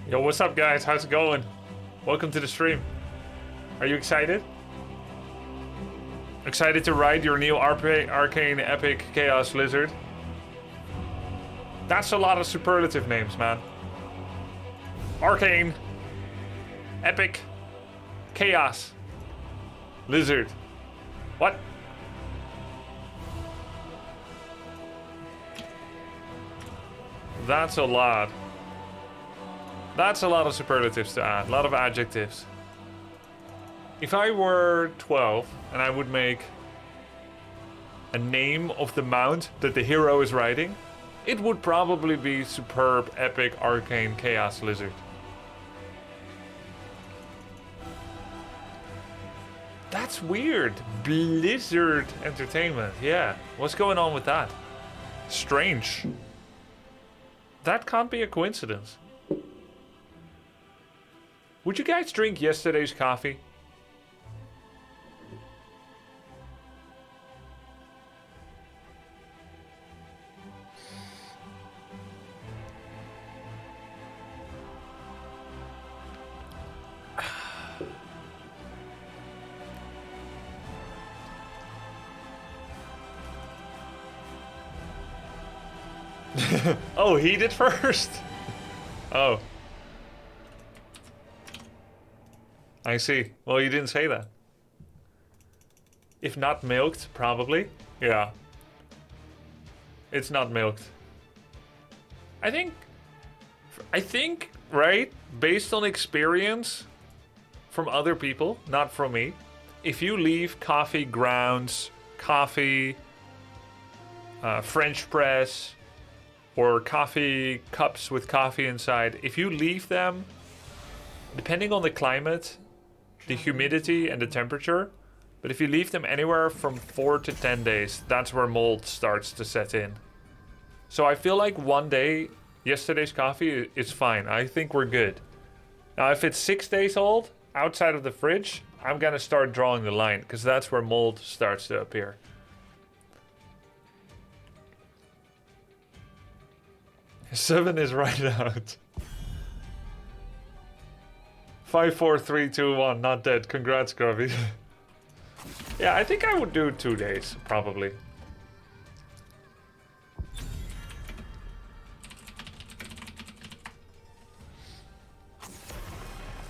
Yo, what's up, guys? How's it going? Welcome to the stream. Are you excited? Excited to ride your new Arcane Epic Chaos Lizard? That's a lot of superlative names, man. Arcane Epic Chaos Lizard. What? That's a lot. That's a lot of superlatives to add, a lot of adjectives. If I were 12 and I would make a name of the mount that the hero is riding, it would probably be Superb Epic Arcane Chaos Lizard. That's weird. Blizzard Entertainment, yeah. What's going on with that? Strange. That can't be a coincidence. Would you guys drink yesterday's coffee? Oh, he did first. Oh. I see. Well, you didn't say that. If not milked, probably. Yeah. It's not milked. I think, right, based on experience from other people, not from me, if you leave coffee grounds, coffee, French press, or coffee cups with coffee inside, if you leave them, depending on the climate, the humidity and the temperature, but if you leave them anywhere from 4 to 10 days, that's where mold starts to set in. So I feel like one day, yesterday's coffee is fine. I think we're good. Now, if it's 6 days old, outside of the fridge, I'm gonna start drawing the line, because that's where mold starts to appear. Seven is right out. 5, 4, 3, 2, 1. Not dead. Congrats, Grubby. Yeah, I think I would do 2 days, probably.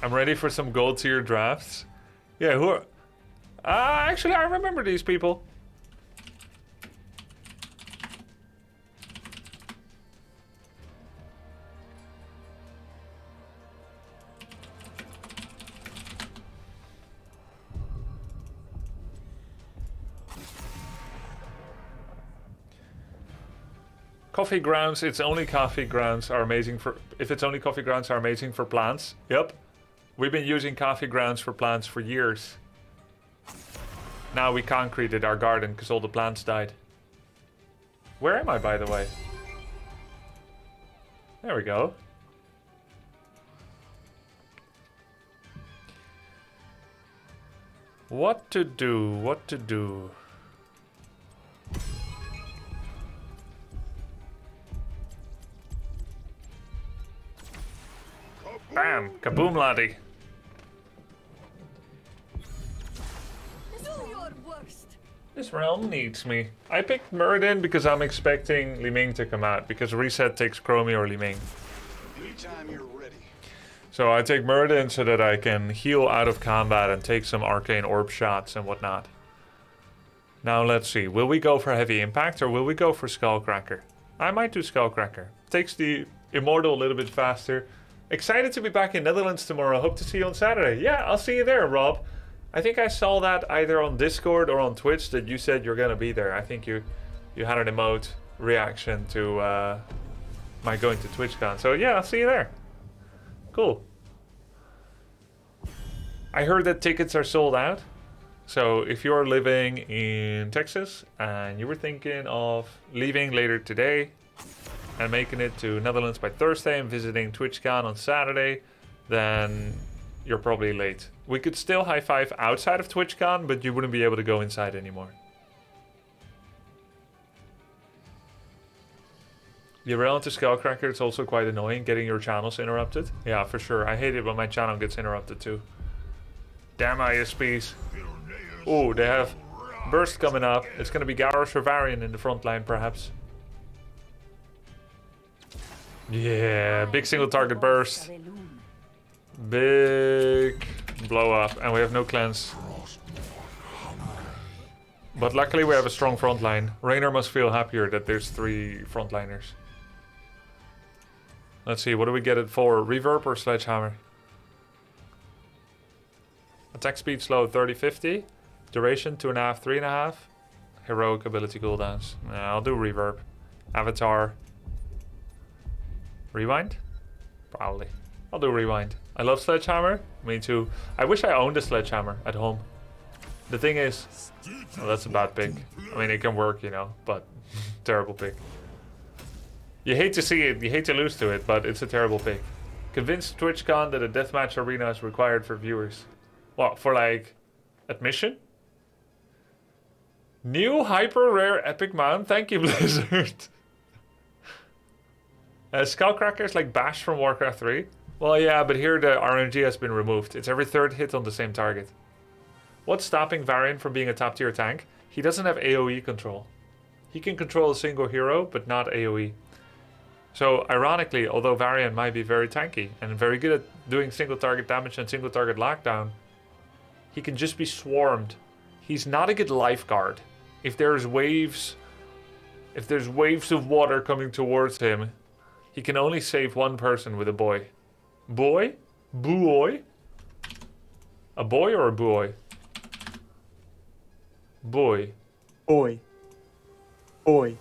I'm ready for some gold tier drafts. Yeah, who are... actually, I remember these people. Coffee grounds, it's only coffee grounds are amazing for... If it's only coffee grounds are amazing for plants. Yep. We've been using coffee grounds for plants for years. Now we concreted our garden because all the plants died. Where am I, by the way? There we go. What to do? What to do? Bam! Kaboom, laddie. This realm needs me. I picked Muradin because I'm expecting Li Ming to come out, because Reset takes Chromie or Li Ming. Anytime you're ready. So I take Muradin so that I can heal out of combat and take some arcane orb shots and whatnot. Now let's see. Will we go for heavy impact or will we go for Skullcracker? I might do Skullcracker. Takes the Immortal a little bit faster. Excited to be back in Netherlands tomorrow. Hope to see you on Saturday. Yeah, I'll see you there, Rob. I think I saw that either on Discord or on Twitch that you said you're gonna be there. I think you had an emote reaction to my going to TwitchCon. So yeah, I'll see you there. Cool. I heard that tickets are sold out. So if you're living in Texas and you were thinking of leaving later today and making it to Netherlands by Thursday and visiting TwitchCon on Saturday, then you're probably late. We could still high five outside of TwitchCon, but you wouldn't be able to go inside anymore. You're into Skullcracker, it's also quite annoying getting your channels interrupted. Yeah, for sure. I hate it when my channel gets interrupted too. Damn ISPs. Oh, they have burst coming up. It's going to be Garrus or Varian in the front line, perhaps. Yeah, big single target burst. Big blow up. And we have no cleanse. But luckily we have a strong front line. Raynor must feel happier that there's 3 frontliners. Let's see, what do we get it for? Reverb or Sledgehammer? Attack speed slow 30-50. Duration 2.5, 3.5. Heroic ability cooldowns. Nah, I'll do Reverb. Avatar. Rewind? Probably. I'll do Rewind. I love Sledgehammer. Me too. I wish I owned a Sledgehammer at home. The thing is... Well, that's a bad pick. I mean, it can work, you know, but... terrible pick. You hate to see it, you hate to lose to it, but it's a terrible pick. Convince TwitchCon that a deathmatch arena is required for viewers. What, for like... admission? New hyper rare epic mount? Thank you, Blizzard. Skullcrackers like Bash from Warcraft 3? Well, yeah, but here the RNG has been removed. It's every 3rd hit on the same target. What's stopping Varian from being a top tier tank? He doesn't have AoE control. He can control a single hero, but not AoE. So, ironically, although Varian might be very tanky and very good at doing single target damage and single target lockdown, he can just be swarmed. He's not a good lifeguard. If there's waves of water coming towards him, he can only save one person with a boy. Boy? Buoy? A boy or a buoy? Boy. Boy. Boy.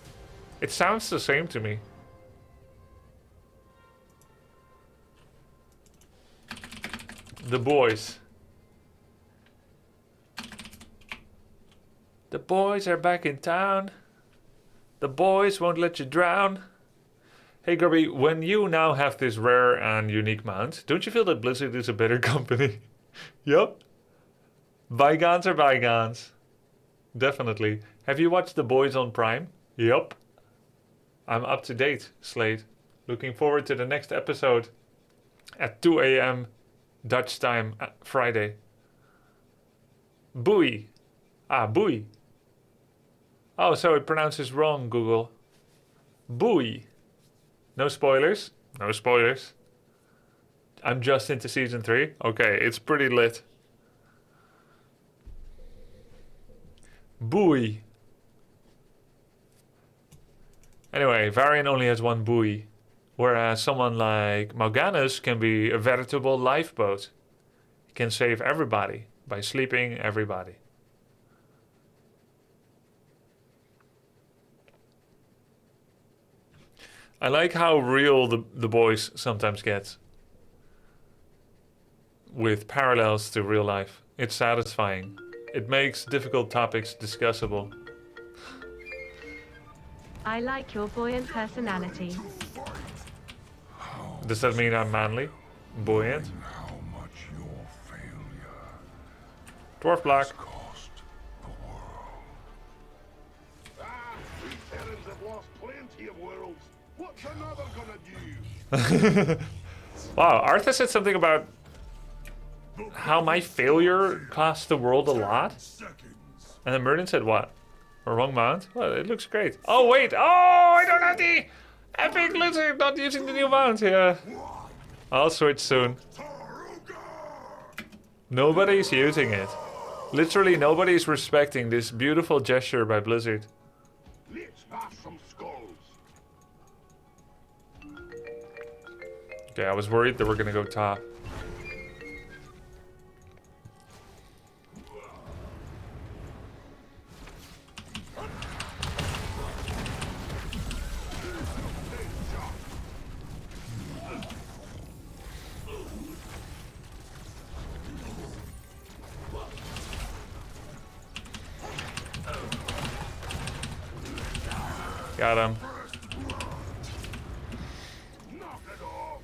It sounds the same to me. The boys. The boys are back in town. The boys won't let you drown. Hey Grubby, when you now have this rare and unique mount, don't you feel that Blizzard is a better company? Yup. Bygones are bygones. Definitely. Have you watched The Boys on Prime? Yup. I'm up to date, Slade. Looking forward to the next episode at 2 a.m. Dutch time, Friday. Bowie. Ah, Bowie. Oh, so it pronounces wrong, Google. Bowie. No spoilers? No spoilers. I'm just into season 3. Okay, it's pretty lit. Buoy. Anyway, Varian only has one buoy, whereas someone like Mal'Ganis can be a veritable lifeboat. He can save everybody by sleeping everybody. I like how real the boys sometimes get with parallels to real life. It's satisfying. It makes difficult topics discussable. I like your buoyant personality. Does that mean I'm manly? Buoyant? How much your failure Dwarf Black. cost the world. We Terrans have lost plenty of worlds. What's another gonna do? Wow, Arthur said something about how my failure cost the world a lot. And then Merlin said what? A wrong mount? Well, it looks great. Oh, wait. Oh, I don't have the epic lizard. Not using the new mount. Yeah. I'll switch soon. Nobody's using it. Literally, nobody's respecting this beautiful gesture by Blizzard. Let's have some skulls. Okay, I was worried that we're gonna go top. Got him. Knock it off.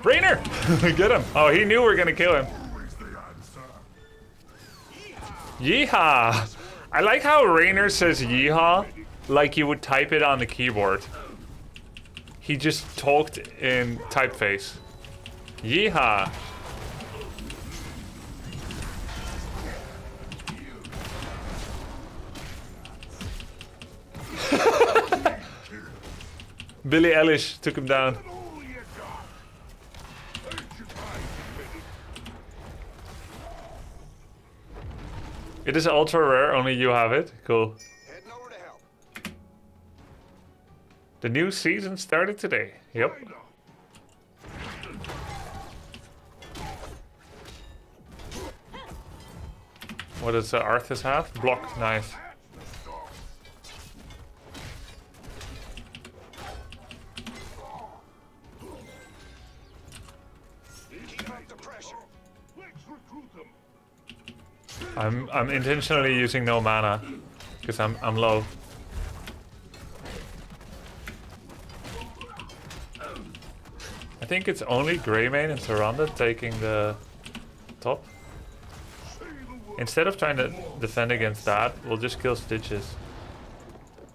Raynor! Get him. Oh, he knew we were gonna kill him. Yeehaw! I like how Rainer says yeehaw like you would type it on the keyboard. He just talked in typeface. Yeehaw. Billie Eilish took him down. All you got. Ain't you tired, baby? It is ultra rare, only you have it. Cool. Heading over to help. The new season started today. Yep. Find her. What does Arthas have? Block, nice. That's the stuff. Keep up the pressure. Let's recruit them. I'm intentionally using no mana because I'm low. I think it's only Greymane and Tyrande taking the top. Instead of trying to defend against that, we'll just kill Stitches.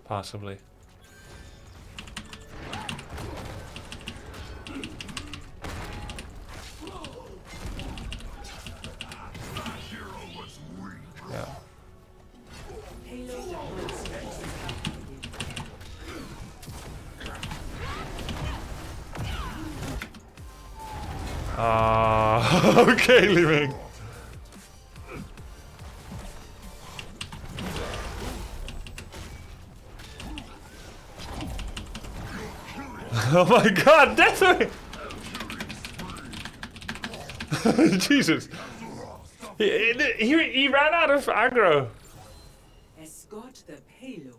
Possibly. Yeah. Okay, leaving. Oh my god, definitely! Jesus. He ran out of aggro. Escort the payload.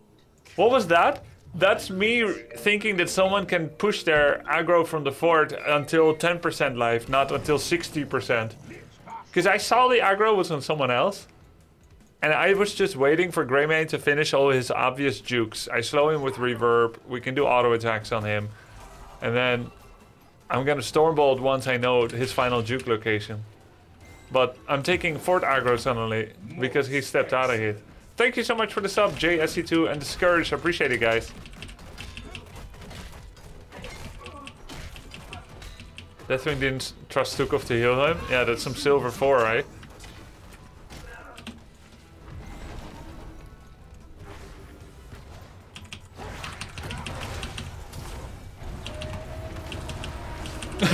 What was that? That's me thinking that someone can push their aggro from the fort until 10% life, not until 60%. Because I saw the aggro was on someone else. And I was just waiting for Greymane to finish all his obvious jukes. I slow him with reverb. We can do auto attacks on him. And then I'm gonna Stormbolt once I know his final juke location. But I'm taking fort aggro suddenly because he stepped out of it. Thank you so much for the sub, JSC2 and the Scourge. I appreciate it, guys. Deathwing didn't trust Stukov to heal him. Yeah, that's some silver 4, right?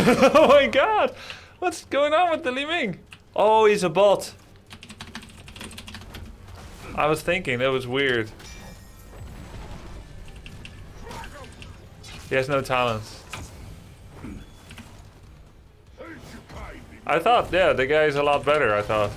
Oh my god! What's going on with the Li Ming? Oh, he's a bot. I was thinking, that was weird. He has no talents. I thought, yeah, the guy is a lot better, I thought.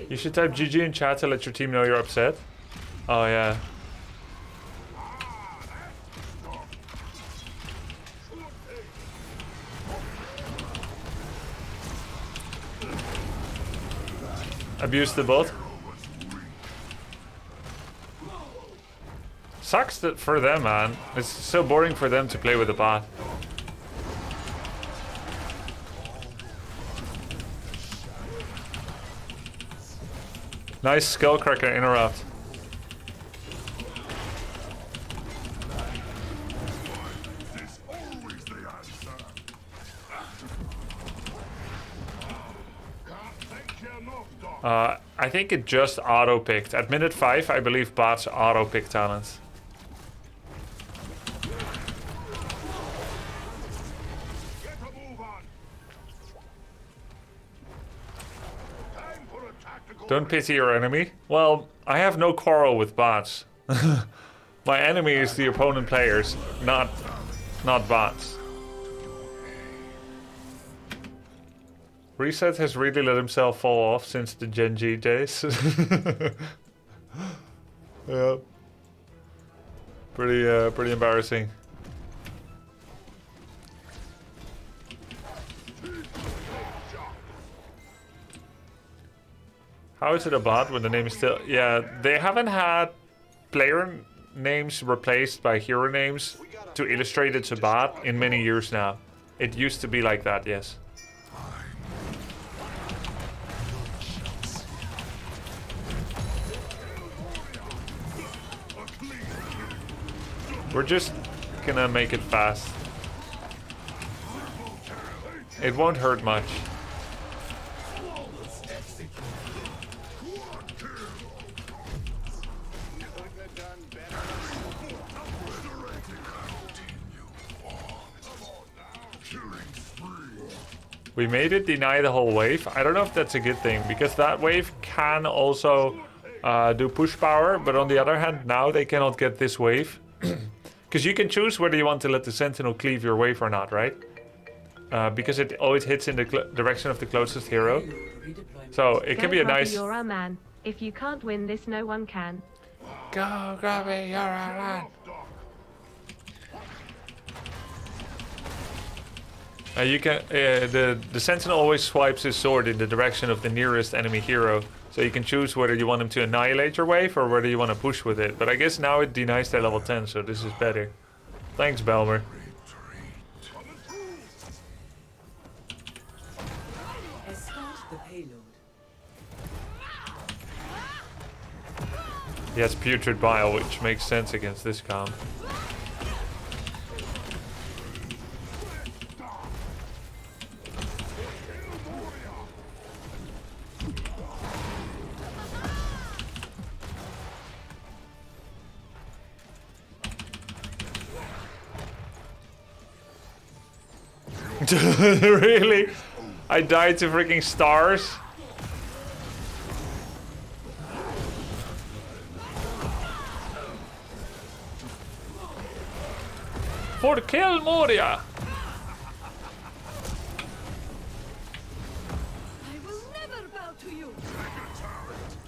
You should type GG in chat to let your team know you're upset. Oh yeah. Abuse the bot. Sucks that for them, man. It's so boring for them to play with the bot. Nice Skullcracker interrupt. I think it just auto-picked. At minute 5, I believe bots auto-pick talents. Don't pity your enemy. Well, I have no quarrel with bots. My enemy is the opponent players, not bots. Reset has really let himself fall off since the Gen G days. Yeah. Pretty embarrassing. How is it a bot when the name is still... Yeah, they haven't had player names replaced by hero names to illustrate it's a bot in many years now. It used to be like that, yes. We're just gonna make it fast. It won't hurt much. We made it deny the whole wave. I don't know if that's a good thing, because that wave can also do push power, but on the other hand, now they cannot get this wave. Because you can choose whether you want to let the Sentinel cleave your wave or not, right? Because it always hits in the direction of the closest hero. So it can be a nice... You're our man. If you can't win this, no one can. Go, Grubby, you're our man. You can the Sentinel always swipes his sword in the direction of the nearest enemy hero, so you can choose whether you want him to annihilate your wave or whether you want to push with it. But I guess now it denies their level 10, so this is better. Thanks, Belmer. Escort the payload. He has putrid bile, which makes sense against this comp. Really? I died to freaking stars? For the kill, Moria! I will never bow to you.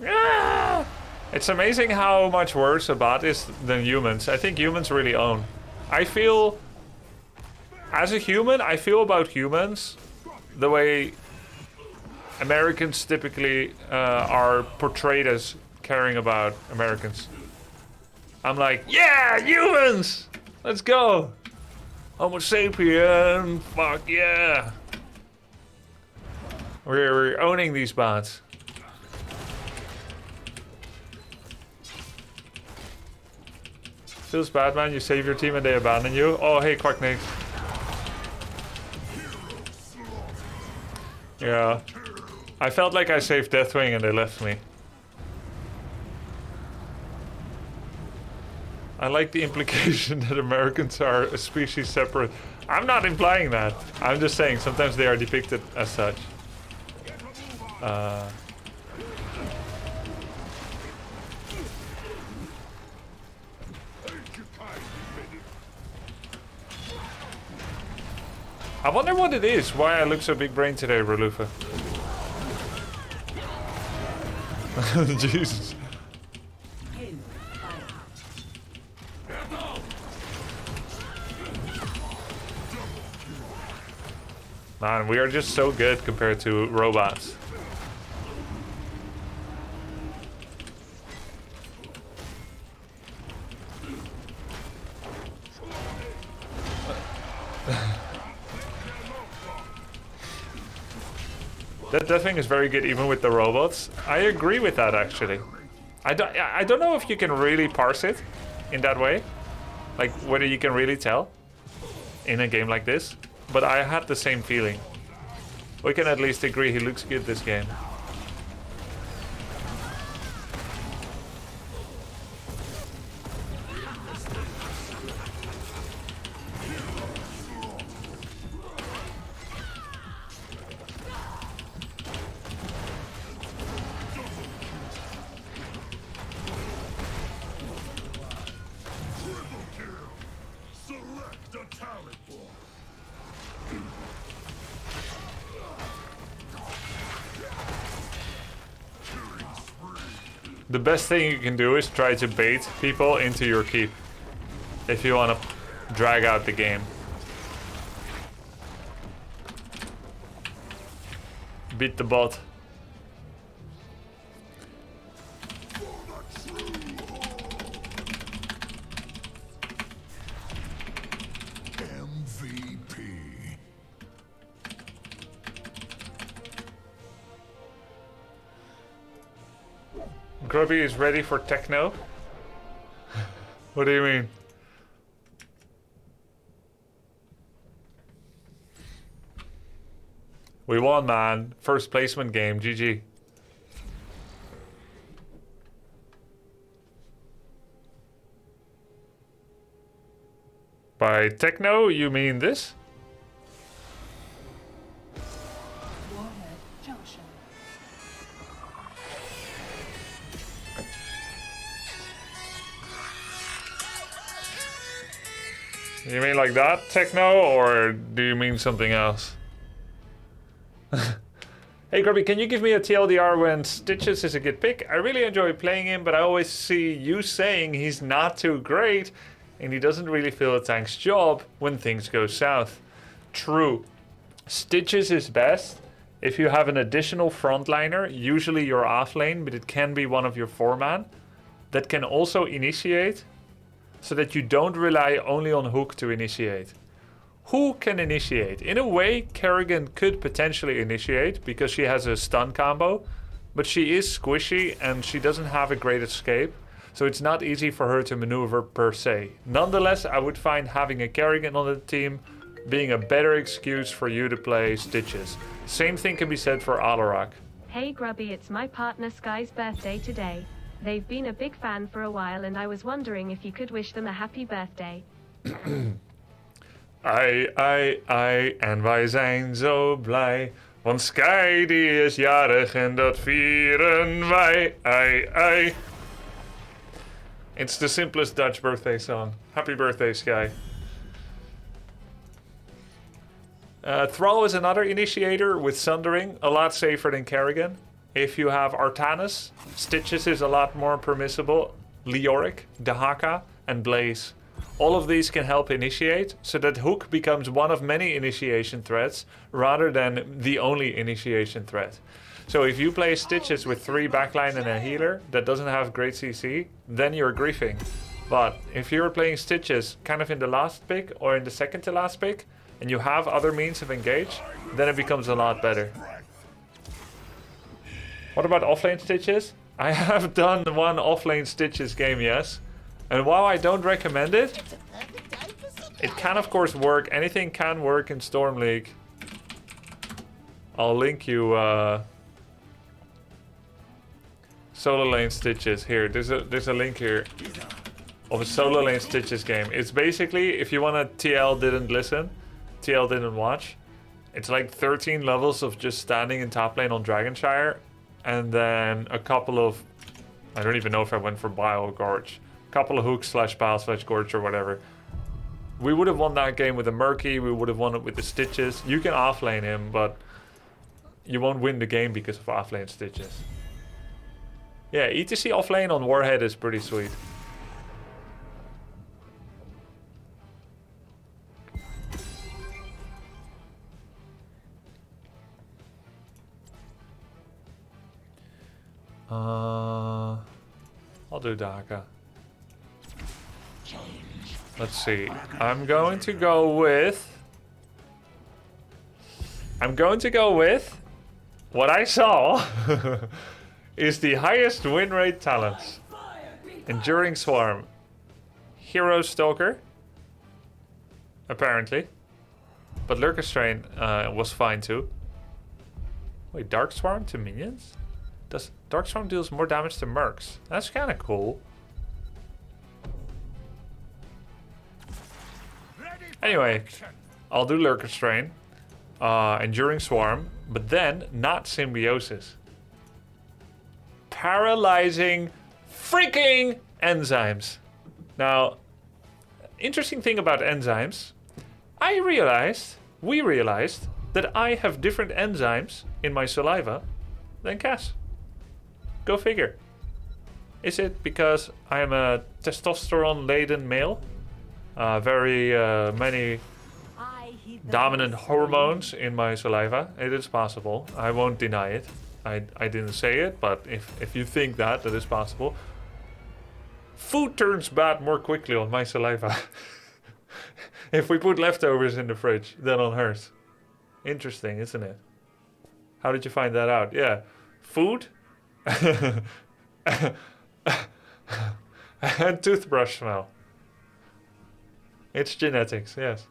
Ah! It's amazing how much worse a bot is than humans. I think humans really own. I feel... As a human, I feel about humans the way Americans typically are portrayed as caring about Americans. I'm like, yeah, humans! Let's go! Homo sapien, fuck yeah! We're owning these bots. Feels bad, man. You save your team and they abandon you. Oh, hey, Quacknate. Yeah. I felt like I saved Deathwing and they left me. I like the implication that Americans are a species separate. I'm not implying that. I'm just saying sometimes they are depicted as such. I wonder what it is, why I look so big brain today, Ralufa. Jesus. Man, we are just so good compared to robots. That thing is very good even with the robots. I agree with that actually. I don't know if you can really parse it in that way. Like whether you can really tell in a game like this. But I had the same feeling. We can at least agree he looks good this game. The best thing you can do is try to bait people into your keep. If you want to drag out the game. Beat the bot. Grubby is ready for techno? What do you mean? We won, man. First placement game, GG. By techno, you mean this? Warhead junction. You mean like that, techno, or do you mean something else? Hey Grubby, can you give me a TLDR when Stitches is a good pick? I really enjoy playing him, but I always see you saying he's not too great, and he doesn't really fill a tank's job when things go south. True. Stitches is best if you have an additional frontliner, usually your offlane, but it can be one of your 4-man, that can also initiate, so that you don't rely only on Hook to initiate. Who can initiate? In a way, Kerrigan could potentially initiate because she has a stun combo, but she is squishy and she doesn't have a great escape, so it's not easy for her to maneuver per se. Nonetheless, I would find having a Kerrigan on the team being a better excuse for you to play Stitches. Same thing can be said for Alarak. Hey Grubby, it's my partner Sky's birthday today. They've been a big fan for a while and I was wondering if you could wish them a happy birthday. En wij zijn zo blij. Want Sky die is jarig en dat vieren wij. Ai. It's the simplest Dutch birthday song. Happy birthday, Sky. Thrall is another initiator with Sundering, a lot safer than Kerrigan. If you have Artanis, Stitches is a lot more permissible. Leoric, Dahaka, and Blaze. All of these can help initiate, so that Hook becomes one of many initiation threats, rather than the only initiation threat. So if you play Stitches with 3 backline and a healer that doesn't have great CC, then you're griefing. But if you're playing Stitches kind of in the last pick, or in the second to last pick, and you have other means of engage, then it becomes a lot better. What about offlane Stitches? I have done one offlane Stitches game, yes. And while I don't recommend it, it can of course work. Anything can work in Storm League. I'll link you solo lane Stitches. Here, there's a link here of a solo lane Stitches game. It's basically, if you want to TL didn't listen, TL didn't watch, it's like 13 levels of just standing in top lane on Dragonshire, and then a couple of, I don't even know if I went for Bile or Gorge. Couple of hooks / Bile / Gorge or whatever. We would have won that game with a Murky, we would have won it with the Stitches. You can offlane him, but you won't win the game because of offlane Stitches. Yeah, ETC offlane on Warhead is pretty sweet. I'll do Daka. Let's see. I'm going to go with what I saw is the highest win rate talents. Enduring Swarm. Hero Stalker. Apparently. But Lurker Strain was fine too. Wait, Dark Swarm to minions? Dark Swarm deals more damage to mercs. That's kind of cool. Anyway, I'll do Lurker Strain, Enduring Swarm, but then not Symbiosis. Paralyzing freaking enzymes. Now, interesting thing about enzymes, we realized that I have different enzymes in my saliva than Cass. Go figure. Is it because I am a testosterone-laden male? Very many dominant hormones in my saliva. It is possible. I won't deny it. I didn't say it, but if you think that is possible. Food turns bad more quickly on my saliva. If we put leftovers in the fridge than on hers. Interesting, isn't it? How did you find that out? Yeah. Food And toothbrush smell. It's genetics, yes.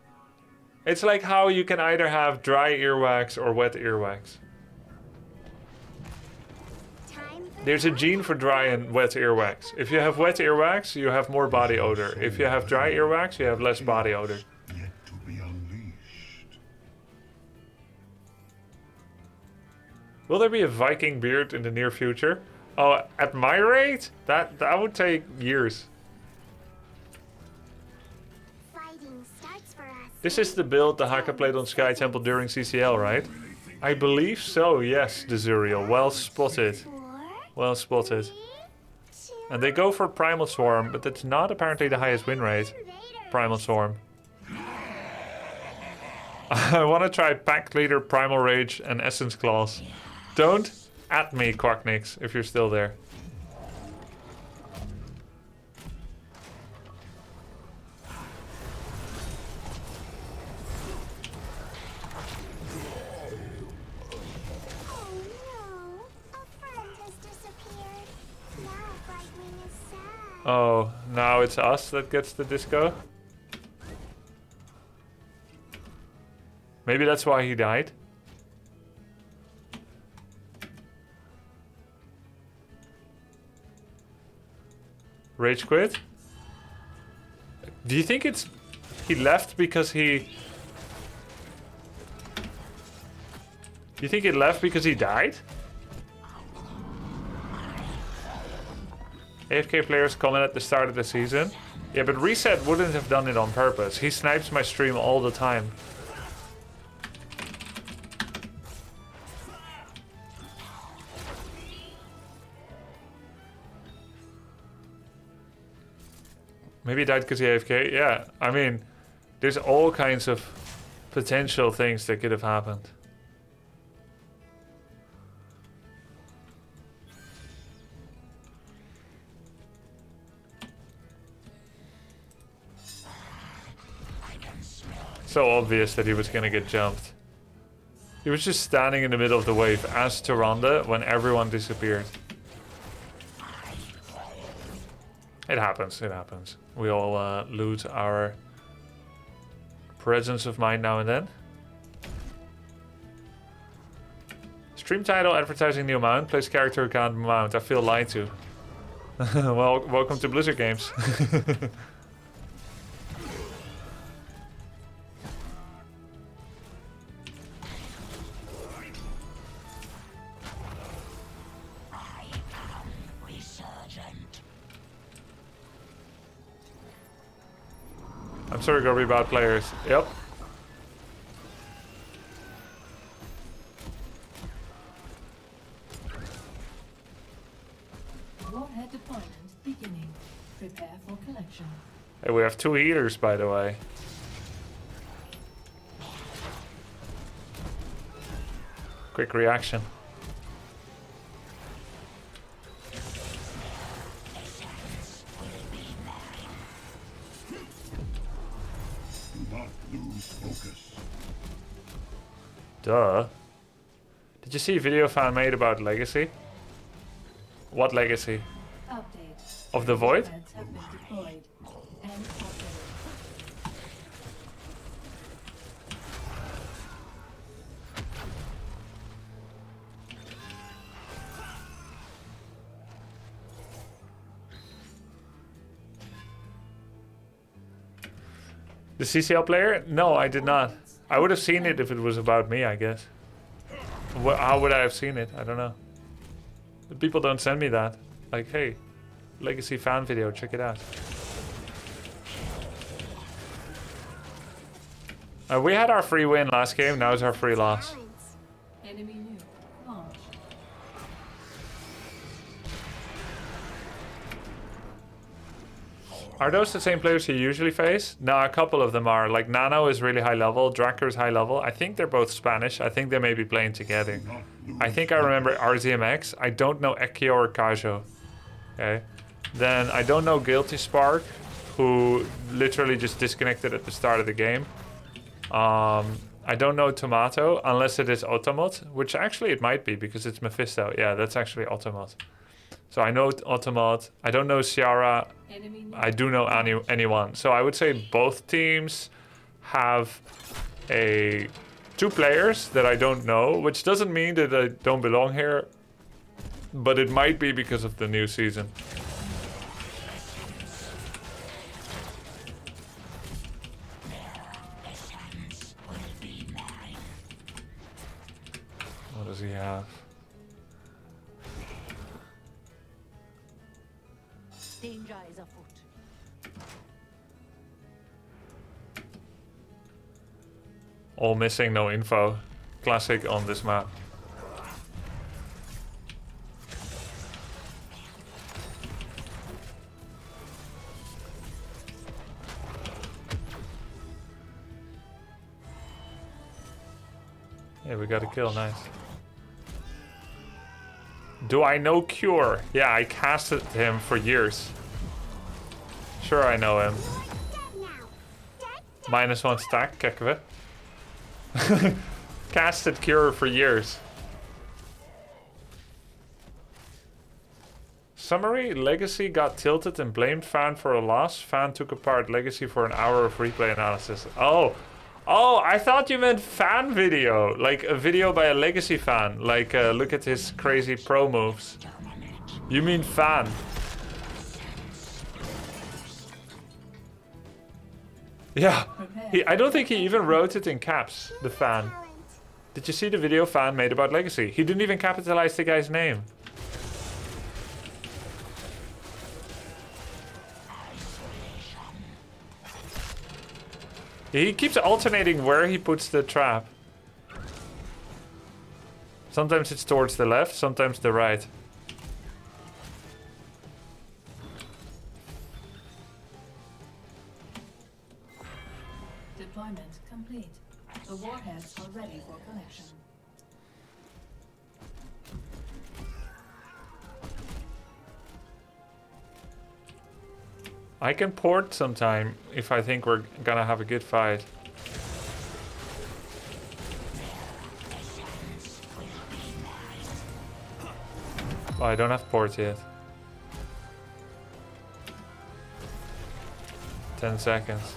It's like how you can either have dry earwax or wet earwax. There's a gene for dry and wet earwax. If you have wet earwax, you have more body odor. If you have dry earwax, you have less body odor. Yet to be unleashed. Will there be a Viking beard in the near future? Oh, at my rate? That would take years. Fighting starts for us. This is the build the Haka played on Sky Temple during CCL, right? I believe so, yes, Dezuriel. Well spotted. 4, Well spotted. 3, 2, And they go for Primal Swarm, but it's not apparently the highest win rate. Primal Swarm. I want to try Pack Leader, Primal Rage, and Essence Claws. Don't at me, Quacknix, if you're still there. Oh no, a friend has disappeared. Now Brightwing is sad. Oh, now it's us that gets the disco? Maybe that's why he died? Rage quit? Do you think it's... he left because he... Do you think he left because he died? AFK players comment at the start of the season. Yeah, but Reset wouldn't have done it on purpose. He snipes my stream all the time. Maybe he died because he AFK? Yeah, I mean, there's all kinds of potential things that could have happened. So obvious that he was gonna get jumped. He was just standing in the middle of the wave as Tyrande when everyone disappeared. It happens, it happens. We all lose our presence of mind now and then. Stream title, advertising new mount, place character account mount. I feel lied to. Well, welcome to Blizzard Games. I'm sorry, Gorby, about players. Yep. Warhead deployment beginning. Prepare for collection. Hey, we have 2 healers, by the way. Quick reaction. Do not lose focus. Duh. Did you see a video fan made about Legacy? What Legacy? Update. Of the Void? Warheads have been deployed. And operating. The CCL player? No, I did not. I would have seen it if it was about me, I guess. How would I have seen it? I don't know. The people don't send me that. Like, hey, Legacy fan video, check it out. We had our free win last game, now it's our free loss. Balance. Enemy new. Launch. Are those the same players you usually face? No, a couple of them are. Like, Nano is really high level, Dracker is high level. I think they're both Spanish. I think they may be playing together. I think I remember RZMX. I don't know Ekio or Kajo. Okay. Then I don't know Guilty Spark, who literally just disconnected at the start of the game. I don't know Tomato, unless it is Automot, which actually it might be because it's Mephisto. Yeah, that's actually Automot. So I know Automat. I don't know Ciara. Enemy I do know anyone. So I would say both teams have two players that I don't know, which doesn't mean that I don't belong here, but it might be because of the new season. What does he have? Danger is afoot. All missing, no info. Classic on this map. Yeah, we got a kill, nice. Do I know Cure? Yeah, I casted him for years. Sure, I know him. -1 stack, kijken we. Casted Cure for years. Summary, Legacy got tilted and blamed Fan for a loss. Fan took apart Legacy for an hour of replay analysis. Oh, I thought you meant fan video. Like a video by a Legacy fan. Like, look at his crazy pro moves. You mean Fan. Yeah, I don't think he even wrote it in caps, the Fan. Did you see the video Fan made about Legacy? He didn't even capitalize the guy's name. He keeps alternating where he puts the trap. Sometimes it's towards the left, sometimes the right. Deployment complete. The warheads are ready for collection. I can port sometime if I think we're gonna have a good fight. Oh, I don't have port yet. 10 seconds.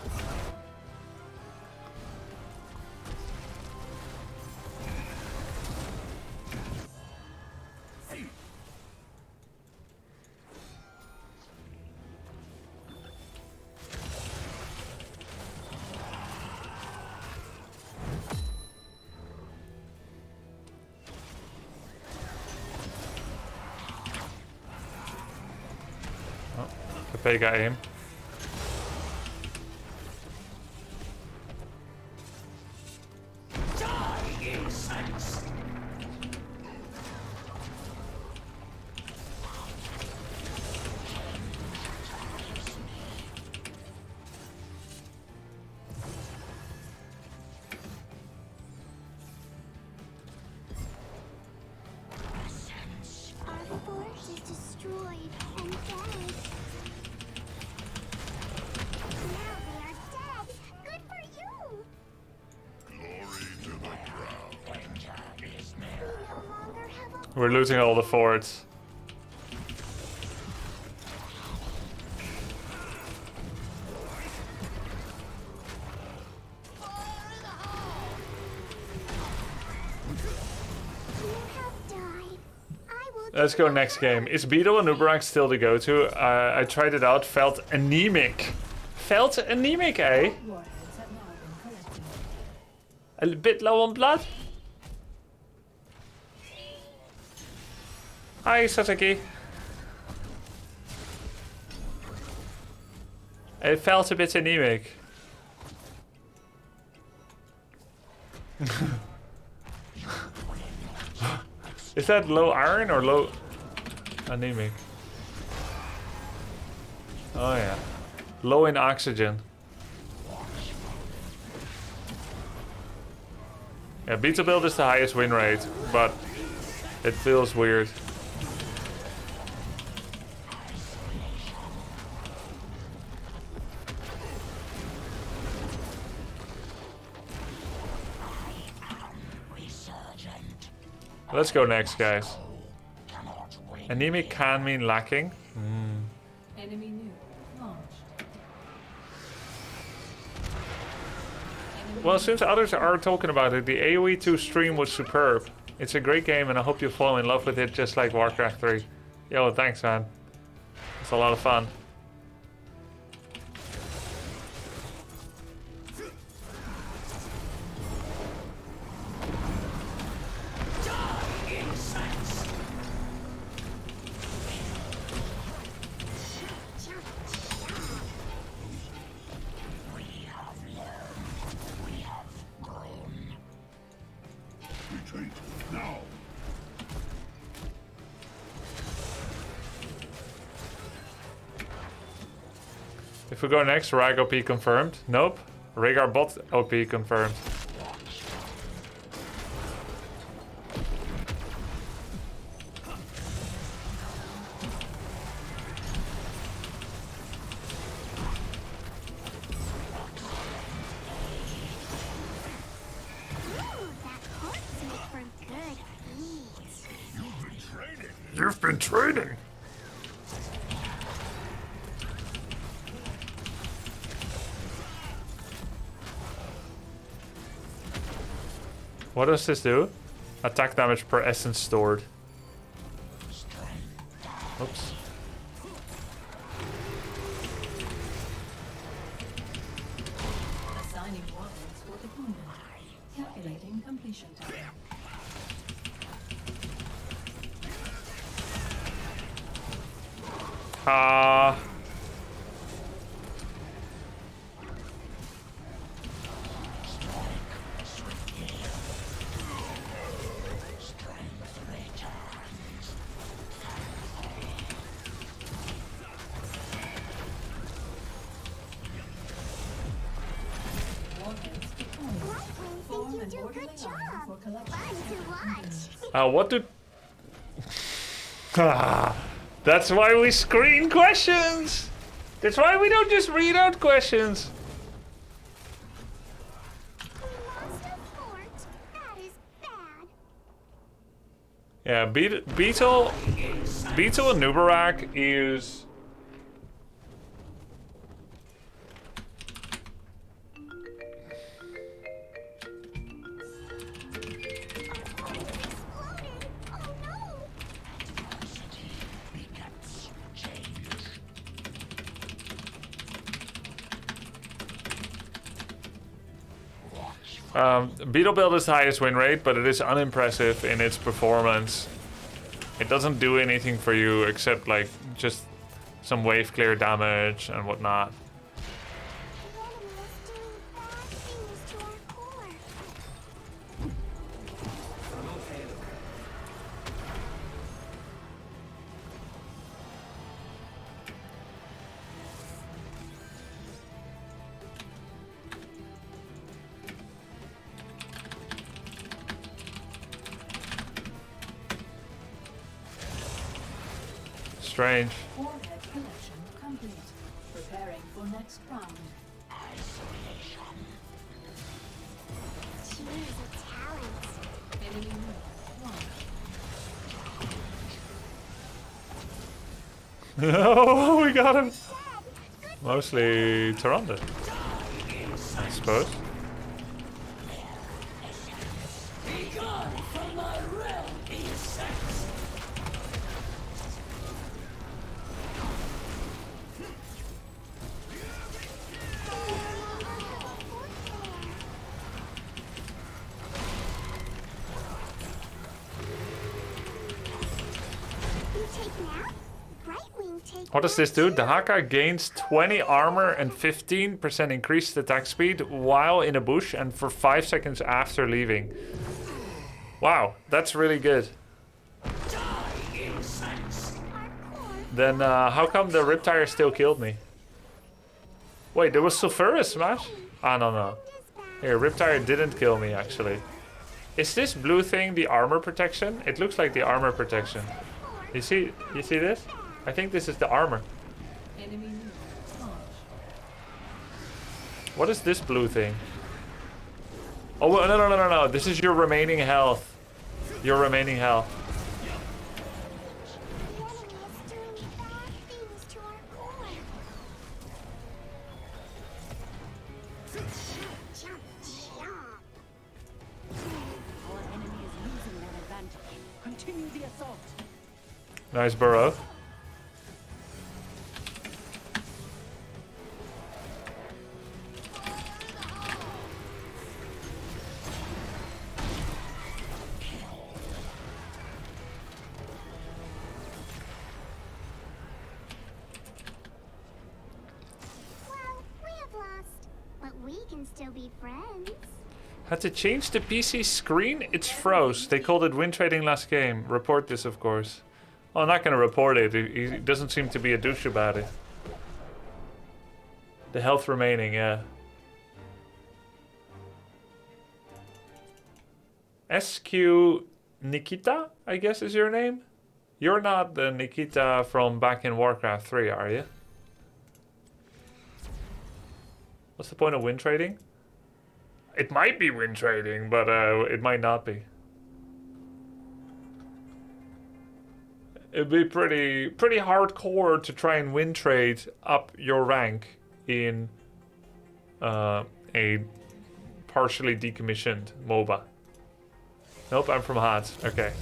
Pepe got aim. Our force is destroyed and dead. Now they are dead. Good for you. Glory to the crown. We no longer have a We're losing all the forts. You have died. I will Let's go next game. Is Beetle and Uberang still the go-to? I tried it out, felt anemic. Felt anemic, eh? Warheads have now been collected. A bit low on blood? Hi, Sasaki. It felt a bit anemic. Is that low iron or low anemic? Oh yeah. Low in oxygen. Yeah, Beetle build is the highest win rate, but it feels weird. Let's go next, guys. Anemic can mean lacking. Enemy new. Launched. Enemy Well, since others are talking about it, the AoE 2 stream was superb. It's a great game and I hope you fall in love with it just like Warcraft 3. Yo, thanks man. It's a lot of fun. Retreat now. If we go next, Rag OP confirmed. Nope. Rhaegar bot OP confirmed. Ooh, that HOTS make for good eats. You've been training. What does this do? Attack damage per essence stored. Oops. assigning weapons for deployment. Calculating completion time. Warheads deployed. Lightwing Form think an you do a orderly good line job. for collection. Fun to watch. What do... That's why we screen questions! That's why we don't just read out questions! We lost a fort. That is bad. Yeah, Beetle and Nubarak is... Exploded. Oh no. Beetle build is the highest win rate, but it is unimpressive in its performance. It doesn't do anything for you except like just some wave clear damage and whatnot. The enemy is doing bad things to our core. Strange. Warhead collection complete. Preparing for next round. She is a talent. Enemy new. Launched. Oh, we got him. Mostly Tyrande, I suppose. You take nap? Brightwing take What does this do? The Haka gains 20 armor and 15% increased attack speed while in a bush and for 5 seconds after leaving. Wow, that's really good. Then how come the Riptire still killed me? Wait, there was Sulfuras smash? Ah, no. Here, Riptire didn't kill me actually. Is this blue thing the armor protection? It looks like the armor protection. You see this? I think this is the armor. Enemy new. Launched. What is this blue thing? Oh, well, no. This is your remaining health. Your remaining health. The Our enemy is losing that advantage. Continue the assault. Nice burrow. Well, we have lost, but we can still be friends. Had to change the PC screen? It's froze. They called it win trading last game. Report this, of course. Oh, I'm not going to report it. He doesn't seem to be a douche about it. The health remaining, yeah. SQ Nikita, I guess is your name? You're not the Nikita from back in Warcraft 3, are you? What's the point of win trading? It might be win trading, but it might not be. It'd be pretty hardcore to try and win trade up your rank in a partially decommissioned MOBA. Nope, I'm from HOTS. Okay.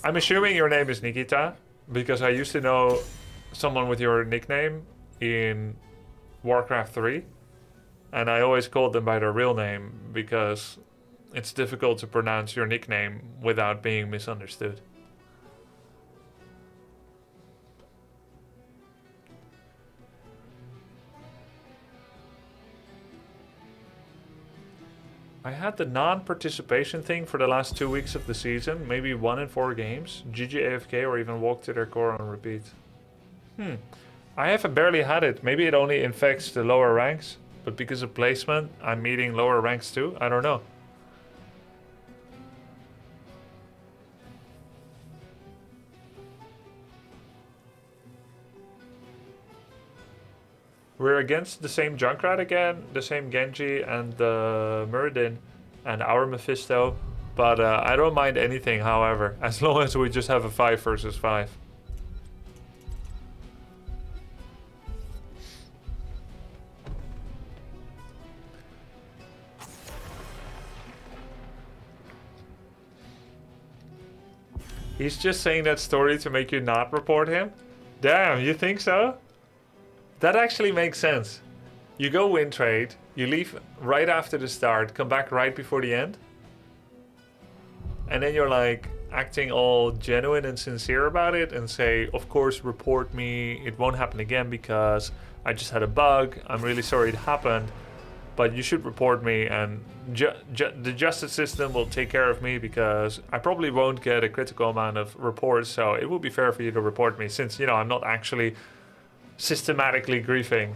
I'm assuming your name is Nikita, because I used to know someone with your nickname in Warcraft 3. And I always called them by their real name, because it's difficult to pronounce your nickname without being misunderstood. I had the non-participation thing for the last 2 weeks of the season, maybe 1 in 4 games. GG AFK or even walk to their core on repeat. I have barely had it. Maybe it only infects the lower ranks, but because of placement, I'm meeting lower ranks too. I don't know. We're against the same Junkrat again, the same Genji and the Muradin and our Mephisto. But I don't mind anything, however, as long as we just have a 5 versus 5. He's just saying that story to make you not report him? Damn, you think so? That actually makes sense. You go win trade, you leave right after the start, come back right before the end. And then you're like acting all genuine and sincere about it and say, of course, report me. It won't happen again because I just had a bug. I'm really sorry it happened. But you should report me and the justice system will take care of me because I probably won't get a critical amount of reports. So it would be fair for you to report me since, you know, I'm not actually systematically griefing.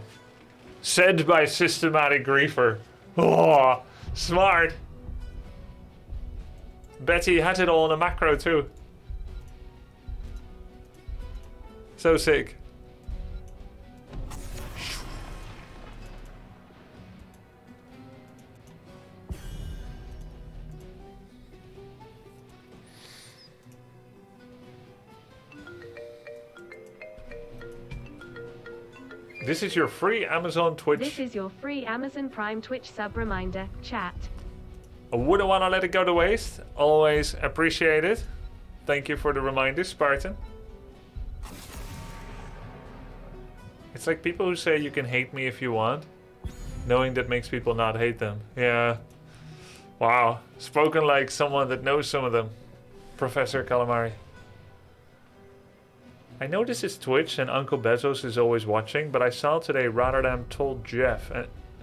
Said by systematic griefer. Oh, smart. Betty had it all in a macro too. So sick. This is your free Amazon Twitch. This is your free Amazon Prime Twitch sub reminder, chat. I wouldn't want to let it go to waste. Always appreciate it. Thank you for the reminder, Spartan. It's like people who say you can hate me if you want, knowing that makes people not hate them. Yeah. Wow. Spoken like someone that knows some of them. Professor Calamari. I know this is Twitch and Uncle Bezos is always watching, but I saw today Rotterdam told Jeff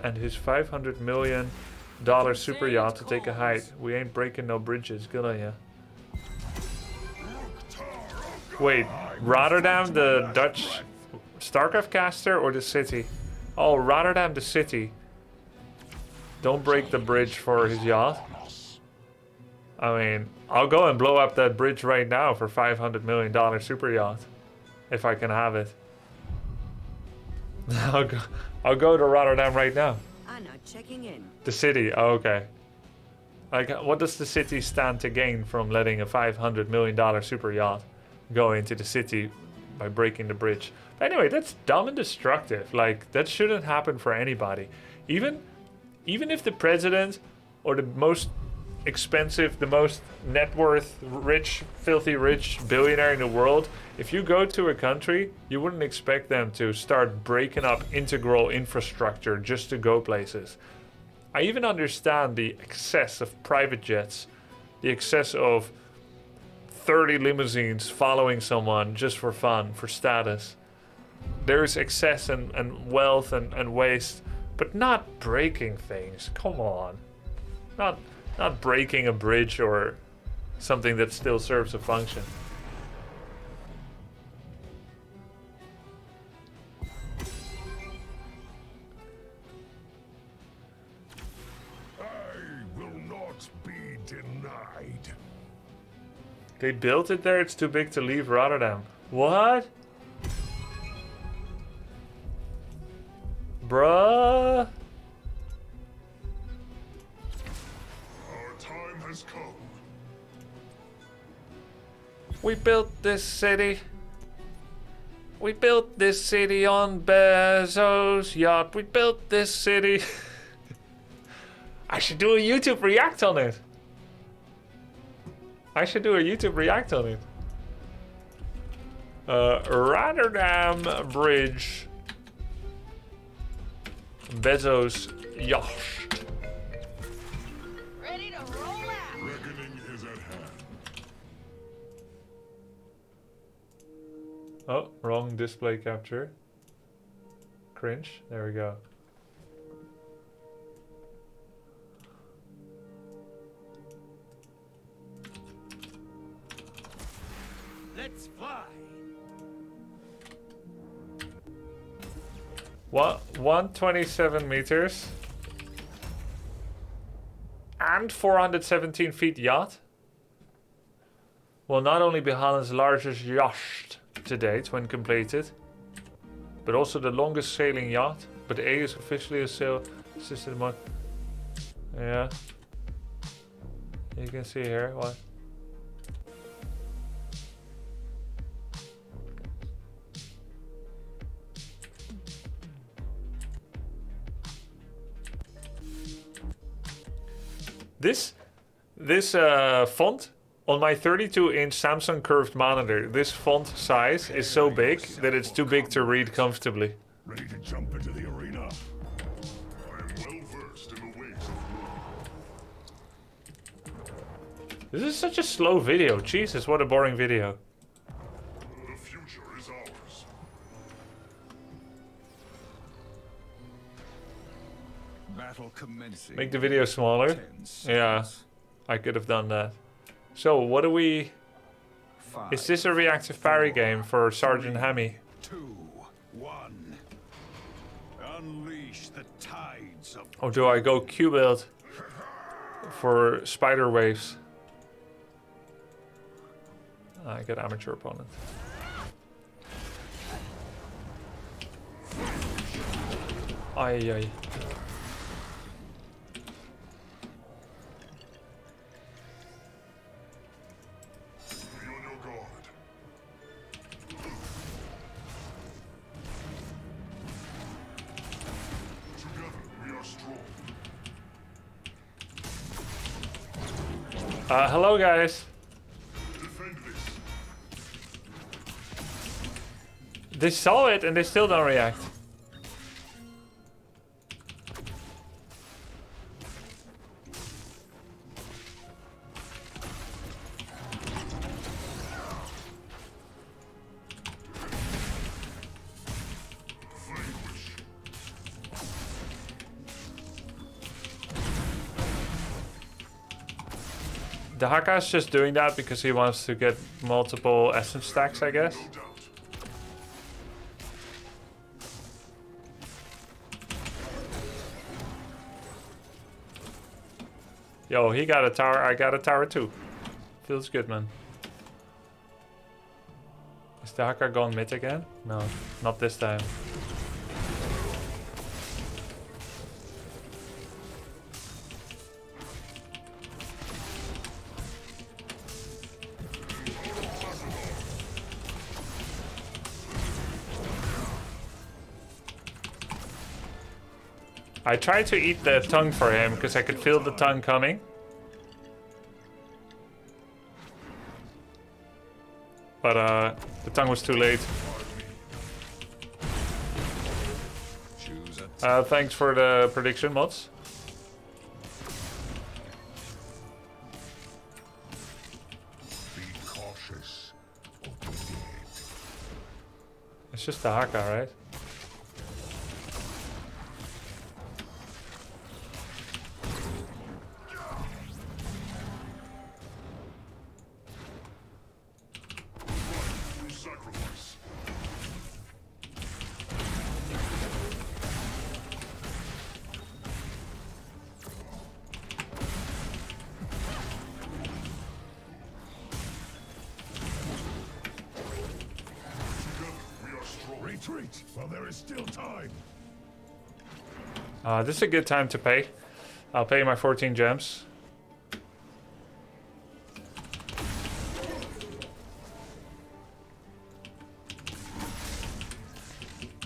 and his $500 million super yacht to take a hike. We ain't breaking no bridges. Good on ya. Wait, Rotterdam, the Dutch StarCraft caster, or the city? Oh, Rotterdam, the city. Don't break the bridge for his yacht. I mean, I'll go and blow up that bridge right now for $500 million super yacht. If I can have it. I'll go to Rotterdam right now. I'm not checking in. The city, oh, okay. Like, what does the city stand to gain from letting a $500 million super yacht go into the city by breaking the bridge. But anyway, that's dumb and destructive. Like, that shouldn't happen for anybody. Even if the president or the most expensive, the most net worth, rich, filthy rich billionaire in the world, if you go to a country, you wouldn't expect them to start breaking up integral infrastructure just to go places. I even understand the excess of private jets, the excess of 30 limousines following someone just for fun, for status. There's excess and wealth and waste, but not breaking things. Come on. Not breaking a bridge or something that still serves a function. I will not be denied. They built it there, it's too big to leave Rotterdam. What? Bruh? Our time has come. We built this city. We built this city on Bezos' yacht. We built this city. I should do a YouTube react on it. Rotterdam Bridge. Bezos' yacht. Ready to roll out. Reckoning is at hand. Oh, wrong display capture. Cringe. There we go. Let's fly. What? 127 meters. And 417 feet yacht. Will not only be Holland's largest yacht to date when completed, but also the longest sailing yacht. But A is officially a sail assisted mod. Yeah. You can see here what. This font on my 32-inch Samsung curved monitor, this font size is so big that it's too big to read comfortably. Ready to jump into the arena? I am well versed in the ways of war. This is such a slow video. Jesus, what a boring video. The future is ours. Battle commencing. Make the video smaller. 10 Yeah, seconds. I could have done that. So, what do we... 5, Is this a reactive parry game for Sergeant Hammy? 2, 1. Unleash the tides of Or do I go Q-build for spider waves? I get amateur opponent. Ay ay. Be on your guard. Together we are strong. Hello guys. Defend this. They saw it and they still don't react. Vanquish. The Haka's just doing that because he wants to get multiple essence stacks, I guess. No doubt. Yo, he got a tower, I got a tower too. Feels good, man. Is the Haka gone mid again? No, not this time. I tried to eat the tongue for him because I could feel the tongue coming. But the tongue was too late. Choose a Thanks for the prediction, mods. Be cautious of the dead. It's just the Haka, right? Sacrifice. We are strong. Retreat while there is still time. This is a good time to pay. I'll pay my 14 gems.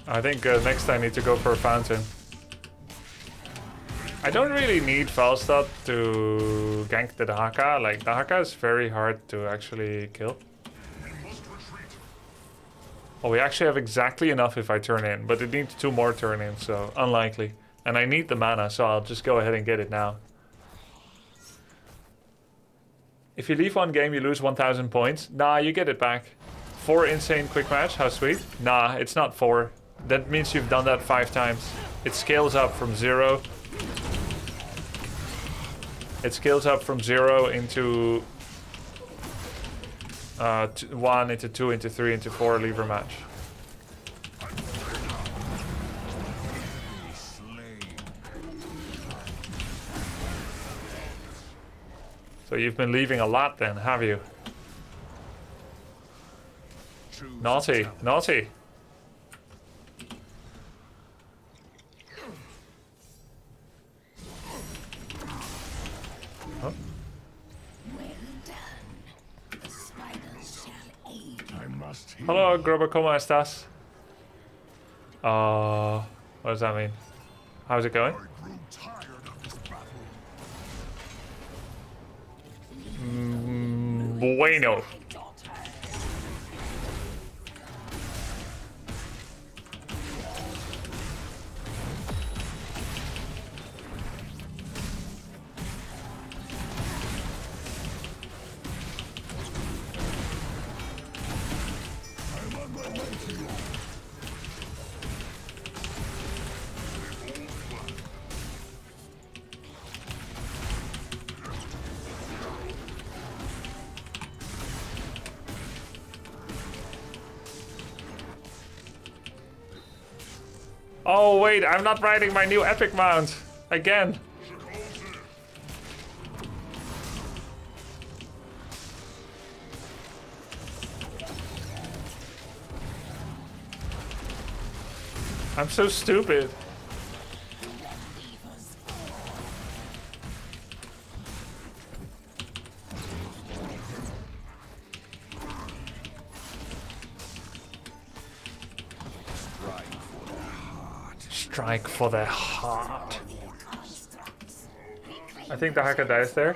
I think next I need to go for a fountain. I don't really need Falstad to gank the Haka. Like, the Haka is very hard to actually kill. We must retreat. Well, we actually have exactly enough if I turn in, but it needs 2 more turn-ins, so unlikely. And I need the mana, so I'll just go ahead and get it now. If you leave one game, you lose 1,000 points. Nah, you get it back. 4 insane quick match, how sweet. Nah, it's not 4. That means you've done that 5 times. It scales up from 0. It scales up from 0 into 1, into 2, into 3, into 4 lever match. So you've been leaving a lot then, have you? choose Naughty, a naughty. Huh? Well done. The spiders shall aid you. I must heal. Hello, Grober, ¿cómo estás? What does that mean? How's it going? I grew tired of this battle. Bueno. I'm on my way to you. Oh wait, I'm not riding my new epic mount again. I'm so stupid. Strike for the heart. I think the Haka dies there.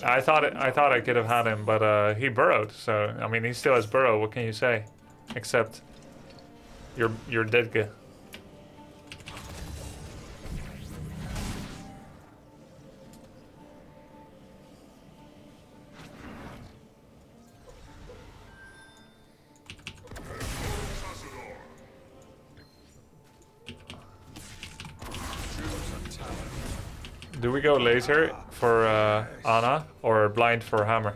I thought I could have had him, but he burrowed. So I mean, he still has burrow. What can you say? Except you're dead guy. Do we go laser for Anna or blind for hammer?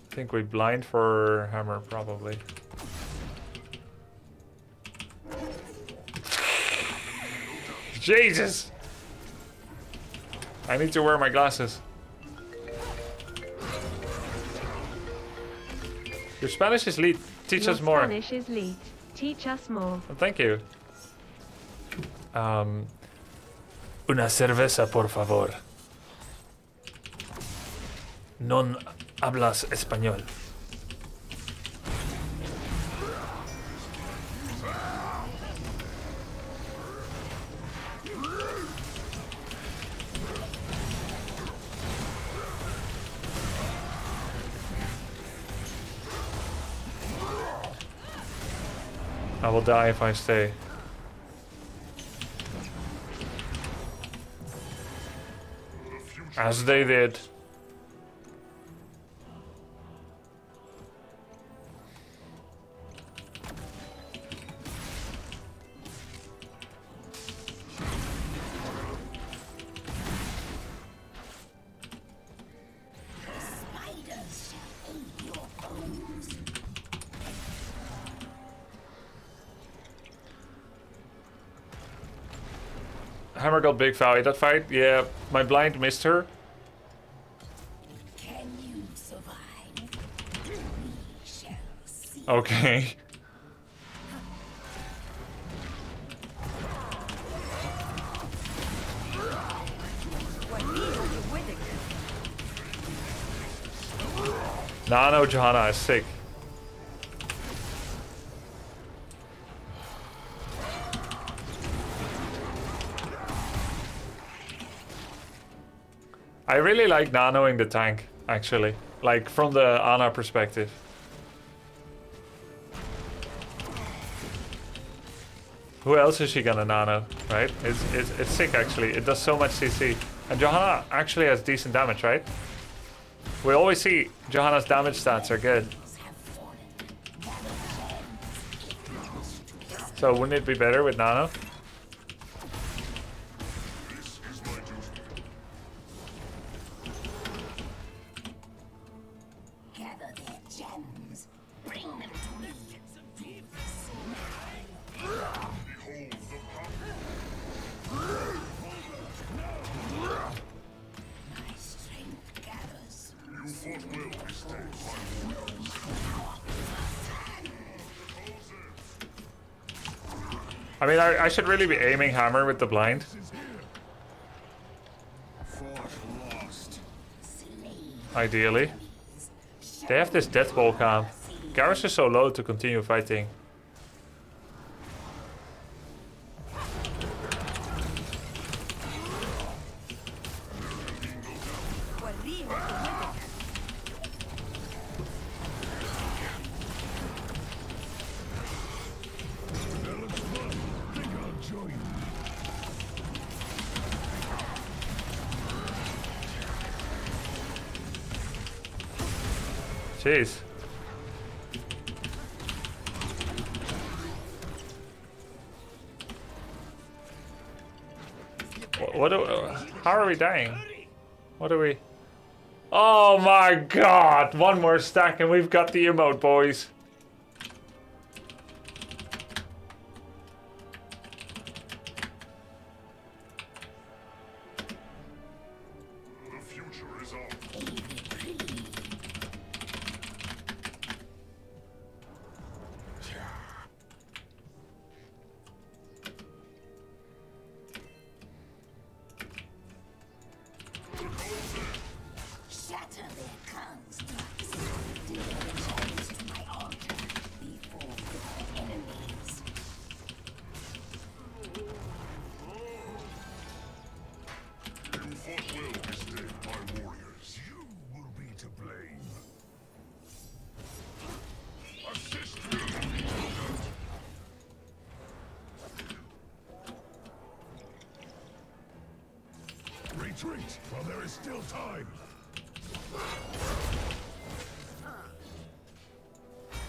I think we blind for hammer probably. Jesus! I need to wear my glasses. Your Spanish is lead. Teach Your us more. Spanish is lead. Teach us more. Thank you. Una cerveza, por favor. Non hablas español. I will die if I stay. As they did. Hammer got big value that fight. Yeah, my blind missed her. Can you survive? We shall see. Okay. Nano Johanna is sick. I really like nanoing the tank, actually. Like, from the Ana perspective. Who else is she gonna nano, right? It's sick, actually. It does so much CC. And Johanna actually has decent damage, right? We always see Johanna's damage stats are good. So wouldn't it be better with nano? Gather their gems. Bring them to me. My strength gathers. You fought well this day, I mean, I should really be aiming hammer with the blind. Fought lost. Ideally. They have this death ball camp. Garrus is so low to continue fighting. Jeez. How are we dying? What are we? Oh my god! One more stack and we've got the emote, boys. the future is ours. Shatter their constructs. Deliver gems to my altar before their enemies. You fought well this day, my warriors. You will be to blame. Assist me! Retreat while there is still time.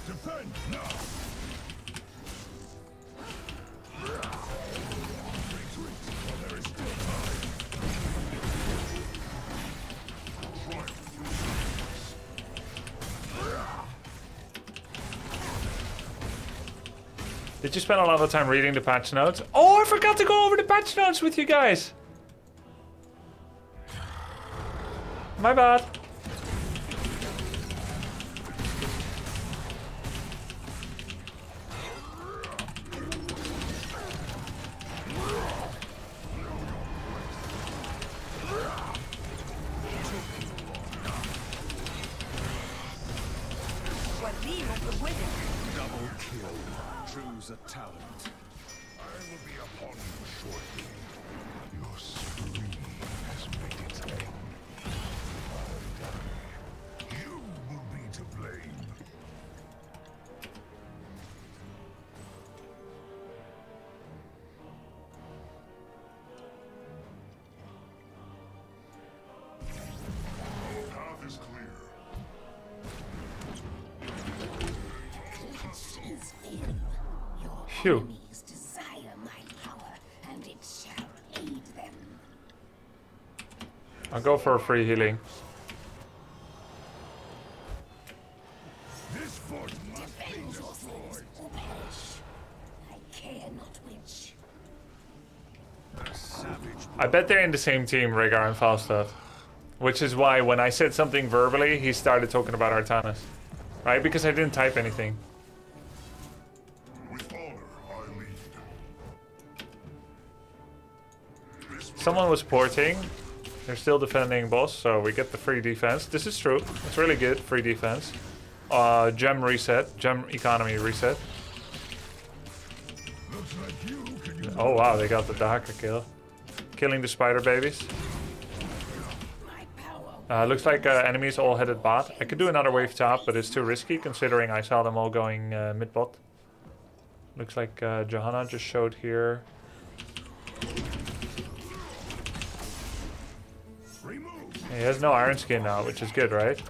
Defend now! Retreat while there is still time. Triumph through silence. Did you spend a lot of time reading the patch notes? Oh, I forgot to go over the patch notes with you guys. My bad. Double kill. True's a talent. I will be upon you shortly. Your spree has made its end. Phew. Enemies desire my power, and it shall aid them. I'll go for a free healing. This fort must be Defend yourselves destroyed. or perish. I care not which. A savage I bet they're in the same team, Rhaegar and Falstad. Which is why when I said something verbally, he started talking about Artanis. Right? Because I didn't type anything. With honor, I lead. Someone was porting. They're still defending boss, so we get the free defense. This is true. It's really good, free defense. Gem reset. Gem economy reset. Looks like you can use Oh wow, they got the Daka kill. Killing the spider babies. My power. Looks like enemies all headed bot. I could do another wave top, but it's too risky considering I saw them all going mid bot. Looks like Johanna just showed here. remove. He has no iron skin now, which is good, right?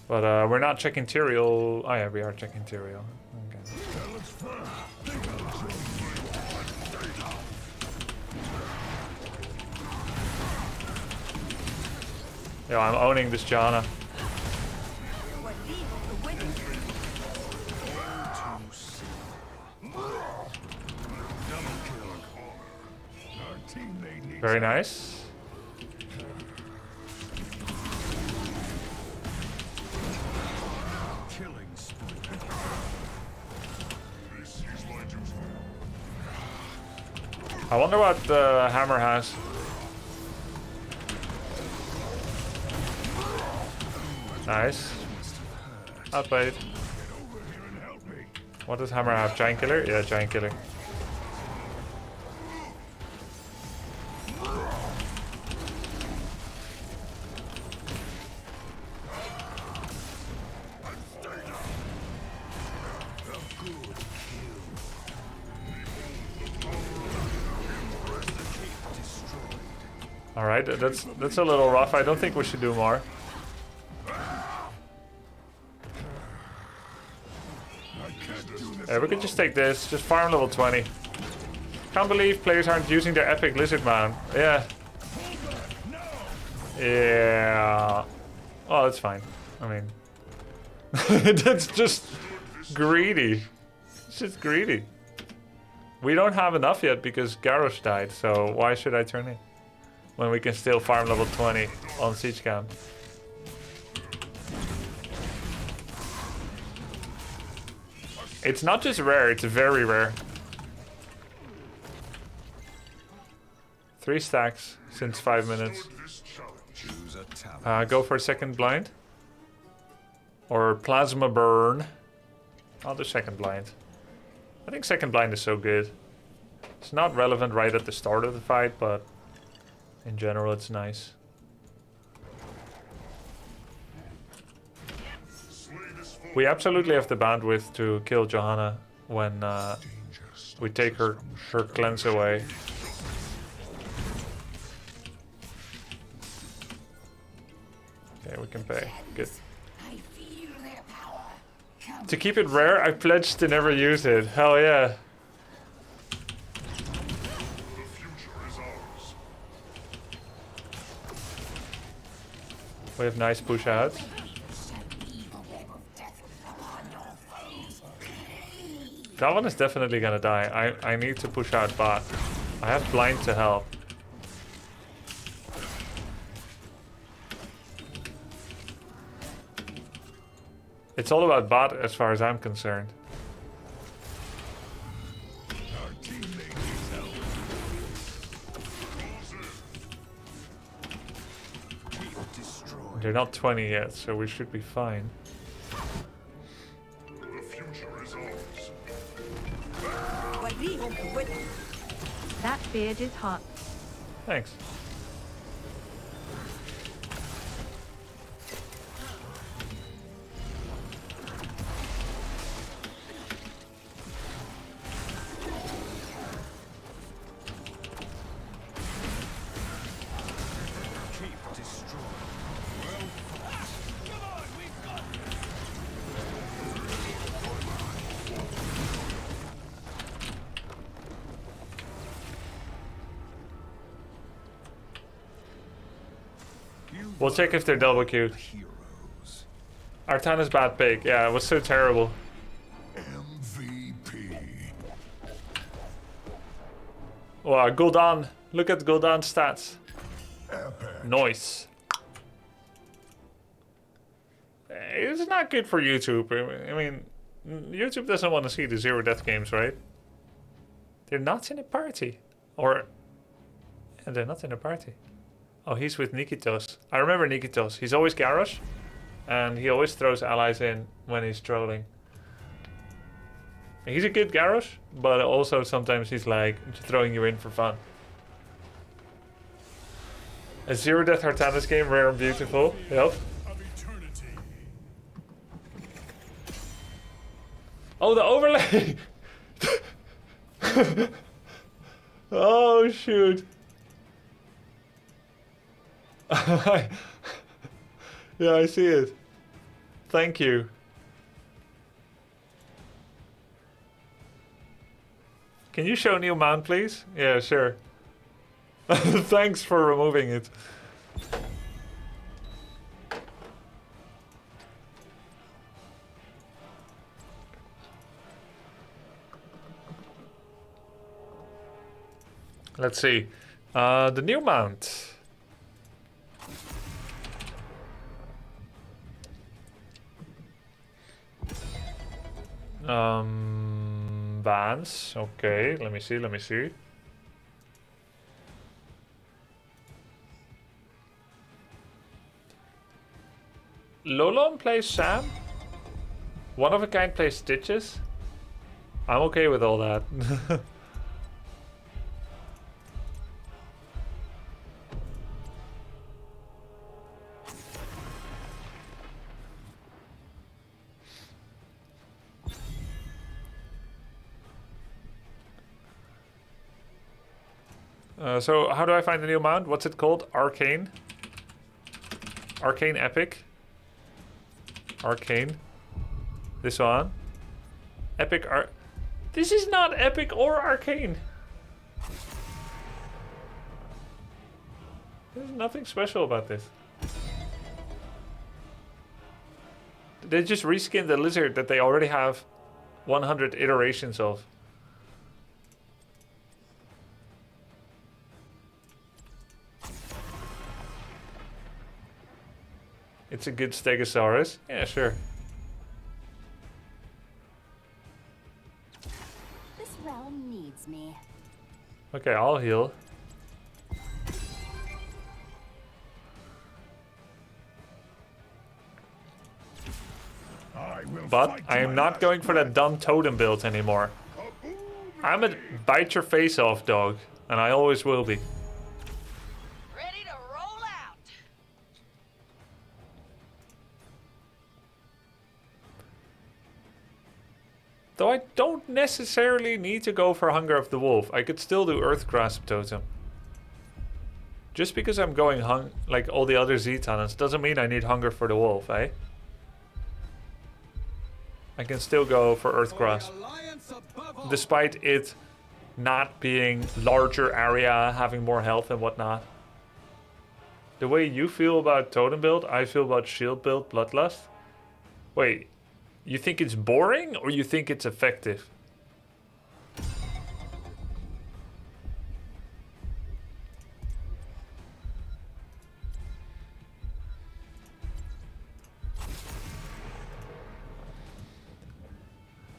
But we're not checking Tyrael. Oh yeah, we are checking Tyrael. Okay. That looks fun. Yo, I'm owning this Johanna. Our teammate needs Very nice. killing spree. this is my duty. I wonder what the hammer has. Nice. Outplayed. Get over here and help me. What does hammer have? Giant killer? Yeah, giant killer. All right, that's a little rough. I don't think we should do more. Yeah, we could just take this. Just farm level 20. Can't believe players aren't using their epic lizard mount. Yeah. Yeah. Oh, that's fine. I mean, that's just greedy. It's just greedy. We don't have enough yet because Garrosh died, so why should I turn in? When we can still farm level 20 on Siege Camp. It's not just rare, it's very rare. 3 stacks since 5 minutes. This challenge. Choose a talent. Go for a second blind. Or plasma burn. I'll do second blind. I think second blind is so good. It's not relevant right at the start of the fight, but in general it's nice. We absolutely have the bandwidth to kill Johanna when we take her cleanse away. Okay, we can pay. Good. I feel their power. Come To keep it rare, I pledged to never use it. Hell yeah. The future is ours. We have nice push outs. That one is definitely gonna die. I need to push out bot. I have blind to help. It's all about bot as far as I'm concerned. Our teammate needs help. Keep destroyed. They're not 20 yet, so we should be fine. The future is ours. That beard is hot. Thanks. Keep destroyed. We'll check if they're double queued. Heroes. Artana's bad pick. Yeah, it was so terrible. MVP. Wow, Gul'dan. Look at Gul'dan's stats. Nice. It's not good for YouTube. I mean, YouTube doesn't want to see the zero death games, right? They're not in a party. Or... yeah, they're not in a party. Oh, he's with Nikitos. I remember Nikitos. He's always Garrosh. And he always throws allies in when he's trolling. He's a good Garrosh, but also sometimes he's like throwing you in for fun. A zero death Artanis game, rare and beautiful. Yep. Oh, the overlay! Oh, shoot. Yeah, I see it. Thank you. Can you show new mount, please? Yeah, sure. Thanks for removing it. Let's see. The new mount. Bans. Okay, let me see. Lolon plays Sam. One of a kind plays Stitches. I'm okay with all that. So how do I find the new mount? What's it called? Arcane. Arcane Epic. Arcane. This one. Epic Art. This is not Epic or Arcane. There's nothing special about this. They just reskinned the lizard that they already have 100 iterations of. It's a good Stegosaurus. Yeah, sure. This realm needs me. Okay, I'll heal. But I am not going for that dumb totem build anymore. I'm a bite your face off dog, and I always will be. Ready to roll out. Though I don't necessarily need to go for Hunger of the Wolf. I could still do Earth Grasp Totem. Just because I'm going like all the other Z-Talents doesn't mean I need Hunger for the Wolf, eh? I can still go for Earth Grasp. Despite it not being larger area, having more health and whatnot. The way you feel about Totem build, I feel about Shield build, Bloodlust. Wait, you think it's boring or you think it's effective?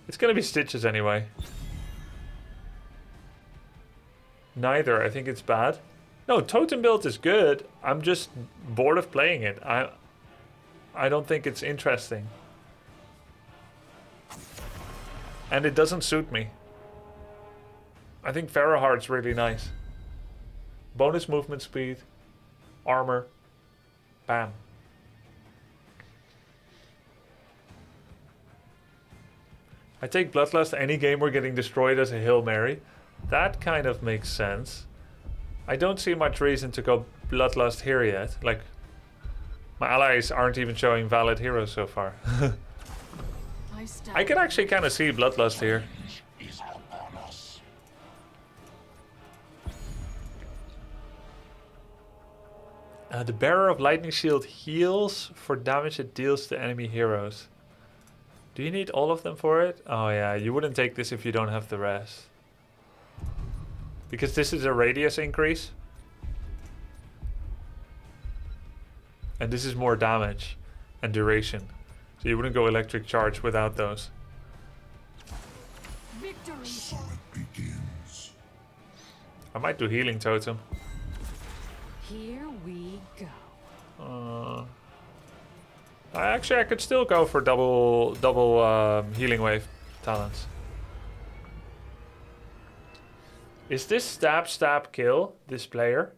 It's gonna be Stitches anyway. Neither, I think it's bad. No, Totem build is good. I'm just bored of playing it. I don't think it's interesting. And it doesn't suit me. I think Pharaohheart's really nice. Bonus movement speed, armor, bam. I take Bloodlust any game we're getting destroyed as a Hail Mary. That kind of makes sense. I don't see much reason to go Bloodlust here yet. Like, my allies aren't even showing valid heroes so far. I can actually kind of see Bloodlust here. The bearer of lightning shield heals for damage it deals to enemy heroes. Do you need all of them for it? Oh yeah, you wouldn't take this if you don't have the rest. Because this is a radius increase. And this is more damage and duration. So you wouldn't go electric charge without those. Victory! Begins. I might do healing totem. Here we go. Actually, I could still go for double healing wave talents. Is this stab kill this player?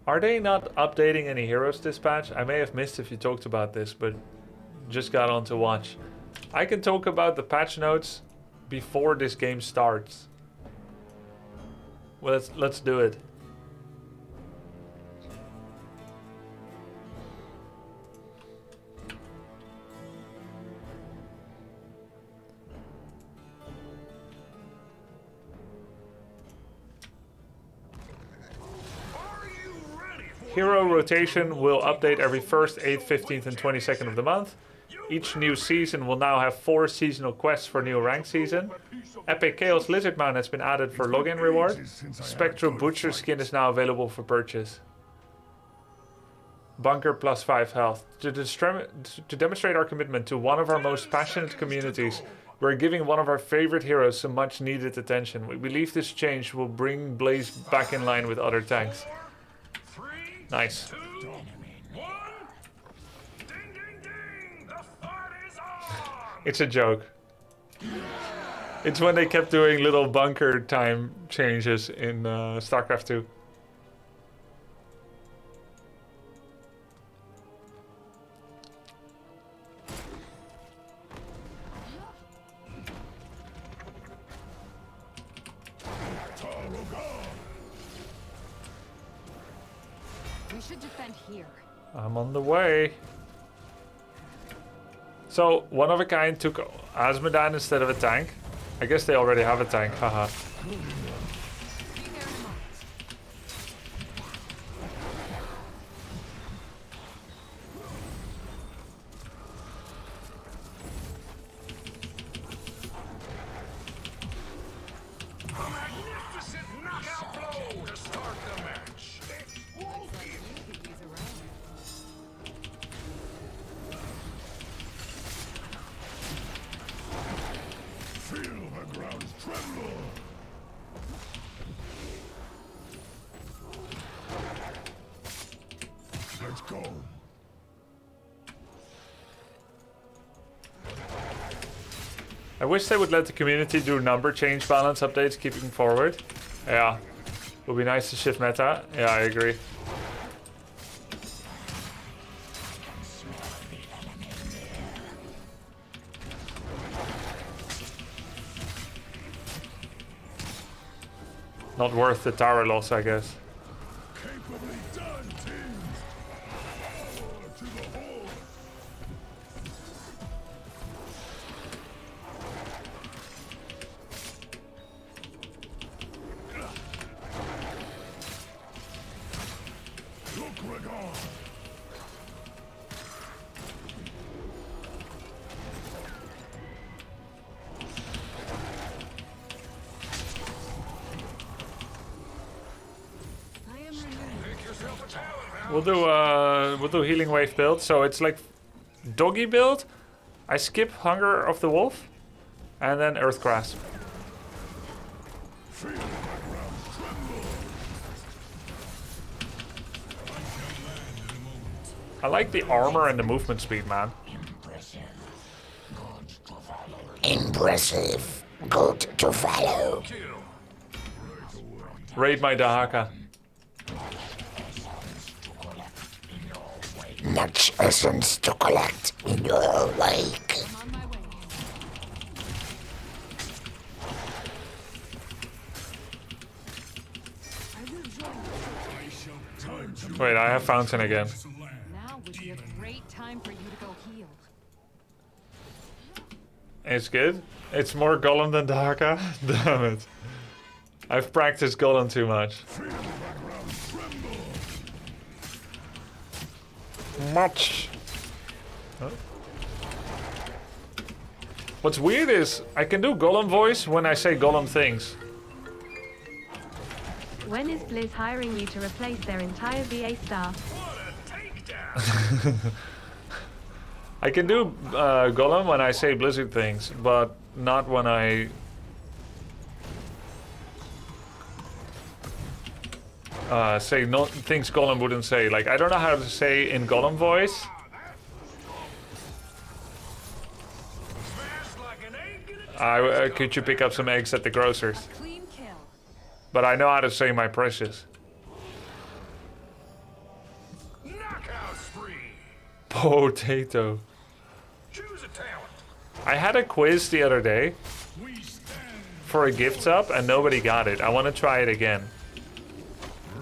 Are they not updating any heroes this patch? I may have missed if you talked about this, but just got on to watch. I can talk about the patch notes before this game starts. Well, let's do it. Hero rotation will update every 1st, 8th, 15th, and 22nd of the month. Each new season will now have 4 seasonal quests for new rank season. Epic Chaos Lizard Mount has been added for login reward. Spectral Butcher skin is now available for purchase. Bunker plus 5 health. To demonstrate our commitment to one of our most passionate communities, we're giving one of our favorite heroes some much needed attention. We believe this change will bring Blaze back in line with other tanks. Nice. It's a joke. It's when they kept doing little bunker time changes in StarCraft 2. We should defend here. I'm on the way. So, one of a kind took Asmodan instead of a tank. I guess they already have a tank, haha. Be there in a moment. A magnificent knockout blow to start the match. Looks like you could use a round. Feel the ground tremble. Let's go. I wish they would let the community do number change balance updates keeping forward. Yeah. Would be nice to shift meta. Yeah, I agree. Not worth the tower loss, I guess. Capably done, teams. Power to the horde. Look, Ragon. I am renewed. We'll do healing wave build. So it's like doggy build. I skip Hunger of the Wolf, and then Earth Grasp. Feel the ground tremble. I like the armor and the movement speed, man. Impressive. Good to follow. Raid my Dahaka. Much essence to collect in your wake. I'm on my way. I will join you. Wait, I have Fountain again. Now would be a great time for you to go heal. It's good. It's more Golem than Dahaka. Damn it. I've practiced Golem too much. Feel the ground tremble. Much. What's weird is I can do Golem voice when I say Golem things. When is Blizz hiring you to replace their entire VA staff? I can do Golem when I say Blizzard things, but not when I... say no things Golem wouldn't say. Like, I don't know how to say in Golem voice. Could you pick up some eggs at the grocer's? Clean kill. But I know how to say my precious. Knockout spree. Potato. Choose a talent. I had a quiz the other day for a gift sub and nobody got it. I want to try it again.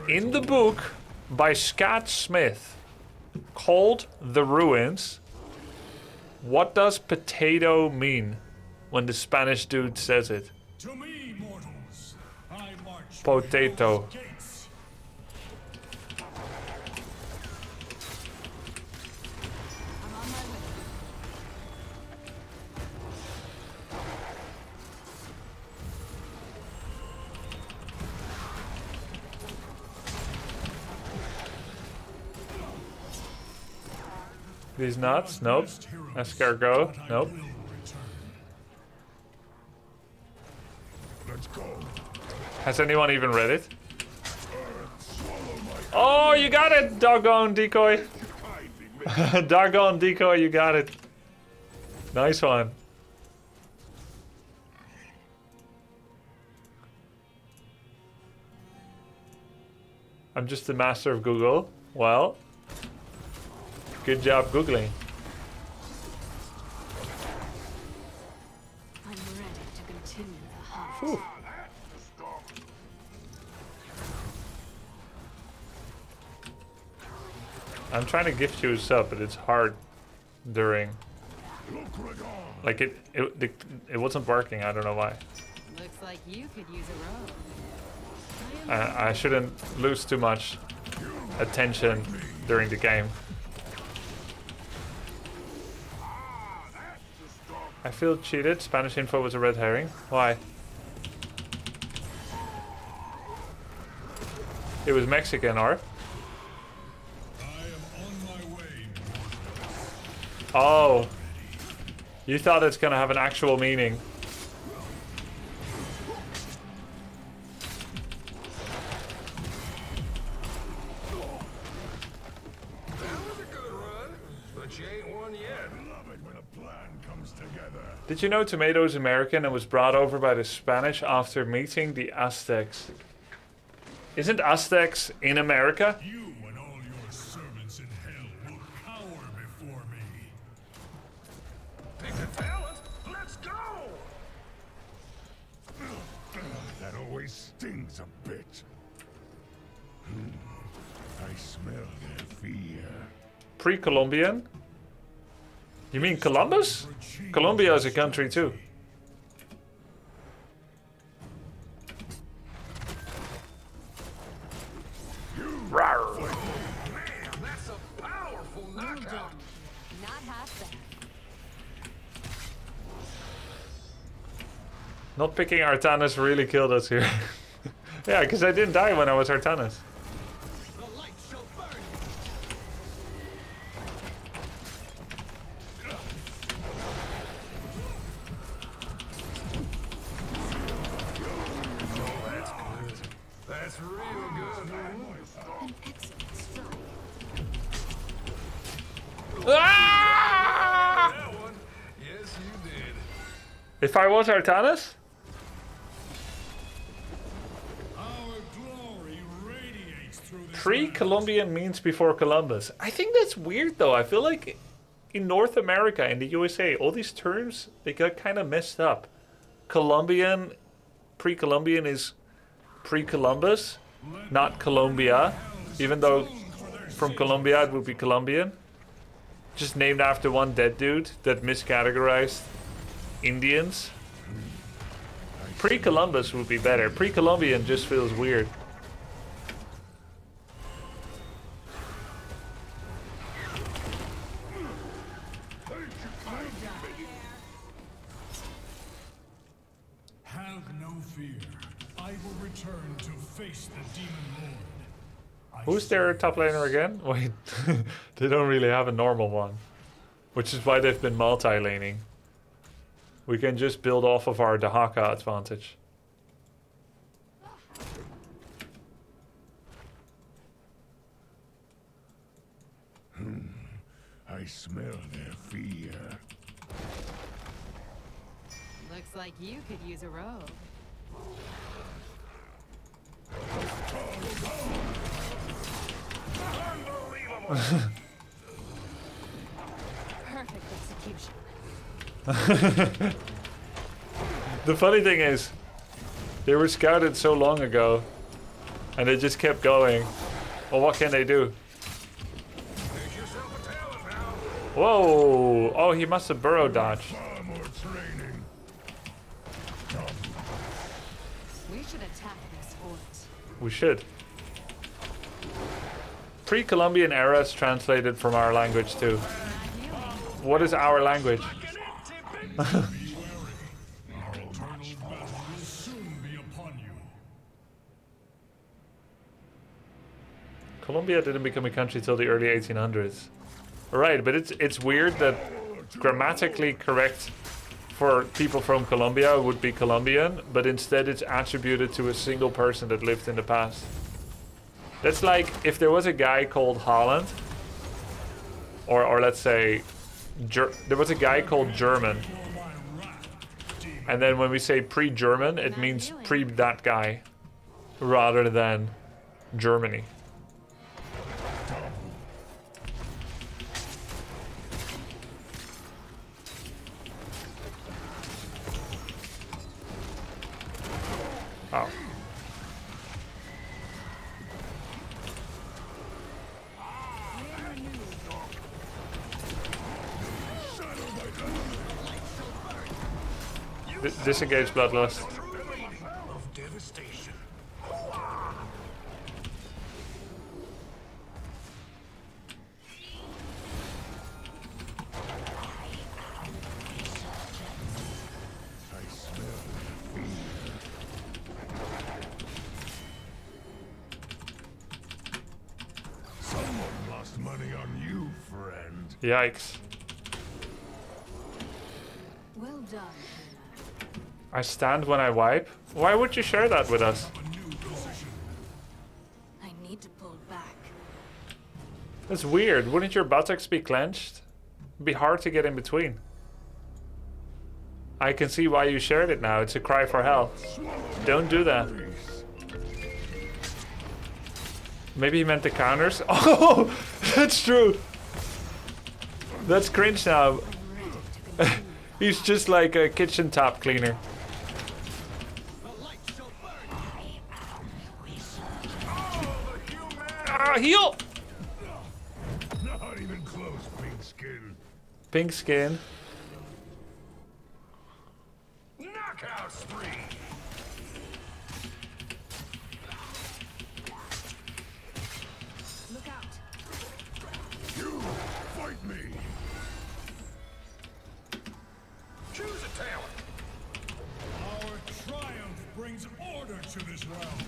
In the book by Scott Smith called The Ruins, what does potato mean when the Spanish dude says it? To me, mortals, I march Potato. before those gates. I'm on my way. These nuts? Nope. Escargot? Nope. Let's go. Has anyone even read it? Oh, you got it, doggone decoy. Doggone decoy, you got it. Nice one. I'm just the master of Google. Well, good job Googling. I'm ready to continue the hunt. Whew. I'm trying to gift you a sub, but it's hard during. Like it wasn't working. I don't know why. Looks like you could use a robe. I shouldn't lose too much attention during the game. I feel cheated. Spanish info was a red herring. Why? It was Mexican, or? I am on my way. Oh. You thought it's gonna have an actual meaning. Did you know tomato is American and was brought over by the Spanish after meeting the Aztecs? Isn't Aztecs in America? You and all your servants in hell will cower before me. Pick a talent. Let's go. That always stings a bit. I smell their fear. Pre-Columbian? You mean Columbus? Colombia is a country too. Rawr. Man, that's a powerful knockout. Not half bad. Not picking Artanis really killed us here. Yeah, because I didn't die when I was Artanis. The light shall burn. That's real good. An excellent strike. Ah! That one. Yes, you did. If I was Artanis? Our glory radiates through this Pre-Columbian means before Columbus. I think that's weird though. I feel like in North America, in the USA, all these terms, they got kind of messed up. Columbian, pre-Columbian is pre-Columbus, not Colombia. Even though from Colombia it would be Colombian. Just named after one dead dude that miscategorized Indians. Pre-Columbus would be better. Pre-Columbian just feels weird. no fear. I will return to face the Demon Lord. Who's their top laner again? Wait, they don't really have a normal one. Which is why they've been multi-laning. We can just build off of our Dahaka advantage. I smell their fear. Looks like you could use a robe. Perfect execution. The funny thing is, they were scouted so long ago, and they just kept going. Well, what can they do? Whoa! Oh, he must have burrow dodged. Far more training. We should attack this fort. We should. Pre-Columbian era is translated from our language too. What is our language? Be wary. Our eternal battle will soon be upon you. Colombia didn't become a country till the early 1800s. Right, but it's weird that grammatically correct for people from Colombia would be Colombian, but instead it's attributed to a single person that lived in the past. That's like if there was a guy called Holland, or let's say there was a guy called German, and then when we say pre-German, it means pre that guy, rather than Germany. Oh. Disengage Bloodlust. Of devastation. I smell fear. Someone lost money on you, friend. Yikes. Well done. I stand when I wipe? Why would you share that with us? I need to pull back. That's weird. Wouldn't your buttocks be clenched? It'd be hard to get in between. I can see why you shared it now. It's a cry for help. Don't do that. Maybe he meant the counters. Oh, that's true. That's cringe now. He's just like a kitchen top cleaner. Ah, heal! Not even close, pink skin. Pink skin. Knockout spree. Look out. You fight me. Choose a talent. Our triumph brings order to this realm.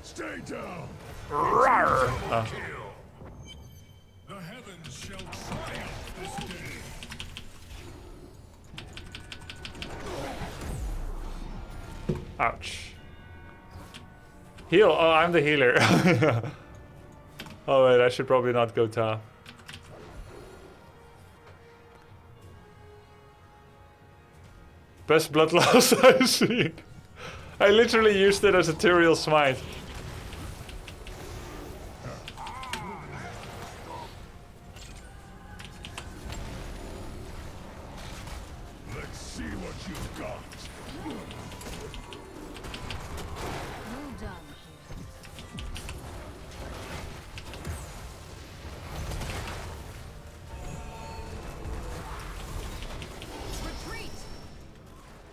Stay down. Rawr. The heavens shall triumph this day. Ouch. Heal. Oh, I'm the healer. Oh wait, I should probably not go top. Best blood loss I've seen. I literally used it as a Tyrael smite. Let's see what you've got. Well done. Retreat.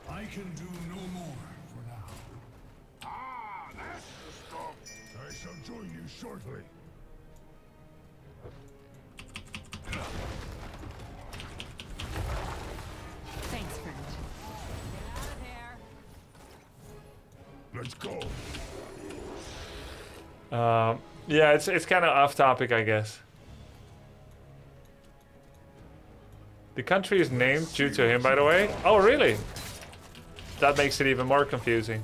I can do no more for now. Ah, that's the stuff. I shall join you shortly. Let's go. Yeah, it's kind of off topic, I guess. The country is named due to him, by the way. Oh, really? That makes it even more confusing.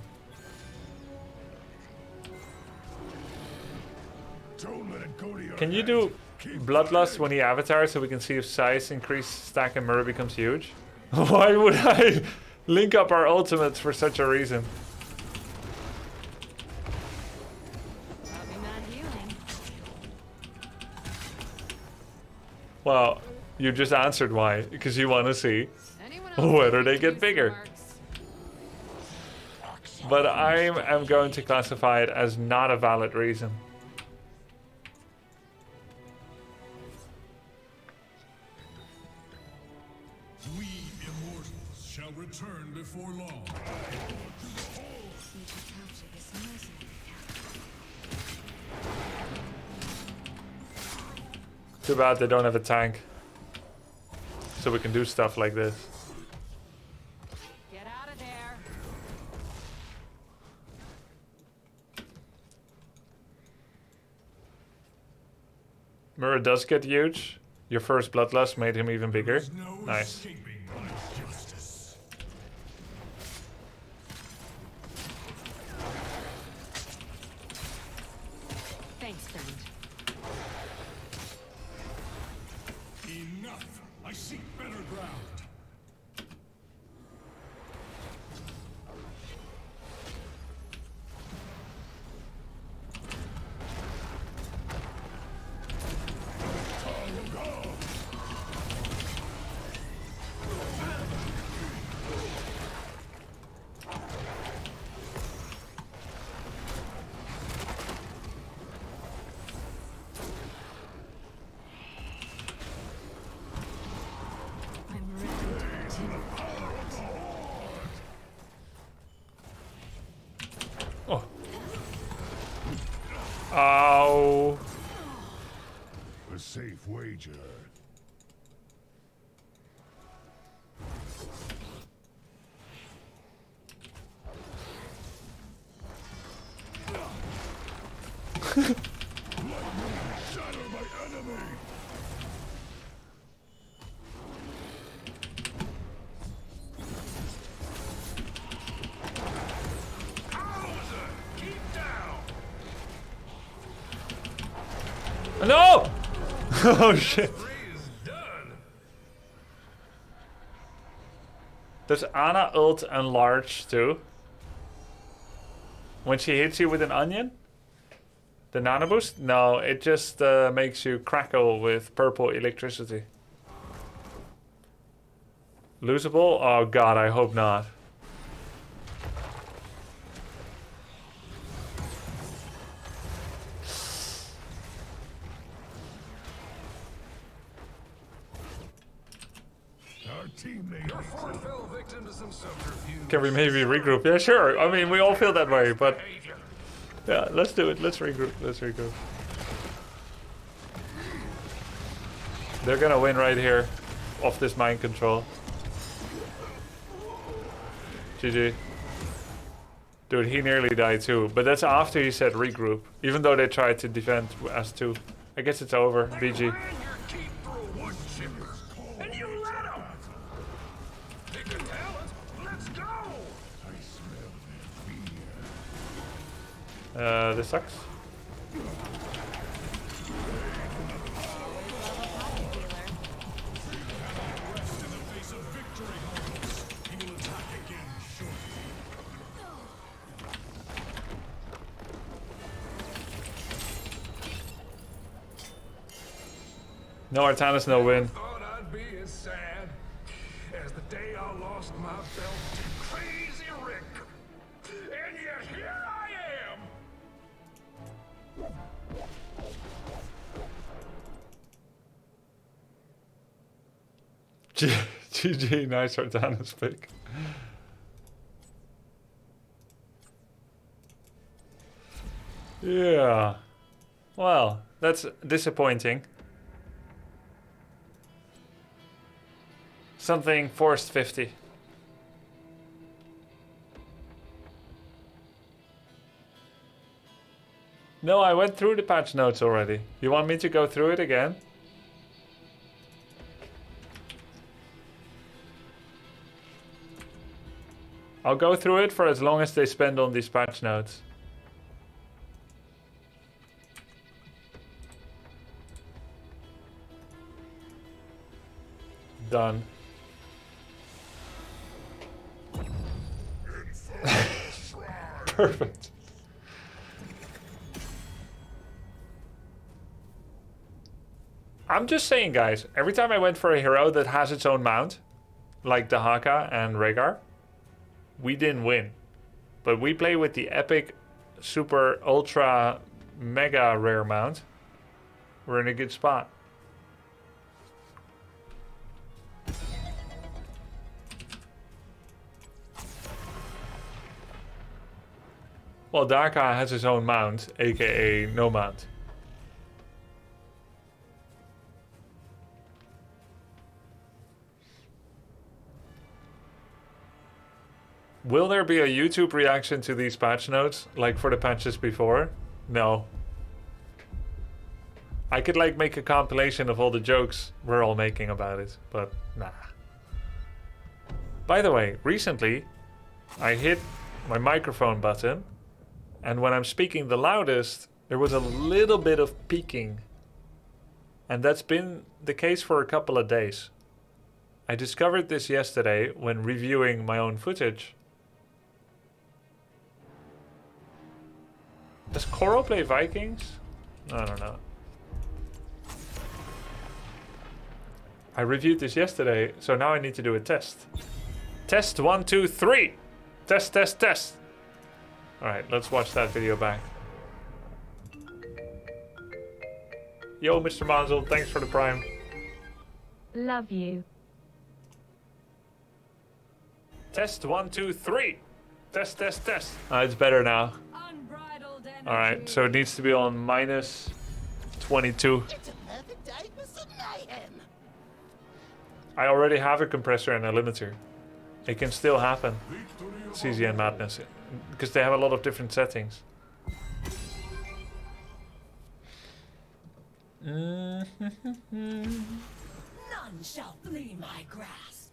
Don't let it go to your Can you head. do Keep Bloodlust fighting. when he avatars so we can see if size increase stack and Murray becomes huge? Why would I link up our ultimates for such a reason? Probably not healing. Well, you just answered why. Because you want to see Anyone else whether think they we get could use some bigger. marks? But I am going to classify it as not a valid reason. We immortals shall return before long. Need to capture this mercenary camp. Too bad they don't have a tank. So we can do stuff like this. Get out of there. Murray does get huge. Your first Bloodlust made him even bigger. There's no Nice. escaping my justice. Thanks, friend. Enough! I seek better ground. I'm ready to continue. Oh. Ow. A safe wager. Shatter my enemy. Keep down. No! Oh shit. Does Ana ult enlarge too? When she hits you with an onion? The nano boost? No, it just makes you crackle with purple electricity. Losable? Oh god, I hope not. Our teammate. Fell victim to some subterfuge. Can we maybe regroup? Yeah, sure. I mean, we all feel that way, but yeah, let's do it. Let's regroup. Let's regroup. They're gonna win right here off this mind control. GG. Dude, he nearly died too, but that's after he said regroup. Even though they tried to defend as two. I guess it's over. BG. Ran your keep through a wood chipper, and you let 'em. Pick a talent. Let's go. I smell their fear. This sucks. Rest in the face of victory, Holmes. He will attack again shortly. No Artanis, no win. Thought I'd be as sad as the day I lost my belt to Crazy Rick. And yet here I am. GG, nice Artanis pick. Yeah. Well, that's disappointing. Something forced 50. No, I went through the patch notes already. You want me to go through it again? I'll go through it for as long as they spend on these patch notes. Done. Perfect. I'm just saying, guys, every time I went for a hero that has its own mount, like the Haka and Rhaegar, we didn't win. But we play with the epic, super, ultra, mega rare mount. We're in a good spot. Well, Daka has his own mount, aka no mount. Will there be a YouTube reaction to these patch notes, like for the patches before? No. I could like make a compilation of all the jokes we're all making about it, but nah. By the way, recently I hit my microphone button, and when I'm speaking the loudest, there was a little bit of peaking. And that's been the case for a couple of days. I discovered this yesterday when reviewing my own footage. Does Koro play Vikings? I don't know. I reviewed this yesterday, so now I need to do a test. Test 1, 2, 3. Test, test, test. Alright, let's watch that video back. Yo, Mr. Mazel, thanks for the prime. Love you. Test 1, 2, 3. Test, test, test. It's better now. Alright, so it needs to be on minus 22. It's a perfect day for some mayhem. I already have a compressor and a limiter. It can still happen. CZN Madness. Because they have a lot of different settings. None shall flee my grasp.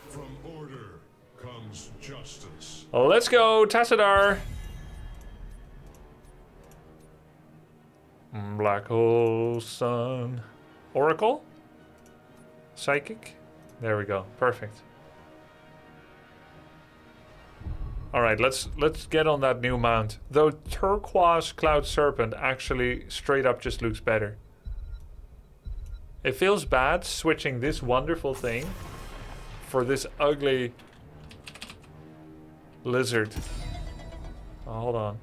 From order comes justice. Let's go, Tassadar! Black hole sun. Oracle? Psychic? There we go. Perfect. Alright, let's get on that new mount. Though Turquoise Cloud Serpent actually straight up just looks better. It feels bad switching this wonderful thing for this ugly lizard. Oh, hold on.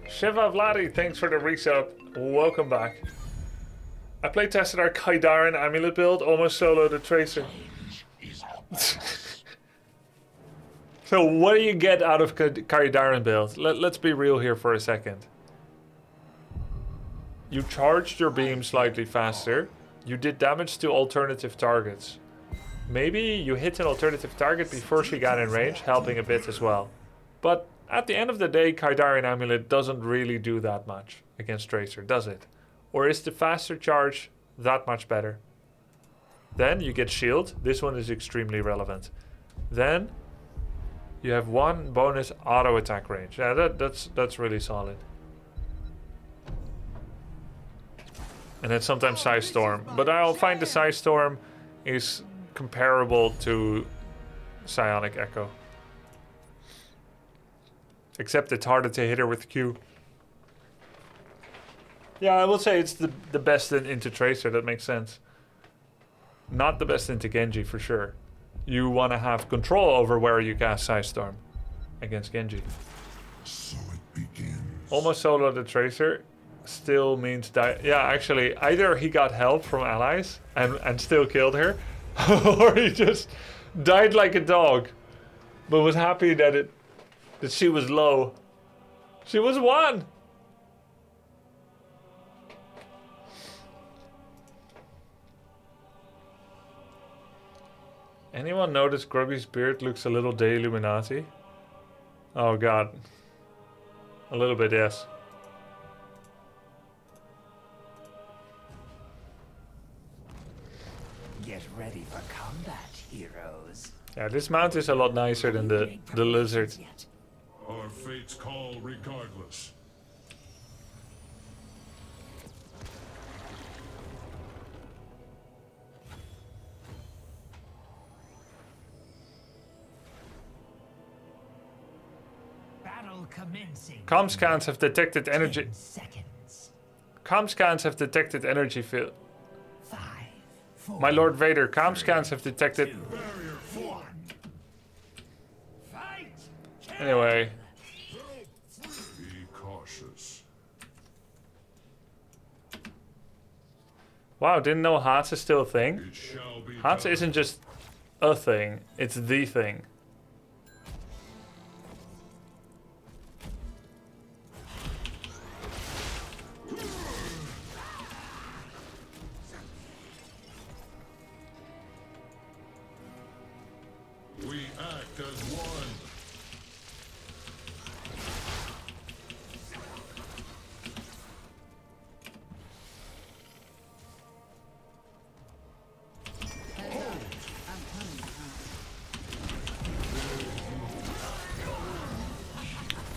Shiva Vladi, thanks for the resub. Welcome back. I played tested our Kaidaran amulet build, almost solo the Tracer. So what do you get out of Kaidaran build? Let's be real here for a second. You charged your beam slightly faster. You did damage to alternative targets. Maybe you hit an alternative target before she got in range, helping a bit as well. But at the end of the day, Kaidaran Amulet doesn't really do that much against Tracer, does it? Or is the faster charge that much better? Then you get shield. This one is extremely relevant. Then you have one bonus auto attack range. Yeah, that's really solid. And then sometimes Size Storm. But I'll find the Size Storm is comparable to Psionic Echo. Except it's harder to hit her with Q. Yeah, I will say it's the best into Tracer, that makes sense. Not the best into Genji, for sure. You want to have control over where you cast Size Storm against Genji. So it begins. Almost solo the Tracer still means that... Yeah, actually, either he got help from allies and still killed her, or he just died like a dog, but was happy that she was low. She was 1! Anyone notice Groggy's beard looks a little De Illuminati? Oh god. A little bit, yes. Get ready for combat, heroes. Yeah, this mount is a lot nicer than the lizard. Our fates call regardless. Battle commencing. Comm scans have detected energy. 10 seconds. Comm scans have detected energy field. 5, 4, My Lord Vader, comm scans have detected. Barrier 4. fight! Anyway, Be cautious. wow, didn't know HOTS is still a thing. It shall be HOTS done. isn't just a thing, it's the thing. We act as one.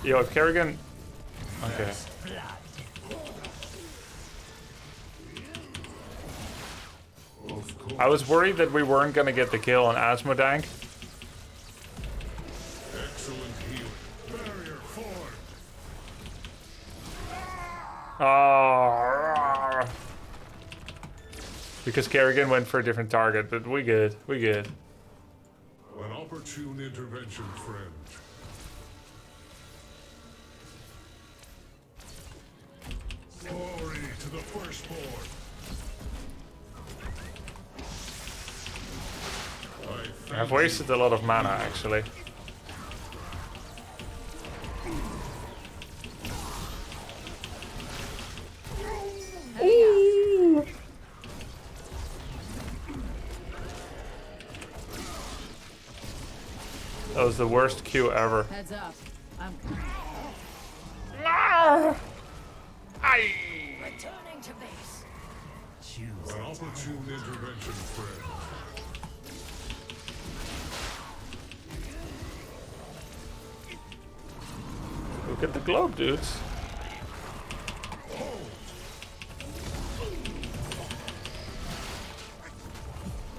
Yo, if Kerrigan... Okay. Of course. I was worried that we weren't gonna get the kill on Asmodank. Excellent healing. Barrier 4. Oh, because Kerrigan went for a different target, but we good, we good. An opportune intervention, friend. Glory to the firstborn. I've wasted a lot of mana actually. That was the worst Q ever. Heads up. I'm coming. Returning to base. Choose An a opportune intervention, friend. Look at the globe, dudes.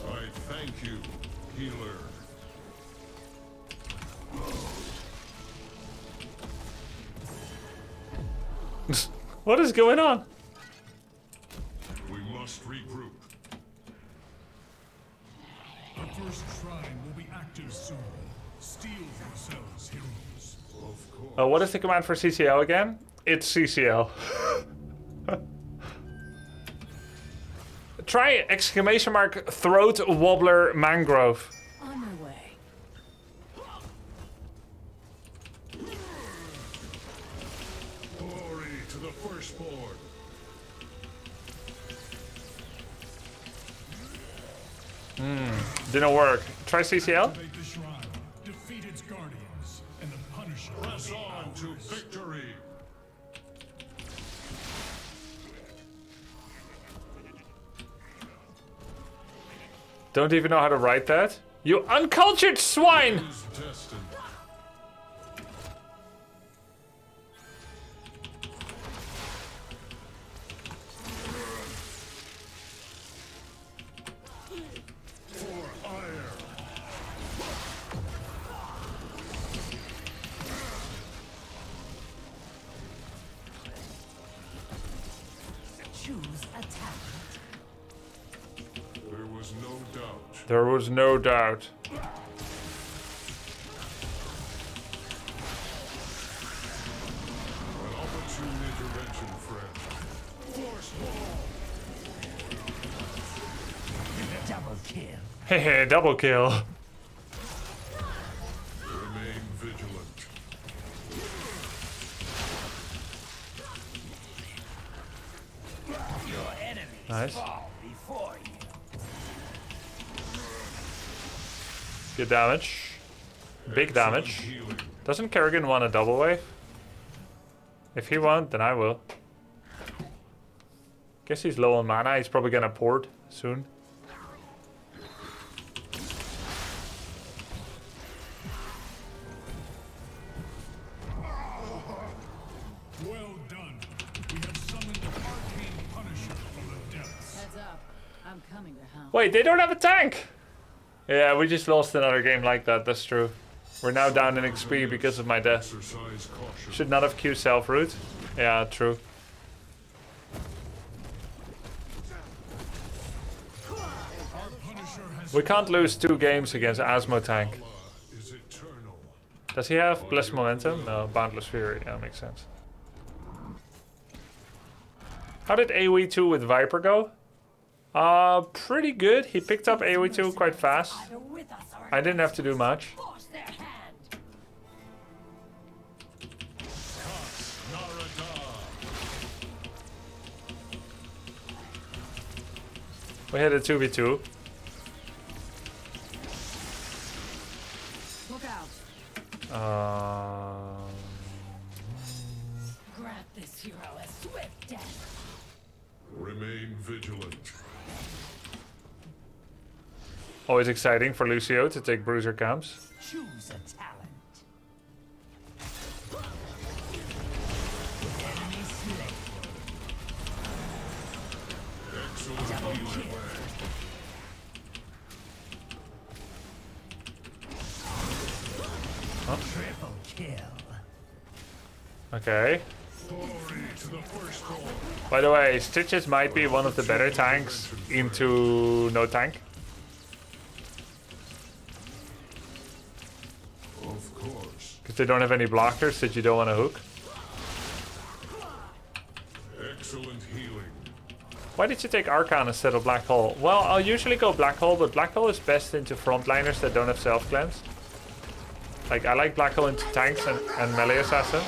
I thank you, healer. What is going on? We must regroup. The first shrine will be active soon. Steel yourselves, heroes. Of course. What is the command for CCL again? It's CCL. Try exclamation mark throat wobbler mangrove. On my way. Glory to the firstborn. Didn't work. Try CCL. Activate the shrine. Defeat its guardians, and the Punisher. Press on to victory. Don't even know how to write that. You uncultured swine! Is destined. For ire. choose attack. There was no doubt. There was no doubt. An opportune intervention, friend. Force ball. Double kill. Hehe, double kill. Remain vigilant. Your enemies Nice. fall before you. Good damage. Big damage. Doesn't Kerrigan want a double wave? If he won't, then I will. Guess he's low on mana. He's probably gonna port soon. Well done. We have summoned the Arcane Punisher from the depths. Heads up. I'm coming to help. Wait, they don't have a tank! Yeah, we just lost another game like that. That's true. We're now down in XP because of my death. Exercise caution. Should not have queued self-root. Yeah, true. Our Punisher has We can't lose 2 games against Asmo tank. Is eternal. Does he have Blessed Momentum? No, Boundless Fury. Yeah, makes sense. How did AoE 2 with Viper go? Pretty good. He picked up AoE 2 quite fast. Either with us or I didn't have to do much. force their hand. We hit a 2v2. Look out. Grant this hero a swift death. Remain vigilant. Always exciting for Lucio to take bruiser camps. Choose a talent. Enemy slain. Double kill. Triple kill. Okay. Glory to the firstborn. By the way, Stitches might be one of the better tanks into no tank. Of course. Because they don't have any blockers that you don't want to hook. Excellent healing. Why did you take Archon instead of Black Hole? Well, I'll usually go Black Hole, but Black Hole is best into frontliners that don't have self-cleanse. Like, I like Black Hole into tanks and melee assassins.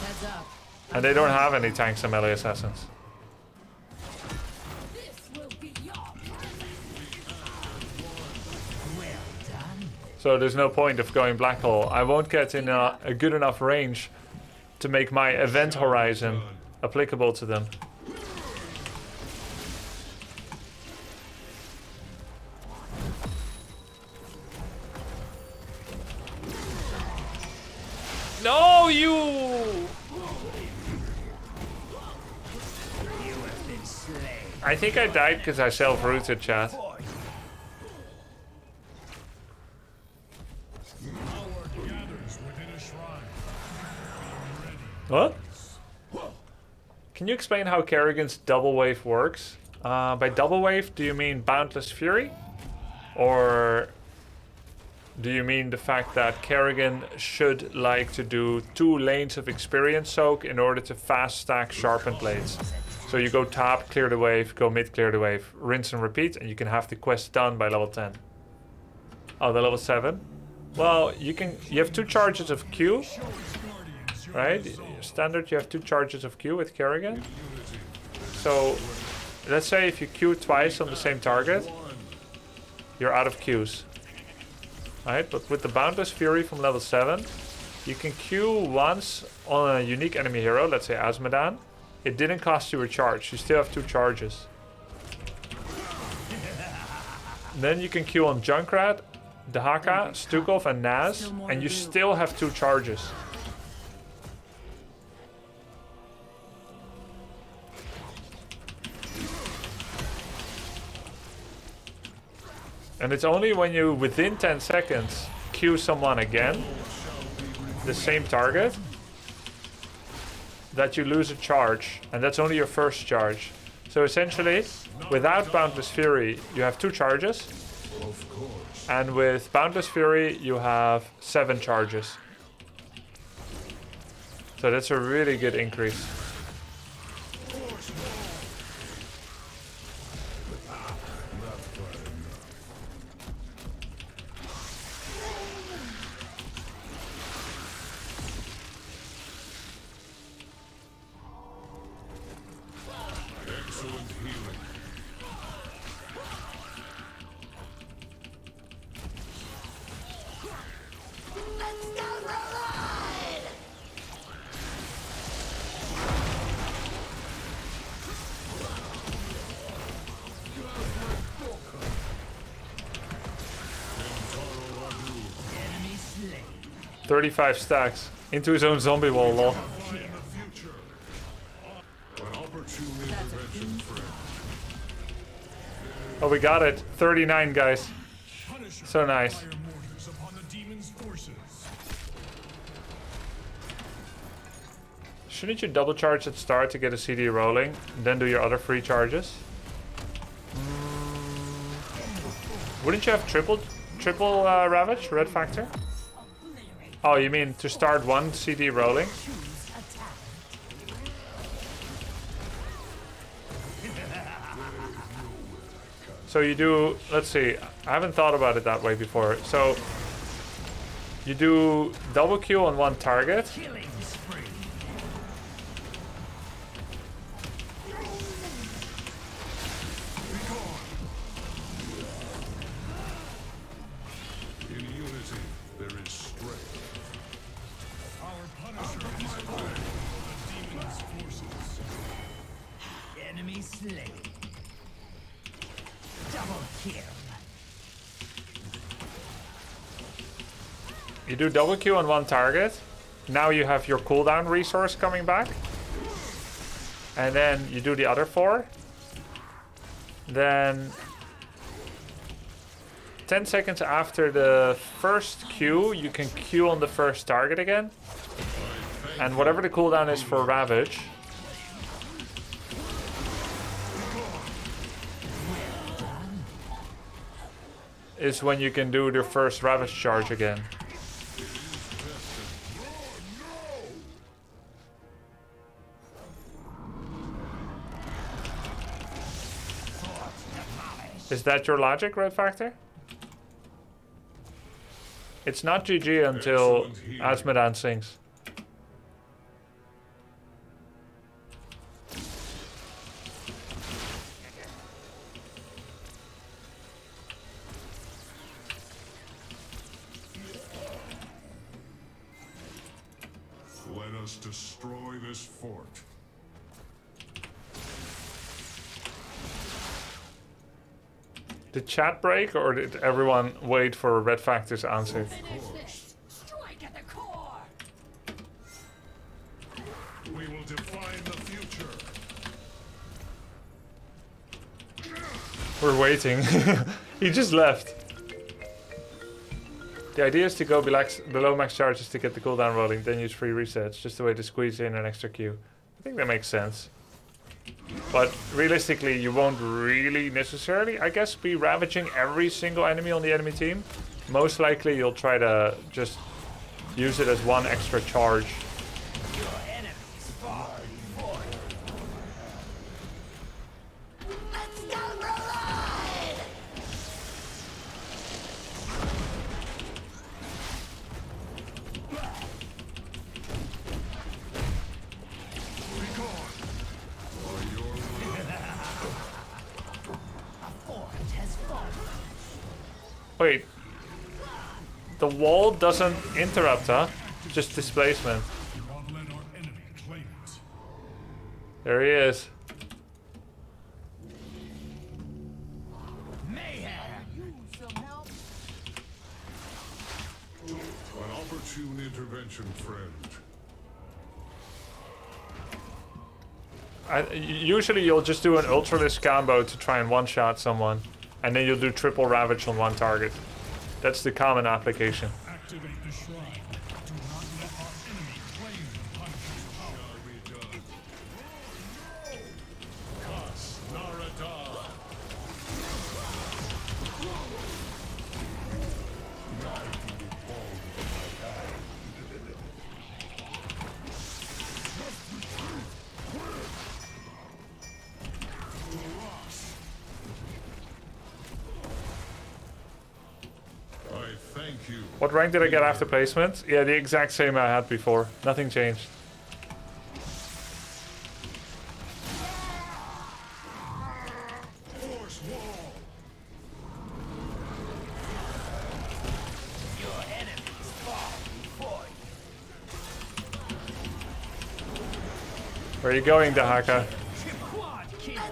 Heads up. And they don't have any tanks and melee assassins. This will be your well done. So there's no point of going Black Hole. I won't get in a good enough range to make my event horizon applicable to them. No, you! I think I died because I self-rooted, chat. power gathers within a shrine. What? Can you explain how Kerrigan's double wave works? By double wave, do you mean Boundless Fury? Or do you mean the fact that Kerrigan should like to do 2 lanes of experience soak in order to fast stack sharpened blades? So you go top, clear the wave, go mid, clear the wave, rinse and repeat, and you can have the quest done by level 10. Oh, the level 7? Well, you have 2 charges of Q, right? Standard, you have 2 charges of Q with Kerrigan. So, let's say if you Q twice on the same target, you're out of Qs. Right? But with the Boundless Fury from level 7, you can Q once on a unique enemy hero, let's say Azmodan. It didn't cost you a charge, you still have 2 charges. Then you can Q on Junkrat, Dahaka, Stukov, and Naz, and you still have 2 charges. And it's only when you, within 10 seconds, Q someone again, the same target, that you lose a charge. And that's only your first charge. So essentially, without Boundless Fury, you have 2 charges. Of course. And with Boundless Fury, you have 7 charges. So that's a really good increase. Enemy slain. 35 stacks into his own zombie wall, lol. In the future. An opportune intervention, friend. Oh, we got it. 39, guys. Punisher. So nice. Fire mortars upon the demon's forces. Shouldn't you double charge at start to get a CD rolling, then do your other free charges? Wouldn't you have triple Ravage, Red Factor? Oh, you mean to start one CD rolling? Choose attack. So you do, let's see, I haven't thought about it that way before. So you do double Q on one target. Killing spree. In unity, there is strength. Our Punisher is fighting for the demon's forces. Enemy slain. Double kill. You do double Q on one target. Now you have your cooldown resource coming back. And then you do the other 4. Then 10 seconds after the first Q, you can Q on the first target again. And whatever the cooldown is for Ravage. Is when you can do the first Ravage charge again. Is that your logic, Red Factor? It's not GG until Asmodan sings. Let us destroy this fort. Did chat break or did everyone wait for Red Factor's answer? Strike at the core. We will define the future. We're waiting. He just left. The idea is to go below max charges to get the cooldown rolling, then use free resets, just a way to squeeze in an extra Q. I think that makes sense. But realistically, you won't really necessarily, I guess, be ravaging every single enemy on the enemy team. Most likely you'll try to just use it as one extra charge. Your enemies fall before you. Let's go reload! Fort has fallen. Wait. The wall doesn't interrupt, huh? Just displacement. Do not let our enemy claim it. There he is. Mayhem. An opportune intervention, friend. Usually you'll just do an ultralist combo to try and one-shot someone. And then you'll do triple ravage on one target. That's the common application. Activate the shrine. Do not let our enemy claim the Punisher's power. Kas Narada. I thank you. What rank did I get after placement? Yeah, the exact same I had before. Nothing changed. Force wall. Your enemies fall Where are you going, Dahaka? Quad kill.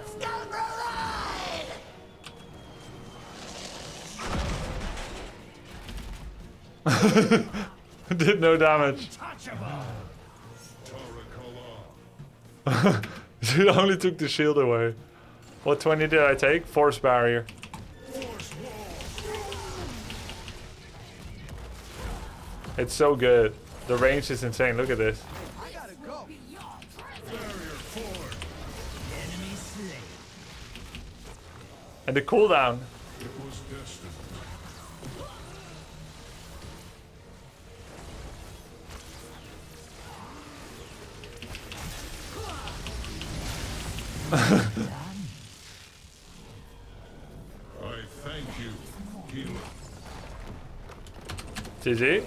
Did no damage. Untouchable. It only took the shield away. What 20 did I take? Force barrier. It's so good. The range is insane. Look at this. I gotta go. Enemy slain. And the cooldown. It was destined. I thank you, healer. GG.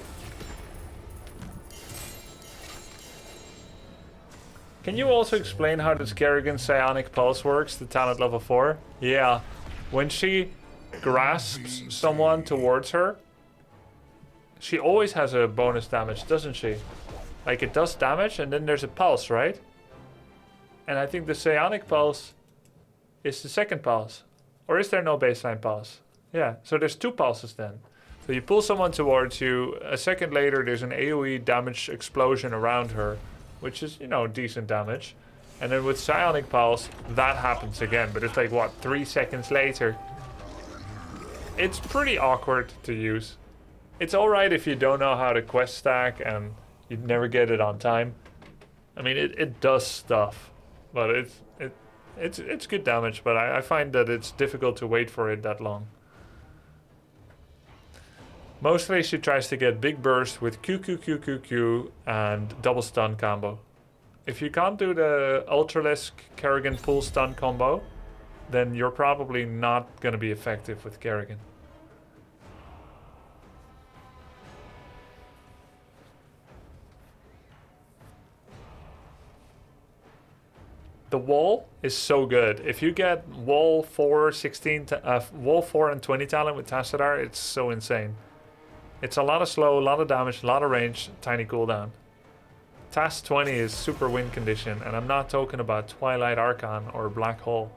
Can you also explain how this Kerrigan's Psionic Pulse works, the talent level 4? Yeah. When she grasps someone towards her, she always has a bonus damage, doesn't she? Like, it does damage and then there's a pulse, right? And I think the Psionic Pulse is the second pulse. Or is there no baseline pulse? Yeah, so there's 2 pulses then. So you pull someone towards you, a second later there's an AoE damage explosion around her, which is, you know, decent damage. And then with Psionic Pulse, that happens again, but it's like, what, 3 seconds later? It's pretty awkward to use. It's alright if you don't know how to quest stack and you never get it on time. I mean, it does stuff, but it's good damage, but I find that it's difficult to wait for it that long. Mostly she tries to get big burst with Q, Q, Q, Q, Q and double stun combo. If you can't do the Ultralisk Kerrigan full stun combo, then you're probably not going to be effective with Kerrigan. The wall is so good. If you get wall 4, 16, wall 4 and 20 talent with Tassadar, it's so insane. It's a lot of slow, a lot of damage, a lot of range, tiny cooldown. TAS 20 is super win condition, and I'm not talking about Twilight Archon or Black Hole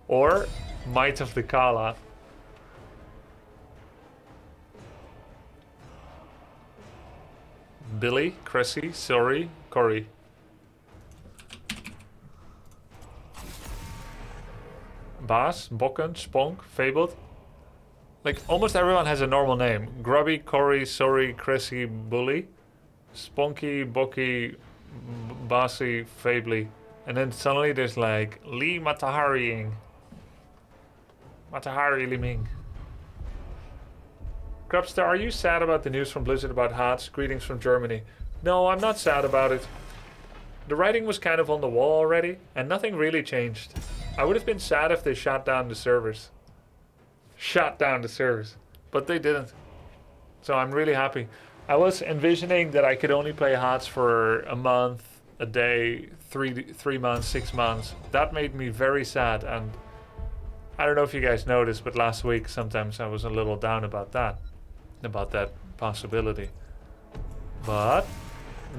or Might of the Kala. Billy, Cressy, Sori, Cory. Baas, Bokken, Sponk, Fabled. Like, almost everyone has a normal name. Grubby, Cory, Sori, Cressy, Bully. Spunky, Bocky, Bossy, Fably. And then suddenly there's like Lee Matahariing. Matahari Liming. Grubster, are you sad about the news from Blizzard about HOTS? Greetings from Germany. No, I'm not sad about it. The writing was kind of on the wall already, and nothing really changed. I would have been sad if they shut down the servers. Shut down the servers. But they didn't. So I'm really happy. I was envisioning that I could only play HOTS for a month, a day, 3 months, 6 months. That made me very sad, and I don't know if you guys noticed, but last week sometimes I was a little down about that possibility. But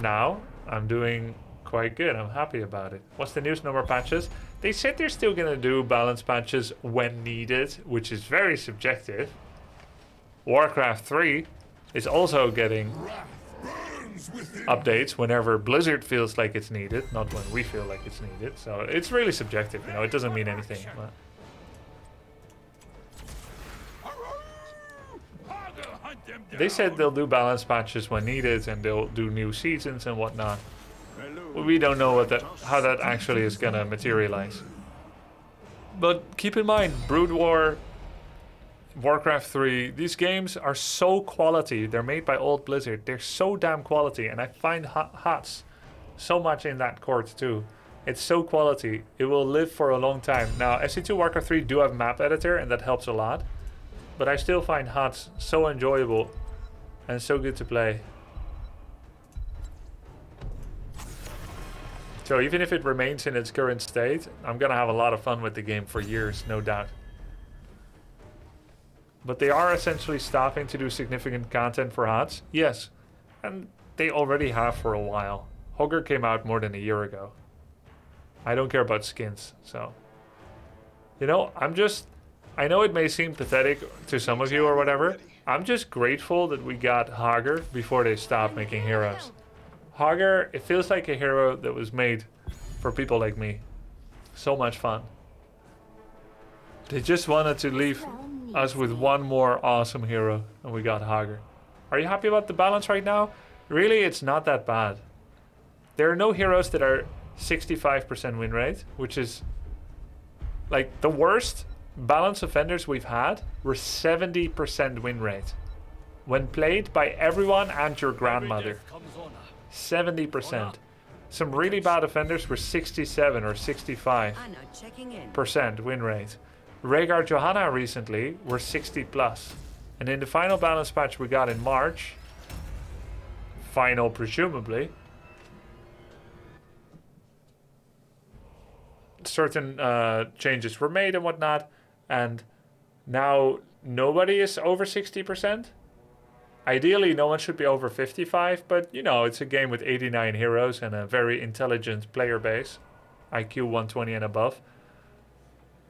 now I'm doing quite good. I'm happy about it. What's the news? No more patches. They said they're still gonna do balance patches when needed, which is very subjective. Warcraft 3 is also getting updates whenever Blizzard feels like it's needed, not when we feel like it's needed. So it's really subjective, you know, it doesn't mean anything. But they said they'll do balance patches when needed and they'll do new seasons and whatnot. We don't know how that actually is gonna materialize. But keep in mind, Brood War, Warcraft 3, these games are so quality. They're made by old Blizzard. They're so damn quality, and I find HOTS so much in that court too. It's so quality. It will live for a long time. Now, SC2 Warcraft 3 do have map editor, and that helps a lot. But I still find HOTS so enjoyable and so good to play. So even if it remains in its current state, I'm gonna have a lot of fun with the game for years, no doubt. But they are essentially stopping to do significant content for HOTS. Yes, and they already have for a while. Hogger came out more than a year ago. I don't care about skins, so. You know, I know it may seem pathetic to some of you or whatever. I'm just grateful that we got Hager before they stopped making heroes. Hager, it feels like a hero that was made for people like me. So much fun. They just wanted to leave us with one more awesome hero, and we got Hager. Are you happy about the balance right now? Really, it's not that bad. There are no heroes that are 65% win rate, which is like the worst balance offenders we've had were 70% win rate. When played by everyone and your grandmother. 70%. Some really bad offenders were 67 or 65% win rate. Rhaegar Johanna recently were 60 plus. And in the final balance patch we got in March, final presumably, certain changes were made and whatnot, and now nobody is over 60%. Ideally, no one should be over 55, but you know, it's a game with 89 heroes and a very intelligent player base, IQ 120 and above.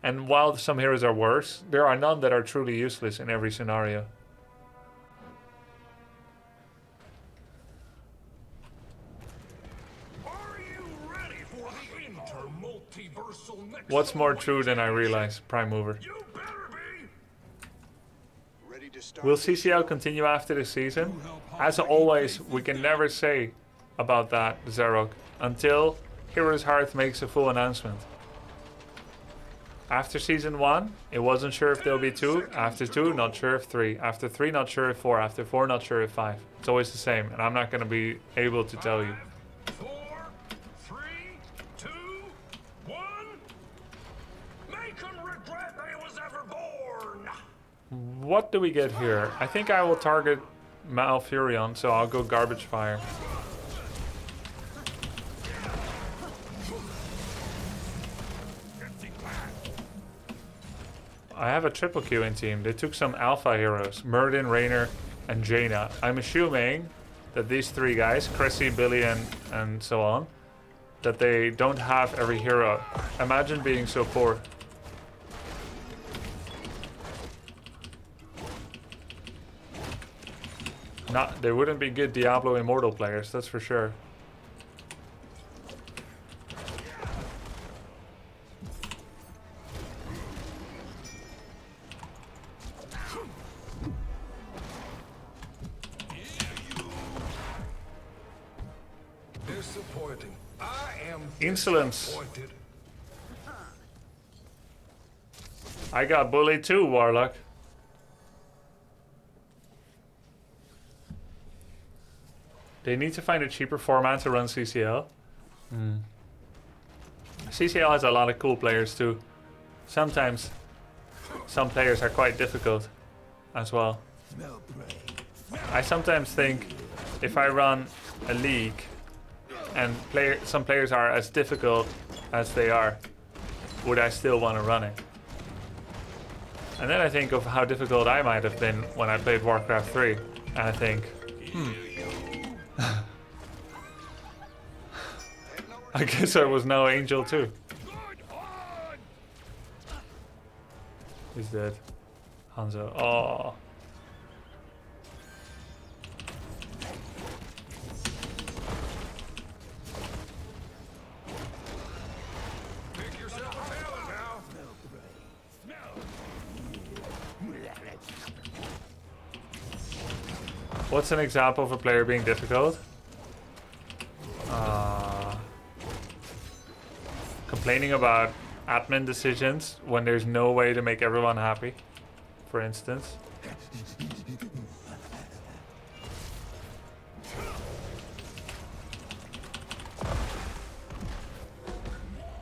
And while some heroes are worse, there are none that are truly useless in every scenario. Are you ready for the inter-multiversal next? What's more true than I realize, Prime Mover? You better be. Ready to start? Will CCL continue after the season? As always, we can never say about that, Zerok, until Heroes Hearth makes a full announcement. After season 1, it wasn't sure if there'll be 2. After 2, not sure if 3. After 3, not sure if 4. After 4, not sure if 5. It's always the same, and I'm not going to be able to tell you. 4, 3, 2, 1. Make them regret they was ever born. What do we get here? I think I will target Malfurion, so I'll go Garbage Fire. I have a triple queuing team. They took some alpha heroes, Murden, Raynor, and Jaina. I'm assuming that these 3 guys, Cressy, Billy, and so on, that they don't have every hero. Imagine being so poor. They wouldn't be good Diablo Immortal players, that's for sure. Disappointing. I am Insolence. disappointed. I got bullied too, Warlock. They need to find a cheaper format to run CCL. CCL has a lot of cool players too. Sometimes some players are quite difficult as well. I sometimes think if I run a league and some players are as difficult as they are, would I still want to run it? And then I think of how difficult I might have been when I played Warcraft 3, and I think, I guess I was no angel too. He's dead. Hanzo. Oh. Pick yourself a melon now. What's an example of a player being difficult? Complaining about admin decisions when there's no way to make everyone happy, for instance.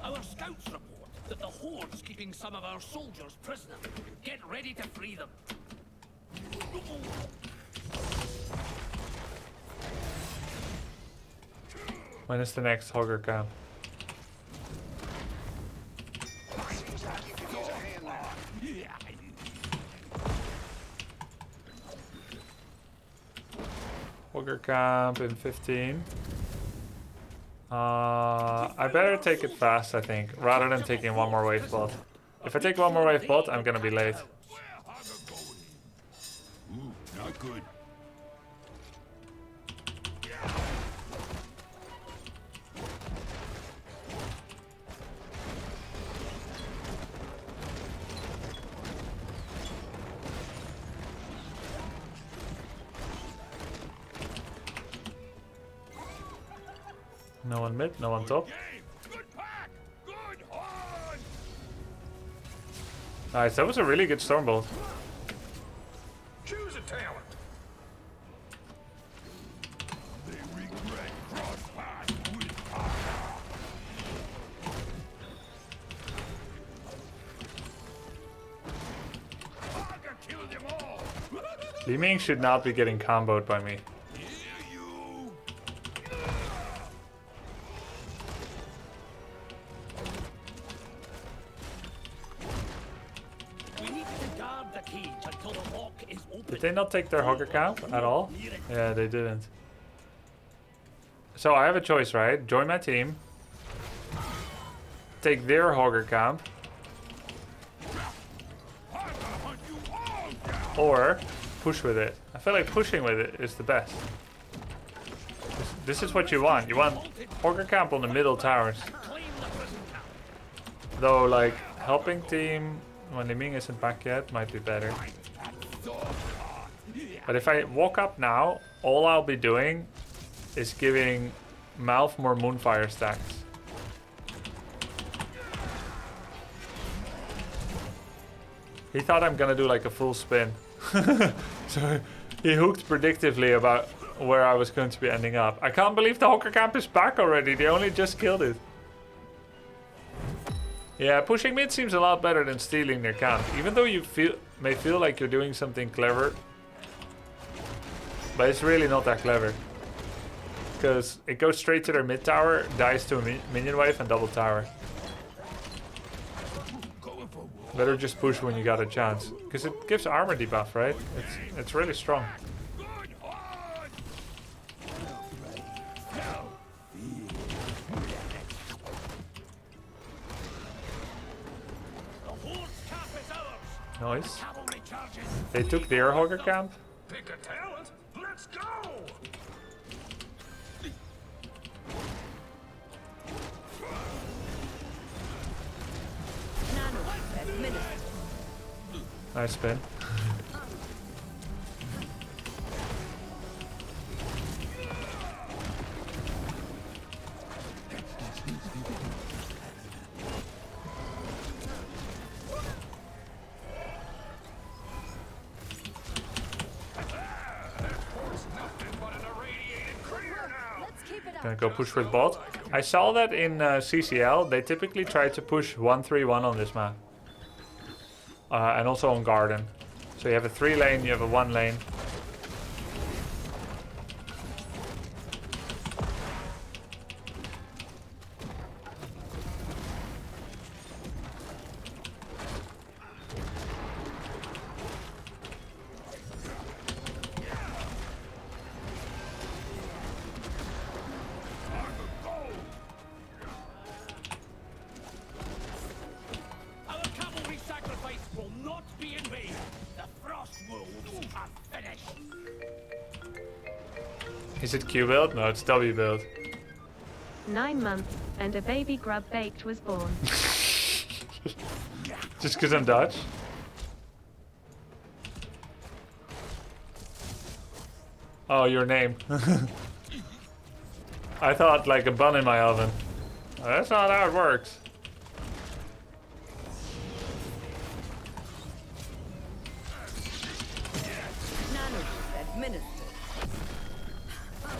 Our scouts report that the Horde's keeping some of our soldiers prisoner. Get ready to free them. When is the next Hogger camp? Hogger camp in 15. I better take it fast, I think, rather than taking one more wave bot. If I take one more wave bot, I'm gonna be late. Ooh, not good. No one mid, no one top. Nice, that was a really good Stormbolt. Choose a talent. They regret cross paths with fire. I can kill them all. Li Ming should not be getting comboed by me. We need to guard the cage until the lock is open. Did they not take their hogger camp at all? Yeah, they didn't. So I have a choice, right? Join my team. Take their hogger camp. Or push with it. I feel like pushing with it is the best. This is what you want. You want hogger camp on the middle towers. Though, like, helping team when the Ming isn't back yet might be better. But if I walk up now, all I'll be doing is giving Malf more Moonfire stacks. He thought I'm gonna do like a full spin. So he hooked predictively about where I was going to be ending up. I can't believe the hogger camp is back already. They only just killed it. Yeah, pushing mid seems a lot better than stealing their camp. Even though you may feel like you're doing something clever. But it's really not that clever. Because it goes straight to their mid tower, dies to a minion wave and double tower. Better just push when you got a chance. Because it gives armor debuff, right? It's really strong. Nice. They took their hogger camp. Pick a talent. Let's go. Nice spin. Gonna go push with bot. I saw that in CCL, they typically try to push 1-3-1 on this map. And also on Garden. So you have a 3 lane, you have a 1 lane. Is it Q build? No, it's W build. 9 months, and a baby grub baked was born. Just because I'm Dutch? Oh, your name. I thought like a bun in my oven. That's not how it works.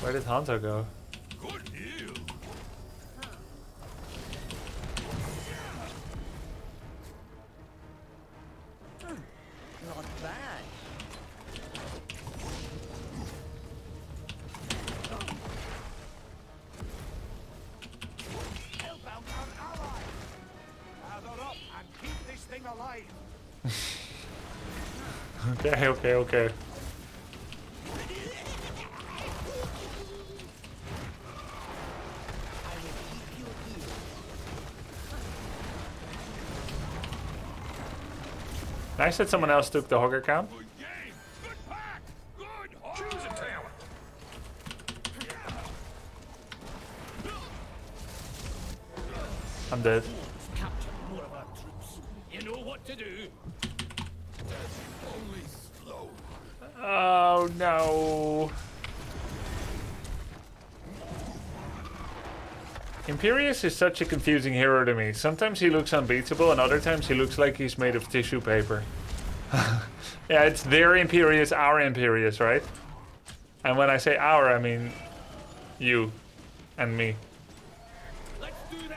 Where did Hanzo go? Good deal. Not bad. Help out an ally. Gather up and keep this thing alive. Okay. Nice that someone else took the hogger count. Good game. Good pack. Good. Choose a talent. I'm dead. Capture more of our troops. You know what to do. Only slow. Oh no. Imperius is such a confusing hero to me. Sometimes he looks unbeatable and other times he looks like he's made of tissue paper. Yeah, it's their Imperius, our Imperius, right? And when I say our, I mean you and me. Let's do this.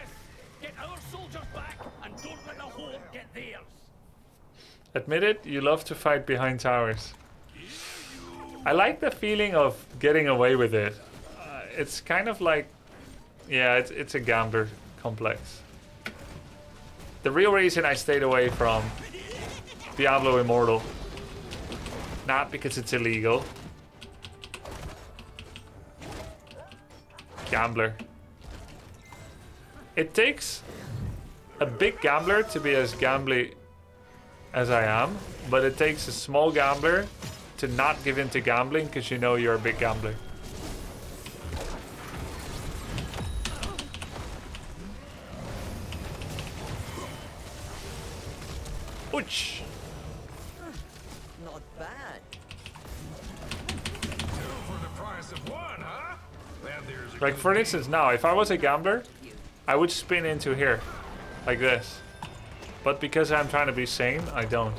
Get our soldiers back and don't let the horde get theirs. Admit it, you love to fight behind towers. I like the feeling of getting away with it. It's kind of like, yeah, it's a gambler complex. The real reason I stayed away from Diablo Immortal, not because it's illegal. Gambler. It takes a big gambler to be as gambly as I am, but it takes a small gambler to not give in to gambling because you know you're a big gambler. Ouch! Not bad. Two for the price of one, huh? Then there's a Like for instance now, if I was a gambler, I would spin into here, like this. But because I'm trying to be sane, I don't.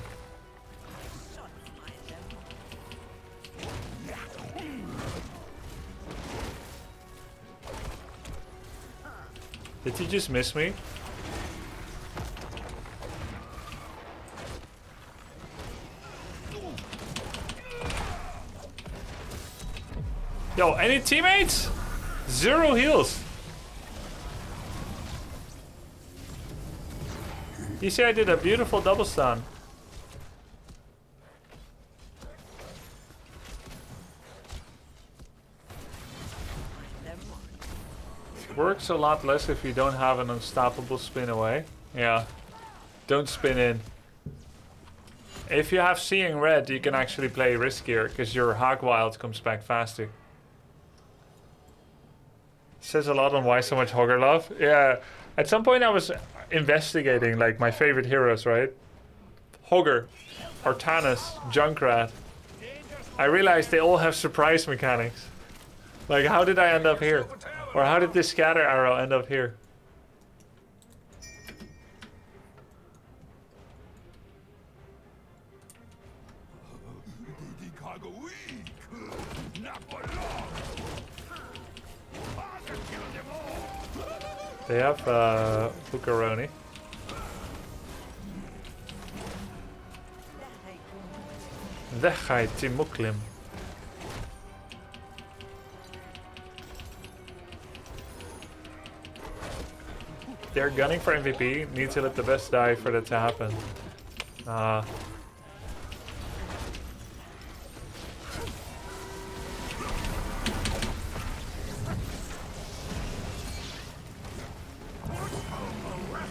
Did you just miss me? Yo, any teammates? 0 heals. You see I did a beautiful double stun. Works a lot less if you don't have an unstoppable spin away. Yeah. Don't spin in. If you have Seeing Red, you can actually play riskier because your Hog Wild comes back faster. Says a lot on why so much Hogger love. Yeah. At some point I was investigating like my favorite heroes, right? Hogger, Artanis, Junkrat. I realized they all have surprise mechanics. Like how did I end up here? Or how did this scatter arrow end up here? They have Bukaroni. Dechai Timuklim. They're gunning for MVP. Need to let the best die for that to happen.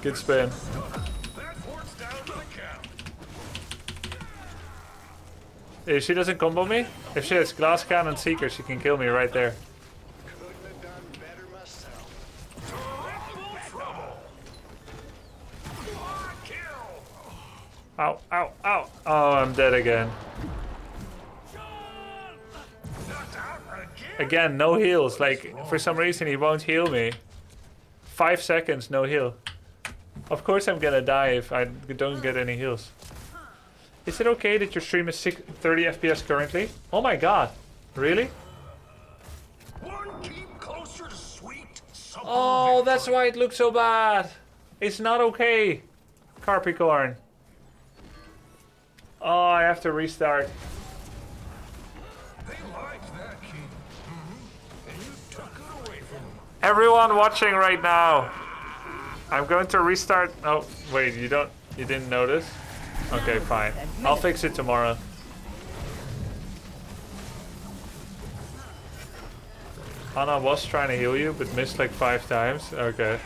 Good spin. If she doesn't combo me, if she has Glass Cannon Seeker, she can kill me right there. Ow, ow, ow. Oh, I'm dead again. Again, no heals. Like, for some reason, he won't heal me. 5 seconds, no heal. Of course I'm gonna die if I don't get any heals. Is it okay that your stream is 30 FPS currently? Oh my god. Really? Oh, that's why it looks so bad. It's not okay. Carpicorn. Oh, I have to restart. Everyone watching right now. I'm going to restart. Oh, wait, you didn't notice? Okay, fine. I'll fix it tomorrow. Anna was trying to heal you, but missed like 5 times. Okay.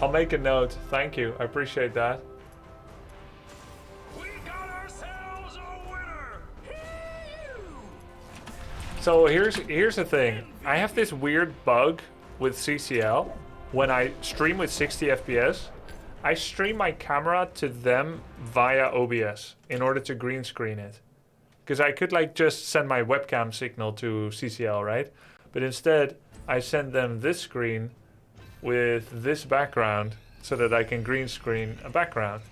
I'll make a note. Thank you. I appreciate that. We got ourselves a winner! Hee-hoo! So here's the thing. I have this weird bug with CCL. When I stream with 60 FPS, I stream my camera to them via OBS in order to green screen it. Because I could like just send my webcam signal to CCL, right? But instead, I send them this screen with this background so that I can green screen a background.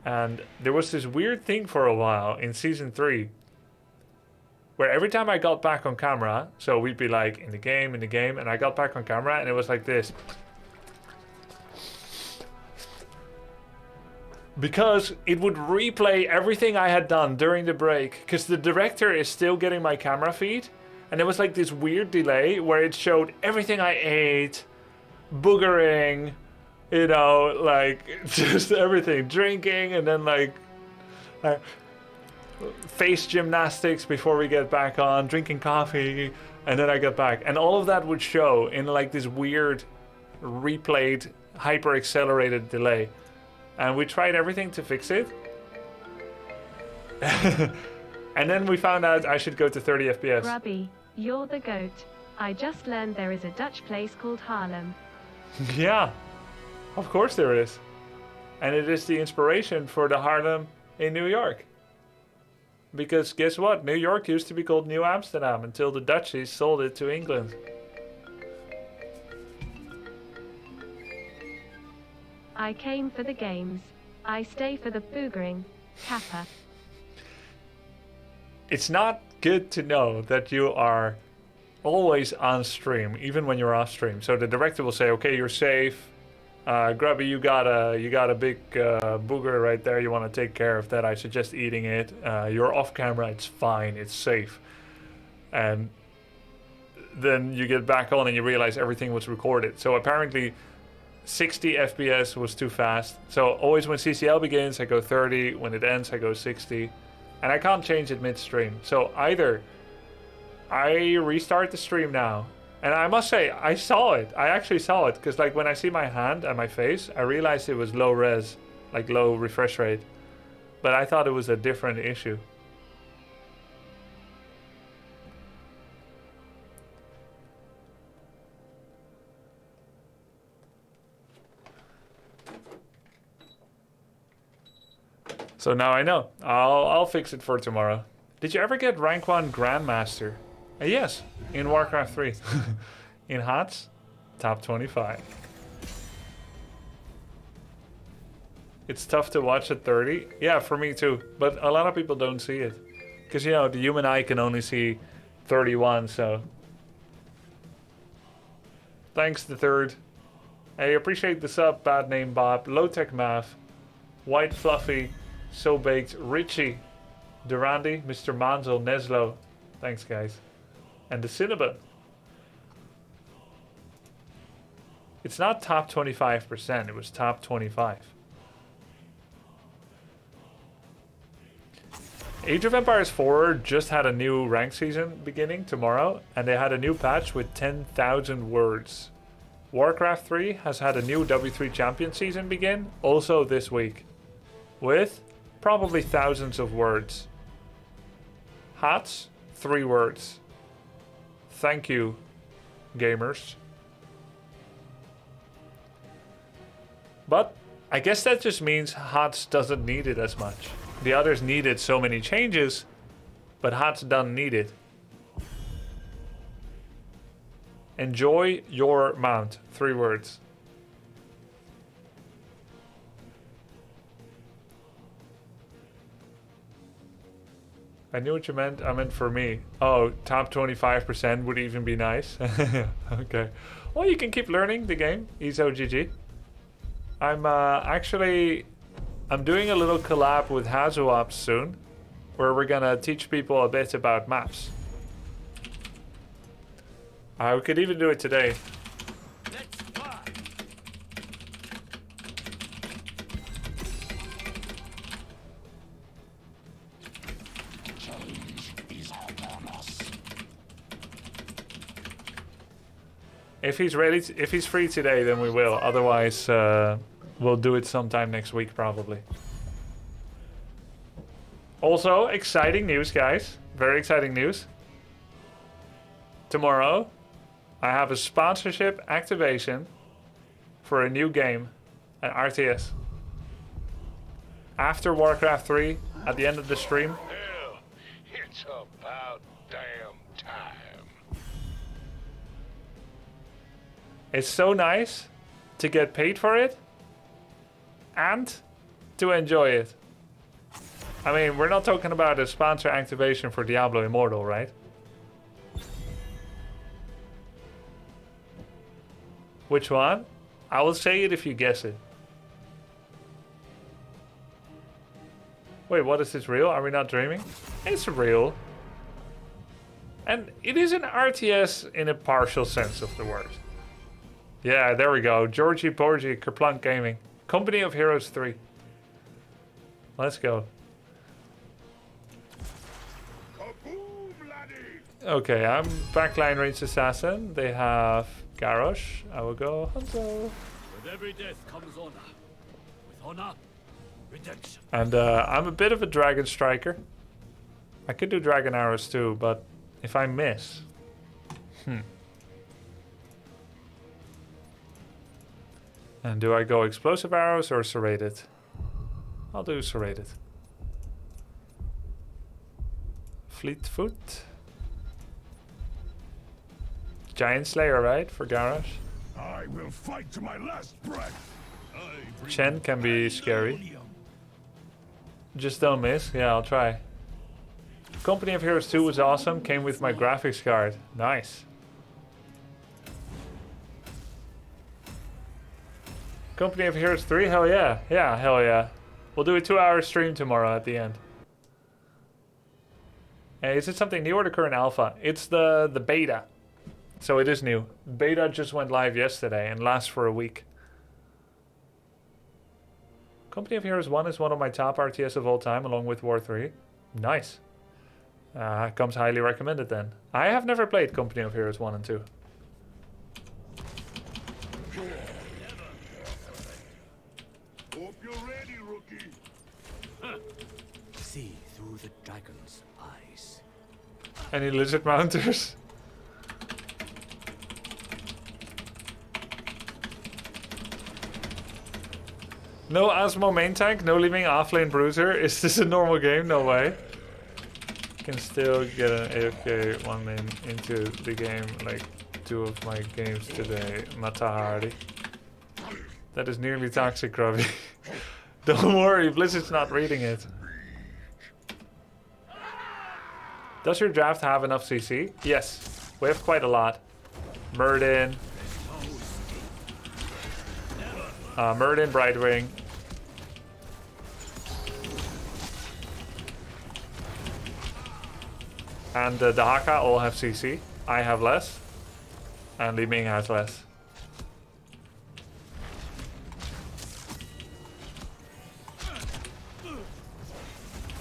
And there was this weird thing for a while in season 3 where every time I got back on camera, so we'd be like in the game, and I got back on camera and it was like this. Because it would replay everything I had done during the break, because the director is still getting my camera feed, and there was like this weird delay where it showed everything I ate, boogering, you know, like just everything, drinking, and then like face gymnastics before we get back on, drinking coffee, and then I get back. And all of that would show in like this weird replayed, hyper accelerated delay. And we tried everything to fix it. And then we found out I should go to 30 FPS. Grubby, you're the goat. I just learned there is a Dutch place called Haarlem. Yeah, of course there is. And it is the inspiration for the Haarlem in New York. Because guess what? New York used to be called New Amsterdam until the Dutchies sold it to England. I came for the games. I stay for the boogering. Kappa. It's not good to know that you are always on stream, even when you're off stream. So the director will say, okay, you're safe. Grubby, you got a big booger right there. You want to take care of that. I suggest eating it. You're off camera. It's fine. It's safe. And then you get back on and you realize everything was recorded. So apparently 60 FPS was too fast. So always when CCL begins, I go 30. When it ends, I go 60. And I can't change it midstream. So either I restart the stream now. And I must say, I saw it. I actually saw it. Because like when I see my hand and my face, I realized it was low res. Like low refresh rate. But I thought it was a different issue. So now I know. I'll fix it for tomorrow. Did you ever get rank 1 Grandmaster? Yes, in Warcraft 3. In HOTS, top 25. It's tough to watch at 30. Yeah, for me too. But a lot of people don't see it. Because, you know, the human eye can only see 31, so... Thanks, the third. Hey, appreciate the sub, Bad Name Bob, Low Tech Math, White Fluffy, So Baked, Richie, Durandi, Mr. Manzel, Neslo. Thanks, guys. And the Cinnabon. It's not top 25%, it was top 25. Age of Empires 4 just had a new rank season beginning tomorrow, and they had a new patch with 10,000 words. Warcraft 3 has had a new W3 Champion season begin, also this week, with probably thousands of words. HOTS, 3 words. Thank you, gamers. But I guess that just means HOTS doesn't need it as much. The others needed so many changes, but HOTS doesn't need it. Enjoy your mount, 3 words. I knew what you meant. I meant for me. Oh, top 25% would even be nice. Okay. Well, you can keep learning the game. EZOGG. I'm doing a little collab with HOTS soon, where we're gonna teach people a bit about maps. We could even do it today. If he's ready, if he's free today, then we will. Otherwise, we'll do it sometime next week, probably. Also, exciting news, guys. Very exciting news. Tomorrow, I have a sponsorship activation for a new game, an RTS. After Warcraft 3, at the end of the stream. Hell, it's about damn time. It's so nice to get paid for it and to enjoy it. I mean, we're not talking about a sponsor activation for Diablo Immortal, right? Which one? I will say it if you guess it. Wait, what is this real? Are we not dreaming? It's real. And it is an RTS in a partial sense of the word. Yeah, there we go. Georgie Porgy, Kerplunk Gaming. Company of Heroes 3. Let's go. Okay, I'm backline range assassin. They have Garrosh. I will go Hanzo. With every death comes honor. With honor, redemption. And I'm a bit of a dragon striker. I could do dragon arrows too, but if I miss... And do I go explosive arrows or serrated? I'll do serrated. Fleetfoot. Giant Slayer, right? For Garrosh. I will fight to my last breath. Chen can be scary. Just don't miss. Yeah, I'll try. Company of Heroes 2 was awesome. Came with my graphics card. Nice. Company of Heroes 3? Hell yeah. Yeah, hell yeah. We'll do a 2-hour stream tomorrow at the end. Hey, is it something new or the current alpha? It's the beta. So it is new. Beta just went live yesterday and lasts for a week. Company of Heroes 1 is one of my top RTS of all time, along with War 3. Nice. Comes highly recommended then. I have never played Company of Heroes 1 and 2. Hope you're ready, rookie. See through the dragon's eyes. Any lizard mounters? No Asmo main tank, no leaving offlane bruiser. Is this a normal game? No way. Can still get an AFK one min into the game like 2 of my games today. Mata Hardy. That is nearly toxic, Grubby. Don't worry, Blizzard's not reading it. Does your draft have enough CC? Yes, we have quite a lot. Murden. Murden, Brightwing. And the Haka all have CC. I have less. And Li Ming has less.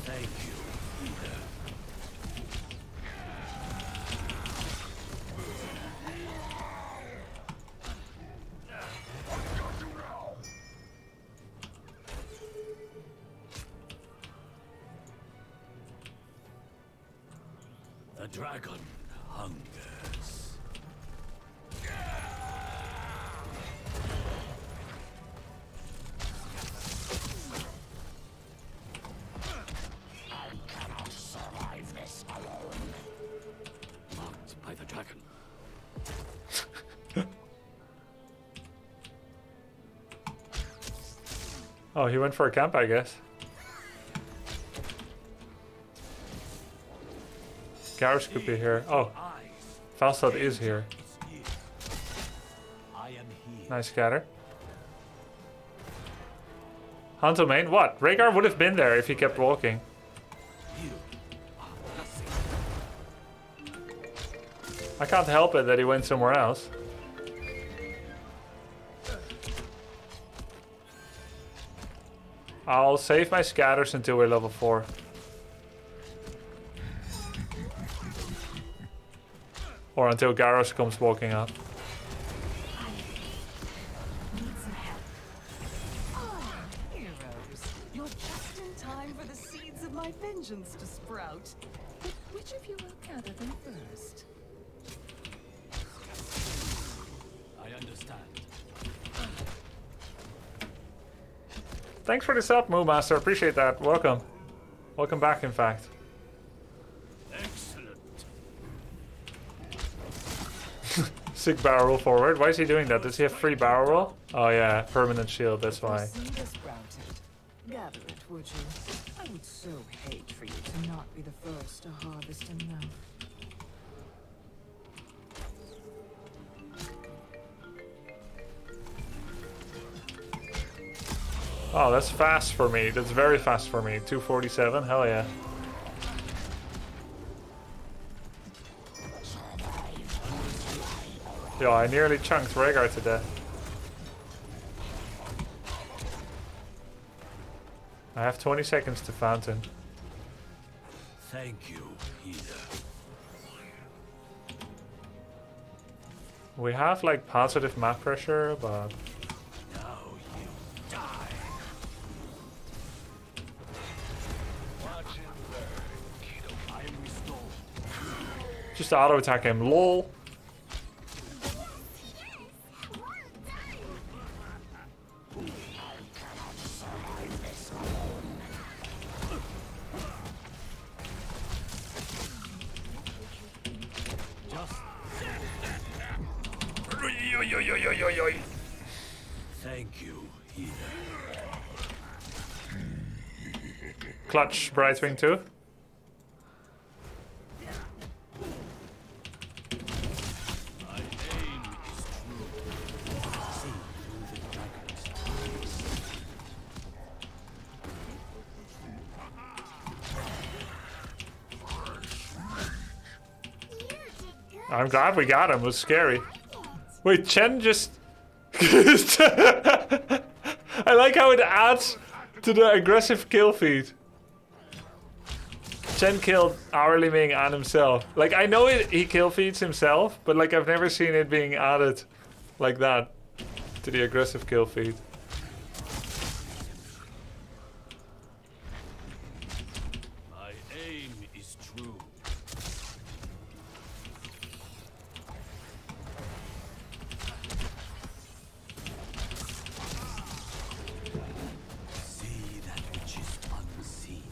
Thank you. The dragon hungers. I cannot survive this alone. Marked by the dragon. Oh, he went for a camp, I guess. Garrosh could be here. Oh, Falstad is here. I am here. Nice scatter. Hanto main? What? Rhaegar would have been there if he kept walking. I can't help it that he went somewhere else. I'll save my scatters until we're level 4. Or until Garrosh comes walking up. time for the seeds of my vengeance to sprout. But which of you will gather them first? I understand. Thanks for the sub, Moo Master. Appreciate that. Welcome. Welcome back, in fact. Excellent. Sick barrel roll forward. Why is he doing that? Does he have free barrel roll? Oh yeah, permanent shield, that's why. Seed is sprouted. Gather it, would you? I would so hate for you to not be the first to harvest enough. Oh, that's fast for me. That's very fast for me. 247, hell yeah. Yo, I nearly chunked Rhaegar to death. I have 20 seconds to fountain. Thank you, healer. We have like positive map pressure, but Now you die. Watch and learn, kiddo. I am restored. just auto attack him. LOL. Thank you, healer. Clutch Brightwing too. My aim is true. See through the dragon's eyes. I'm glad we got him. It was scary. Wait, Chen just... I like how it adds to the aggressive kill feed. Chen killed Hourly Ming and himself. Like, I know he kill feeds himself, but like I've never seen it being added like that to the aggressive kill feed. My aim is true. See that which is unseen.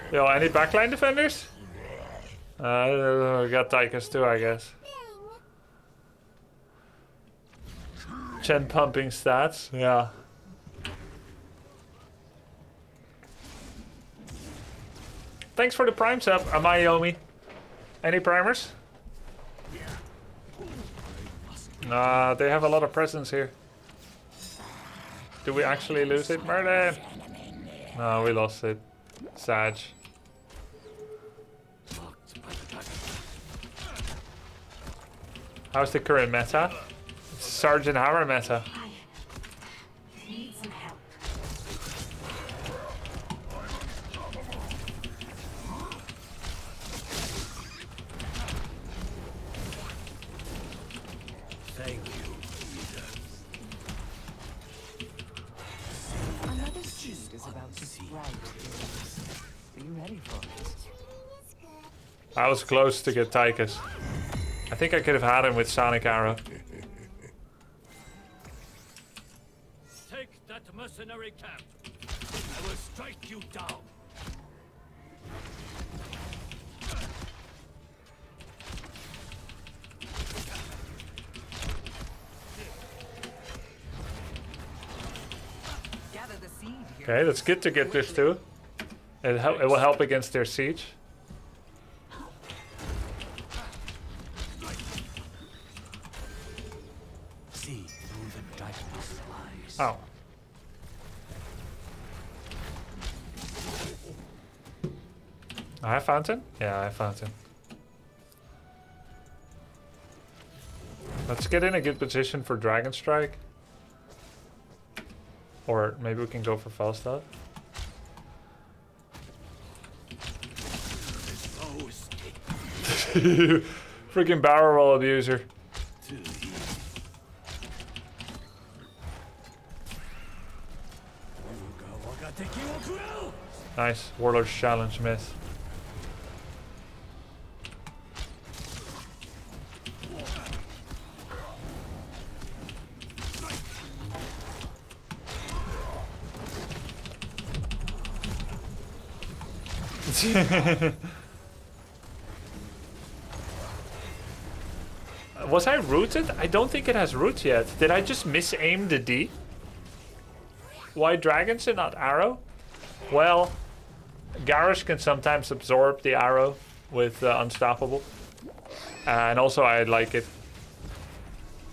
Yo, any backline defenders? We got Tychus too, I guess. Chen pumping stats, yeah. Thanks for the prime sub, Amayomi. Any primers? They have a lot of presence here. Do we actually lose it, Merlin? No, we lost it. Sag. How's the current meta? It's Sergeant Hammer meta. Need some help. Thank you, leader. Another seed is about to sprout. Be ready for it. I was close to get Tychus. I think I could have had him with Sonic Arrow. Take that mercenary camp. I will strike you down. Gather the seed here. Okay, that's good to get this too. It will help against their siege. See through the dragon's eyes. Oh. I have fountain? Yeah, I have fountain. Let's get in a good position for Dragon Strike. Or maybe we can go for Falstaff. Freaking barrel roll abuser. Nice. Warlord's challenge miss. Was I rooted? I don't think it has roots yet. Did I just misaim the D? Why dragons and not arrow? Well, Garrosh can sometimes absorb the arrow with Unstoppable. And also I like it.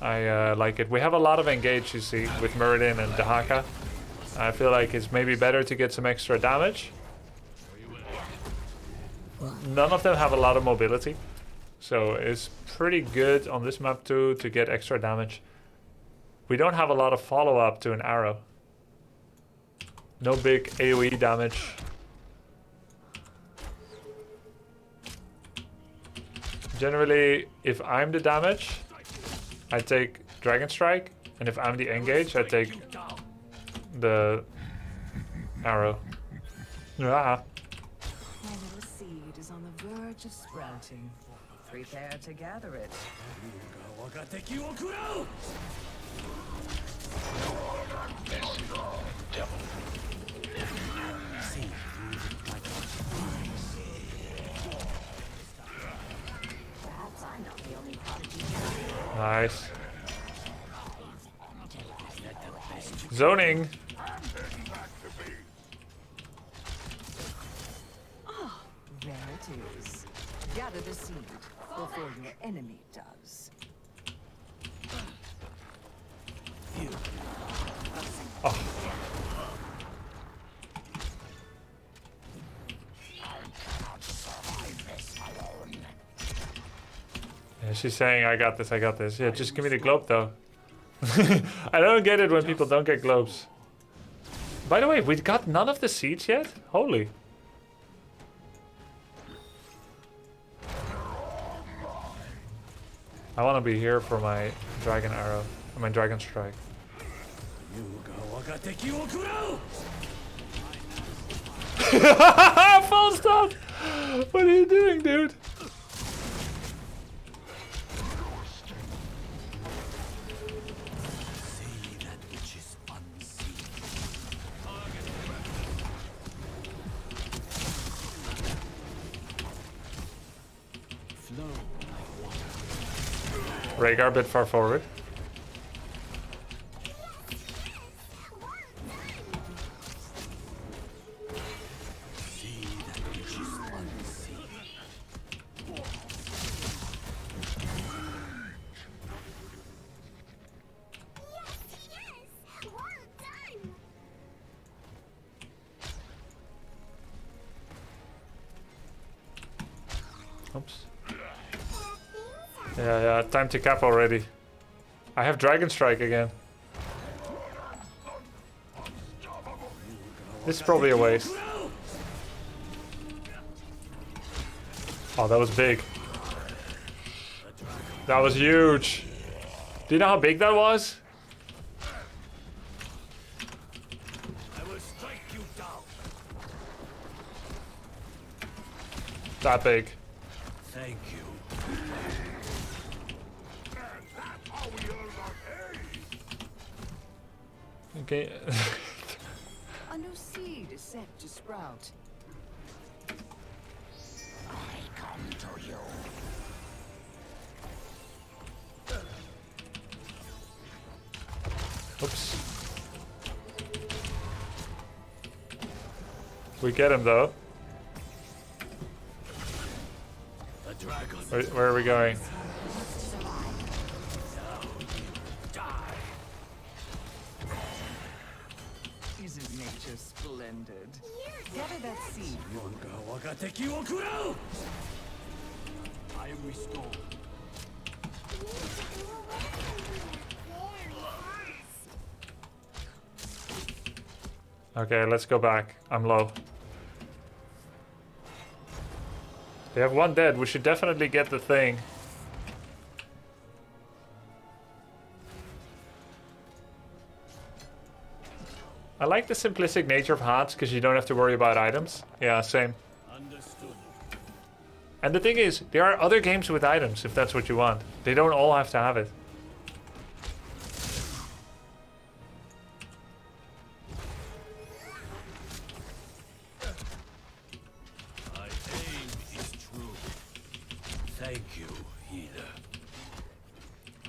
I like it. We have a lot of engage, you see, with Muradin and Dahaka. I feel like it's maybe better to get some extra damage. None of them have a lot of mobility. So it's pretty good on this map too to get extra damage. We don't have a lot of follow-up to an arrow. No big AoE damage. Generally, if I'm the damage, I take Dragon Strike. And if I'm the engage, I take the arrow. Ah. My little seed is on the verge of sprouting. Prepare to gather it. Nice. Zoning. Ah, there it is. Gather the seed before your enemy does. Oh. Yeah, she's saying, I got this, I got this. Yeah, just give me the globe, though. I don't get it when people don't get globes. By the way, we got none of the seeds yet? Holy. I want to be here for my dragon arrow. My dragon strike. False stop! What are you doing, dude? Rhaegar a bit far forward. Oops. Yeah, time to cap already. I have Dragon Strike again. This is probably a waste. Oh, that was big. That was huge. Do you know how big that was? I will strike you down. That big. Thank you. Okay. A new seed is set to sprout. I come to you. Oops. We get him though. Where are we going? Isn't nature splendid? Gather that seed. I am restored. Okay, let's go back. I'm low. They have one dead. We should definitely get the thing. I like the simplistic nature of HOTS because you don't have to worry about items. Yeah, same. Understood. And the thing is, there are other games with items if that's what you want. They don't all have to have it. My aim is true. Thank you, healer.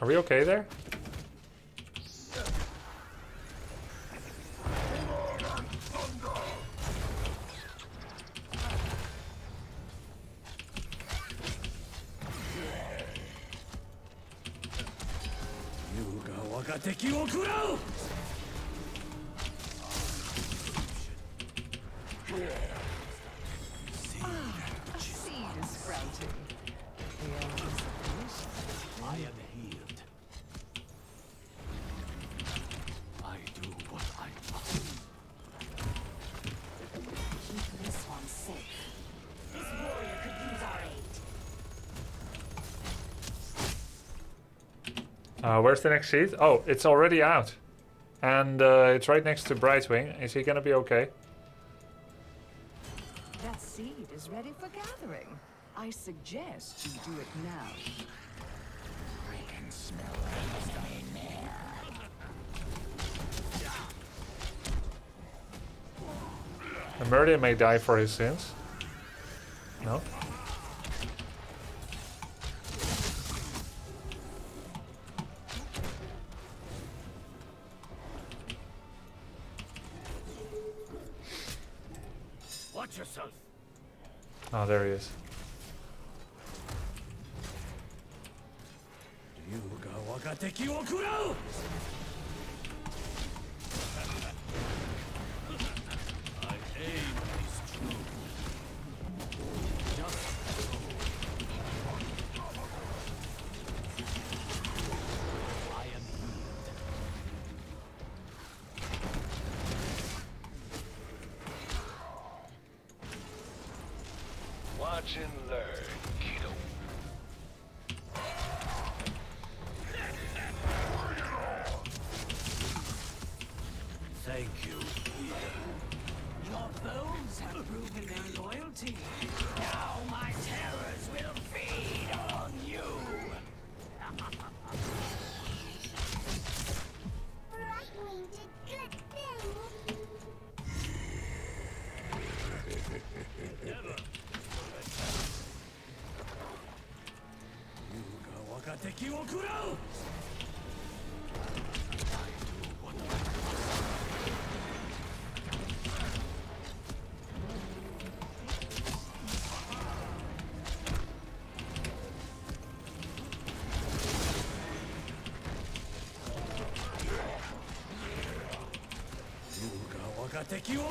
Are we okay there? Seed is sprouting. The anticipation. I am healed. I do what I must. Keep this one safe. This warrior could use our aid. Where's the next seed? Oh, it's already out. And it's right next to Brightwing. Is he gonna be okay? That seed is ready for gathering. I suggest you do it now. I can smell the enemy near. The Murder may die for his sins. No? Watch yourself. Oh, there he is. My aim is true. Just so. I am healed. Watch and learn, kiddo. Thank you, healer. Your bones have proven their loyalty. Now my terrors will feed on you. Brightwing did good things.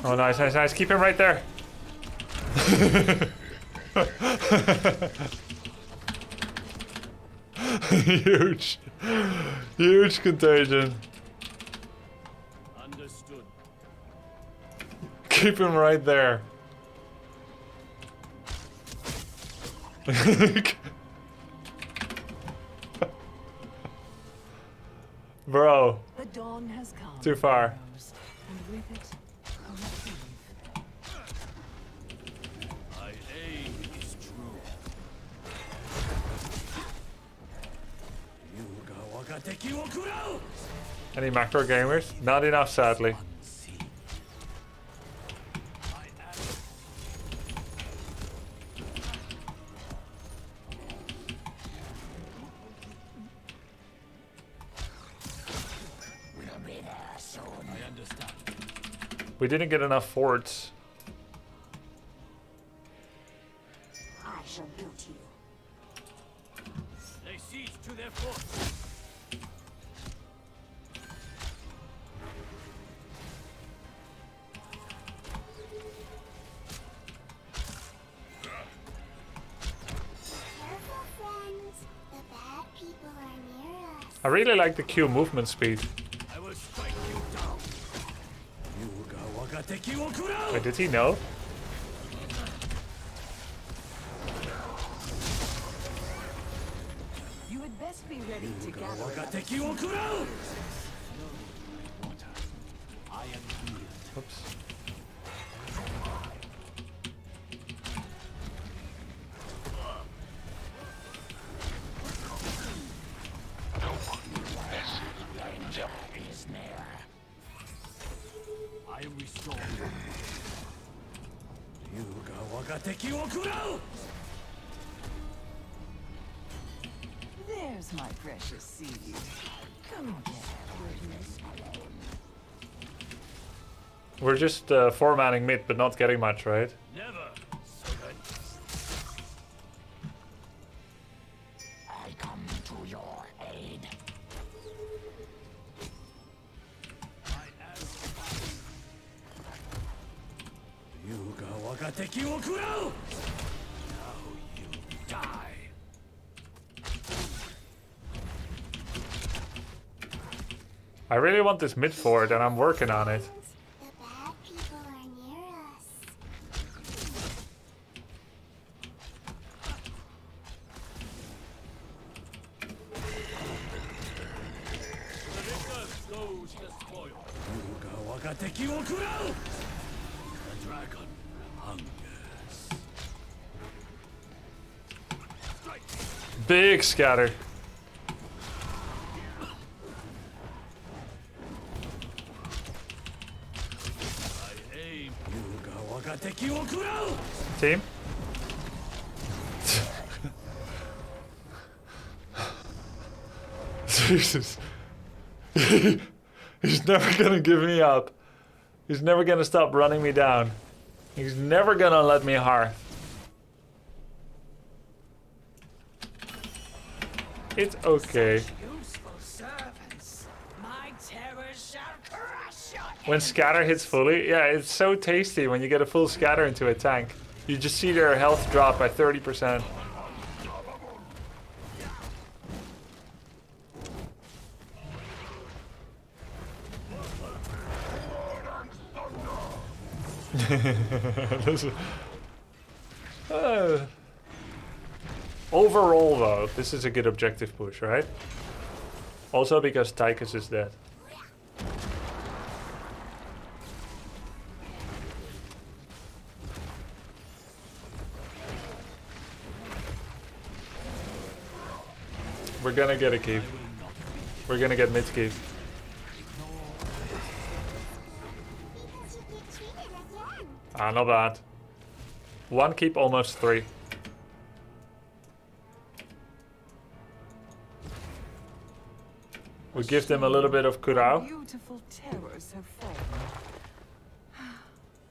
Oh, nice, nice, nice. Keep him right there. Huge. Huge contagion. Understood. Keep him right there. Bro. The dawn has come. Too far. heroes, and with it, a reprieve. My aim is true. Any macro gamers? Not enough, sadly. Unseen. I am. We'll be there soon. I understand. We didn't get enough forts. I shall go to you. Lay siege to their forts. Careful, friends. The bad people are near us. I really like the Q movement speed. I will strike you down. Wait, did he know? Best be ready to gather. Oops. I am restored. There's my precious seed. Come get goodness. We're just formatting mid, but not getting much, right? Never. So good. I come to your aid. I am. Now you die. I really want this mid forward, and I'm working on it. The bad people are near us. The victor goes the spoil. The dragon hungers. Strike. Big scatter. I aim. Team? Jesus. He's never gonna give me up. He's never gonna stop running me down. He's never gonna let me hearth. It's okay. Useful servants. My terrors shall crush your When scatter hits fully, yeah, it's so tasty when you get a full scatter into a tank. You just see their health drop by 30%. Overall, though, this is a good objective push, right? Also because Tychus is dead. We're gonna get a keep. We're gonna get mid keep. Because you get treated again. Ah, not bad. One keep, almost 3. We give them a little bit of Kurao. Beautiful terrors have fallen.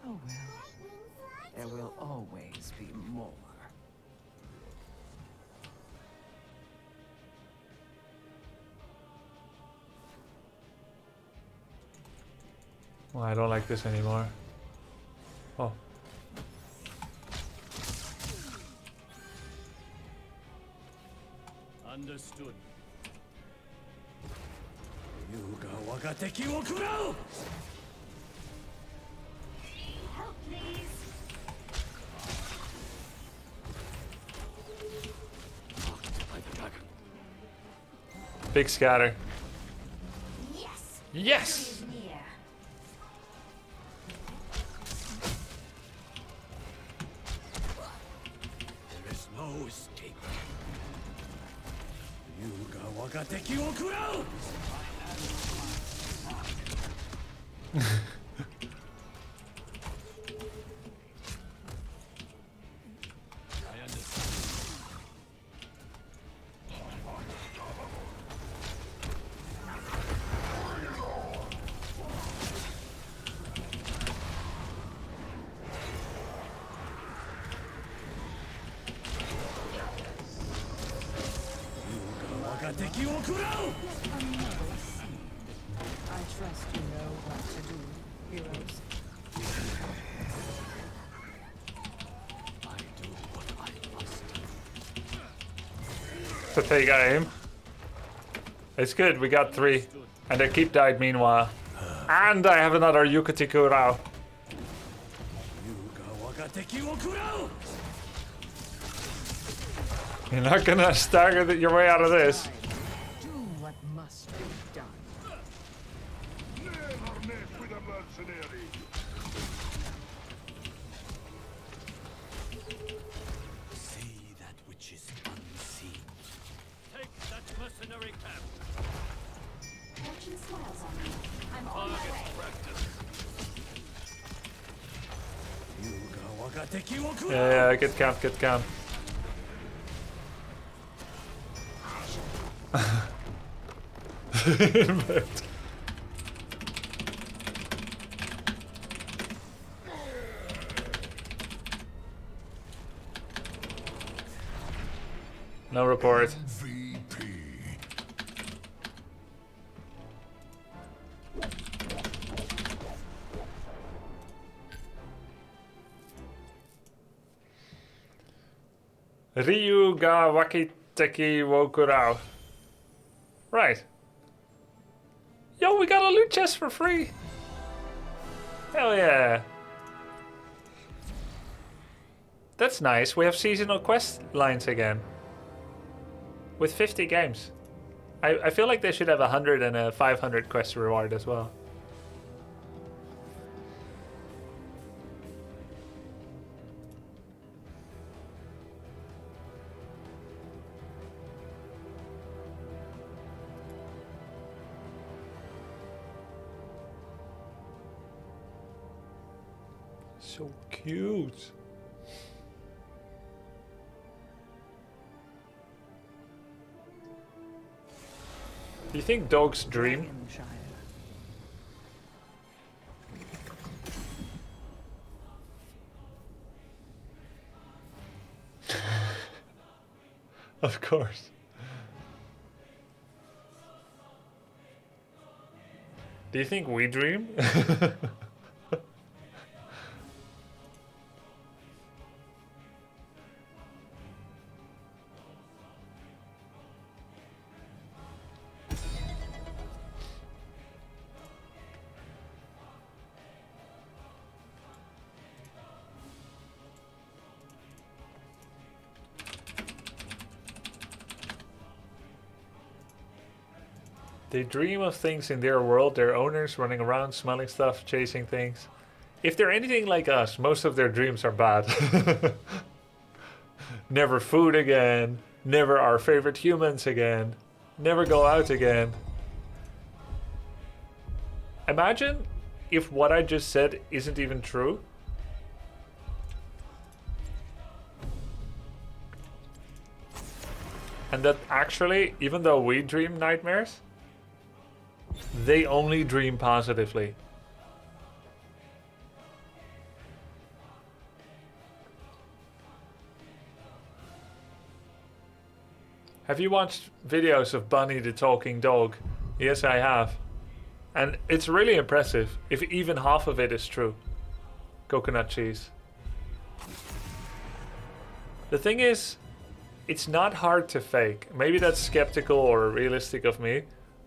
Oh well, there will always be more. Well, I don't like this anymore. Oh. Understood. Help, please. Marked by the dragon. Big scatter. Yes. Yes! Near. There is no escape. I understand. I trust you know what to do, heroes. I do what I must. To take aim. It's good, we got 3. And their keep died meanwhile. And I have another Yukati Kurao. You're not gonna stagger your way out of this. Yeah, get camp, get camp. No report. VP. Ryu ga Wakiteki Wokurao. Right. Yo, we got a loot chest for free. Hell yeah. That's nice. We have seasonal quest lines again. With 50 games. I feel like they should have 100 and a 500 quest reward as well. So cute. Do you think dogs dream? Of course. Do you think we dream? They dream of things in their world, their owners running around, smelling stuff, chasing things. If they're anything like us, most of their dreams are bad. Never food again, never our favorite humans again, never go out again. Imagine if what I just said isn't even true. And that actually, even though we dream nightmares, they only dream positively. Have you watched videos of Bunny the talking dog? Yes, I have. And it's really impressive if even half of it is true. Coconut cheese. The thing is, it's not hard to fake. Maybe that's skeptical or realistic of me.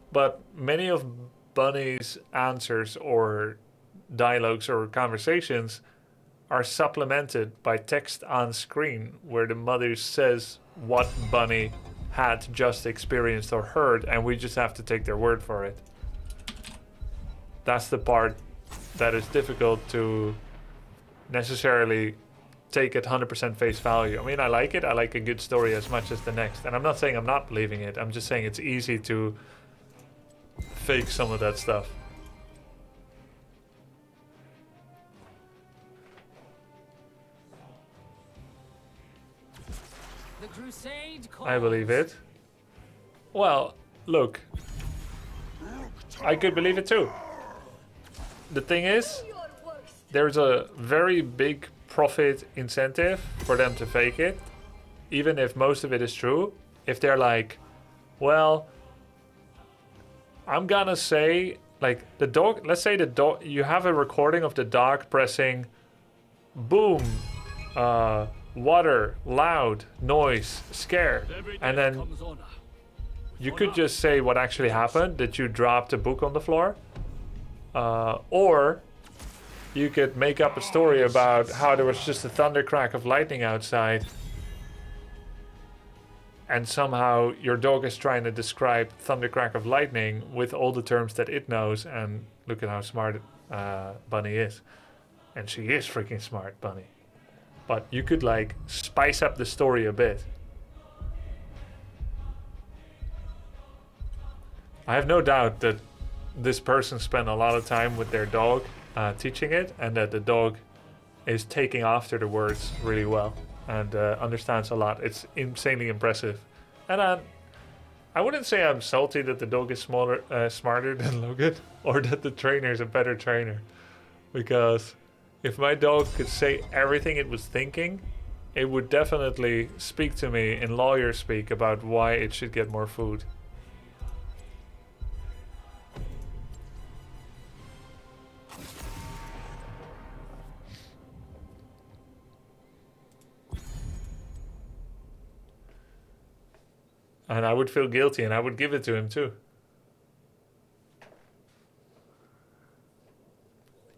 But many of Bunny's answers or dialogues or conversations are supplemented by text on screen where the mother says what Bunny had just experienced or heard, and we just have to take their word for it. That's the part that is difficult to necessarily take at 100% face value. I mean, I like it. I like a good story as much as the next. And I'm not saying I'm not believing it. I'm just saying it's easy to fake some of that stuff. The crusade I believe it. Well, look. I could believe it too. The thing is, there's a very big profit incentive for them to fake it, even if most of it is true. If they're like, well, I'm gonna say, like, the dog, let's say the dog, you have a recording of the dog pressing boom, water, loud, noise, scare, and then you could just say what actually happened, that you dropped a book on the floor, or you could make up a story about how there was just a thundercrack of lightning outside, and somehow your dog is trying to describe thundercrack of lightning with all the terms that it knows, and look at how smart Bunny is. And she is freaking smart, Bunny. But you could like spice up the story a bit. I have no doubt that this person spent a lot of time with their dog teaching it, and that the dog is taking after the words really well and understands a lot. It's insanely impressive. And I wouldn't say I'm salty that the dog is smarter than Logan, or that the trainer is a better trainer. Because if my dog could say everything it was thinking, it would definitely speak to me in lawyer speak about why it should get more food. And I would feel guilty and I would give it to him too.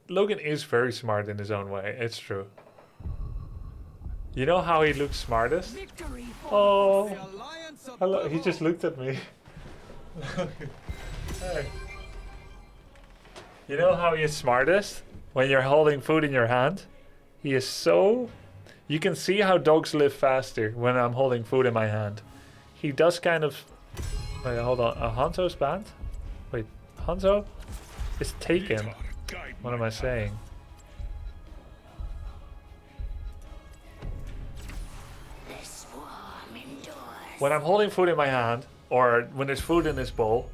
Logan is very smart in his own way, it's true. You know how he looks smartest? Oh, hello. He just looked at me. Hey. You know how he is smartest? When you're holding food in your hand? He is so... You can see how dogs live faster when I'm holding food in my hand. He does kind of... Wait, hold on. Hanzo's banned? Wait, Hanzo is taken. What am I saying? When I'm holding food in my hand, or when there's food in his bowl,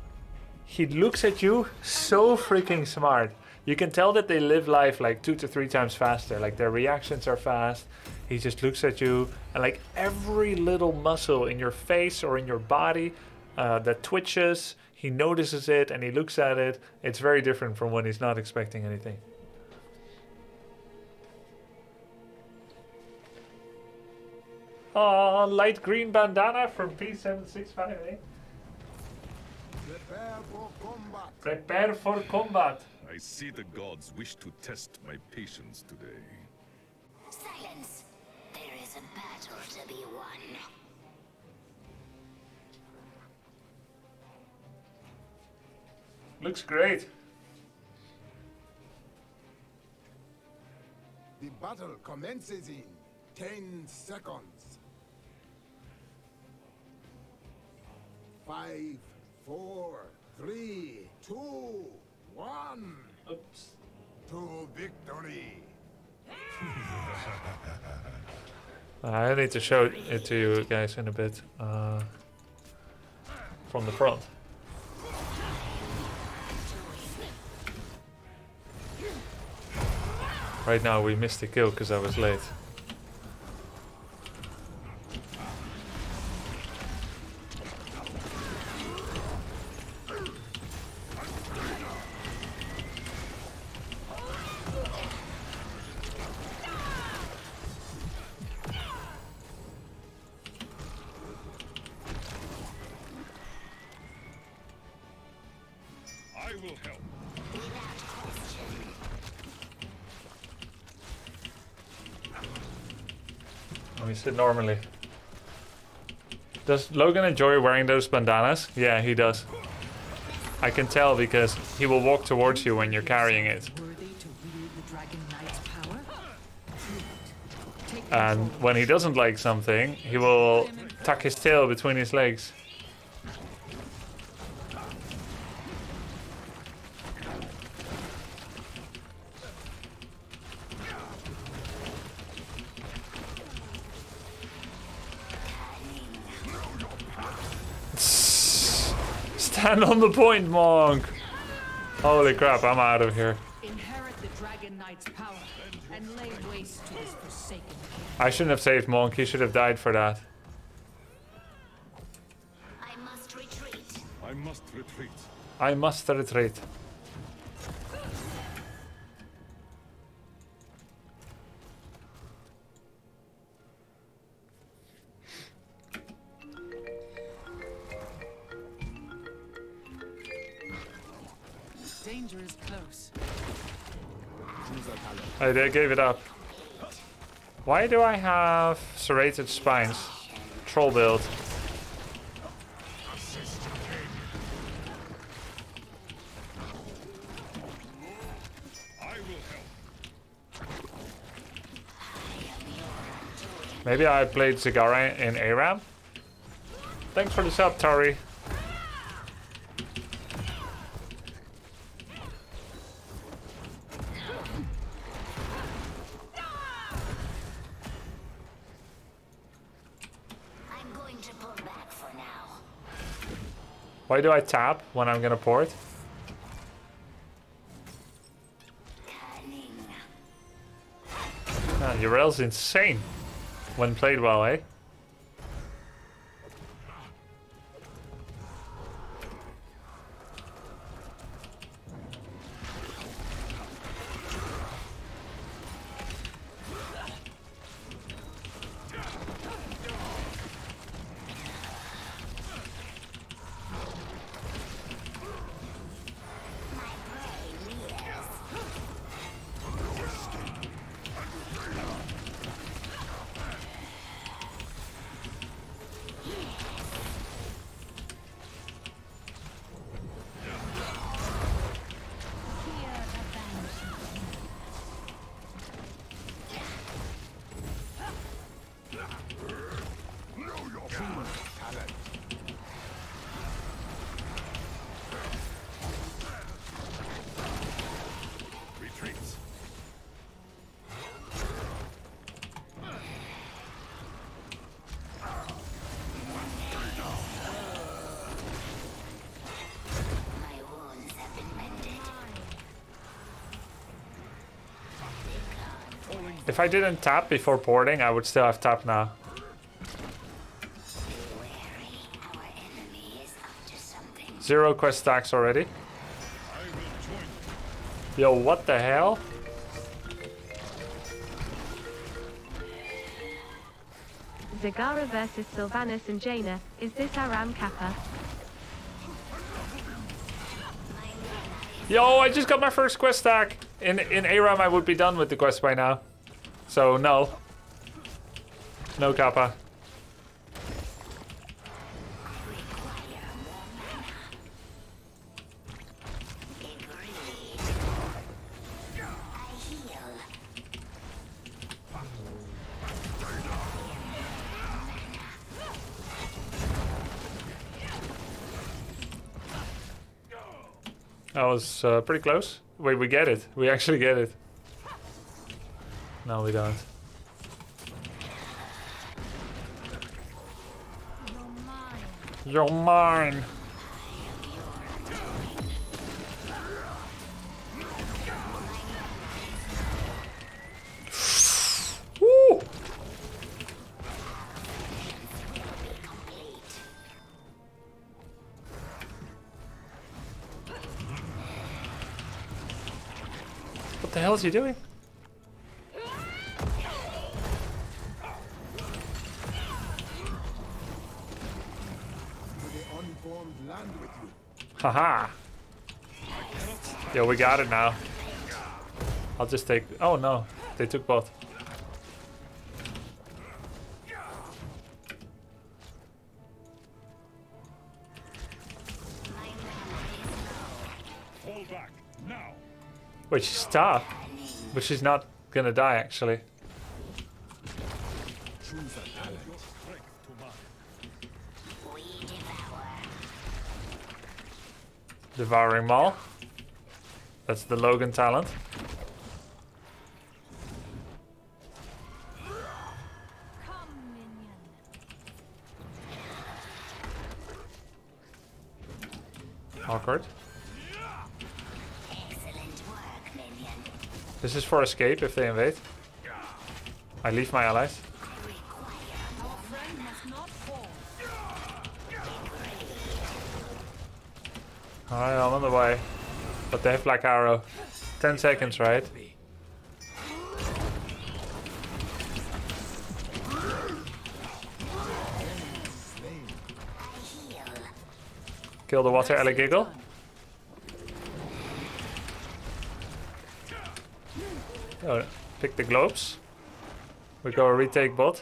he looks at you so freaking smart. You can tell that they live life like 2 to 3 times faster. Like their reactions are fast. He just looks at you, and like every little muscle in your face or in your body that twitches, he notices it and he looks at it. It's very different from when he's not expecting anything. Oh, light green bandana from P7658. Prepare for combat. Prepare for combat. I see the gods wish to test my patience today. Silence. There is a battle to be won. Looks great. The battle commences in 10 seconds. 5, 4, 3, 2, 1. Oops. To victory. I need to show it to you guys in a bit. From the front. Right now we missed the kill because I was late. I will help. Let me sit normally. Does Logan enjoy wearing those bandanas? Yeah, he does. I can tell because he will walk towards you when you're carrying it. And when he doesn't like something, he will tuck his tail between his legs. Stand on the point, monk! Holy crap, I'm out of here. Inherit the Dragon Knight's power and lay waste to this forsaken king. I shouldn't have saved Monk, he should have died for that. I must retreat. I must retreat. I must retreat. Danger is close. They gave it up. Why do I have serrated spines? Troll build. Maybe I played Zagara in ARAM? Thanks for the sub, Tori. Why do I tap when I'm gonna port? Your rail's insane when played well, eh? If I didn't tap before porting, I would still have tapped now. Zero quest stacks already. Yo, what the hell? Zagara versus Sylvanas and Jaina. Is this Aram Kappa? Yo, I just got my first quest stack. In ARAM, I would be done with the quest by now. So, no. No Kappa. That was pretty close. Wait, we get it. We actually get it. No, we don't. You're mine. Woo! What the hell is he doing? Haha. Yo, we got it now. I'll just take... Oh no, they took both. Fall back now. Wait, she's stopped. But she's not gonna die, actually. Devouring Maul. That's the Logan talent. Awkward. This is for escape if they invade. I leave my allies. Alright, I'm on the way. But they have Black Arrow. 10 seconds, right? Kill the water Giggle. Oh, pick the globes. We go retake bot.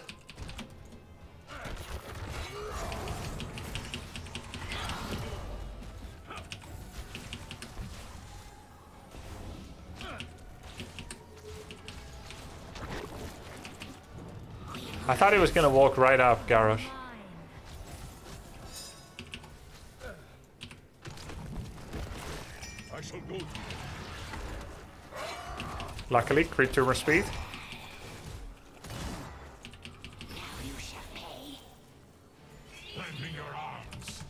I thought he was gonna walk right up, Garrosh. I shall go. Luckily, crit tumor speed. Lend me your arms.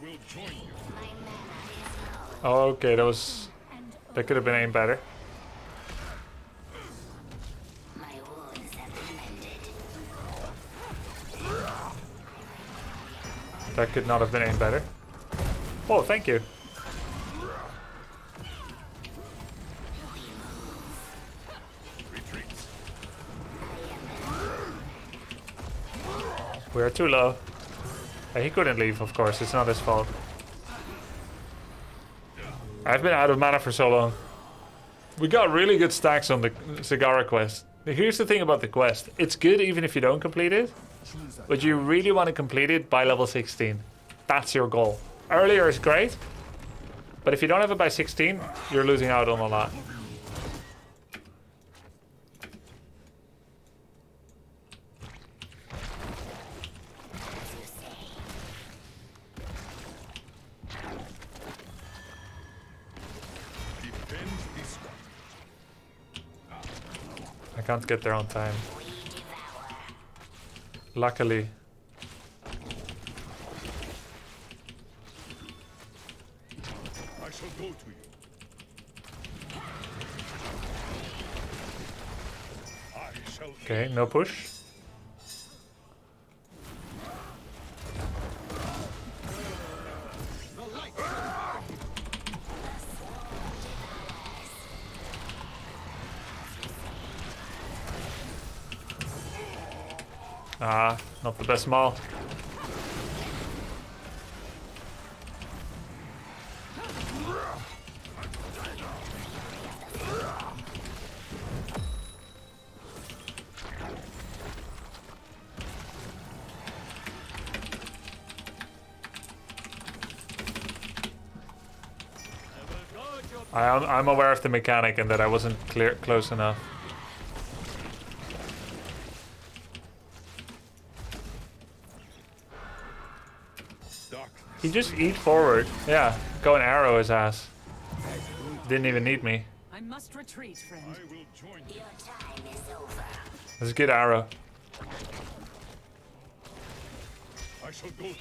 will join you. Oh, okay, that could have been aimed better. That could not have been aimed better. Oh, thank you. We are too low. He couldn't leave, of course. It's not his fault. I've been out of mana for so long. We got really good stacks on the Cigar quest. Here's the thing about the quest. It's good even if you don't complete it. But you really want to complete it by level 16. That's your goal. Earlier is great. But if you don't have it by 16, you're losing out on a lot. I can't get there on time. Luckily. I shall go to you. I shall. Okay, no push. Ah, not the best maul. I'm aware of the mechanic and that I wasn't close enough. He just eat forward. Yeah, go and arrow his ass. Didn't even need me. I must retreat, friend. I will join you. Your time is over. That's a good arrow. I shall go to you.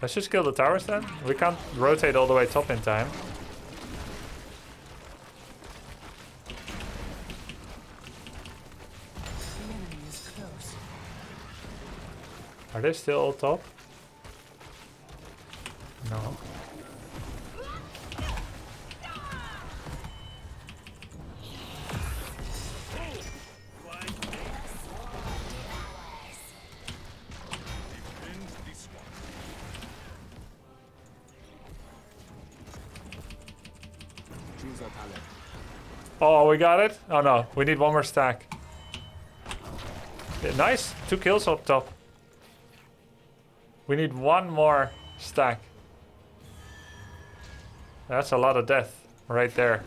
Let's just kill the towers then. We can't rotate all the way top in time. The enemy is close. Are they still all top? No. Oh, we got it? Oh no, we need one more stack. Yeah, nice, 2 kills up top. We need one more stack. That's a lot of death right there.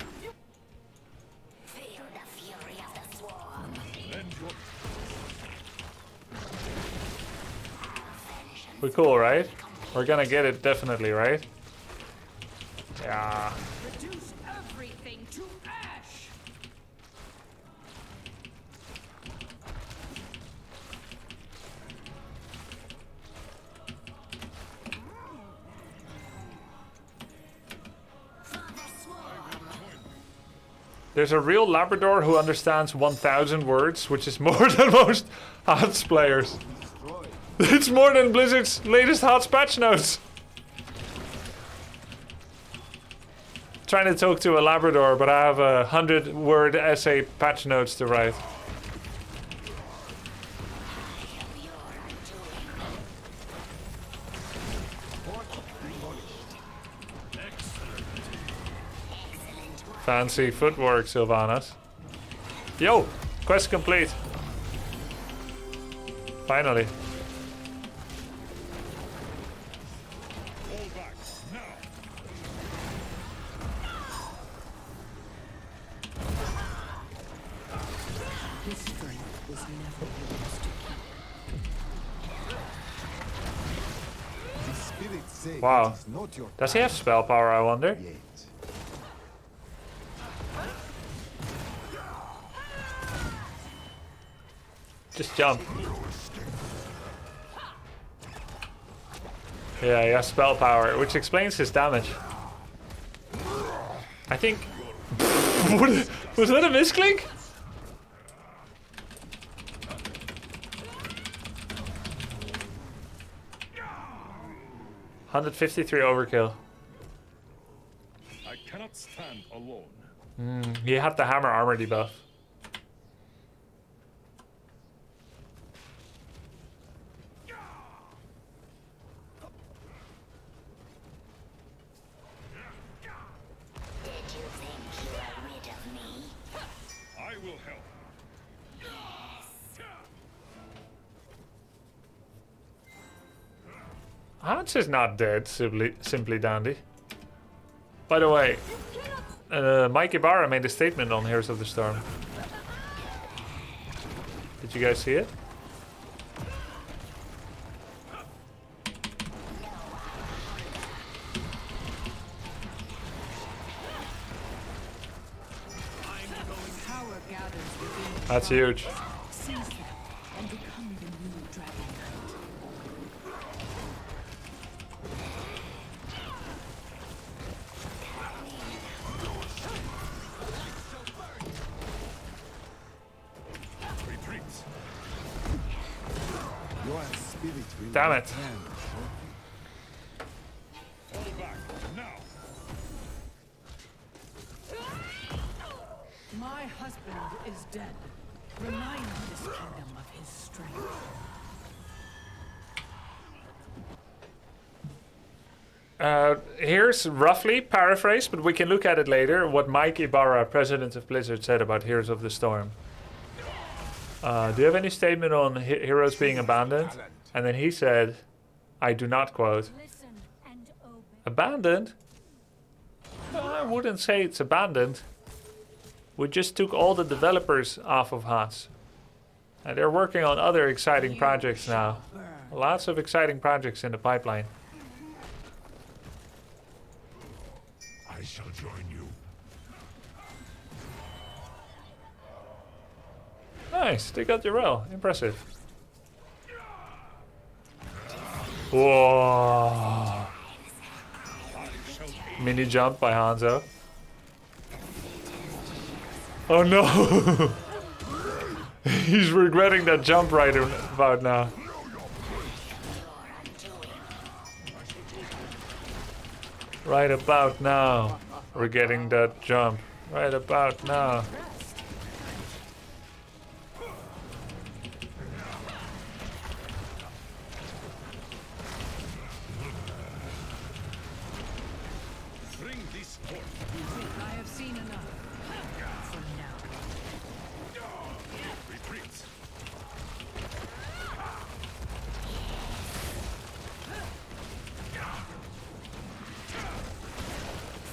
Feel the fury of the swarm. We're cool, right? We're gonna get it definitely, right? Yeah. Reduce everything to ash. There's a real Labrador who understands 1,000 words, which is more than most HOTS players. It's more than Blizzard's latest HOTS patch notes. Trying to talk to a Labrador, but I have a 100-word essay patch notes to write. Fancy footwork, Sylvanas. Yo! Quest complete. Finally. Hold back now. His strength was never yours to The spirits say Wow. it is not your Does he have spell power, I wonder? yet. Just jump. Yeah, he has spell power, which explains his damage. I think... Was that a misclick? $153 overkill. I cannot stand alone. He had the hammer armor debuff. Did you think you were rid of me? I will help. HOTS is not dead, simply dandy. By the way, Mike Ibarra made a statement on Heroes of the Storm. Did you guys see it? Power gathers within That's huge. seize them and become the new Dragon Knight. Retreat. Your spirit will Damn it. return. Fall back now. My husband is dead. Remind this kingdom of his strength. Here's roughly paraphrased, but we can look at it later, what Mike Ibarra, president of Blizzard, said about Heroes of the Storm. Do you have any statement on heroes being abandoned? And then he said, I do not quote, abandoned? I wouldn't say it's abandoned. We just took all the developers off of HOTS. And they're working on other exciting projects now. Lots of exciting projects in the pipeline. I shall join you. Nice, they got Jarell. Impressive. Whoa. Mini jump by Hanzo. Oh no! He's regretting that jump right about now. Right about now. We're getting that jump. Right about now. Bring this forth. I have seen enough. For now. Retreat.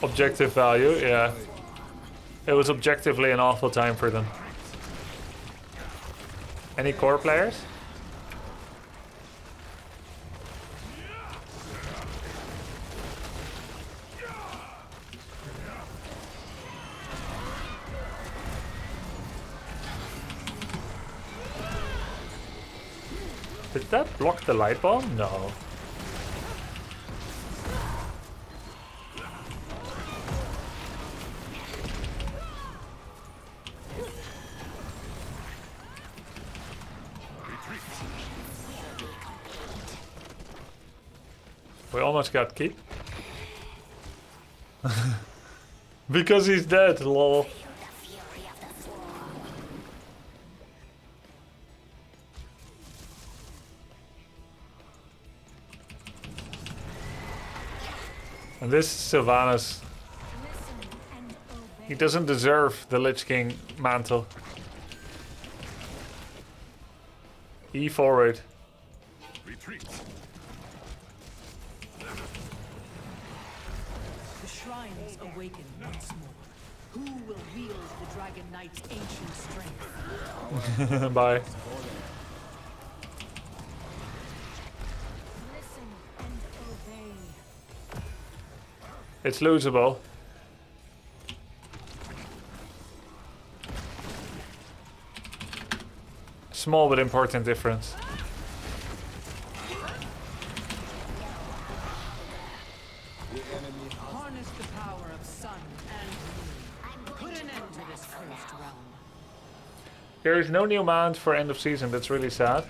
Objective value, yeah. It was objectively an awful time for them. Any core players? Did that block the light bomb? No. We almost got Keep. Because he's dead, lol. And this Sylvanas, he doesn't deserve the Lich King mantle. E forward. Retreat. The shrines awaken once more. Who will wield the Dragon Knight's ancient strength? Bye. Listen and obey. It's losable. Small but important difference. There's no new mount for end of season. That's really sad.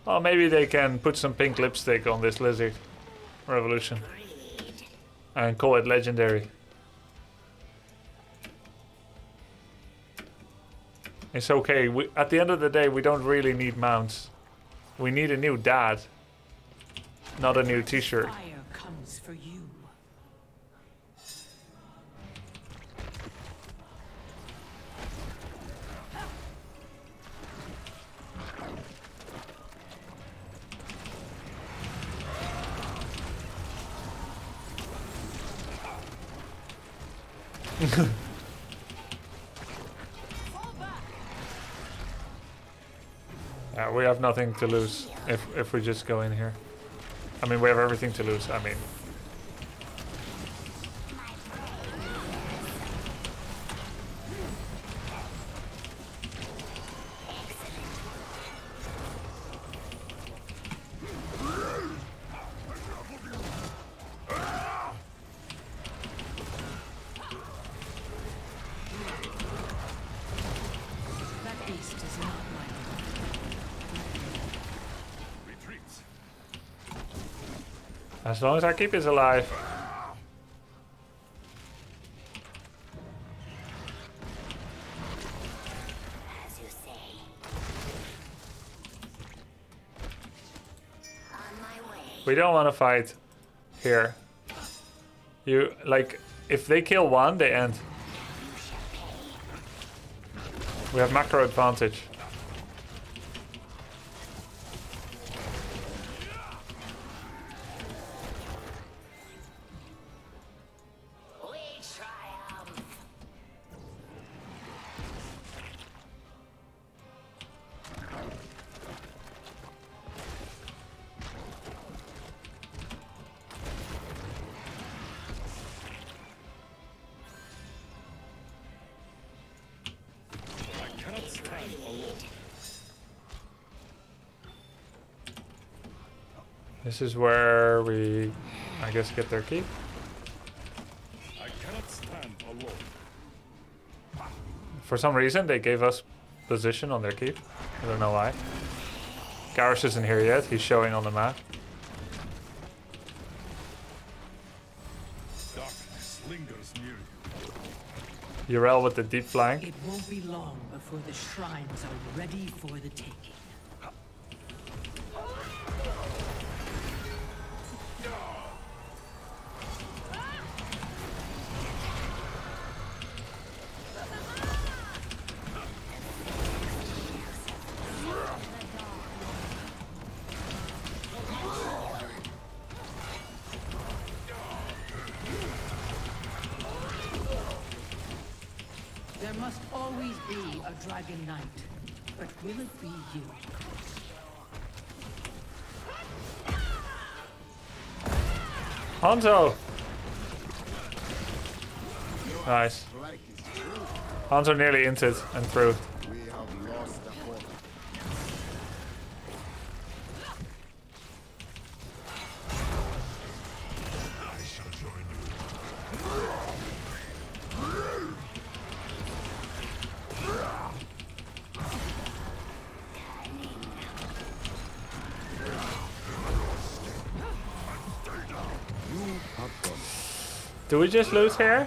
Well, maybe they can put some pink lipstick on this lizard revolution and call it legendary. It's okay. At the end of the day, we don't really need mounts. We need a new dad, not a new t-shirt. Fire comes for you. Yeah, we have nothing to lose if we just go in here. I mean, we have everything to lose. I mean, That beast is not mine. Retreat. as long as our keep is alive. As you say. On my way. We don't want to fight here. You like, if they kill one, they end. We have macro advantage. We triumph. I cannot stand alone. This is where we, I guess, get their key. I cannot stand alone. For some reason, they gave us position on their keep. I don't know why. Garrus isn't here yet. He's showing on the map. Darkness lingers near you. Urel with the deep flank. It won't be long before the shrines are ready for the taking. There must always be a dragon knight, but will it be you? Hanzo! Nice. Hanzo nearly inted and through. We have lost the fort. I shall join you. Do we just lose here?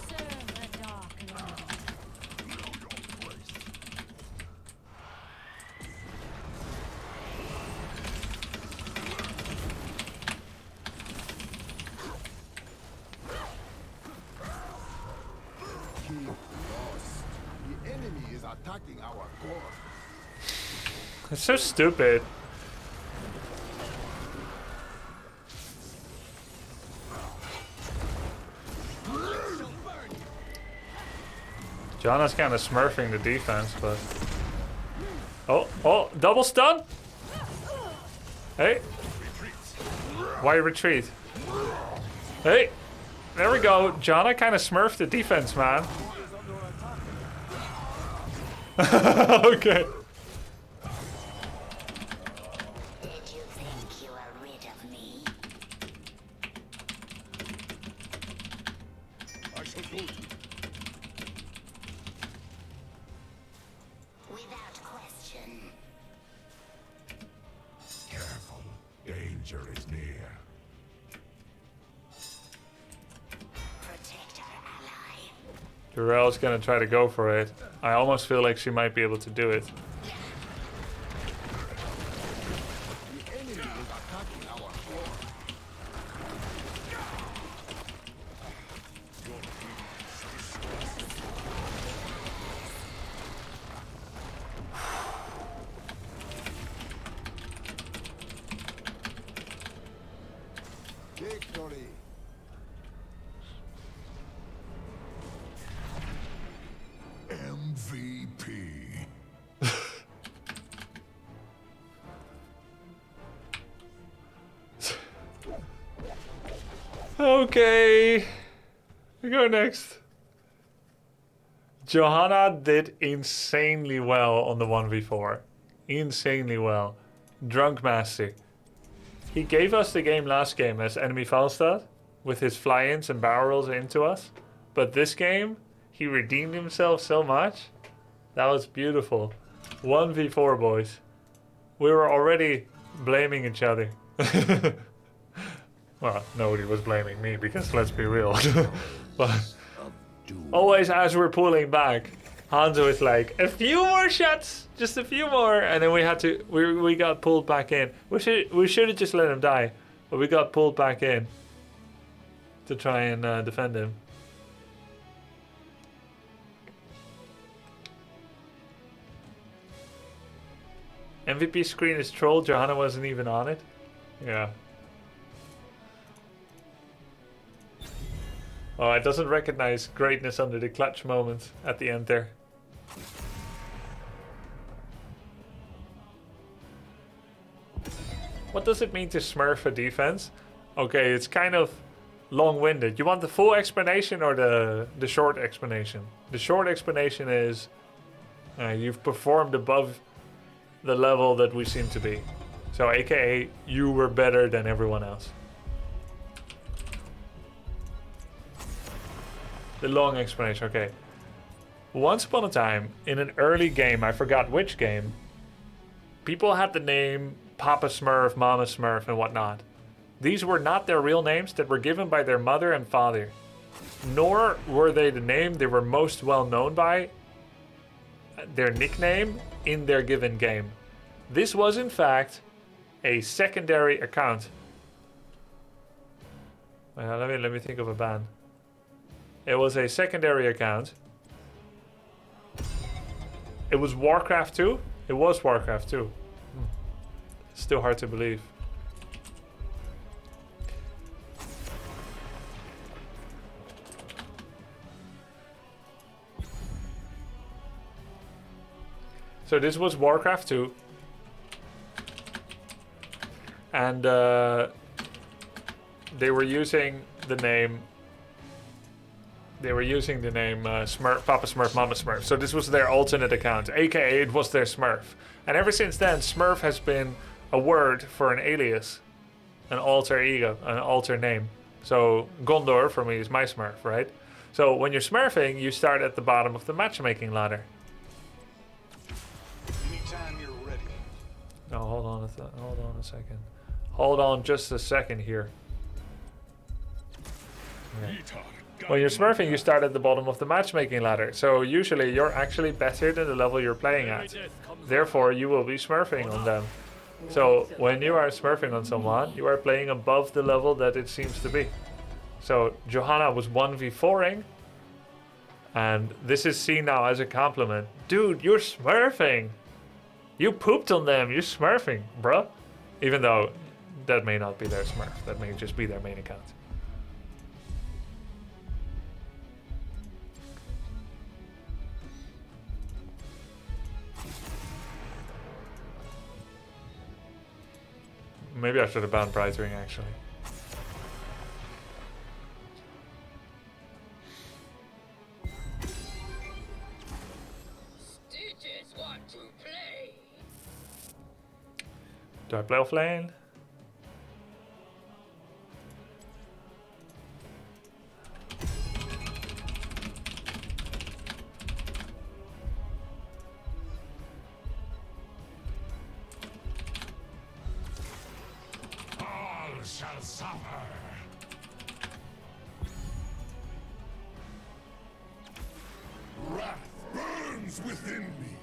Serve the Dark Lord. Keep lost. The enemy is attacking our core. It's so stupid. Janna's kind of smurfing the defense, but... Oh, double stun? Hey. Why retreat? Hey. There we go. Janna kind of smurfed the defense, man. Okay. Did you think you were rid of me? Without question. Careful. Danger is near. Protect our ally. Durell's gonna try to go for it. I almost feel like she might be able to do it. The enemy is attacking our floor. Victory. MVP. Okay. We go next. Johanna did insanely well on the 1v4. Insanely well. Drunk Master. He gave us the game last game as enemy Falstad with his fly-ins and barrel rolls into us. But this game, he redeemed himself so much. That was beautiful. 1v4, boys. We were already blaming each other. Well, nobody was blaming me because let's be real. But always as we're pulling back, Hanzo is like, a few more shots, just a few more, and then we got pulled back in. We should have just let him die, but we got pulled back in to try and defend him. MVP screen is trolled. Johanna wasn't even on it. Yeah. Oh, it doesn't recognize greatness under the clutch moment at the end there. What does it mean to smurf a defense? Okay, it's kind of long-winded. You want the full explanation or the short explanation? The short explanation is you've performed above the level that we seem to be. So aka you were better than everyone else. The long explanation, okay. Once upon a time, in an early game, I forgot which game, people had the name Papa Smurf, Mama Smurf, and whatnot. These were not their real names that were given by their mother and father. Nor were they the name they were most well known by, their nickname, in their given game. This was, in fact, a secondary account. Let me think of a band. It was a secondary account. It was Warcraft 2? It was Warcraft 2. Still hard to believe. So this was Warcraft 2. And they were using the name Smurf, Papa Smurf, Mama Smurf. So this was their alternate account, aka it was their Smurf. And ever since then, Smurf has been a word for an alias, an alter ego, an alter name. So Gondor for me is my Smurf, right? So when you're smurfing, you start at the bottom of the matchmaking ladder. Anytime you're ready. No, hold on a second. Hold on just a second here. Okay. When you're smurfing, you start at the bottom of the matchmaking ladder. So usually you're actually better than the level you're playing at. Therefore, you will be smurfing on them. So when you are smurfing on someone, you are playing above the level that it seems to be. So Johanna was 1v4ing. And this is seen now as a compliment. Dude, you're smurfing. You pooped on them. You're smurfing, bruh. Even though that may not be their smurf. That may just be their main account. Maybe I should have banned Brightwing, actually. Stitches want to play. Do I play off lane? shall suffer. Wrath burns within me.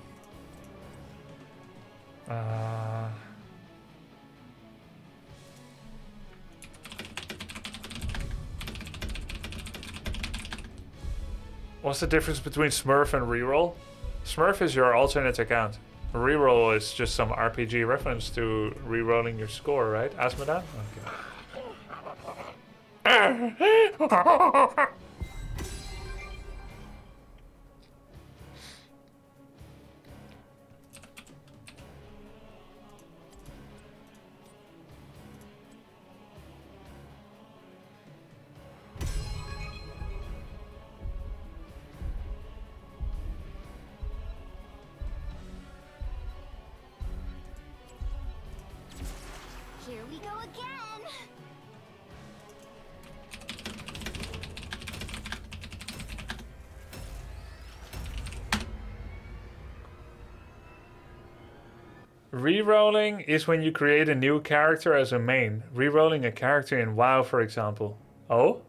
What's the difference between Smurf and reroll? Smurf is your alternate account. Reroll is just some RPG reference to rerolling your score, right? Asmodan? Okay. Here we go again. Rerolling is when you create a new character as a main. Rerolling a character in WoW, for example. Oh?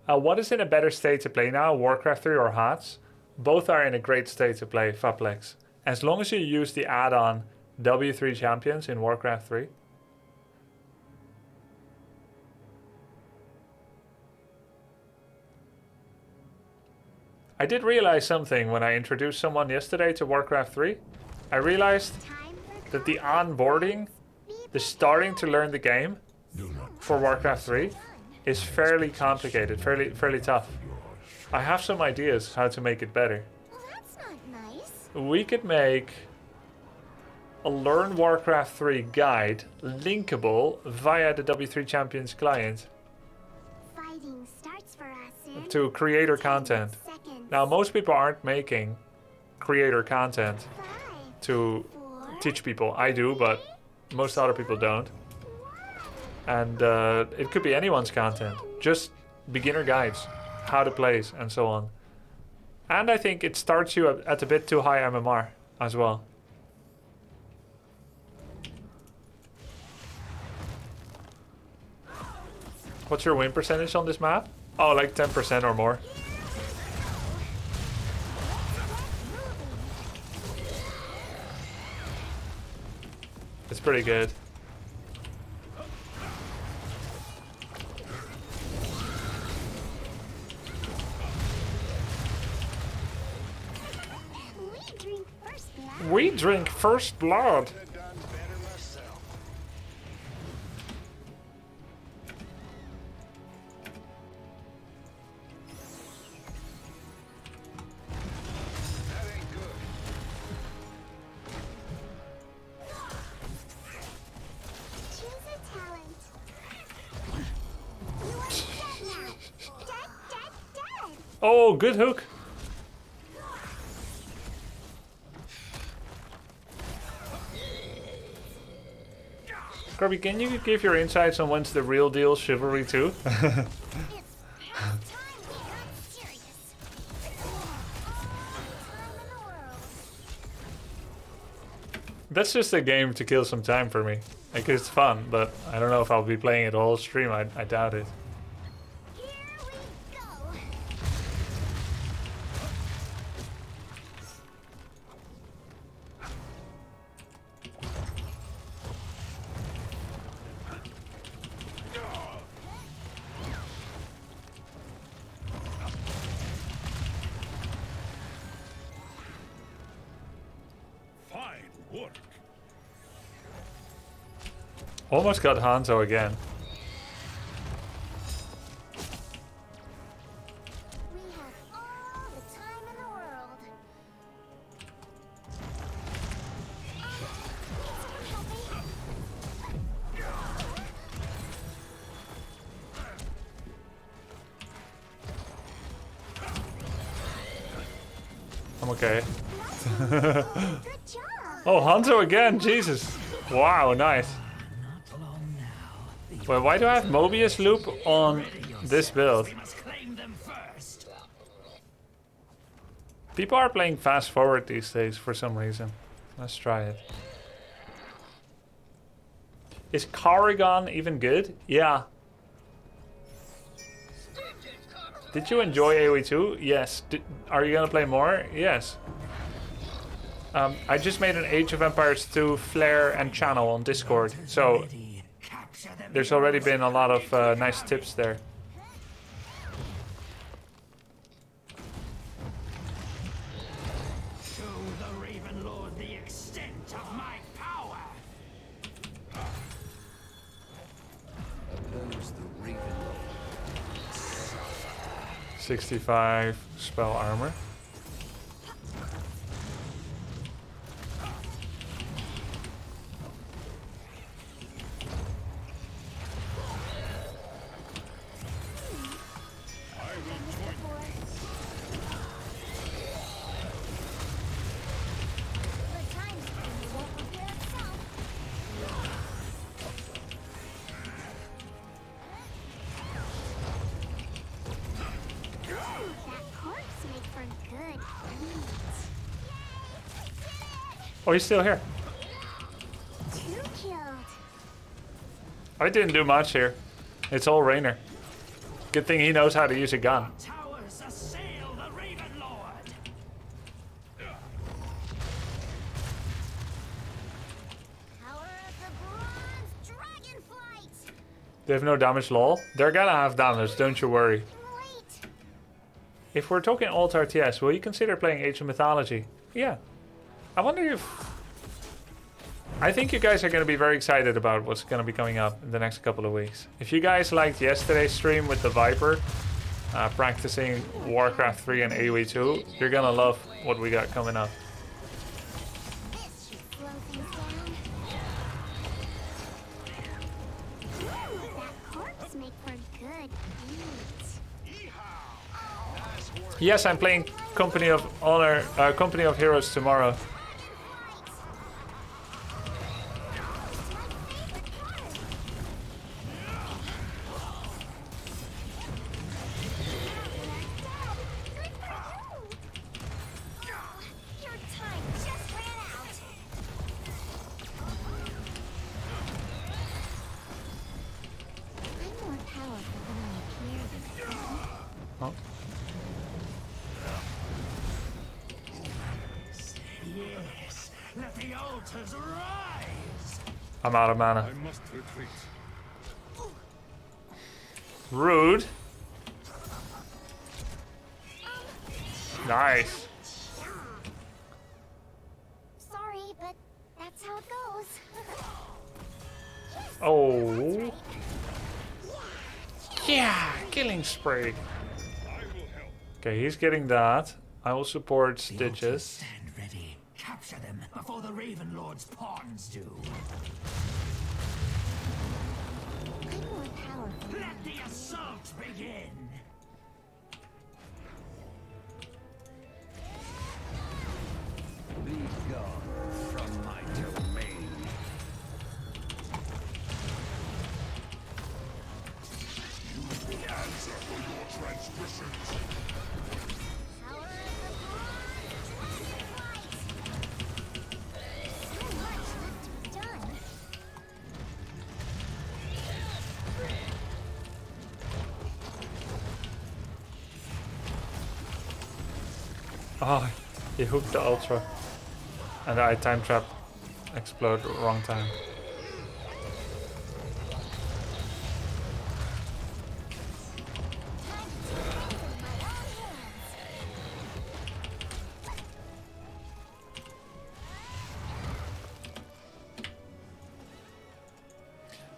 What is in a better state to play now, Warcraft 3 or HOTS? Both are in a great state to play, Faplex. As long as you use the add-on W3 Champions in Warcraft 3. I did realize something when I introduced someone yesterday to Warcraft 3. I realized that the onboarding, the starting to learn the game for Warcraft 3 is fairly complicated, fairly tough. I have some ideas how to make it better. Well, that's not nice. We could make a Learn Warcraft 3 guide linkable via the W3 Champions client Fighting starts for us in to creator content. seconds. Now, most people aren't making creator content 5, to 4, teach people. I do, but most other people don't. And it could be anyone's content. Just beginner guides, how to play, and so on. And I think it starts you at a bit too high MMR as well. What's your win percentage on this map? Oh, like 10% or more. It's pretty good. We drink first blood. Oh, good hook. Kirby, can you give your insights on when's the real deal Chivalry 2? That's just a game to kill some time for me. Like, it's fun, but I don't know if I'll be playing it the whole stream. I doubt it. Almost got Hanzo again. We have all the time in the world. I'm okay. Good job. Oh, Hanzo again! Jesus! Wow, nice. Well, why do I have Mobius loop on this build? People are playing fast forward these days for some reason. Let's try it. Is Carrigan even good? Yeah. Did you enjoy AoE2? Yes. Are you gonna play more? Yes. I just made an Age of Empires 2 Flare and channel on Discord, so there's already been a lot of nice tips there. Show the Raven Lord the extent of my power. Oppose the Raven Lord. 65 spell armor. Oh, he's still here. 2 killed. I didn't do much here. It's all Rainer. Good thing he knows how to use a gun. Towers assail the Raven Lord. Power of the bronze dragonflight. They have no damage, lol. They're gonna have damage, don't you worry. Wait. If we're talking alt RTS, will you consider playing Age of Mythology? Yeah. I wonder if... I think you guys are going to be very excited about what's going to be coming up in the next couple of weeks. If you guys liked yesterday's stream with the Viper, practicing Warcraft 3 and AoE 2, you're going to love what we got coming up. This should slow things down. That corpse make for good eat. Yes, I'm playing Company of Honor, Company of Heroes tomorrow. Your time just ran out. I'm more powerful than I appear this time. Oh. Yes, let the altars rise. I'm out of mana. I must retreat. Rude. Nice. Sorry, but that's how it goes. Oh. Yeah, killing spree. Okay, he's getting that. I will support Stitches. Stand ready. Capture them before the Raven Lord's pawns do. I'm more powerful. Let the assault begin. Be gone from my domain. The answer for your transgressions. Power of the bronze dragonflight. So much left to be done. Oh, he hooked the Ultra. And I time trap explode wrong time.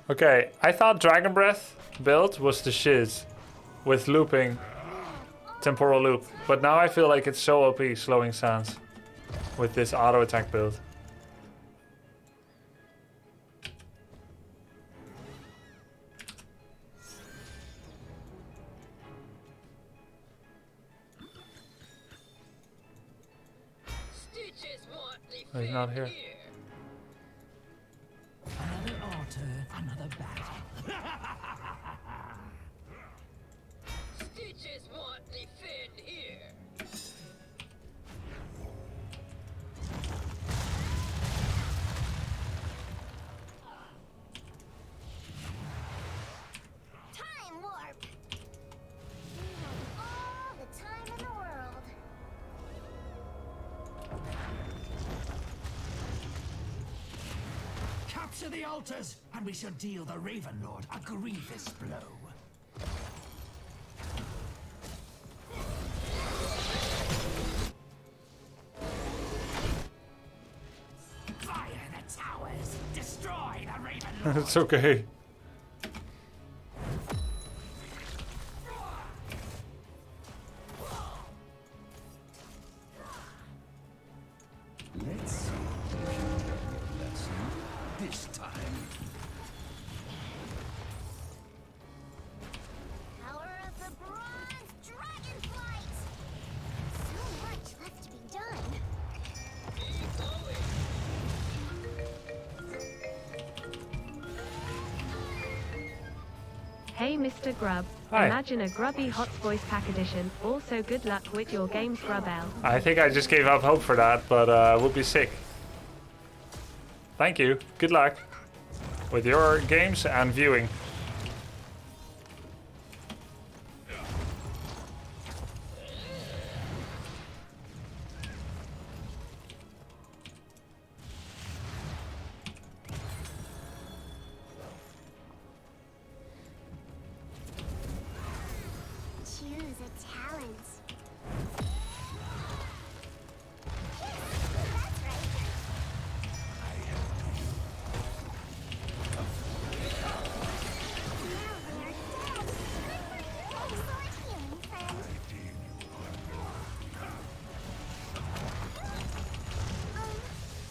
Okay, I thought Dragon Breath build was the shiz with looping, temporal loop, but now I feel like it's so OP slowing sands with this auto attack build. Oh, he's not here. Another altar, another battle. Stitches won't defend here. Capture the altars, and we shall deal the Raven Lord a grievous blow. Fire the towers! Destroy the Raven Lord! It's okay. Let's see. Let's see. This time. Power of the Bronze Dragonflight! So much left to be done. Hey Mr. Grub. Hi. Imagine a grubby HOTS voice pack edition. Also good luck with your games, Grubel. I think I just gave up hope for that, but we'll be sick. Thank you. Good luck with your games and viewing. Choose a talent.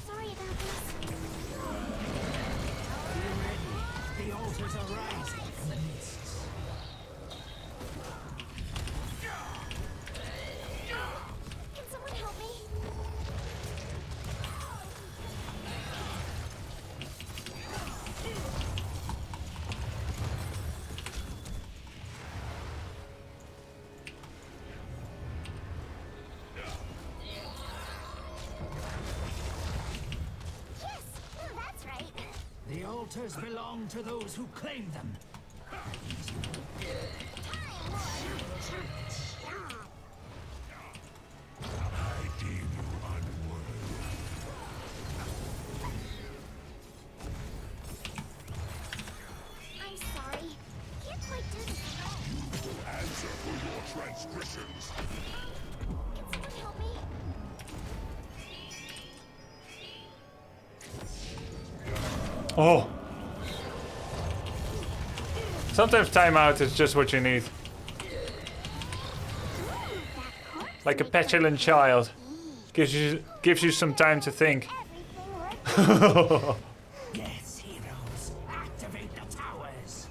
Sorry about this. Be ready. The altars are rising from the mists. Can someone help me? Yes! Oh, that's right. The altars belong to those who claim them. I deem you unworthy. I'm sorry. Can't quite do this alone. Answer for your transgressions. Can someone help me? Oh. Sometimes timeout is just what you need. Like a petulant child. Gives you some time to think. Yes, heroes. Activate the towers.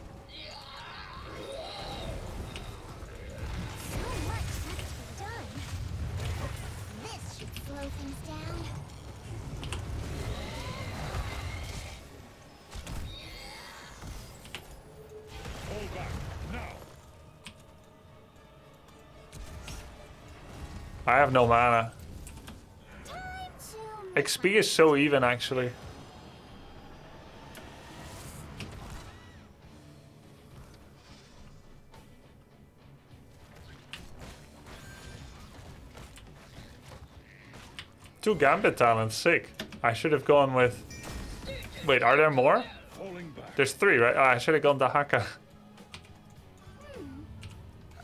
So much left to be done. This should slow things down. Hold back, now! I have no mana. Time to XP is so even actually. Two Gambit talents, sick. I should have gone with... Wait, are there more? Falling back. There's three, right? Oh, I should have gone the Haka. Have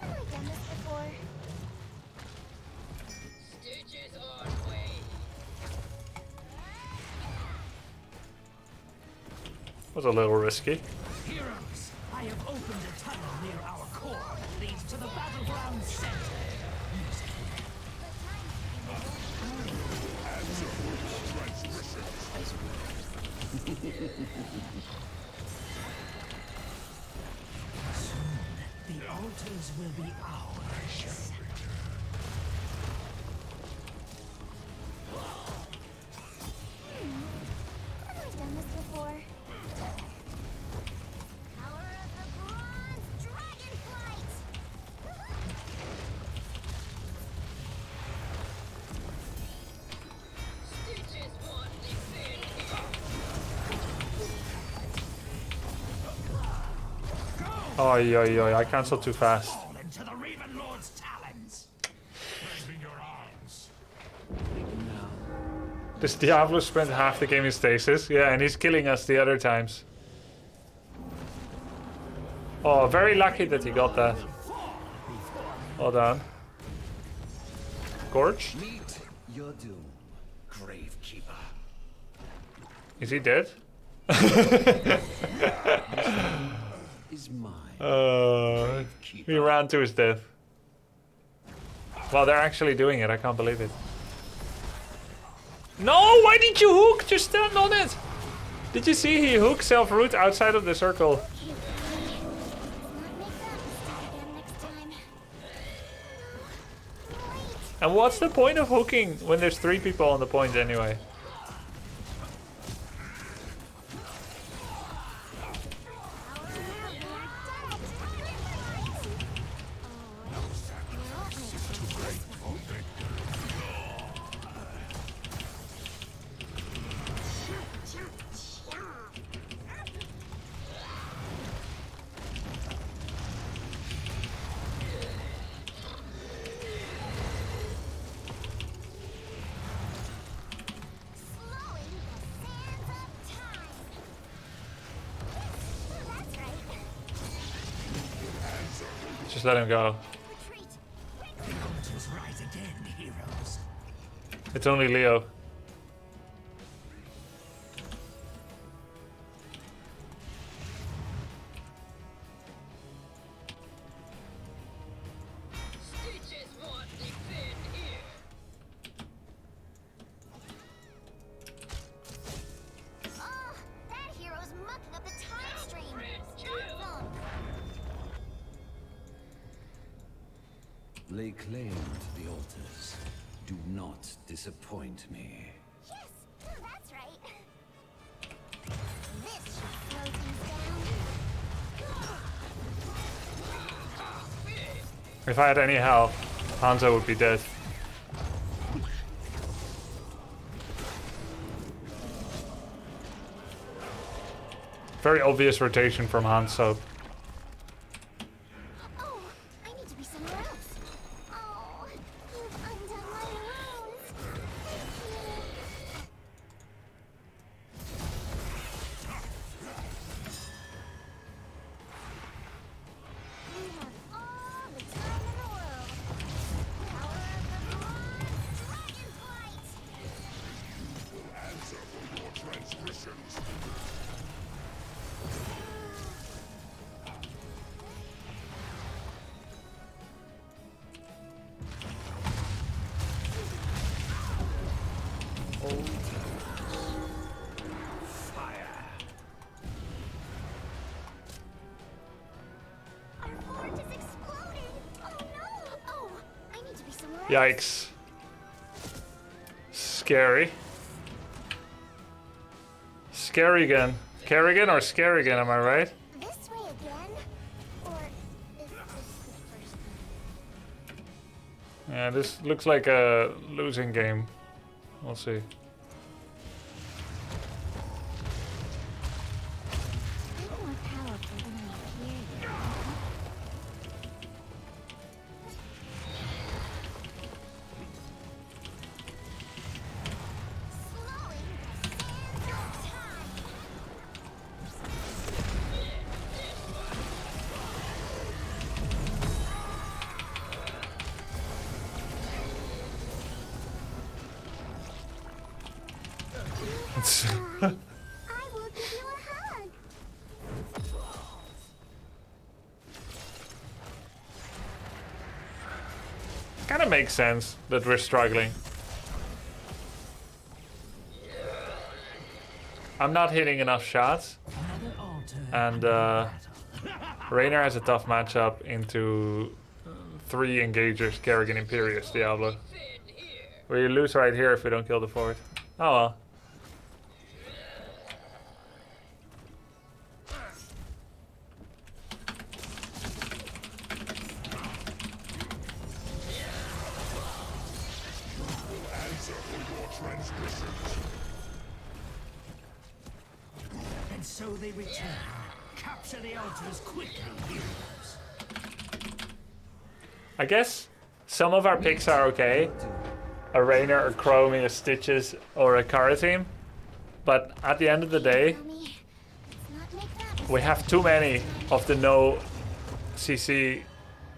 I done this before? Stitches on way. Was a little risky. Heroes, I have opened a tunnel near our core that leads to the battleground center. Soon, the altars will be ours. Have I done this before? Power of the Bronze Dragonflight! Stitches want the fin here. Oi, oi, oi, I cancelled too fast. Fall into the Raven Lord's talons. Raising your arms. This Diablo spent half the game in stasis. Yeah, and he's killing us the other times. Oh, very lucky that he got that. Well done. Gorge? Meet your doom, Gravekeeper. Is he dead? Is mine. He ran to his death. Well, they're actually doing it. I can't believe it. No! Why did you hook? Just stand on it! Did you see he hooked self-root outside of the circle? And what's the point of hooking when there's 3 people on the point anyway? Just let him go. Rise again, heroes. It's only Leo. Stitches won't defend here. Oh, that hero's mucking up the time stream. Stop them. Lay claim to the altars. Do not disappoint me. Yes, that's right. This should slow things down. If I had any health, Hanzo would be dead. Very obvious rotation from Hanzo. Oh, I need to be somewhere else. Oh, you've undone my rules. We have all the time in the world. Power of the blood, dragon flight. Answer for your transgressions. Our fort is exploding. Oh no! Oh, I need to be somewhere else. Yikes. Scary. Scarigan. Carrigan or Scarigan, am I right? This way again? Or is this the first time? Yeah, this looks like a losing game. We'll see. Way more powerful than I feared. Slowing the sands of time. I will give you a hug. Kind of makes sense that we're struggling. I'm not hitting enough shots, and Raynor has a tough matchup into 3 engagers, Kerrigan, Imperius, Diablo. We lose right here if we don't kill the fort. Oh well. Answer for your transgressions. And so they return. Capture the altars quickly, heroes. I guess some of our picks are okay, a Rainer, a Chromie, a Stitches, or a Kara team. But at the end of the day, we have too many of the no CC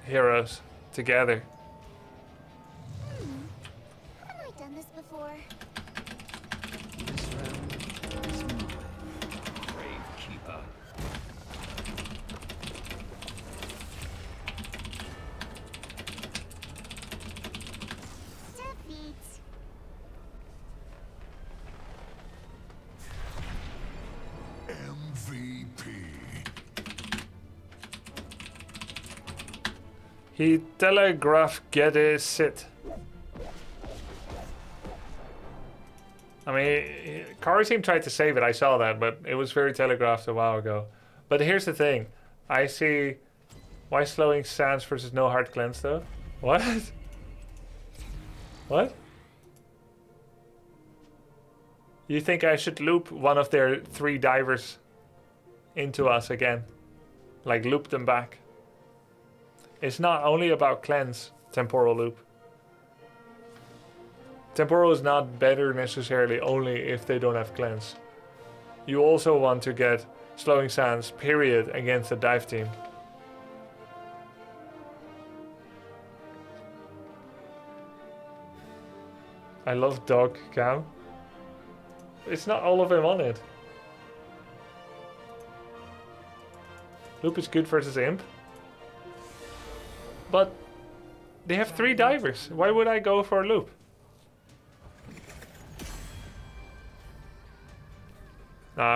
heroes together. Have I done this before? Brave keeper. Defeat. MVP. He telegraph get his sit. I mean, Kara team tried to save it, I saw that, but it was very telegraphed a while ago. But here's the thing. I see... Why slowing sands versus no hard cleanse though? What? What? You think I should loop one of their 3 divers into us again? Like loop them back? It's not only about cleanse, temporal loop. Temporal is not better necessarily only if they don't have cleanse. You also want to get slowing sands, period, against the dive team. I love dog cam. It's not all of them on it. Loop is good versus imp. But they have 3 divers. Why would I go for a loop?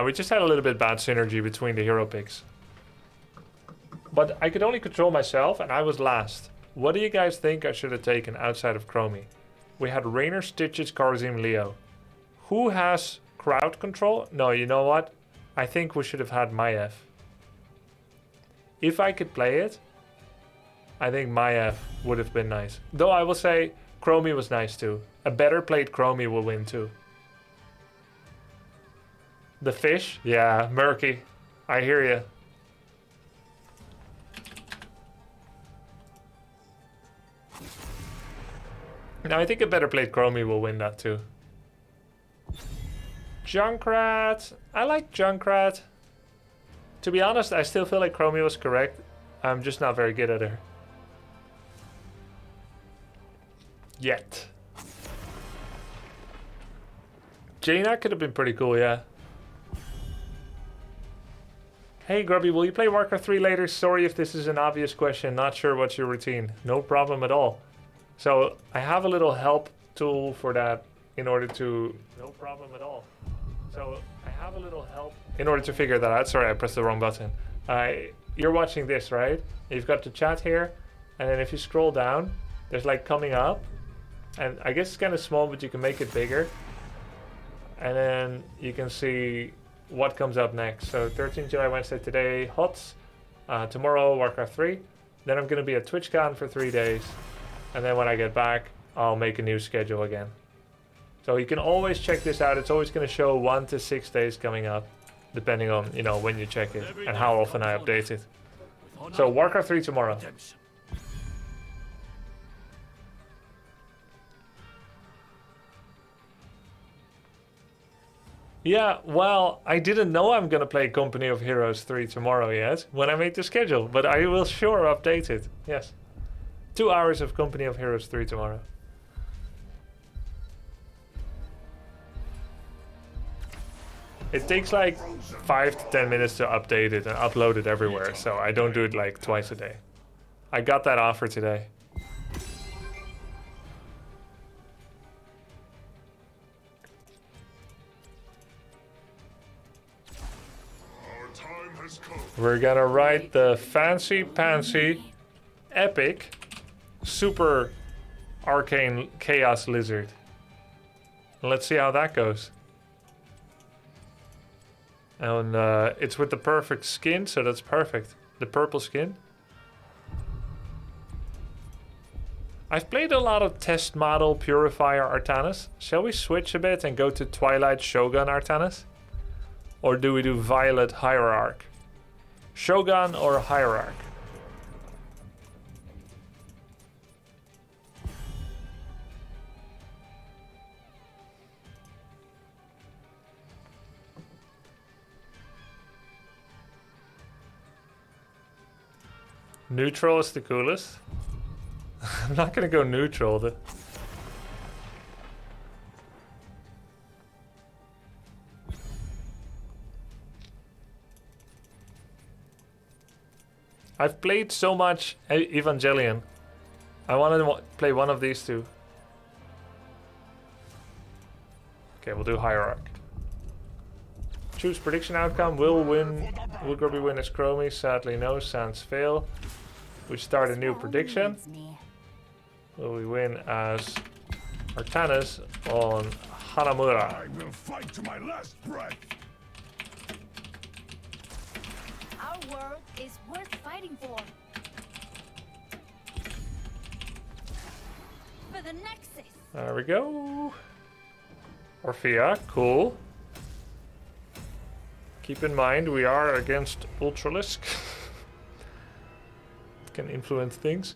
We just had a little bit bad synergy between the hero picks. But I could only control myself and I was last. What do you guys think I should have taken outside of Chromie? We had Rainer, Stitches, Karzim, Leo. Who has crowd control? No, you know what? I think we should have had Maiev. If I could play it, I think Maiev would have been nice. Though I will say Chromie was nice too. A better played Chromie will win too. The fish? Yeah, murky. I hear you. No, I think a better played Chromie will win that too. Junkrat. I like Junkrat. To be honest, I still feel like Chromie was correct. I'm just not very good at her. Yet. Jaina could have been pretty cool, yeah. Hey Grubby, will you play Warcraft 3 later? Sorry if this is an obvious question, not sure what's your routine. No problem at all. So, I have a little help tool for that in order to... No problem at all. So, I have a little help in order to figure that out. Sorry, I pressed the wrong button. You're watching this, right? You've got the chat here, and then if you scroll down, there's like coming up. And I guess it's kind of small, but you can make it bigger. And then you can see what comes up next. So 13th July, Wednesday today, HOTS. Tomorrow, Warcraft 3. Then I'm going to be at TwitchCon for 3 days. And then when I get back, I'll make a new schedule again. So you can always check this out. It's always going to show 1 to 6 days coming up, depending on, you know, when you check it and how often I update it. So Warcraft 3 tomorrow. Yeah, well, I didn't know I'm gonna play Company of Heroes 3 tomorrow yet, when I made the schedule, but I will sure update it, yes. 2 hours of Company of Heroes 3 tomorrow. It takes like 5 to 10 minutes to update it and upload it everywhere, so I don't do it like twice a day. I got that offer today. We're gonna write the fancy pantsy epic super arcane chaos lizard. Let's see how that goes. And it's with the perfect skin, so that's perfect. The purple skin. I've played a lot of test model Purifier Artanis. Shall we switch a bit and go to Twilight Shogun Artanis? Or do we do Violet Hierarch? Shogun or Hierarch? Neutral is the coolest. I'm not gonna go neutral. I've played so much Evangelion. I want to play one of these two. Okay, we'll do Hierarch. Choose prediction outcome. Will Grubby win as Chromie? Sadly no. Sans fail. We start a new prediction. Will we win as Artanis on Hanamura? I will fight to my last breath. Our world is worth fighting for. For the Nexus. There we go. Orphea, cool. Keep in mind we are against Ultralisk. It can influence things.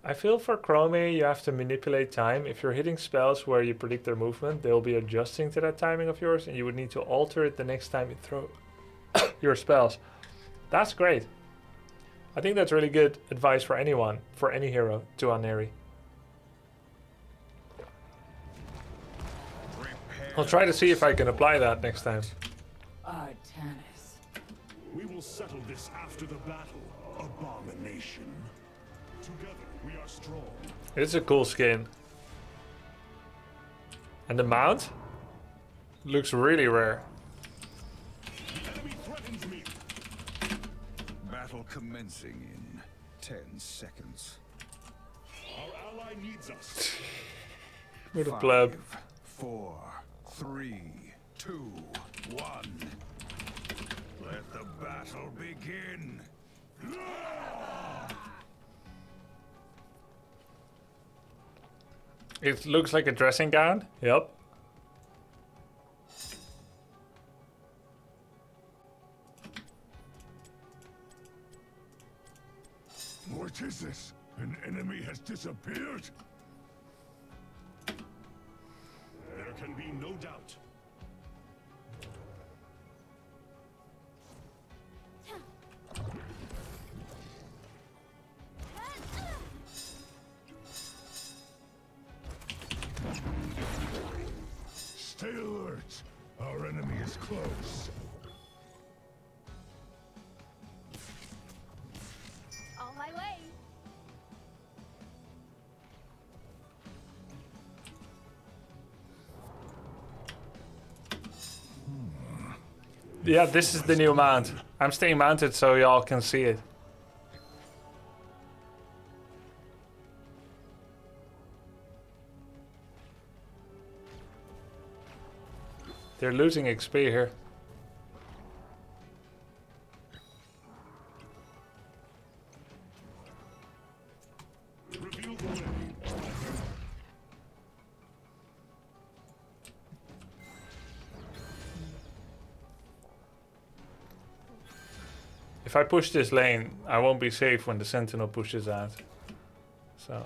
I feel for Chromie you have to manipulate time. If you're hitting spells where you predict their movement, they'll be adjusting to that timing of yours and you would need to alter it the next time you throw your spells. That's great. I think that's really good advice for anyone, for any hero, to Aneri. I'll try to see if I can apply that next time. Artanis. We will settle this after the battle, abomination. Together we are strong. It's a cool skin. And the mount looks really rare. The enemy threatens me. Battle commencing in 10 seconds. Our ally needs us. What a pleb. 5, 4, 3, 2, 1. Let the battle begin. It looks like a dressing gown. Yep. What is this? An enemy has disappeared? There can be no doubt. Stay alert. Our enemy is close. On my way. Yeah, this is the new mount. I'm staying mounted so y'all can see it. They're losing XP here. Reveal the way. If I push this lane, I won't be safe when the sentinel pushes out. So.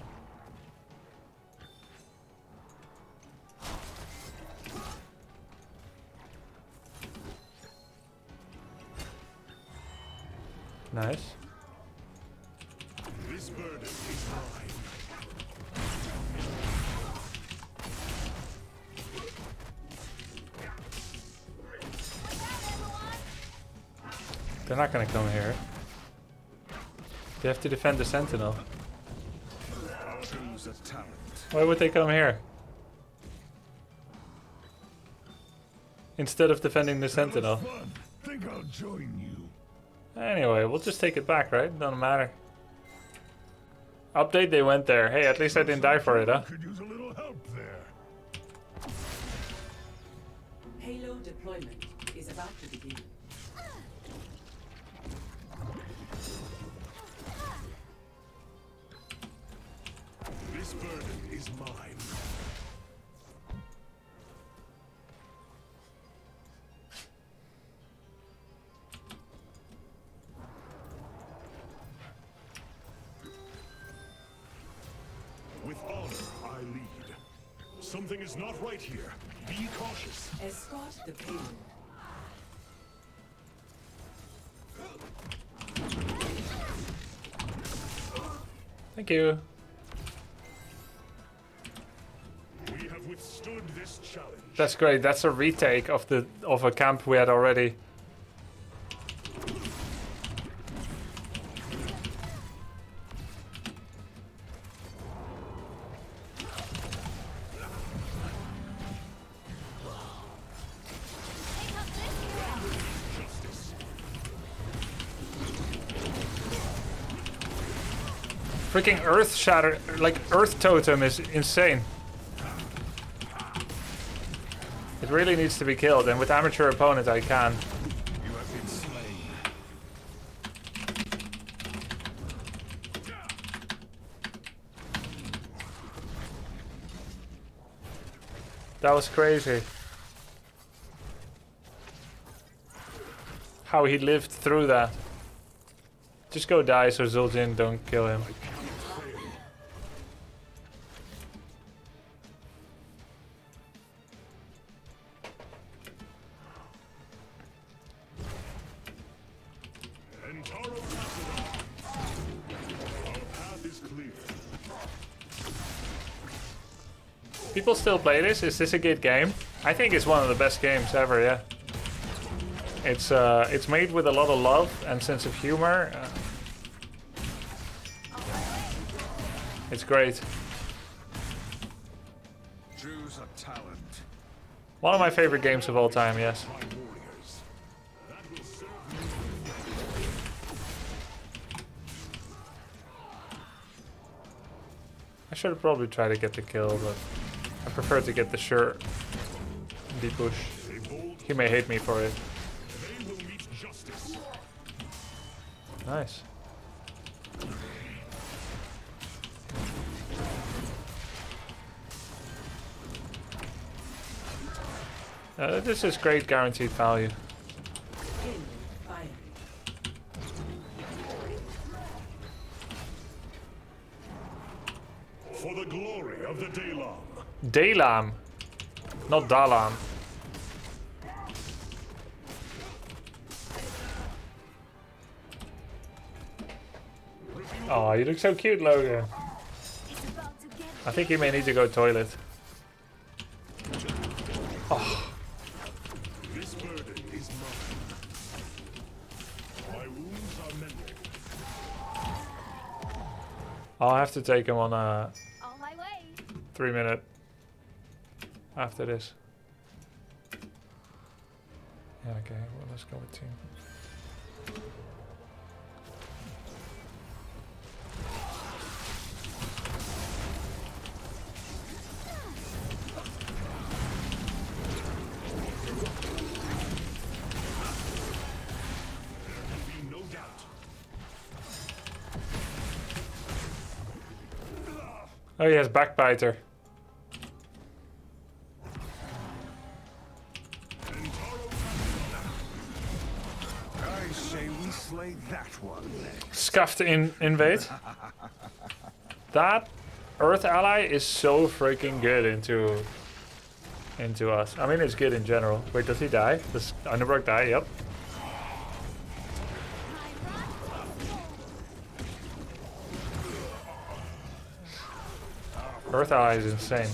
Nice. This burden is mine. They're not gonna come here. They have to defend the sentinel. Choose a talent. Why would they come here? Instead of defending the sentinel. Fun. Think I'll join you. Anyway, we'll just take it back, right? Doesn't matter. Update, they went there. Hey, at least I didn't die for it, huh? Could use a little help there. Halo deployment is about to begin. This burden is mine. With honor, I lead. Something is not right here. Be cautious. Escort the payload. Thank you. We have withstood this challenge. That's great. That's a retake of a camp we had already. Freaking Earth Shatter, like Earth Totem is insane. It really needs to be killed, and with amateur opponent I can. You have been slain. That was crazy. How he lived through that. Just go die so Zul'jin don't kill him. People still play this? Is this a good game? I think it's one of the best games ever, yeah. It's made with a lot of love and sense of humor. It's great. Choose a talent. One of my favorite games of all time, yes. I should have probably tried to get the kill, but I prefer to get the shirt in the bush. He may hate me for it. Nice. This is great guaranteed value. For the glory of the Daylam. Daylam, not Dalam. Oh, you look so cute, Logan. I think you may need to go toilet. Oh. This burden is mine. My wounds are mended. I'll have to take him on a On my way. 3-minute after this. Yeah, okay, well, let's go with team. No doubt. Oh, he has Backbiter. I say we slay that one next. Scuffed invade. That Earth ally is so freaking good into us. I mean, it's good in general. Wait, does he die? Does Underbrook die? Yep. Earth ally is insane.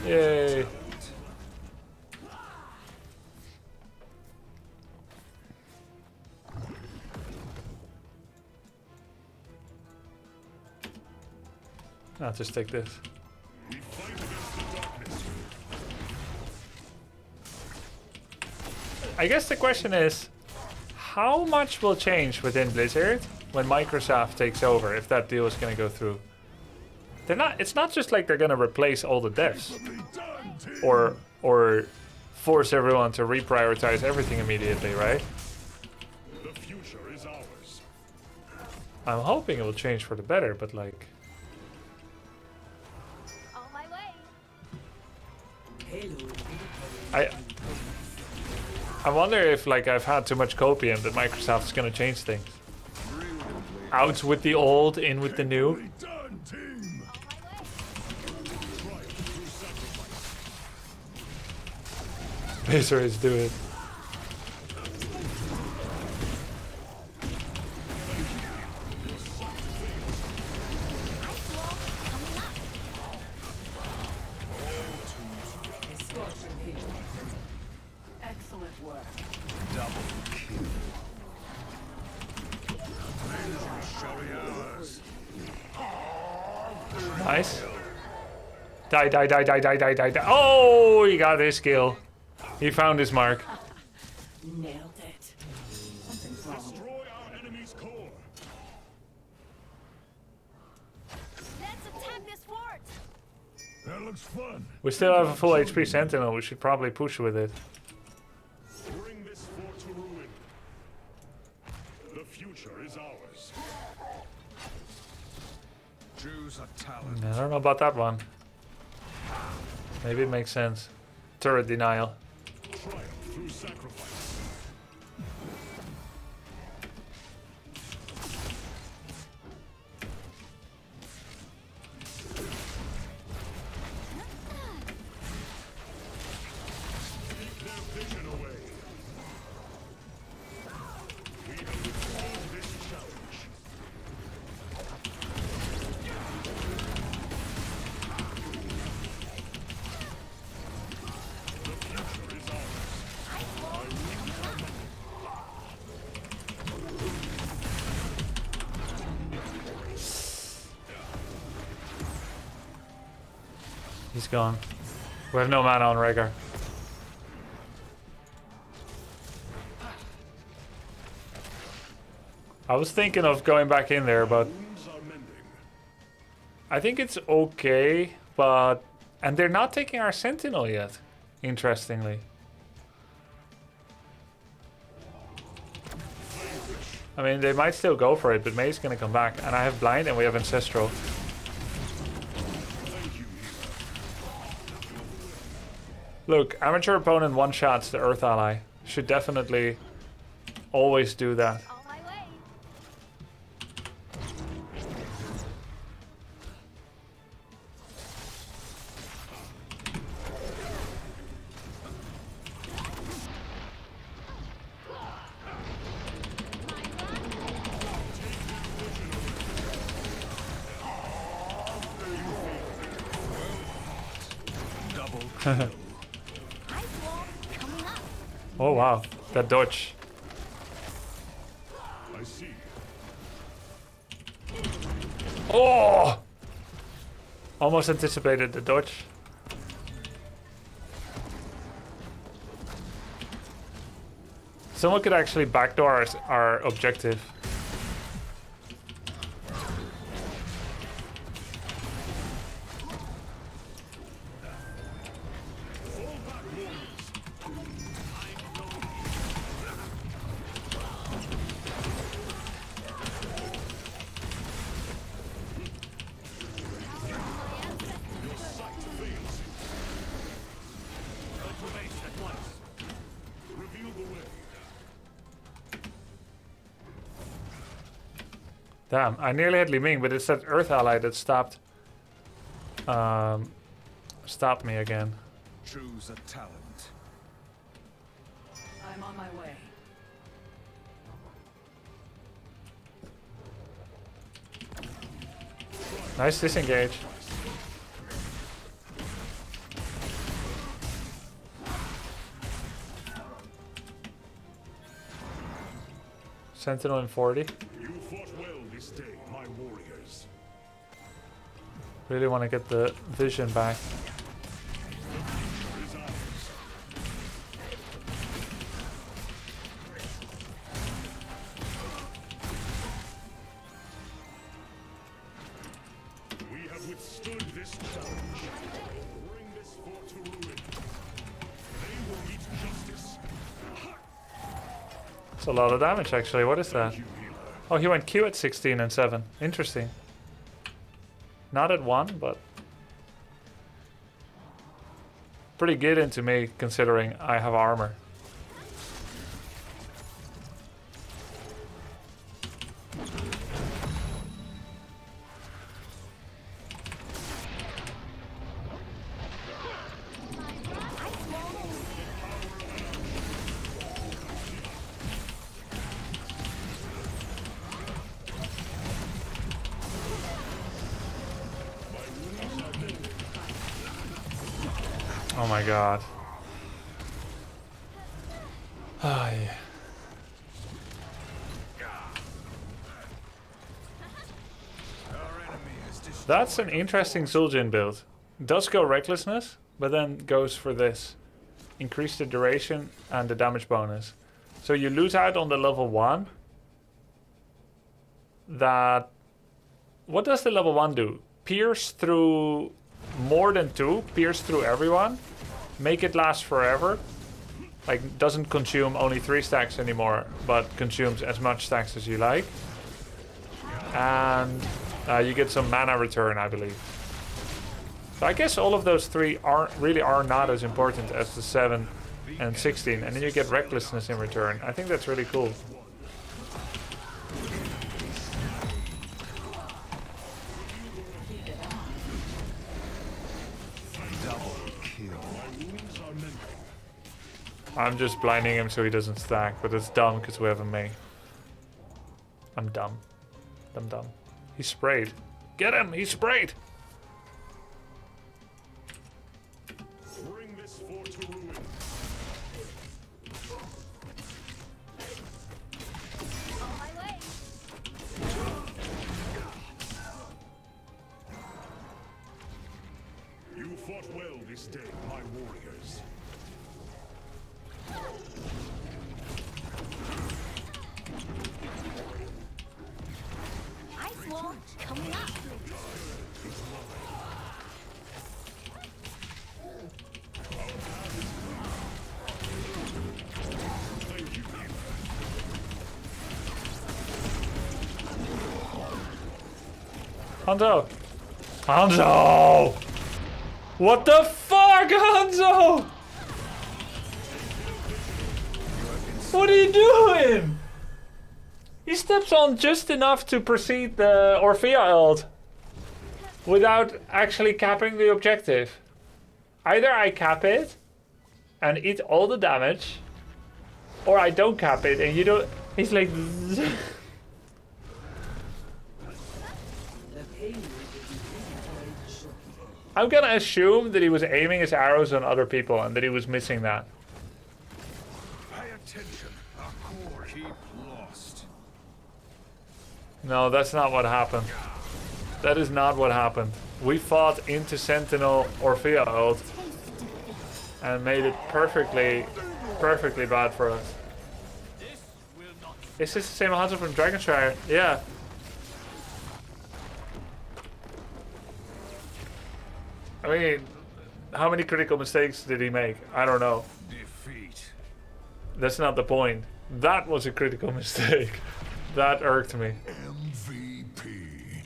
Yay. I'll just take this. I guess the question is, how much will change within Blizzard when Microsoft takes over, if that deal is going to go through? It's not just like they're going to replace all the devs or force everyone to reprioritize everything immediately, right? The future is ours. I'm hoping it will change for the better, but like, On my way. I wonder if like I've had too much copium that Microsoft's going to change things. Out with the old, in with the new. Baser is do it. Nice. Die, die, die, die, die, die, die, die. Oh, he got his kill. He found his mark. Nailed it. Something's wrong. Destroy our enemy's core. Let's attack this fort. That looks fun. We still have a full HP Sentinel. We should probably push with it. Bring this fort to ruin. The future is ours. Choose a talent. I don't know about that one. Maybe it makes sense. Turret denial. Triumph through sacrifice. Take their vision away. We have withstood this challenge. The future is ours. He's gone. We have no mana on Rhaegar. I was thinking of going back in there, but Wounds are mending. I think it's okay, but... And they're not taking our Sentinel yet, interestingly. I mean, they might still go for it, but May's gonna come back. And I have Blind and we have Ancestral. Look, amateur opponent one-shots the Earth Ally. Should definitely always do that. On my way. Double. Oh wow, that dodge. I see. Oh! Almost anticipated the dodge. Someone could actually backdoor our objective. Damn, I nearly had Li Ming, but it's that Earth Ally that stopped me again. Choose a talent. I'm on my way. Nice disengage. Sentinel in 40. You fought well this day, my warriors. Really want to get the vision back. Is ours. We have withstood this challenge. Bring this fort to ruin. They will meet justice. It's a lot of damage actually. What is that? You healer. Oh, he went Q at 16 and 7. Interesting. Not at 1, but pretty good into me considering I have armor. Oh my god. Ah, yeah. That's an interesting Zul'jin build. Does go Recklessness, but then goes for this. Increase the duration and the damage bonus. So you lose out on the level 1. That... What does the level 1 do? Pierce through more than 2. Pierce through everyone. Make it last forever. Like, doesn't consume only 3 stacks anymore, but consumes as much stacks as you like. And you get some mana return, I believe. So I guess all of those 3 really are not as important as the 7 and 16. And then you get Recklessness in return. I think that's really cool. I'm just blinding him so he doesn't stack, but it's dumb because we have a Mei. I'm dumb. I'm dumb. He sprayed. Get him! He sprayed! Bring this fort to ruin. On my way. You fought well this day, my warriors. Ice wall coming up. Hanzo! Hanzo! What the fuck, Hanzo? What are you doing? He steps on just enough to proceed the Orphea ult without actually capping the objective. Either I cap it and eat all the damage, or I don't cap it and you don't... He's like... I'm gonna assume that he was aiming his arrows on other people and that he was missing that. Pay attention. Our core keep lost. No, that's not what happened. That is not what happened. We fought into Sentinel Orphea ult and made it perfectly bad for us. Is this the same Hanzo from Dragonshire? Yeah. I mean, how many critical mistakes did he make? I don't know. Defeat. That's not the point. That was a critical mistake. That irked me. MVP.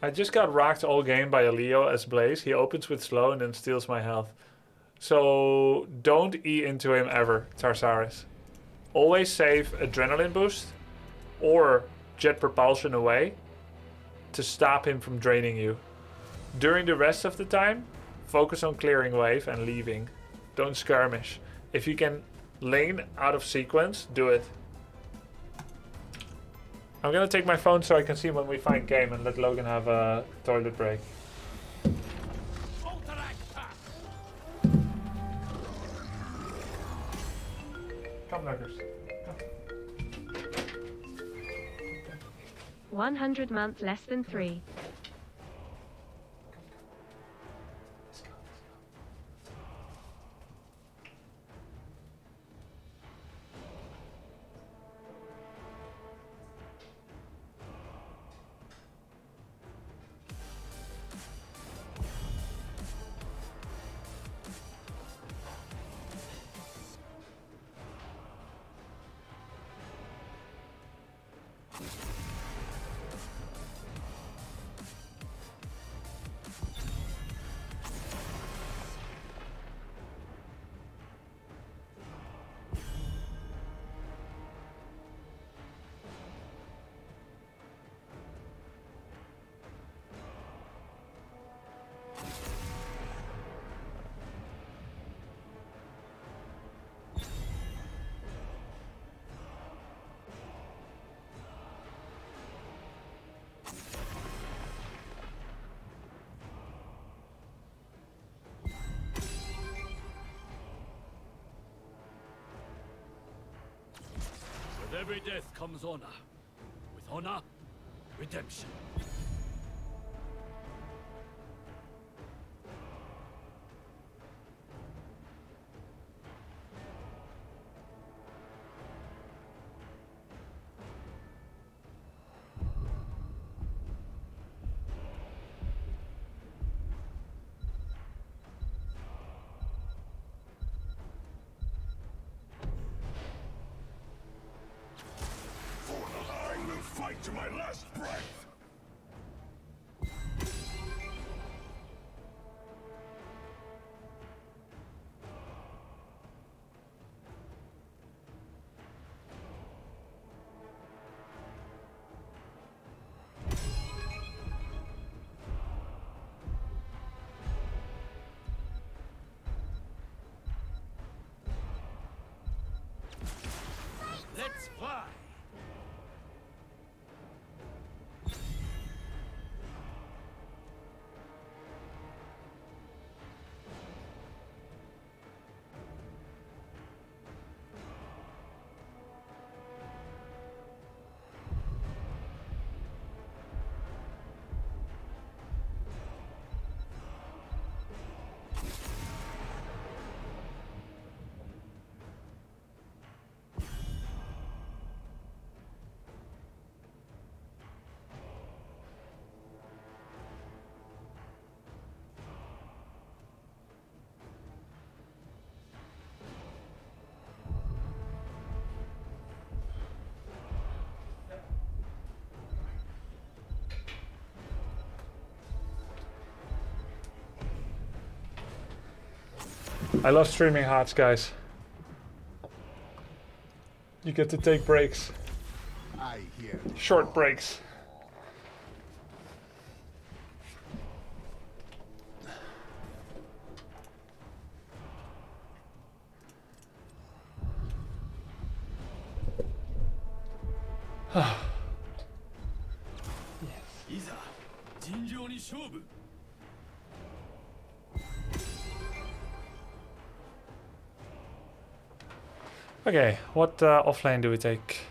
I just got rocked all game by a Leo as Blaze. He opens with slow and then steals my health. So don't E into him ever, Tarsaris. Always save Adrenaline Boost or Jet Propulsion away to stop him from draining you. During the rest of the time, focus on clearing wave and leaving. Don't skirmish. If you can lane out of sequence, do it. I'm gonna take my phone so I can see when we find game and let Logan have a toilet break. Come, Nuggers. 100 month less than 3. every death comes honor. With honor, redemption. I will fight to my last breath. Let's fly! I love streaming HOTS, guys. You get to take breaks. I hear. Short breaks. Okay, what offlane do we take?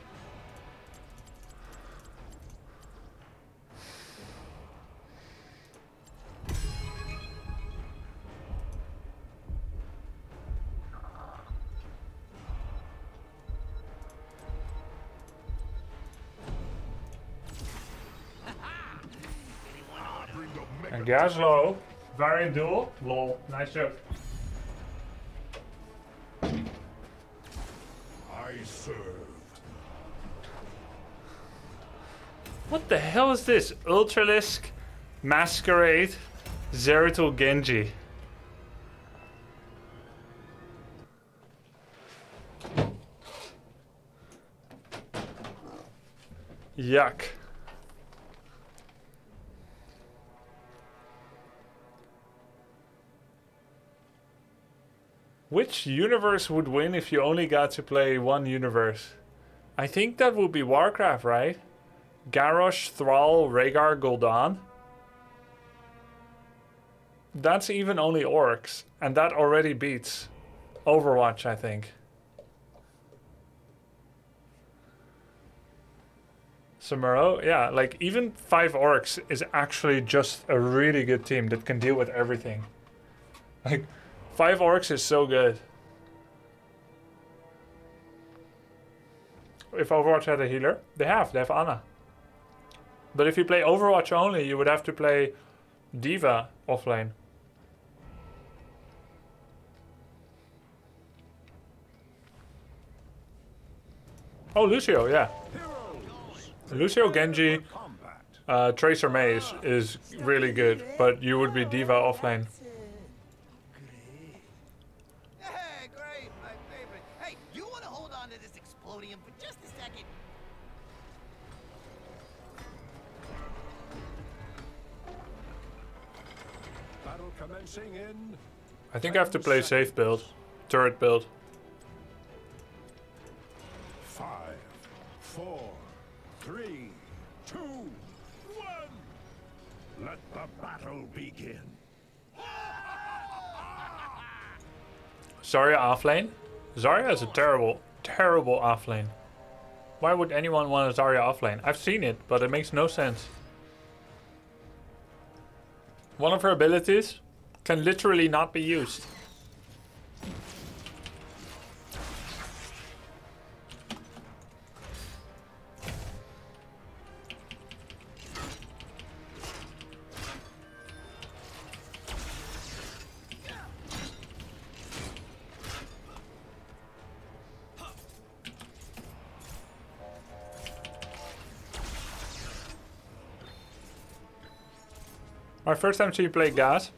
And Gaslow, variant duel. Lol, nice joke. I serve. What the hell is this? Ultralisk, Masquerade, Zeratul Genji. Yuck. Which universe would win if you only got to play one universe? I think that would be Warcraft, right? Garrosh, Thrall, Rhaegar, Gul'dan. That's even only orcs, and that already beats Overwatch, I think. Samuro, yeah, like even 5 orcs is actually just a really good team that can deal with everything. Like, 5 orcs is so good. If Overwatch had a healer, they have Anna. But if you play Overwatch only, you would have to play Diva offlane. Oh, Lucio, yeah. Lucio, Genji, Tracer Maze is really good, but you would be Diva offlane. Hey, great, my favorite. Hey, you want to hold on to this explodium for just a second? Battle commencing in. I think I have to play safe build, turret build. 5, 4, 3, 2, 1. Let the battle begin. Zarya offlane? Zarya is a terrible, terrible offlane. Why would anyone want a Zarya offlane? I've seen it, but it makes no sense. One of her abilities can literally not be used. My first time to play Gas.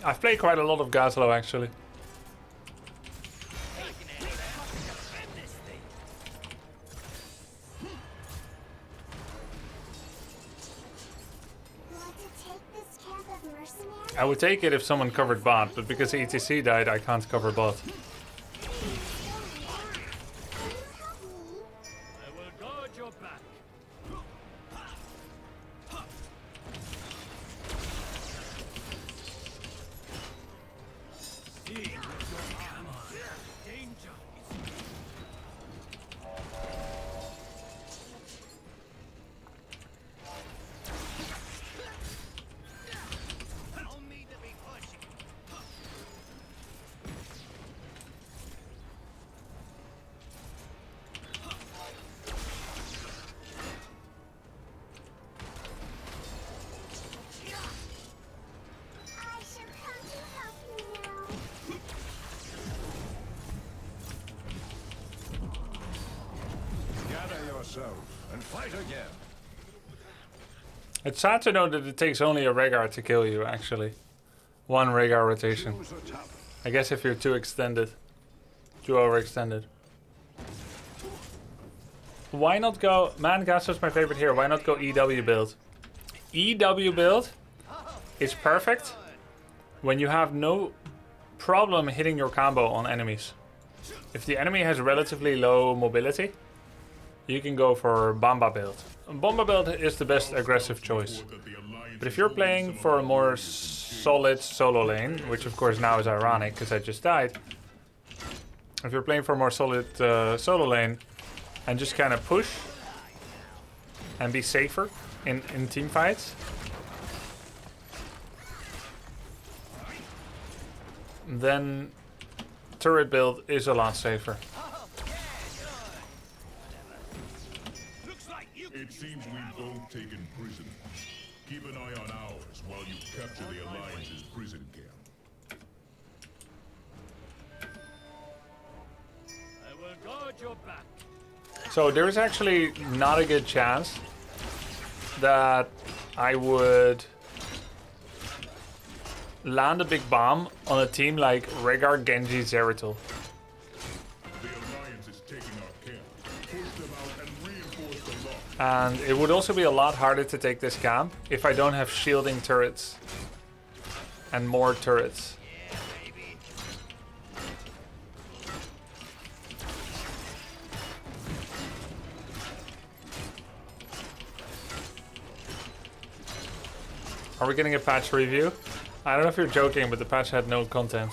I've played quite a lot of Gaslow actually. I would take it if someone covered bot, but because ETC died, I can't cover bot. I will guard your back. Danger is tell me to be pushing. I shall come to help you now. Gather yourself and fight again. It's sad to know that it takes only a Rhaegar to kill you, actually. One Rhaegar rotation. Choose a talent. I guess if you're too extended. Too overextended. Why not go... Man, Gaslo's my favorite here. Why not go EW build? EW build is perfect when you have no problem hitting your combo on enemies. If the enemy has relatively low mobility, you can go for Bomba build. Bomba build is the best aggressive choice. But if you're playing for a more solid solo lane, which of course now is ironic because I just died. If you're playing for a more solid solo lane and just kind of push and be safer in team fights, then turret build is a lot safer. It seems we've both taken prison. Keep an eye on ours while you capture the Alliance's prison camp. I will guard your back. So there is actually not a good chance that I would land a big bomb on a team like Rhaegar, Genji, Zeratul. The Alliance is taking our camp. Push them out and reinforce the lock. And it would also be a lot harder to take this camp if I don't have shielding turrets and more turrets. Are we getting a patch review? I don't know if you're joking, but the patch had no content.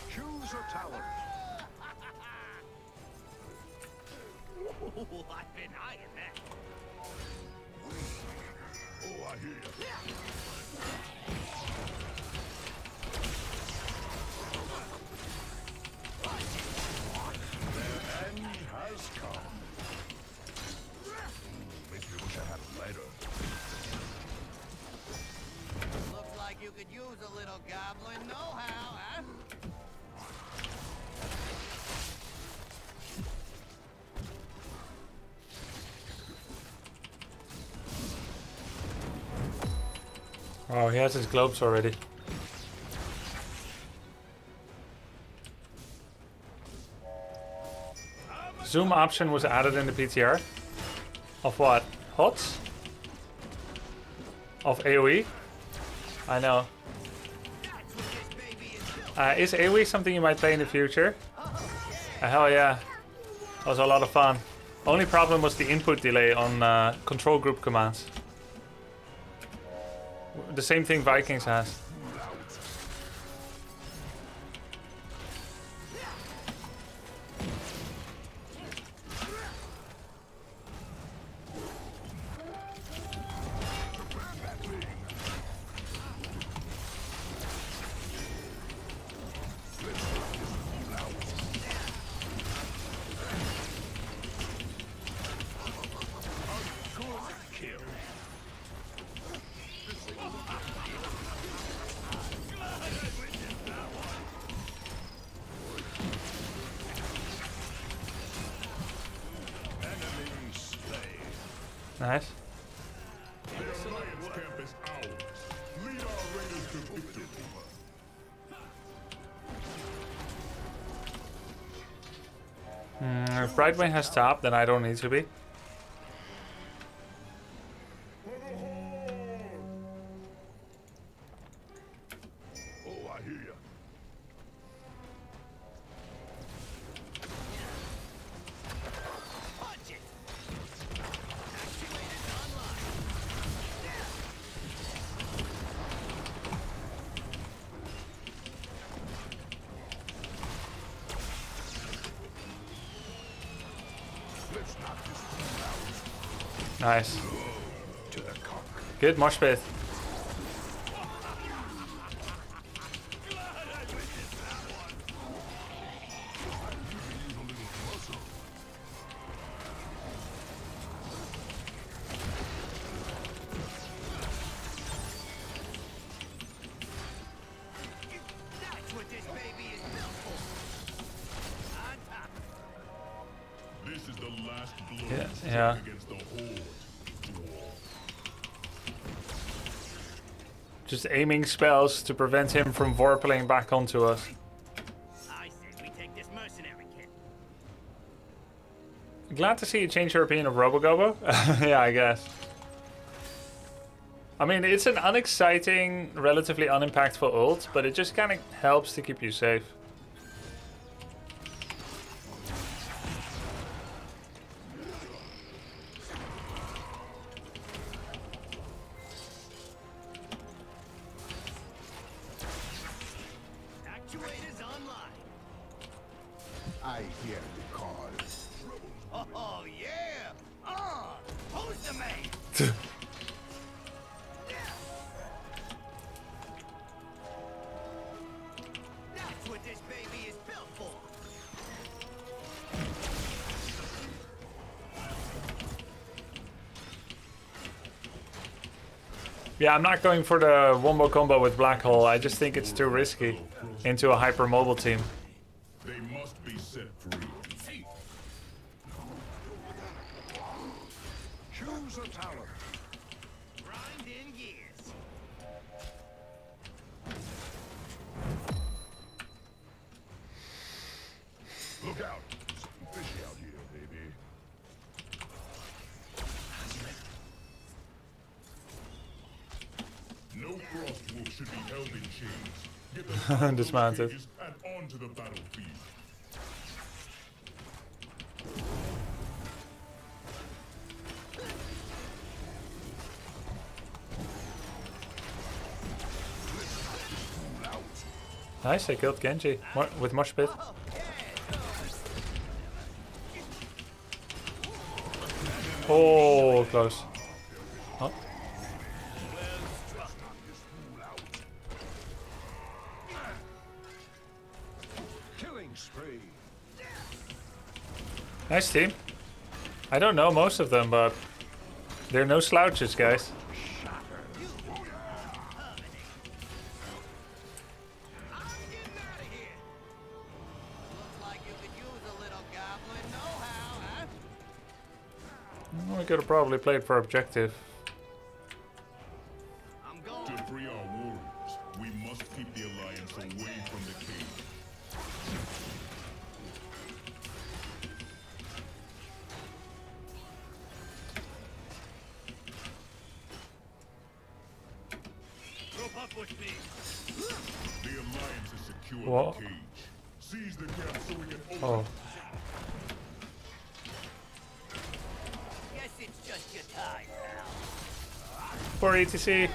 Choose a talent. I've been eyeing that. Oh, I hear you. Their end has come. Makes me wish I had a lighter. Looks like you could use a little goblin know-how, huh? Oh, he has his globes already. Zoom option was added in the PTR. Of what? HOTS? Of AoE? I know. Is AoE something you might play in the future? Hell yeah. That was a lot of fun. Only problem was the input delay on control group commands. The same thing Vikings has. Nice. The Alliance camp is ours. Lead our raiders to victory. If Brightwing has top, then I don't need to be. Oh, I hear ya. Nice. Good mosh pit. That's what this baby is built for. On top. This is the last blow Yeah. against the Horde. Just aiming spells to prevent him from vorpeling back onto us. I say we take this mercenary kit. Glad to see you change your opinion of Robogobo. Yeah, I guess. I mean, it's an unexciting, relatively unimpactful ult, but it just kind of helps to keep you safe. Actuators online. I hear the call. Oh yeah. Who's the man? That's what this baby is built for. Yeah, I'm not going for the wombo combo with Black Hole. I just think it's too risky into a hyper-mobile team. They must be set free. Choose a talent. Grind in gears. Look out. Something fishy out here, baby. No Frostwolf should be held in chains. Get them out of those Dismounted. cages and onto the battlefield. Nice, I killed Genji with mosh pit. Oh, close. Oh. Killing spree. Nice team. I don't know most of them, but they're no slouches, guys. We could have probably played for objective. To free our warriors, we must keep the Alliance away from the cage. The Alliance is secure in What? the cage. Seize the camp so we can open. Oh. Guess it's just your time, pal. For ETC.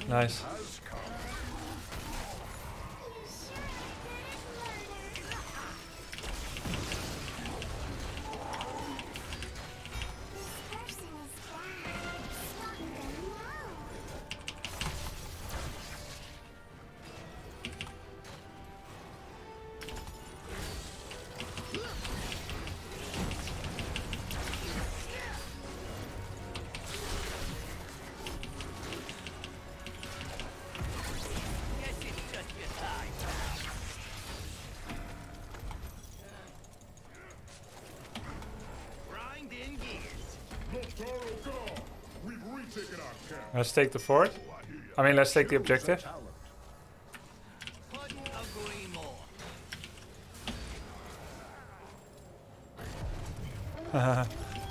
Nice. taking our camp. Let's take the fort. I mean, let's take the objective. Couldn't agree more.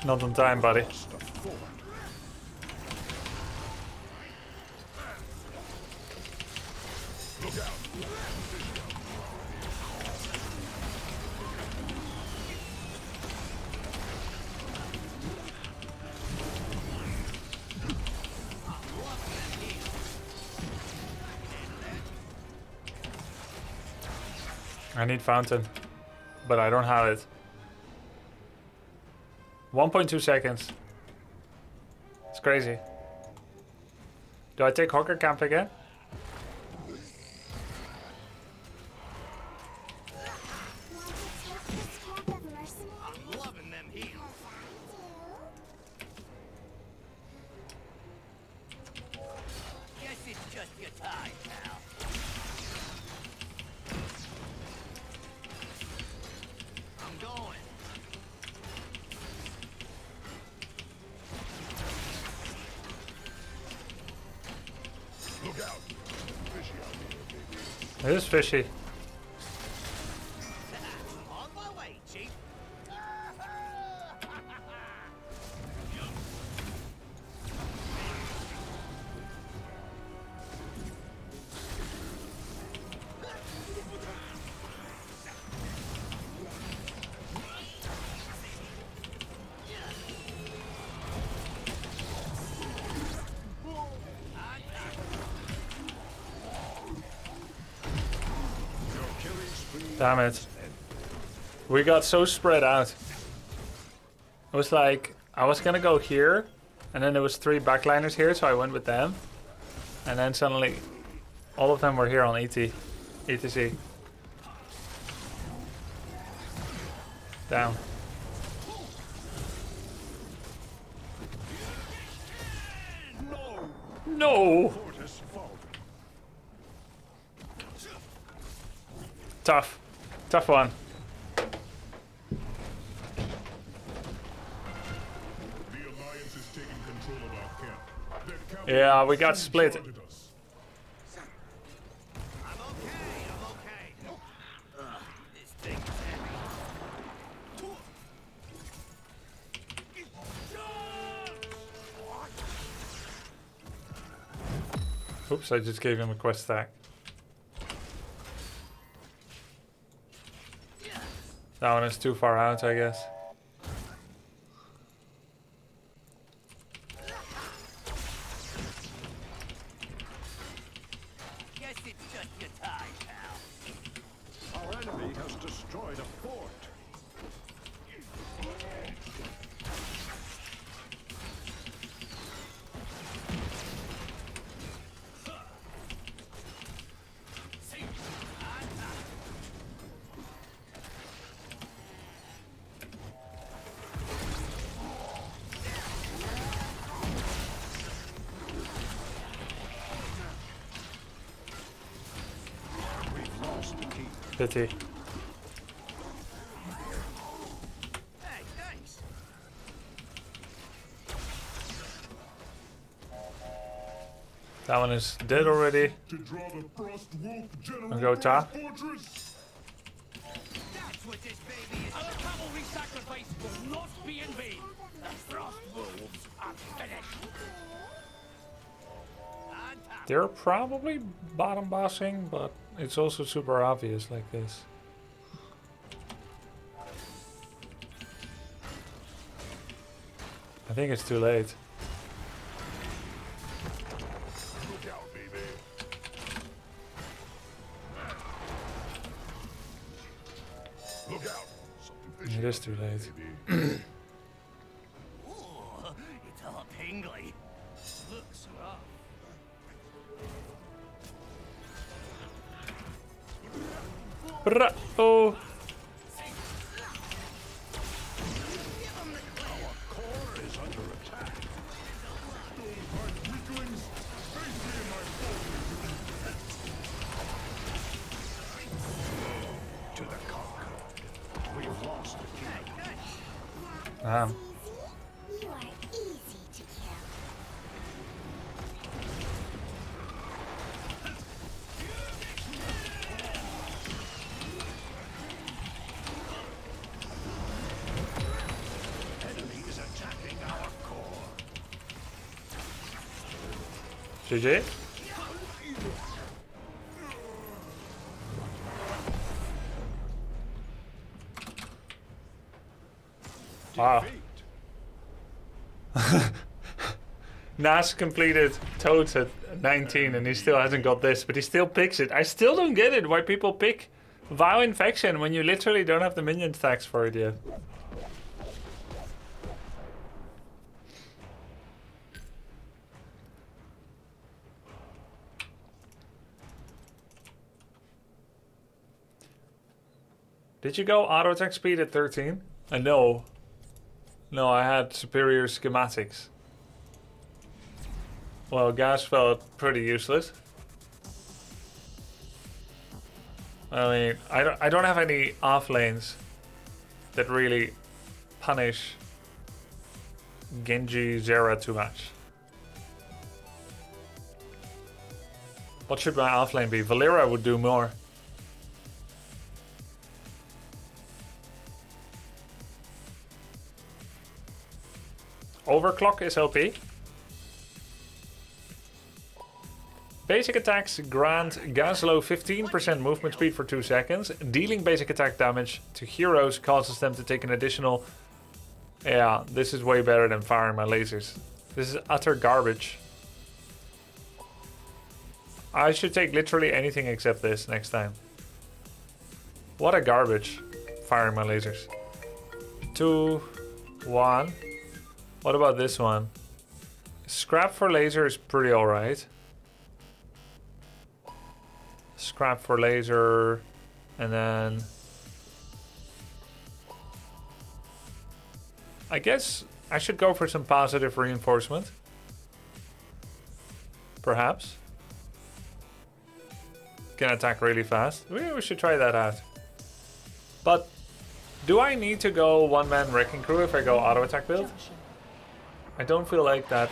Not on time, buddy. I need fountain, but I don't have it. 1.2 seconds. It's crazy. Do I take Hawker Camp again? I'm loving them heels. Guess it's just your time, pal. I'm going. Look out. Fishy out here, baby. It is fishy. On my way, Chief. Damn it. We got so spread out. It was like, I was gonna go here, and then there was 3 backliners here, so I went with them. And then suddenly, all of them were here on ETC. Down. No! Tough. Tough one. The Alliance is taking control of our camp. Their cavalry Yeah, we got split. surrounded us. I'm okay. This thing's heavy. Oops, I just gave him a quest stack. That one is too far out, I guess. Guess it's just your time, pal. Our enemy has destroyed a fort. Pity. Hey, thanks. That one is dead already. To draw the Frost Wolf General I'll go top. Fortress. That's what this baby is. Our cavalry sacrifice will not be in vain. The Frost Wolves are finished. They're probably bottom bossing, but it's also super obvious like this. I think it's too late. Look out, baby. Look out. Something fishy. It is too late. Baby. Ooh, it's all tingly. Looks rough. Oh, Core is under attack. Weaklings, face me in my To the conqueror. We've lost the king. damn. You are easy to kill. GG. Wow. Nas completed Toads at 19 and he still hasn't got this, but he still picks it. I still don't get it why people pick Vow Infection when you literally don't have the minion stacks for it yet. Did you go auto attack speed at 13? No. No, I had superior schematics. Well, gas felt pretty useless. I mean, I don't have any off lanes that really punish Genji Zera too much. What should my off lane be? Valera would do more. Overclock is OP. Basic attacks grant Gazlo 15% movement speed for 2 seconds. Dealing basic attack damage to heroes causes them to take an additional... Yeah, this is way better than firing my lasers. This is utter garbage. I should take literally anything except this next time. What a garbage. Firing my lasers. 2, 1. What about this one? Scrap for laser is pretty alright. Scrap for laser, and then I guess I should go for some positive reinforcement. Perhaps. Can attack really fast. We should try that out. But do I need to go one-man wrecking crew if I go auto attack build? I don't feel like that.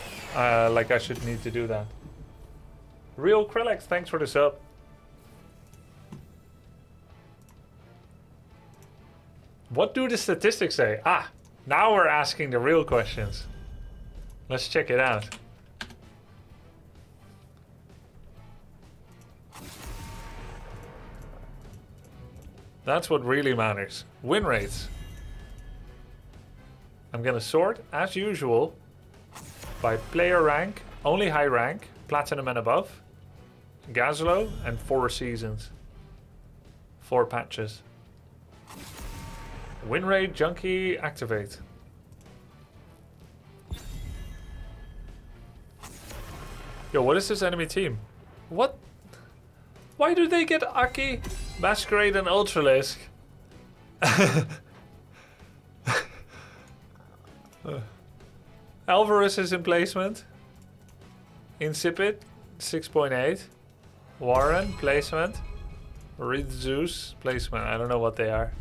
Like I should need to do that. Real Krillex, thanks for the sub. What do the statistics say? Ah, now we're asking the real questions. Let's check it out. That's what really matters. Win rates. I'm gonna sort, as usual, by player rank, only high rank, platinum and above, Gazlo, and 4 seasons. 4 patches. Win rate, junkie, activate. Yo, what is this enemy team? What? Why do they get Aki, Masquerade, and Ultralisk? Alvarez is in placement. Insipid, 6.8. Warren, placement. Reed Zeus, placement. I don't know what they are.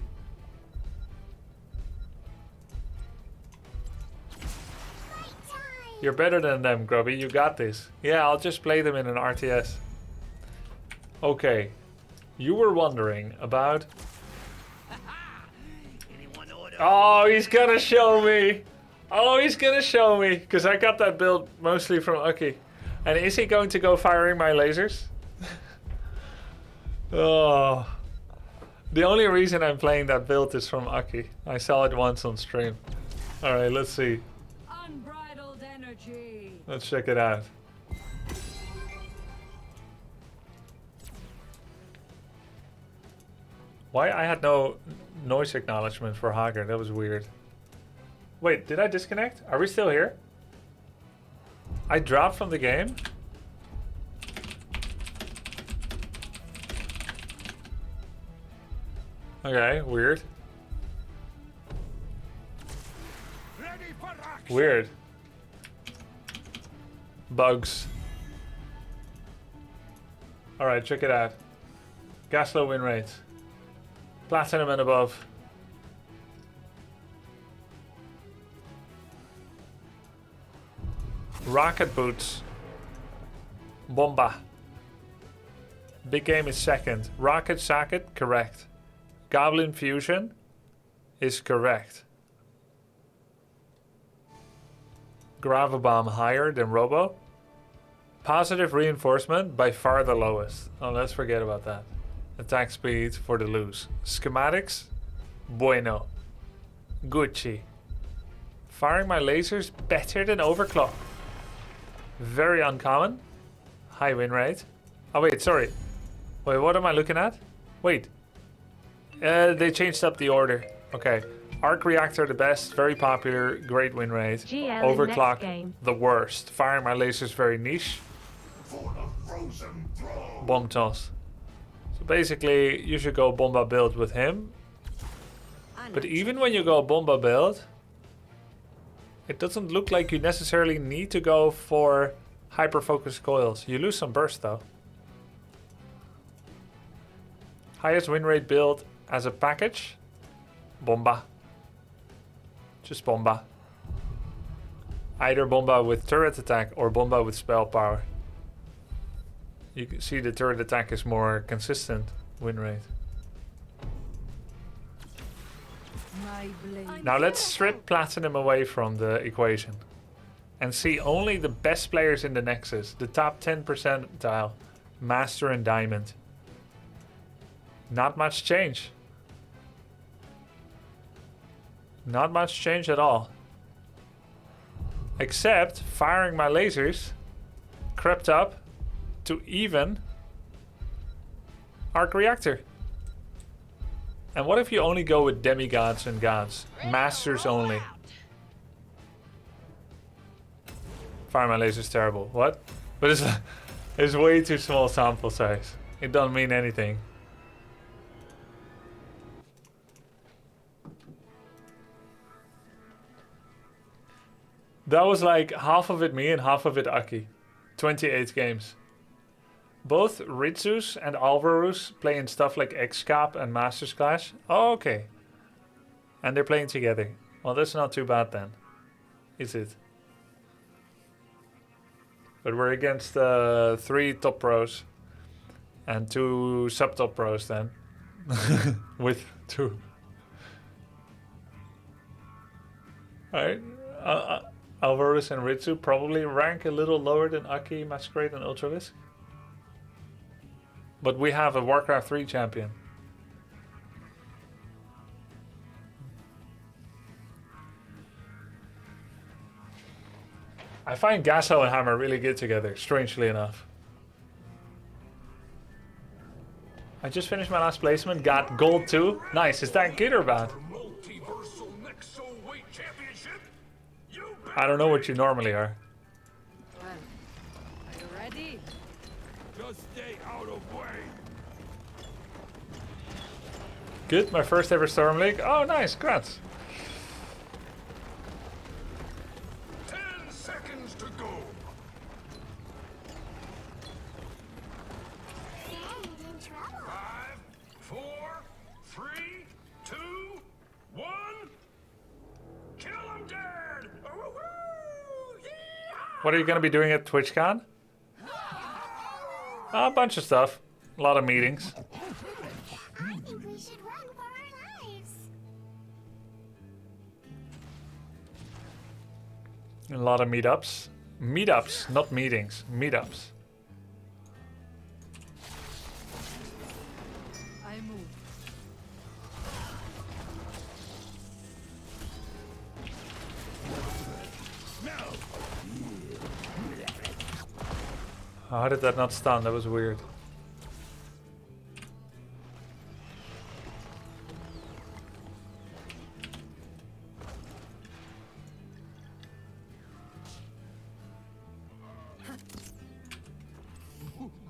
You're better than them, Grubby. You got this. Yeah, I'll just play them in an RTS. Okay. You were wondering about... Oh, he's gonna show me! Oh, he's gonna show me! Because I got that build mostly from Ucky. And is he going to go firing my lasers? Oh. The only reason I'm playing that build is from Ucky. I saw it once on stream. Alright, let's see. Unbridled energy. Let's check it out. Why I had no noise acknowledgement for Hager? That was weird. Wait, did I disconnect? Are we still here? I dropped from the game? Okay, weird. Weird. Bugs. Alright, check it out. Gaslow win rates. Platinum and above. Rocket boots. Bomba. Big game is second. Rocket socket, correct. Goblin fusion is correct. Gravabomb higher than Robo. Positive reinforcement, by far the lowest. Oh, let's forget about that. Attack speed for the lose. Schematics, bueno. Gucci. Firing my lasers better than overclock. Very uncommon. High win rate. Oh wait, sorry. Wait, what am I looking at? Wait. They changed up the order. Okay. Arc reactor the best, very popular, great win rate. GL Overclock the worst. Firing my lasers very niche. Bomb toss. So basically you should go bomba build with him. But even when you go bomba build, it doesn't look like you necessarily need to go for hyper focused coils. You lose some burst though. Highest win rate build as a package, bomba. Just bomba. Either bomba with turret attack or bomba with spell power. You can see the turret attack is more consistent win rate. Now let's strip Platinum away from the equation and see only the best players in the Nexus, the top 10 percentile, Master and Diamond. Not much change. Not much change at all. Except firing my lasers crept up to even arc reactor. And what if you only go with demigods and gods? Masters only. Fire my laser's terrible. What? But it's way too small sample size. It doesn't mean anything. That was like half of it me and half of it Aki. 28 games. Both Ritsus and Alvarus play in stuff like XCOP and Masters Clash. Oh, okay. And they're playing together. Well, that's not too bad then. Is it? But we're against 3 top pros. And 2 sub-top pros then. With 2. Alright. Alvarus and Ritsu probably rank a little lower than Aki, Masquerade, and Ultralisk. But we have a Warcraft 3 champion. I find Gasso and Hammer really good together, strangely enough. I just finished my last placement, got gold 2. Nice, is that good or bad? I don't know what you normally are. Well, are you ready? Just stay out of way. Good, my first ever Storm League. Oh, nice, congrats. 10 seconds to go. Stand in trouble. 5, 4, 3, 2, 1. Kill him dead! What are you going to be doing at TwitchCon? A bunch of stuff. A lot of meetings. I think we should run for our lives. A lot of meetups. Meetups, not meetings. Meetups. I move. How did that not stun? That was weird.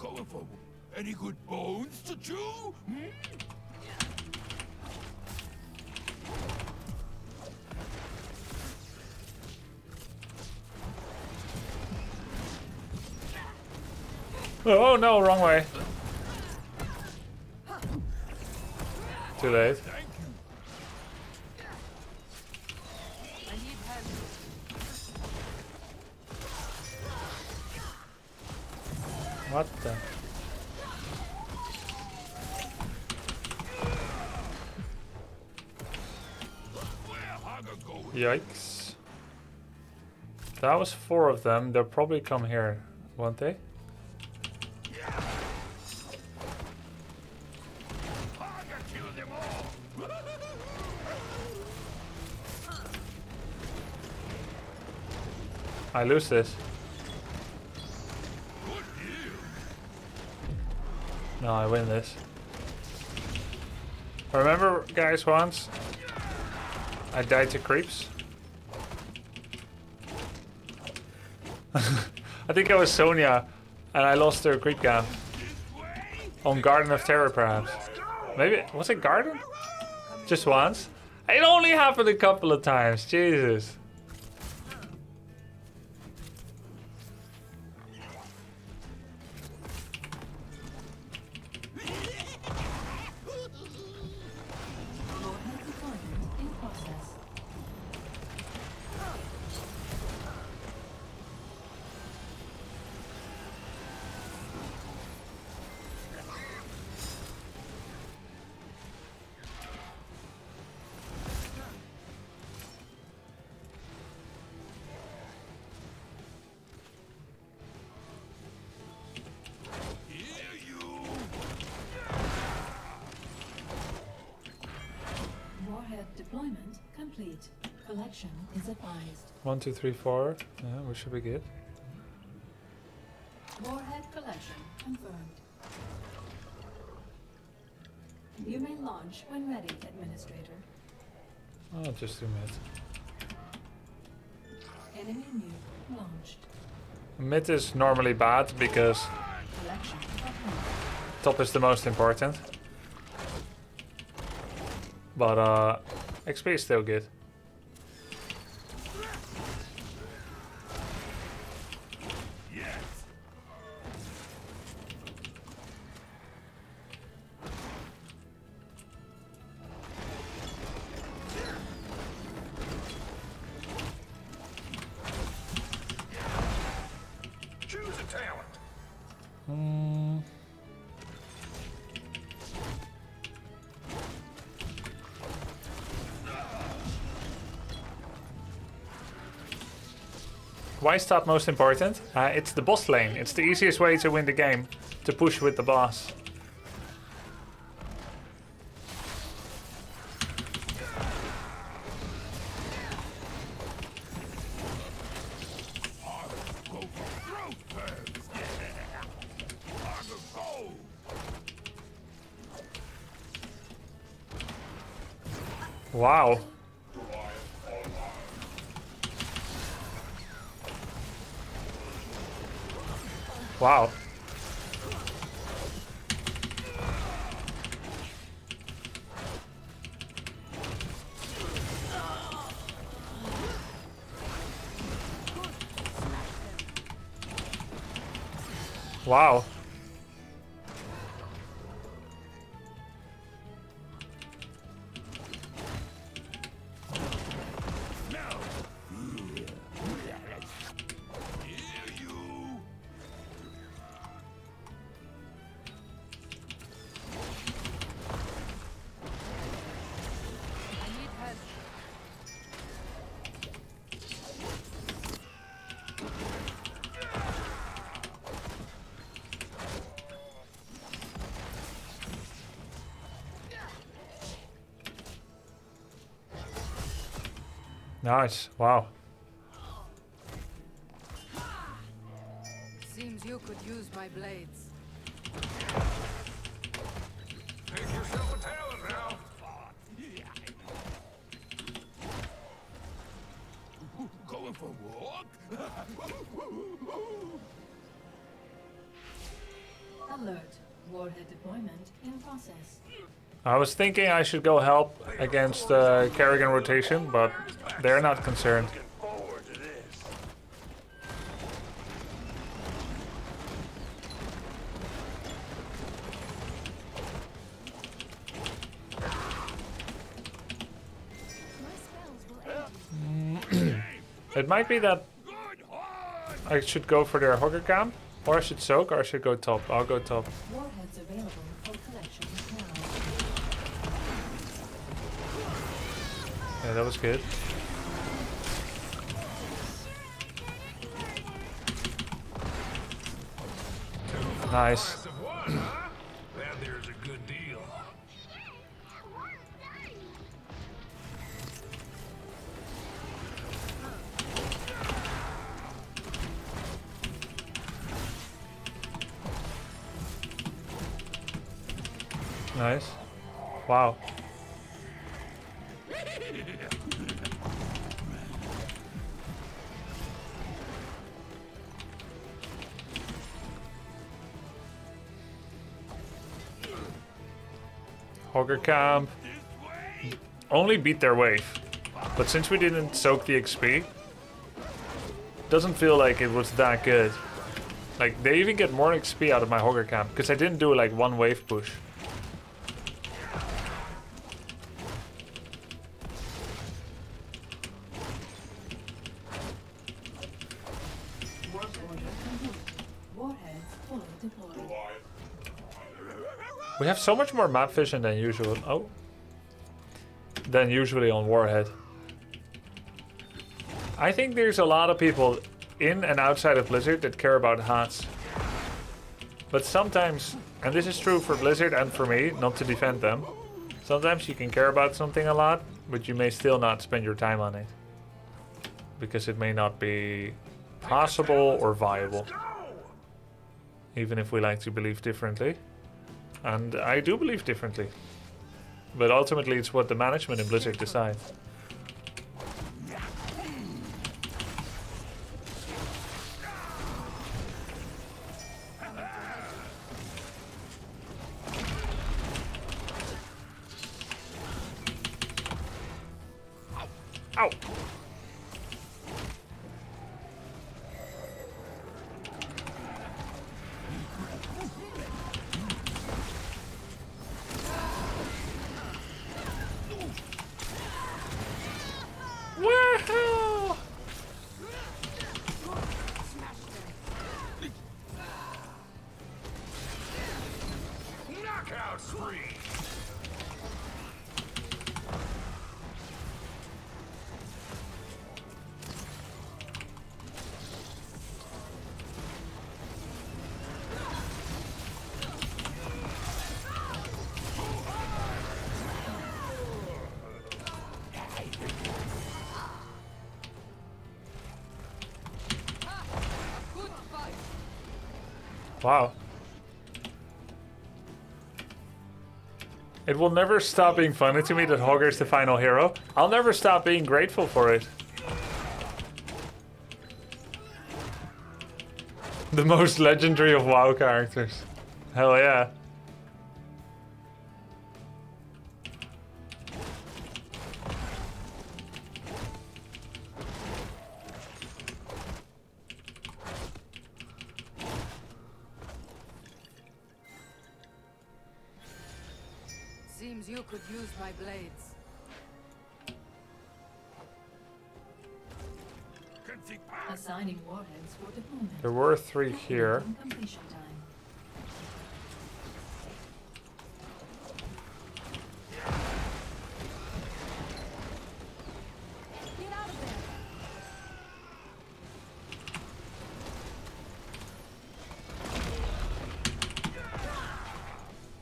Going for any good bones to chew? Hmm? Oh no, wrong way. Too late. I need help. What the? Yikes. That was 4 of them. They'll probably come here. Won't they? I lose this. No, I win this. Remember, guys, once I died to creeps? I think I was Sonya and I lost to a creep camp. On Garden of Terror, perhaps. Maybe, was it Garden? Just once? It only happened a couple of times, Jesus. Deployment complete. Collection is advised. 1, 2, 3, 4. Yeah, we should be good. Warhead collection confirmed. You may launch when ready, Administrator. I'll just do mid. Enemy nuke launched. Mid is normally bad because Collection complete. top is the most important. But XP is still good. Choose a talent. Why is top most important? It's the boss lane. It's the easiest way to win the game. To push with the boss. Wow. Wow. Wow. Nice. Wow. Seems you could use my blades. Make yourself a talent now. Going for a walk? Alert. Warhead deployment in process. I was thinking I should go help against Kerrigan rotation, but they're not concerned. Forward to this. It might be that I should go for their hogger camp, or I should soak, or I should go top. I'll go top. Warheads available for collection now. Yeah, that was good. Nice. Price of one, huh? That there's a good deal. Nice. Wow. Hogger camp. Only beat their wave. But since we didn't soak the XP, doesn't feel like it was that good. Like, they even get more XP out of my Hogger camp, because I didn't do like one wave push. Warheads fully deployed. We have so much more map vision than usual. Oh. Than usually on Warhead. I think there's a lot of people in and outside of Blizzard that care about HOTS. But sometimes, and this is true for Blizzard and for me, not to defend them, sometimes you can care about something a lot, but you may still not spend your time on it. Because it may not be possible or viable. Even if we like to believe differently. And I do believe differently. But ultimately it's what the management in Blizzard decide. Ow! Woohoo! Knockout spree. Wow. It will never stop being funny to me that Hogger is the final hero. I'll never stop being grateful for it. The most legendary of WoW characters. Hell yeah. Seems you could use my blades. Assigning warheads for deployment. There were 3 here. Calculating completion time. Get out of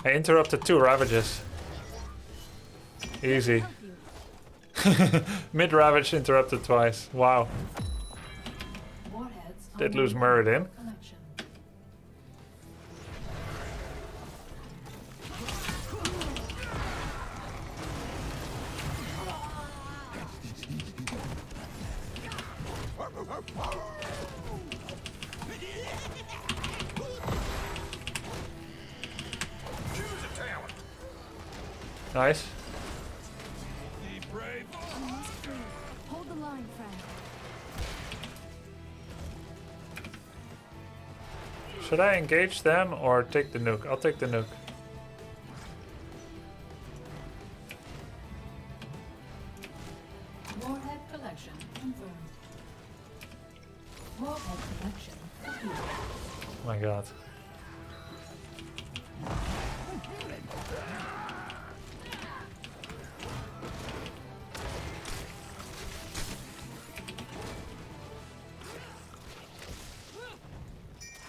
there. I interrupted 2 Ravages. Easy. Mid-Ravage interrupted twice. Wow. Warheads Did are lose now Muradin. in collection. Choose a talent. Nice. Hold the line, friend. Should I engage them or take the nuke? I'll take the nuke. Warhead collection confirmed. Warhead collection complete. Oh my god.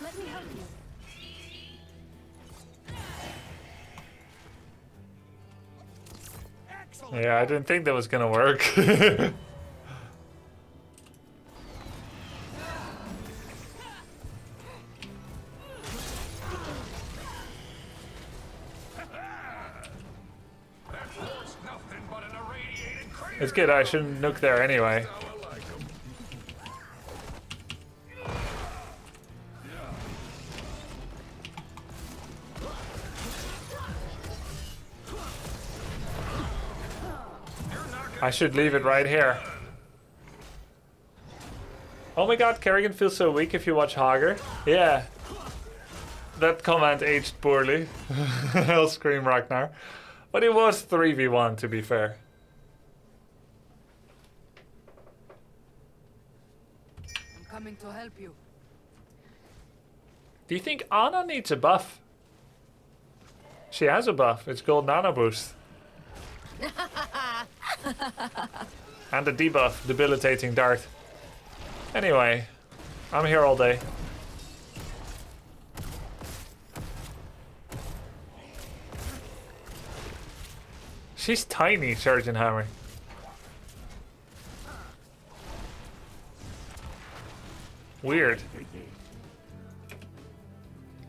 Let me help you. Yeah, I didn't think that was gonna work. It's good, I shouldn't nuke there anyway. I should leave it right here. Oh my god, Kerrigan feels so weak if you watch Hager. Yeah. That comment aged poorly. I'll scream Ragnar. But it was 3v1 to be fair. I'm coming to help you. Do you think Ana needs a buff? She has a buff. It's called Nano Boost. And a debuff, Debilitating Dart. Anyway, I'm here all day. She's tiny, Surgeon Hammer. Weird.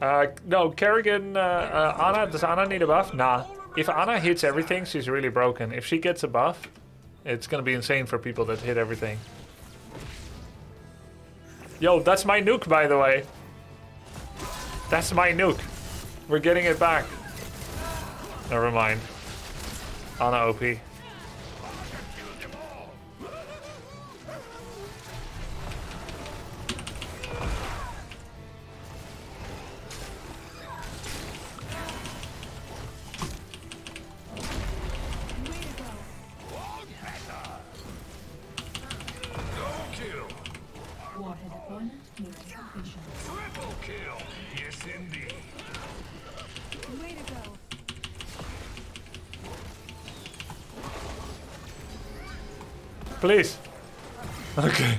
No, Kerrigan, Ana, does Ana need a buff? Nah. If Ana hits everything, she's really broken. If she gets a buff, it's gonna be insane for people that hit everything. Yo, that's my nuke, by the way. That's my nuke. We're getting it back. Never mind. Ana OP. Please. Okay.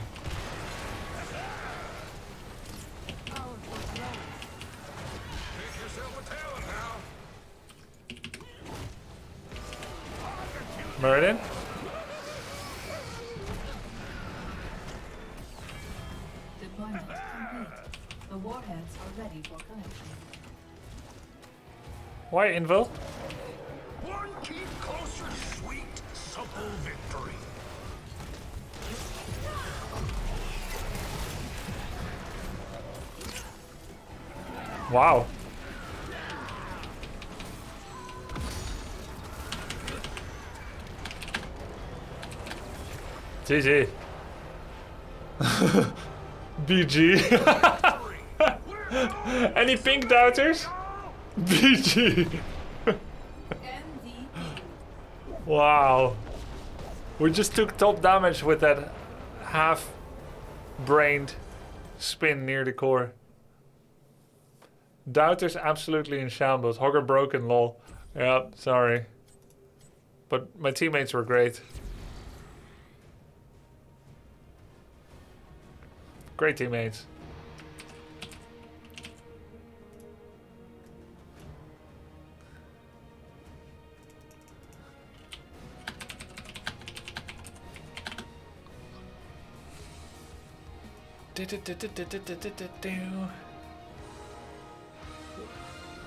Meridian? Deployment complete. The warheads are ready for collection. Why Invil? One keep closer, sweet, supple victory. Wow. GG. BG. Any pink doubters? BG. Wow. We just took top damage with that half-brained spin near the core. Doubters absolutely in shambles. Hogger broken, lol. Yeah, sorry. But my teammates were great. Great teammates.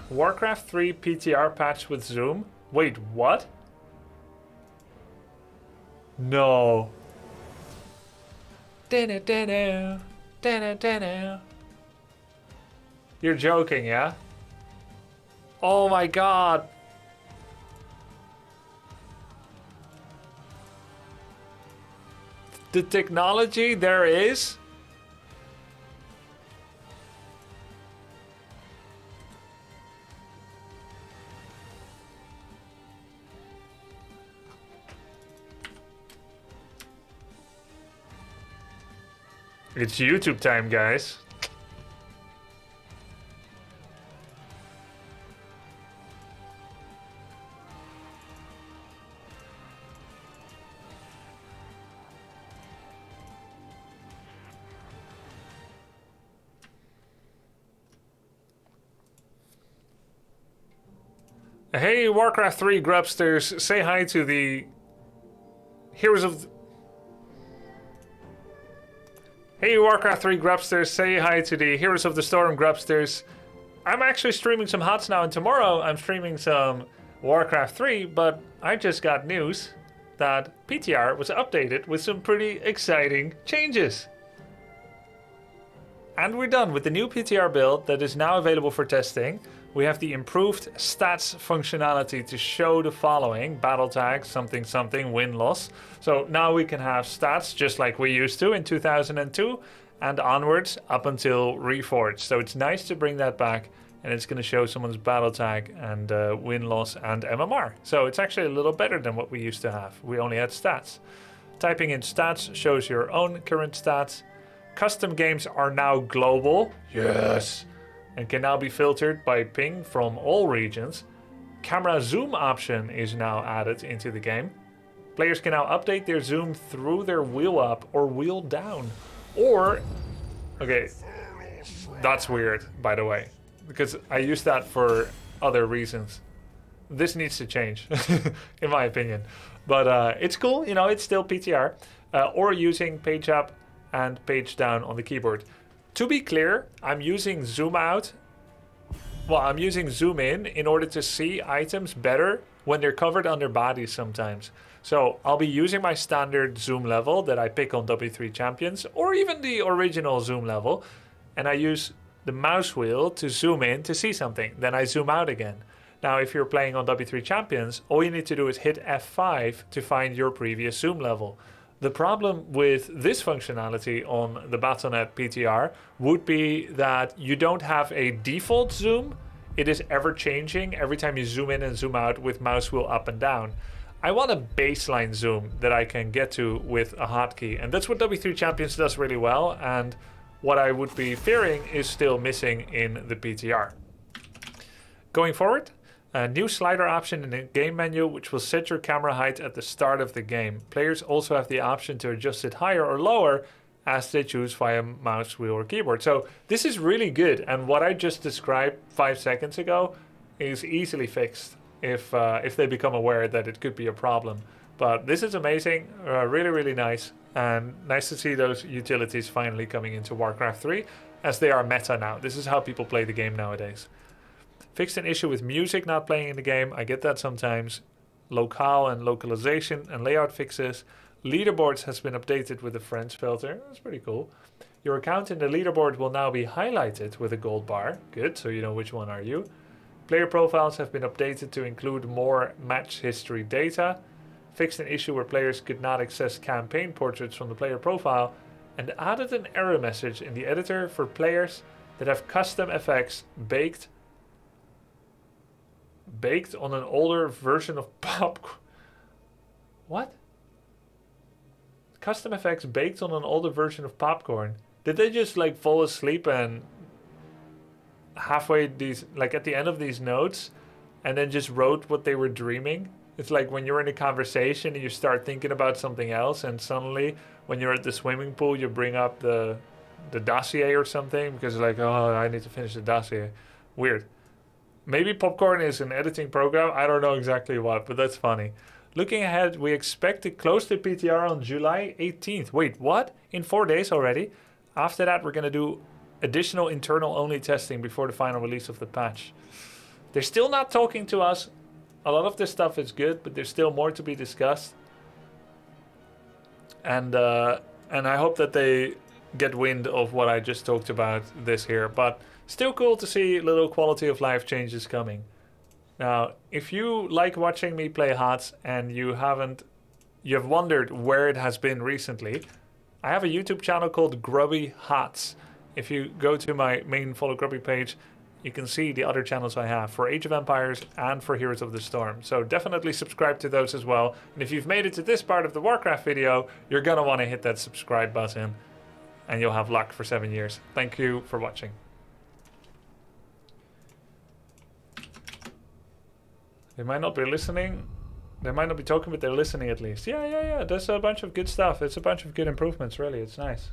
Warcraft 3 PTR patch with zoom? Wait, what? No. You're joking, yeah? Oh my god. The technology there is? It's YouTube time, guys. Hey, Warcraft 3 grubsters, say hi to the Heroes of... Hey, Warcraft 3 Grubsters, say hi to the Heroes of the Storm Grubsters. I'm actually streaming some HOTS now, and tomorrow I'm streaming some Warcraft 3, but I just got news that PTR was updated with some pretty exciting changes. And we're done with the new PTR build that is now available for testing. We have the improved stats functionality to show the following: battle tag, something something, win-loss. So now we can have stats just like we used to in 2002 and onwards up until Reforged. So it's nice to bring that back, and it's going to show someone's battle tag and win-loss and MMR. So it's actually a little better than what we used to have. We only had stats. Typing in stats shows your own current stats. Custom games are now global. Yes. And can now be filtered by ping from all regions. Camera zoom option is now added into the game. Players can now update their zoom through their wheel up or wheel down. Or, okay, that's weird, by the way, because I use that for other reasons. This needs to change, in my opinion. But it's cool, you know, it's still PTR. Or using page up and page down on the keyboard. To be clear, I'm using zoom out. Well, I'm using zoom in order to see items better when they're covered under bodies sometimes. So I'll be using my standard zoom level that I pick on W3 Champions, or even the original zoom level, and I use the mouse wheel to zoom in to see something. Then I zoom out again. Now, if you're playing on W3 Champions, all you need to do is hit F5 to find your previous zoom level. The problem with this functionality on the Battle.net PTR would be that you don't have a default zoom. It is ever changing every time you zoom in and zoom out with mouse wheel up and down. I want a baseline zoom that I can get to with a hotkey, and that's what W3 Champions does really well, and what I would be fearing is still missing in the PTR. Going forward, a new slider option in the game menu, which will set your camera height at the start of the game. Players also have the option to adjust it higher or lower as they choose via mouse wheel or keyboard. So this is really good, and what I just described 5 seconds ago is easily fixed if they become aware that it could be a problem. But this is amazing, really, really nice, and nice to see those utilities finally coming into Warcraft 3 as they are meta now. This is how people play the game nowadays. Fixed an issue with music not playing in the game. I get that sometimes. Locale and localization and layout fixes. Leaderboards has been updated with a friends filter. That's pretty cool. Your account in the leaderboard will now be highlighted with a gold bar. Good, so you know which one are you. Player profiles have been updated to include more match history data. Fixed an issue where players could not access campaign portraits from the player profile. And added an error message in the editor for players that have custom effects baked on an older version of What? Custom effects baked on an older version of Popcorn. Did they just like fall asleep and halfway these, like at the end of these notes, and then just wrote what they were dreaming? It's like when you're in a conversation and you start thinking about something else, and suddenly when you're at the swimming pool you bring up the dossier or something because you're like, oh, I need to finish the dossier. Weird. Maybe Popcorn is an editing program. I don't know exactly what, but that's funny. Looking ahead, we expect to close the PTR on July 18th. Wait, what? In 4 days already? After that, we're going to do additional internal-only testing before the final release of the patch. They're still not talking to us. A lot of this stuff is good, but there's still more to be discussed. And I hope that they get wind of what I just talked about this here. But still cool to see little quality of life changes coming. Now, if you like watching me play HOTS and you have wondered where it has been recently, I have a YouTube channel called Grubby HOTS. If you go to my main Follow Grubby page, you can see the other channels I have for Age of Empires and for Heroes of the Storm. So definitely subscribe to those as well. And if you've made it to this part of the Warcraft video, you're gonna want to hit that subscribe button and you'll have luck for 7 years. Thank you for watching. They might not be listening. They might not be talking, but they're listening at least. Yeah. There's a bunch of good stuff. It's a bunch of good improvements, really. It's nice.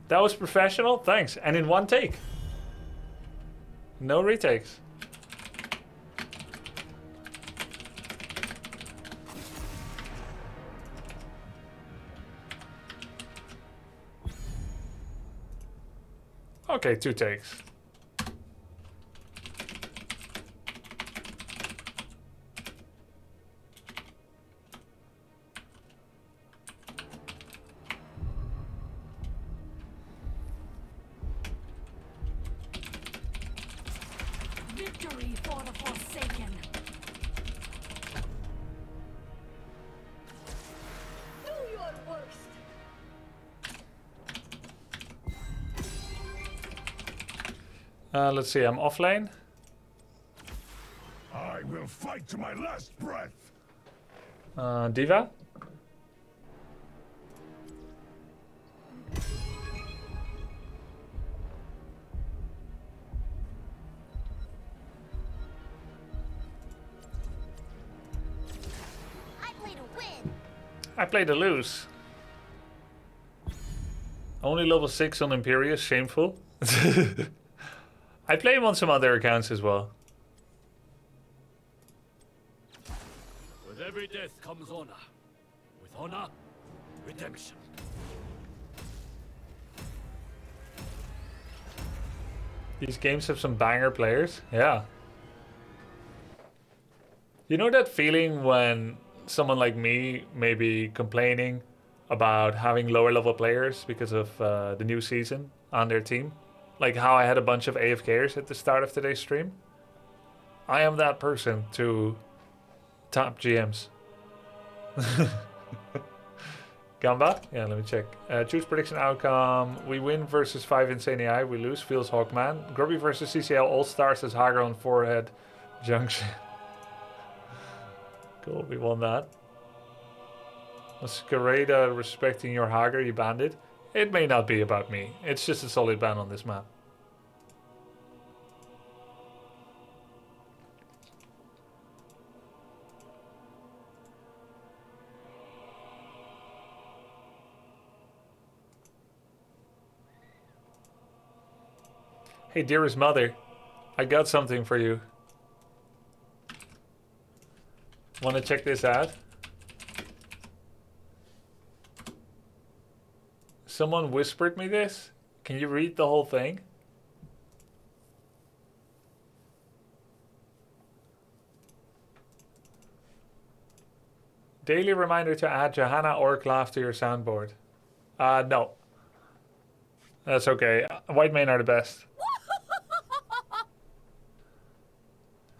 That was professional. Thanks. And in one take. No retakes. Okay, 2 takes. Victory for the Forsaken. Do your worst. Let's see, I'm off lane. I will fight to my last breath. Diva? I play to win. I play to lose. Only level 6 on Imperius, shameful. I play him on some other accounts as well. With every death comes honor. With honor, redemption. These games have some banger players. Yeah. You know that feeling when someone like me may be complaining about having lower level players because of the new season on their team? Like how I had a bunch of AFKers at the start of today's stream? I am that person to top GMs. Gamba? Yeah, let me check. Choose prediction outcome. We win versus 5 Insane AI. We lose. Feels Hawkman. Grubby versus CCL All Stars as Hager on Forehead Junction. Cool, we won that. Masquerada respecting your Hager, you banned it. It may not be about me. It's just a solid ban on this map. Hey, dearest mother, I got something for you. Want to check this out? Someone whispered me this. Can you read the whole thing? Daily reminder to add Johanna or Klav to your soundboard. No. That's okay. White men are the best.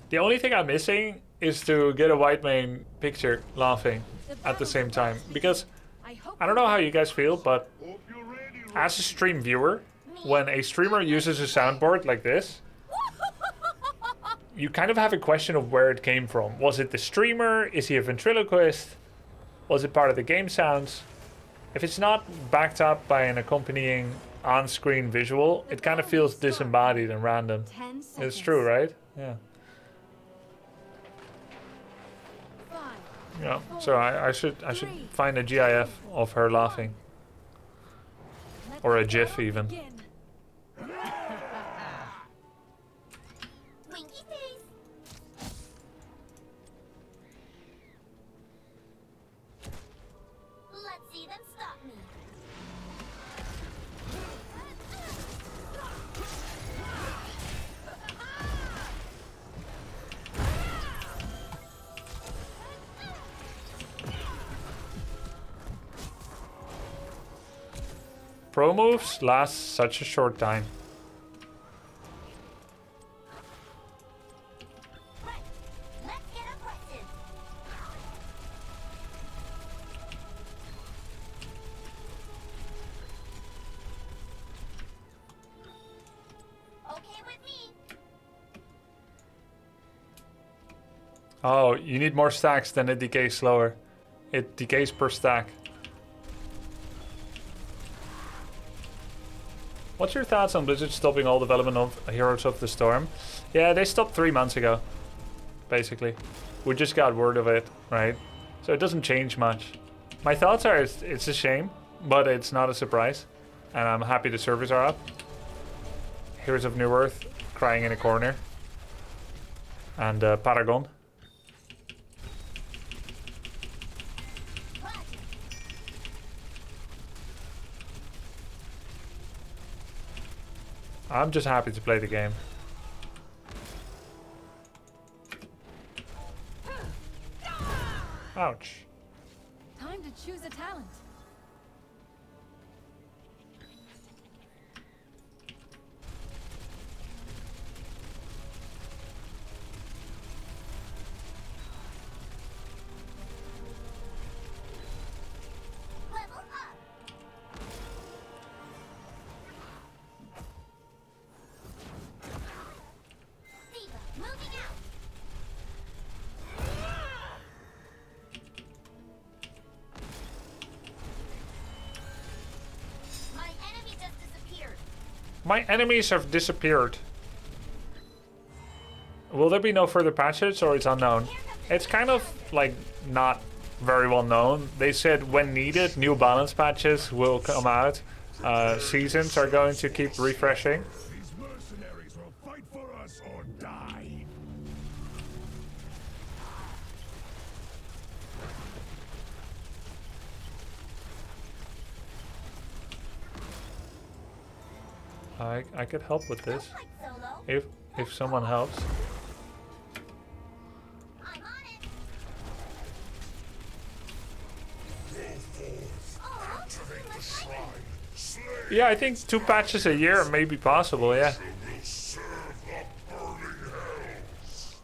The only thing I'm missing is to get a white main picture laughing at the same time. Because I don't know how you guys feel, but as a stream viewer, when a streamer uses a soundboard like this, you kind of have a question of where it came from. Was it the streamer? Is he a ventriloquist? Was it part of the game sounds? If it's not backed up by an accompanying on-screen visual, it kind of feels disembodied and random. It's true, right? Yeah. Yeah, so I should find a GIF of her laughing. Or a GIF even. Winky face. Let's see them stop me. Pro moves last such a short time. Right. Let's get aggressive. Okay with me. Oh, you need more stacks, then it decays slower. It decays per stack. What's your thoughts on Blizzard stopping all development of Heroes of the Storm? Yeah, they stopped 3 months ago, basically. We just got word of it, right? So it doesn't change much. My thoughts are it's a shame, but it's not a surprise. And I'm happy the servers are up. Heroes of New Earth crying in a corner. And Paragon. I'm just happy to play the game. Ouch. Time to choose a talent. Level up. Diva, moving out. My enemy just disappeared. My enemies have disappeared. Will there be no further patches or it's unknown? It's kind of like not very well known. They said when needed, new balance patches will come out. Seasons are going to keep refreshing. These mercenaries will fight for us or die. I could help with this Solo. if someone helps. I'm on it. Activate the shrine. Slay Yeah, I think 2 patches a year may be possible. Yeah, will serve the burning hells.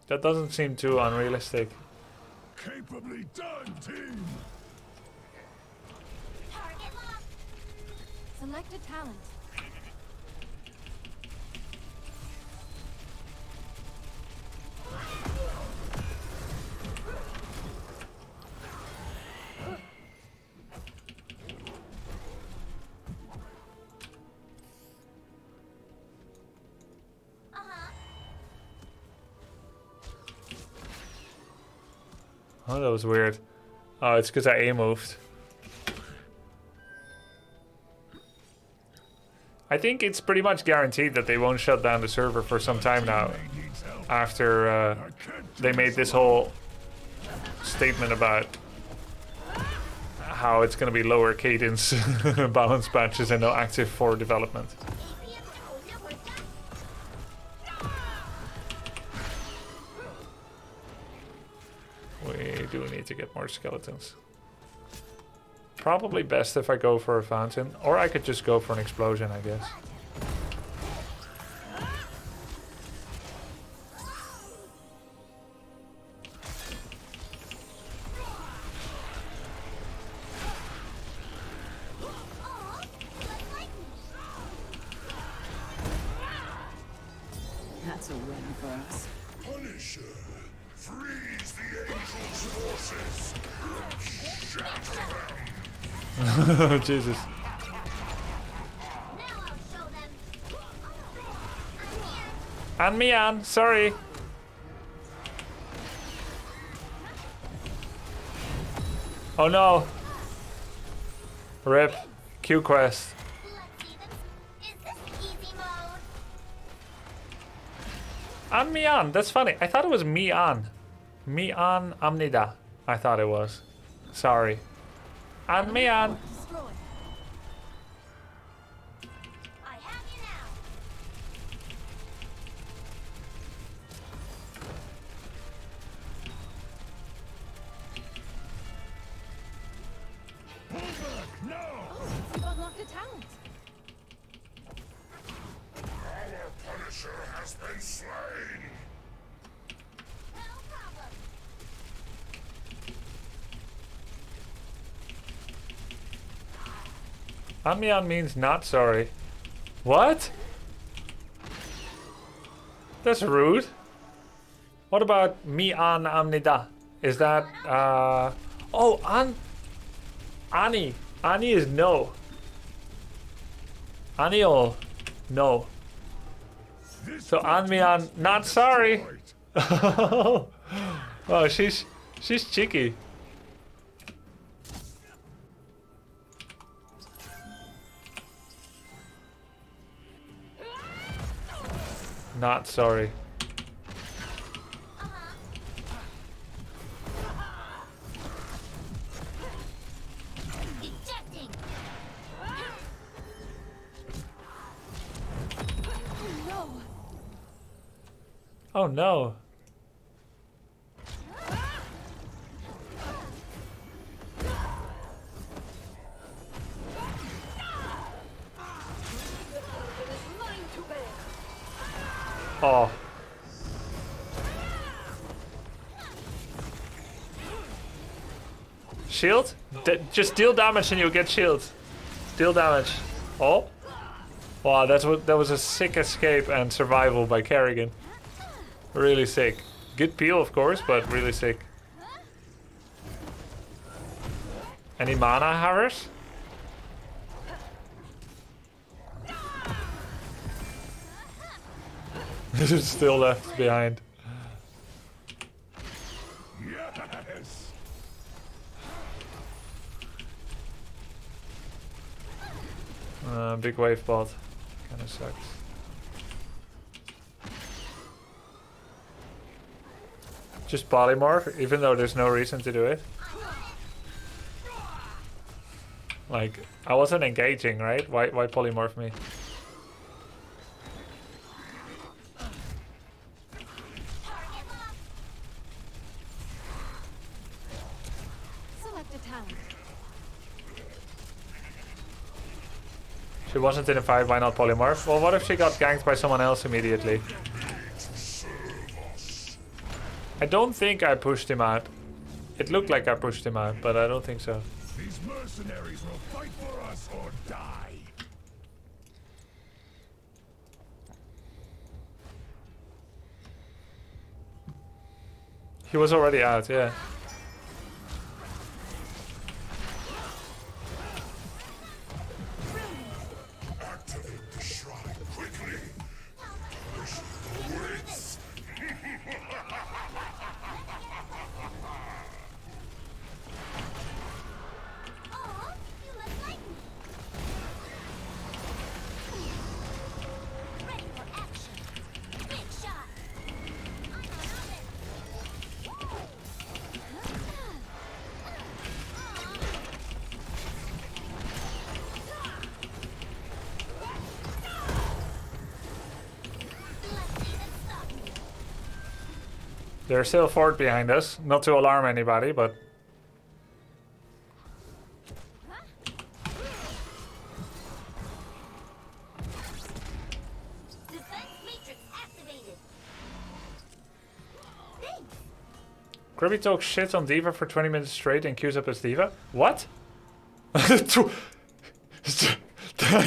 that doesn't seem too unrealistic. Capably done, team. Target locked. Select a talent. Oh, that was weird. Oh, it's because I A moved. I think it's pretty much guaranteed that they won't shut down the server for some time now. After they made this whole statement about how it's going to be lower cadence balance patches and no active for development. We do need to get more skeletons. Probably best if I go for a fountain, or I could just go for an explosion, I guess. That's a win for us. Punisher, freeze the angels' forces. Shatter them. Jesus. Now I'll show them. And me on, sorry. Oh no. Rip. Q quest. Let's see this. Is this easy mode? And me on. That's funny. I thought it was me on. Me on Amnida. I thought it was. Sorry. And me on. Destroy. I have you now. Pull back now. You've unlocked a talent. Our Punisher has been slain. No problem. Amian means not sorry. What? That's rude. What about me on Amnida? Is that oh Ani. Ani is no. Ani or no. So Anmian not sorry. Oh, she's cheeky. Not sorry. Ejecting. Oh no. Oh. Shield? Just deal damage and you'll get shield. Deal damage. Oh. Wow, that was a sick escape and survival by Kerrigan. Really sick. Good peel, of course, but really sick. Any mana, Harris? This is still left behind. Yes. Big wave bot. Kinda sucks. Just polymorph, even though there's no reason to do it. Like, I wasn't engaging, right? Why polymorph me? Select a talent. She wasn't in a fight, why not polymorph? Well, what if she got ganked by someone else immediately? I don't think I pushed him out. It looked like I pushed him out, but I don't think so. These mercenaries will fight for us or die. He was already out, yeah. Activate the shrine quickly. Wits. Aw, you look like me. Ready for action. Big shot. I'm on it. There's still a fort behind us. Not to alarm anybody, but... Defense matrix activated. Thanks. Grubby talks shit on Diva for 20 minutes straight and queues up as Diva? What? I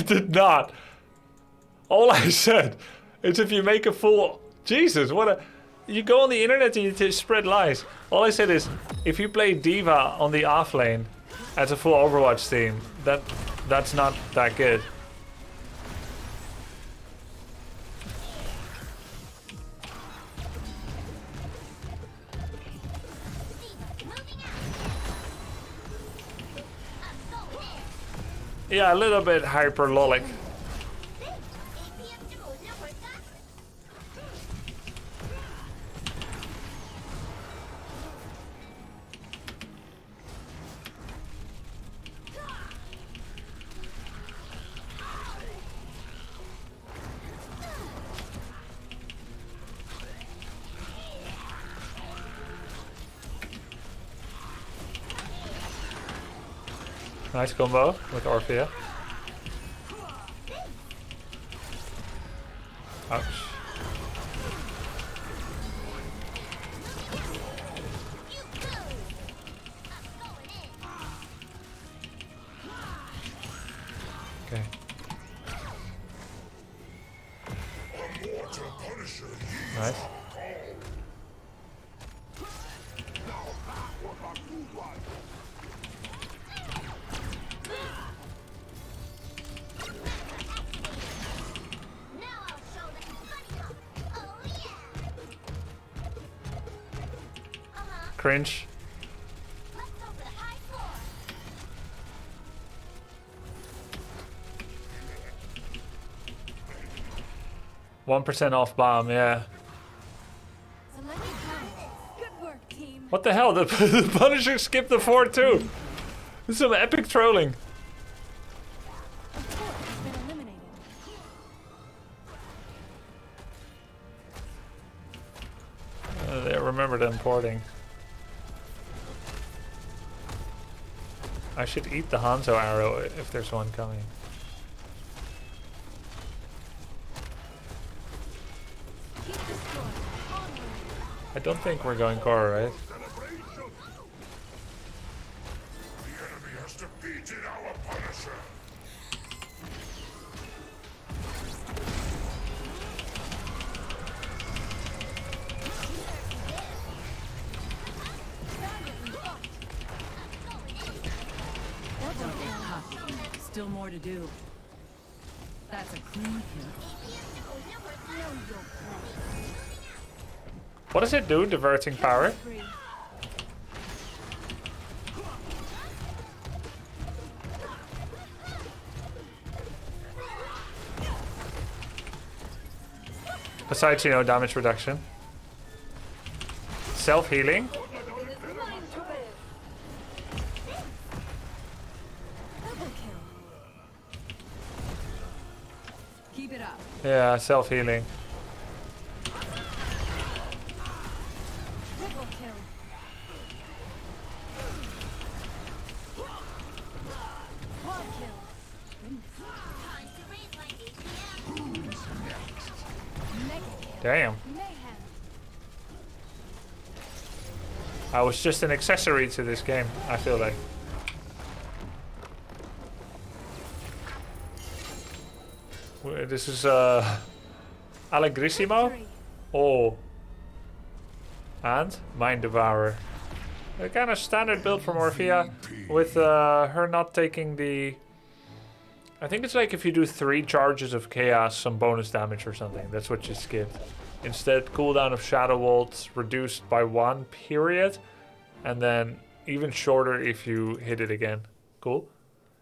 did not. All I said is if you make a fool... Jesus, what a... You go on the internet and you spread lies. All I said is, if you play Diva on the off lane as a full Overwatch team, that's not that good. Yeah, a little bit hyper-lolic. Nice combo with Orphea. Ouch. Okay. Nice. Cringe. 1% off bomb, yeah. Good work, team. What the hell? The Punisher skipped the fort too. This is some epic trolling. A fort has been eliminated. remember them porting. I should eat the Hanzo arrow if there's one coming. I don't think we're going core, right? The enemy has defeated our Punisher. Don't get cocky. Still more to do. That's a clean kill. What does it do, diverting power? Besides, you know, damage reduction. Self-healing. Keep it up. Yeah, self-healing. Damn. I was just an accessory to this game, I feel like. This is Allegrissimo. Oh. And Mind Devourer. A kind of standard build from Orphea with her not taking the... I think it's like if you do 3 charges of Chaos, some bonus damage or something. That's what you skipped. Instead, cooldown of Shadow Waltz reduced by 1 period. And then even shorter if you hit it again. Cool.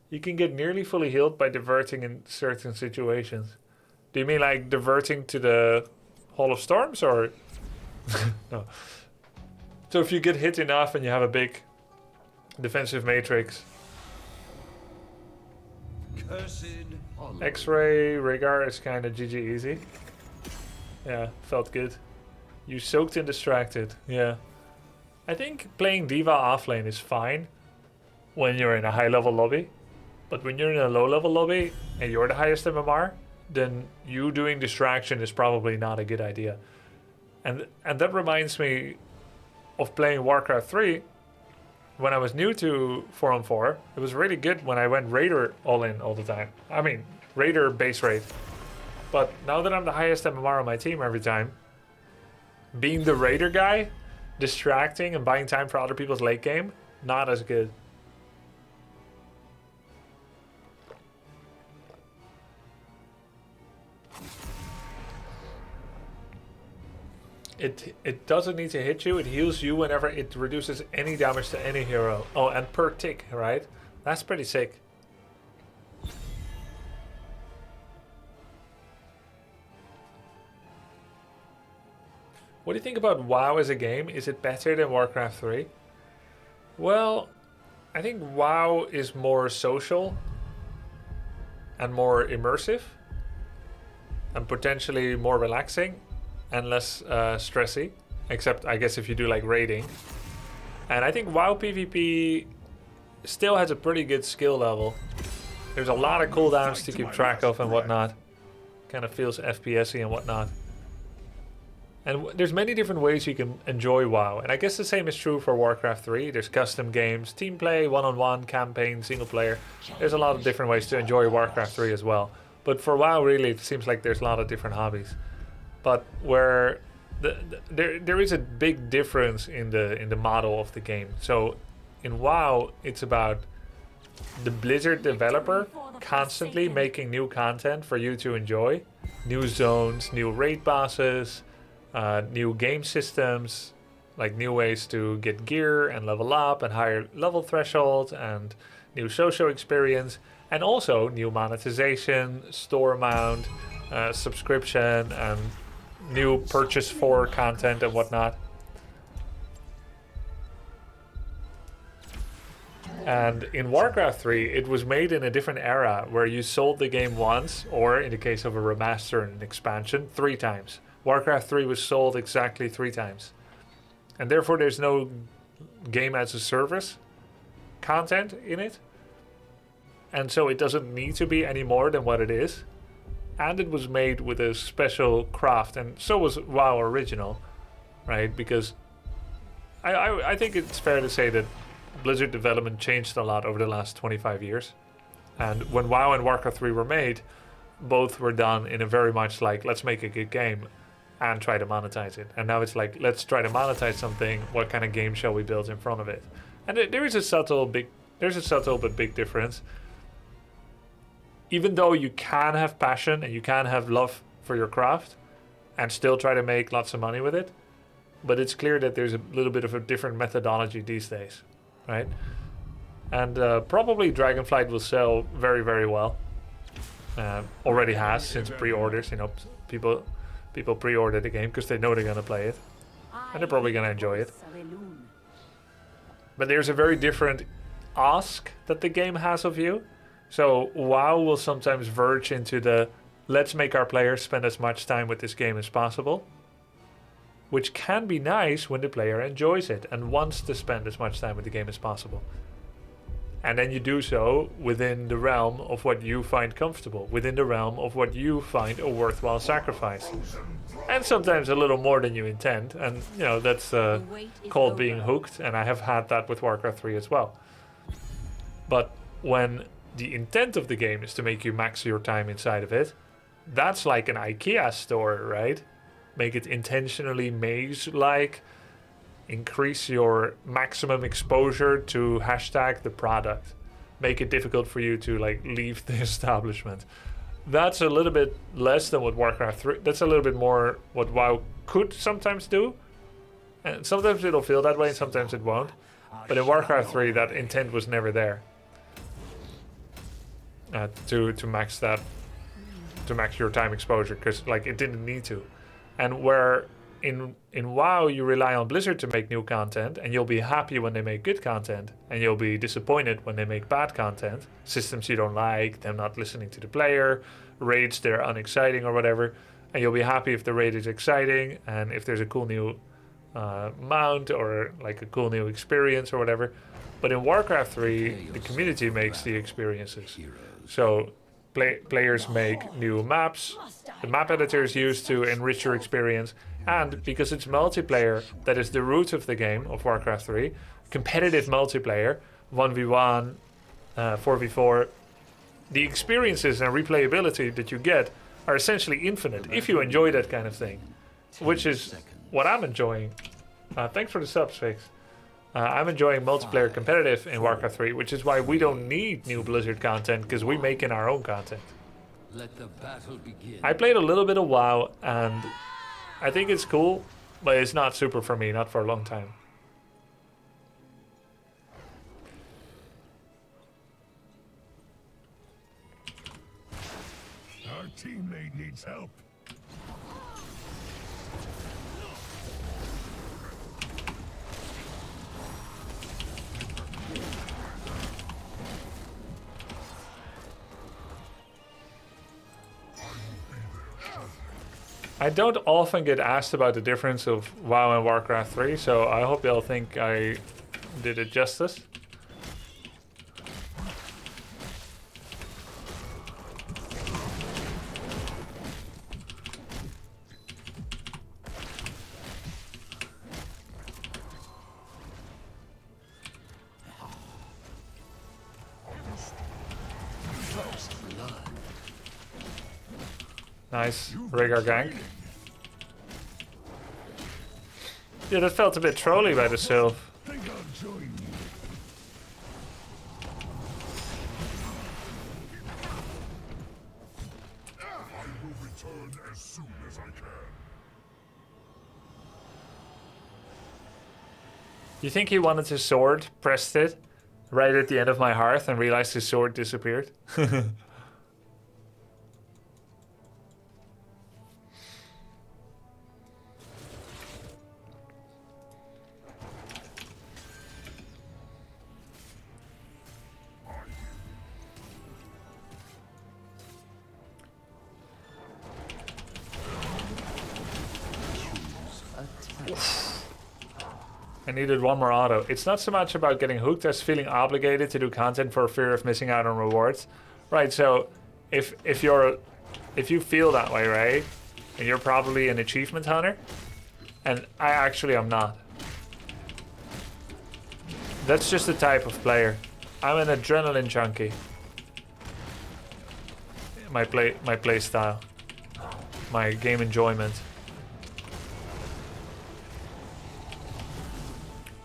You can get nearly fully healed by diverting in certain situations. Do you mean like diverting to the Hall of Storms or... No. So if you get hit enough and you have a big defensive matrix... X-ray, Rhaegar is kind of GG easy. Yeah, felt good. You soaked and distracted. Yeah. I think playing Diva offlane is fine when you're in a high level lobby. But when you're in a low level lobby and you're the highest MMR, then you doing distraction is probably not a good idea. And that reminds me of playing Warcraft 3. When I was new to 4-on-4, it was really good when I went Raider all in all the time. I mean, Raider base rate. But now that I'm the highest MMR on my team every time, being the Raider guy, distracting and buying time for other people's late game, not as good. It doesn't need to hit you, it heals you whenever it reduces any damage to any hero. Oh, and per tick, right? That's pretty sick. What do you think about WoW as a game? Is it better than Warcraft 3? Well, I think WoW is more social and more immersive and potentially more relaxing and less stressy, except I guess if you do like raiding. And I think WoW PvP still has a pretty good skill level. There's a lot of cooldowns to keep track of and whatnot. Kind of feels FPS-y and whatnot. And there's many different ways you can enjoy WoW. And I guess the same is true for Warcraft 3. There's custom games, team play, one-on-one, campaign, single player. There's a lot of different ways to enjoy Warcraft 3 as well. But for WoW, really, it seems like there's a lot of different hobbies. But where there is a big difference in the model of the game. So in WoW, it's about the Blizzard developer constantly making new content for you to enjoy. New zones, new raid bosses, new game systems, like new ways to get gear and level up and higher level thresholds and new social experience. And also new monetization, store mount, subscription, and new purchase for content and whatnot. And in Warcraft 3, it was made in a different era where you sold the game once, or in the case of a remaster and an expansion, 3 times. Warcraft 3 was sold exactly 3 times. And therefore there's no game as a service content in it. And so it doesn't need to be any more than what it is. And it was made with a special craft, and so was WoW Original, right? Because I think it's fair to say that Blizzard development changed a lot over the last 25 years. And when WoW and Warcraft 3 were made, both were done in a very much like, let's make a good game and try to monetize it. And now it's like, let's try to monetize something. What kind of game shall we build in front of it? And there is a subtle but big difference. Even though you can have passion and you can have love for your craft and still try to make lots of money with it, but it's clear that there's a little bit of a different methodology these days, right? And probably Dragonflight will sell very, very well. Already has since pre-orders. You know, people pre-order the game because they know they're gonna play it, and they're probably gonna enjoy it. But there's a very different ask that the game has of you. So WoW will sometimes verge into the let's make our players spend as much time with this game as possible, which can be nice when the player enjoys it and wants to spend as much time with the game as possible. And then you do so within the realm of what you find comfortable, within the realm of what you find a worthwhile sacrifice. And sometimes a little more than you intend, and you know, that's called being hooked, and I have had that with Warcraft 3 as well. But when the intent of the game is to make you max your time inside of it, that's like an IKEA store, right? Make it intentionally maze-like, increase your maximum exposure to hashtag the product, make it difficult for you to like leave the establishment. That's a little bit less than what Warcraft 3, that's a little bit more what WoW could sometimes do. And sometimes it'll feel that way and sometimes it won't. But in Warcraft 3 that intent was never there. To max your time exposure, because like it didn't need to. And where in WoW you rely on Blizzard to make new content, and you'll be happy when they make good content, and you'll be disappointed when they make bad content, systems you don't like, them not listening to the player, raids they're unexciting or whatever, and you'll be happy if the raid is exciting and if there's a cool new mount or like a cool new experience or whatever. But in Warcraft 3 the community makes the experiences. So players make new maps, the map editor is used to enrich your experience, and because it's multiplayer, that is the root of the game of Warcraft 3, competitive multiplayer, 1v1, 4v4, the experiences and replayability that you get are essentially infinite if you enjoy that kind of thing, which is what I'm enjoying. Thanks for the subs, Fix. I'm enjoying multiplayer competitive in Warcraft 3, which is why we don't need new Blizzard content, because we make in our own content. Let the battle begin. I played a little bit of WoW, and I think it's cool, but it's not super for me, not for a long time. Our teammate needs help. I don't often get asked about the difference of WoW and Warcraft 3, so I hope y'all think I did it justice. Nice Rhaegar gank. Yeah, that felt a bit trolly by the Sylph. Think I'll join you. I will return as soon as I can. You think he wanted his sword, pressed it, right at the end of my hearth, and realized his sword disappeared? I needed one more auto. It's not so much about getting hooked as feeling obligated to do content for fear of missing out on rewards. Right, so if you feel that way, right? And you're probably an achievement hunter. And I actually am not. That's just the type of player. I'm an adrenaline junkie. My play style. My game enjoyment.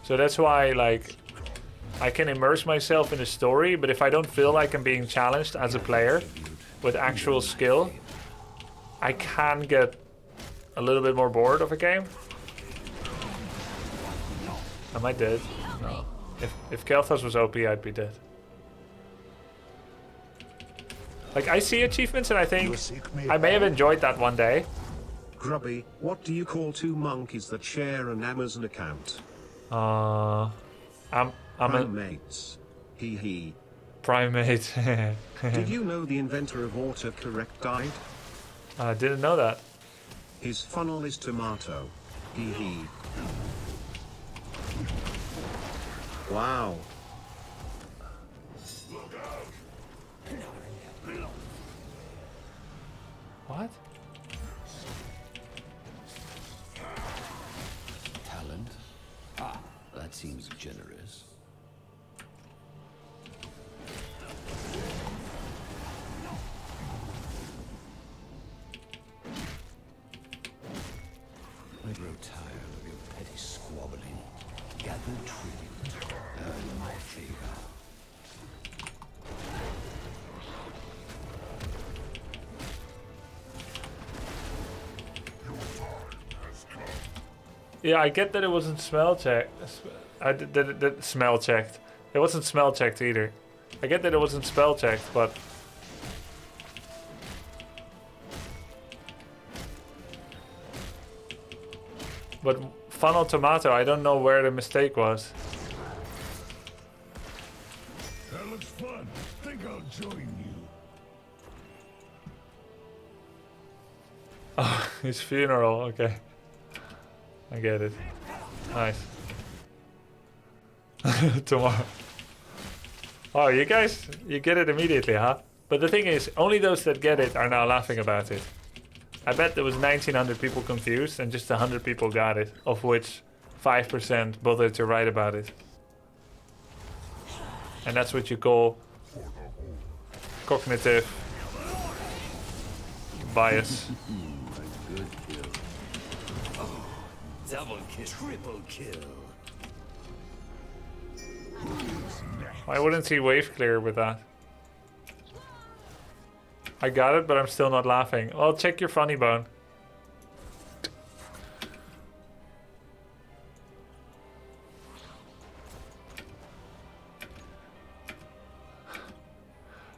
So that's why, like, I can immerse myself in a story, but if I don't feel like I'm being challenged as a player with actual skill, I can get a little bit more bored of a game. Am I dead? No. If Kel'Thas was OP, I'd be dead. Like, I see achievements and I think I may have enjoyed that one day. Grubby, what do you call two monkeys that share an Amazon account? Primates. Hee hee. Primate. Did you know the inventor of autocorrect died? I didn't know that. His funnel is tomato. Hee hee. Wow. What? Talent? Ah, that seems generous. I grow tired of your petty squabbling. Gather tribute. Earn my favor. Yeah, I get that it wasn't smell checked. I did that smell checked. It wasn't smell checked either. I get that it wasn't spell checked, but funnel tomato, I don't know where the mistake was. That looks fun. Think I'll join you. Oh, his funeral, okay. I get it. Nice. Tomorrow. Oh, you guys, you get it immediately, huh? But the thing is, only those that get it are now laughing about it. I bet there was 1,900 people confused and just 100 people got it, of which 5% bothered to write about it. And that's what you call cognitive bias. Good kill. Oh, double kill. Triple kill. Why wouldn't he wave clear with that? I got it, but I'm still not laughing. Well, check your funny bone.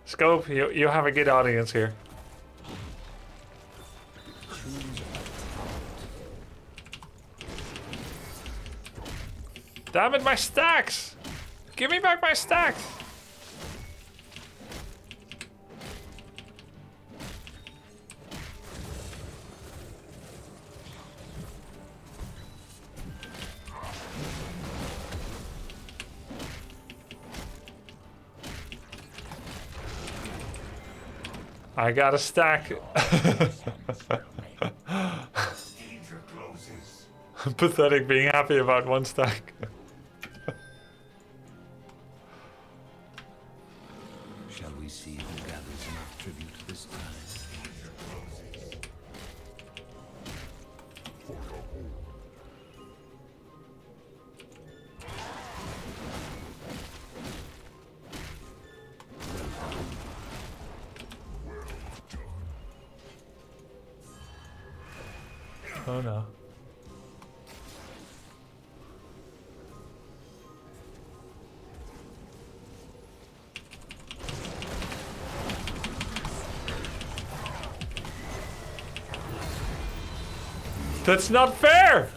Scope, you have a good audience here. Damn it, my stacks! Give me back my stacks! I got a stack. Pathetic being happy about one stack. Shall we see who gathers enough tribute this time? Oh no. That's not fair!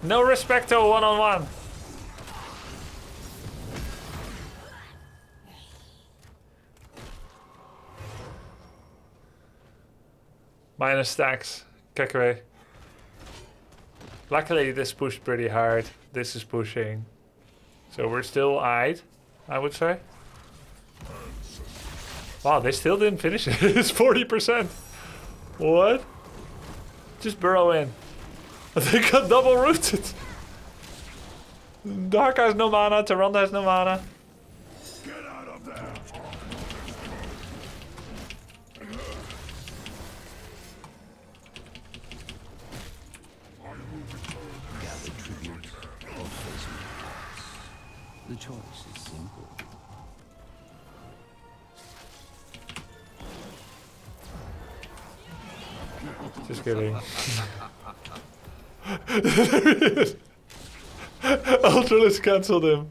No respect to a one-on-one. Minus stacks. Kick away. Luckily, this pushed pretty hard. This is pushing. So we're still eyed, I would say. Wow, they still didn't finish it. It's 40%. What? Just burrow in. They got double rooted. Dark has no mana, Tyrande has no mana. Get out of there! Gather tribute or face me. The choice is simple. Just kidding. There he is. Ultralisk cancelled him.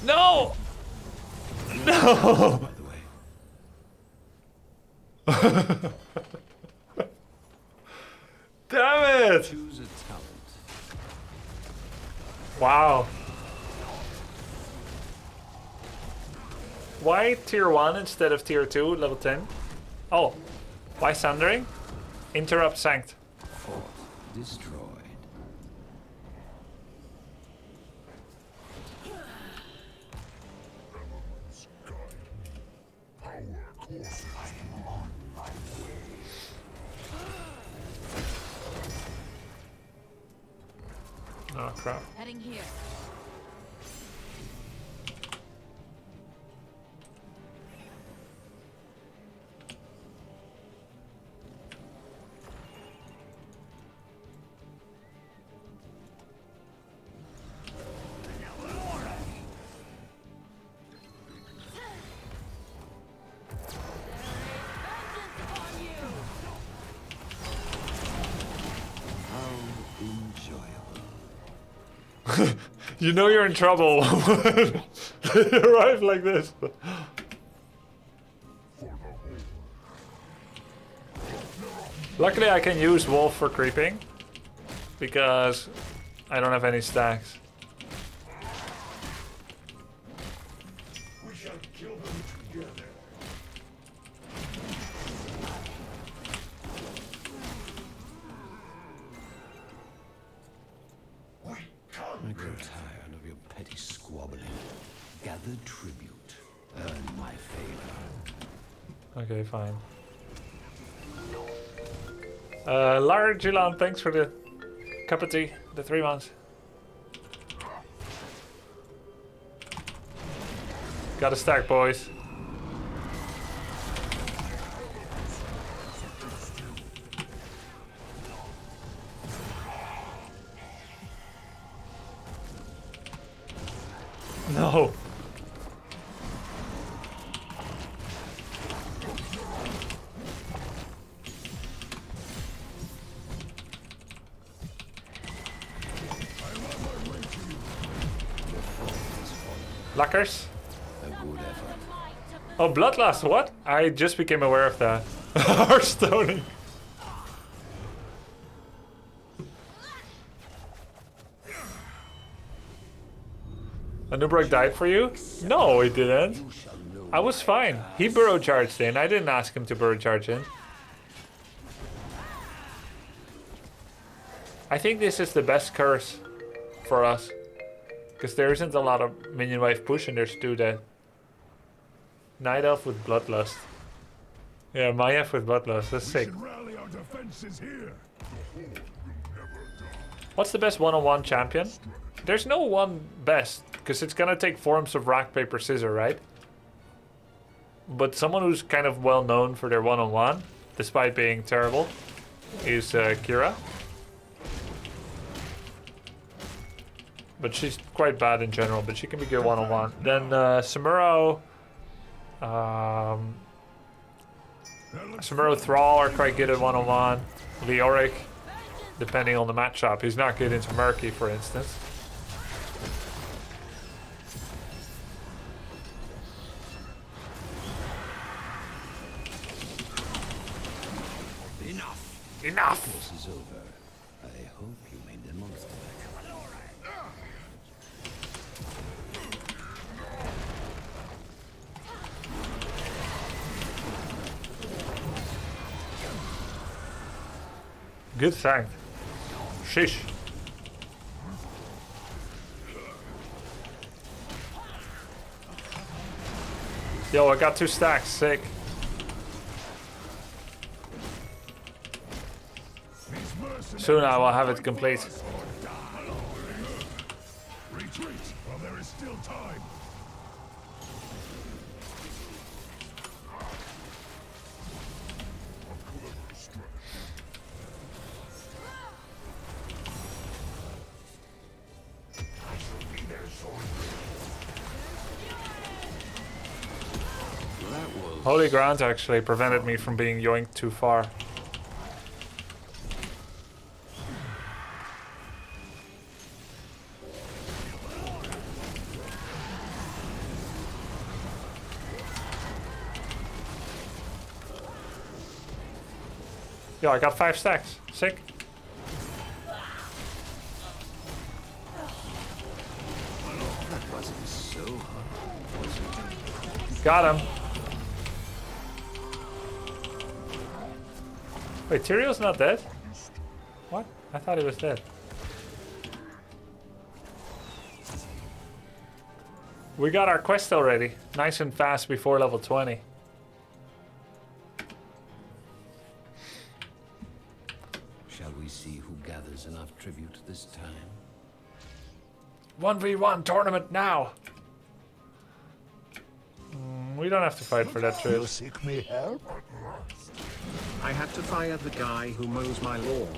No! No! Damn it! Choose a talent. Wow. Why tier 1 instead of tier 2, level 10? Oh, why Sundering? Interrupt Sanct. Fort destroyed. Oh crap. Heading here. You know you're in trouble when they arrive like this. Luckily I can use Wolf for creeping, because I don't have any stacks. We shall kill them together. I grow tired of your petty squabbling. Gather tribute. Earn my favor. Okay, fine. Largilan, thanks for the cup of tea, the 3 months. Got a stack, boys. No. Luckers? Oh, Bloodlust, what? I just became aware of that. Hearthstoning. Anubrok died for you? No, he didn't. I was fine. He burrow charged in. I didn't ask him to burrow charge in. I think this is the best curse for us. Because there isn't a lot of minion wave push and there's 2 dead. Night Elf with Bloodlust. Yeah, Maiev with Bloodlust. That's sick. Rally our defenses here. What's the best one-on-one champion? There's no one best, because it's gonna take forms of rock, paper, scissors, right? But someone who's kind of well known for their one-on-one, despite being terrible, is Kira. But she's quite bad in general, but she can be good one-on-one. Then Samuro, Samuro Thrall are quite good at one-on-one. Leoric, depending on the matchup. He's not good into Murky, for instance. Enough! This is over. I hope you made the most of it. Good thing. Sheesh. Yo, I got 2 stacks. Sick. Soon I will have it complete. Retreat while there is still time. Holy ground actually prevented me from being yoinked too far. Yo, I got 5 stacks. Sick. That wasn't so hard, was it? Got him. Wait, Tyrion's not dead? What? I thought he was dead. We got our quest already. Nice and fast before level 20. Shall we see who gathers enough tribute this time? 1v1 tournament now! We don't have to fight for that trip. Seek me help? I had to fire the guy who mows my lawn.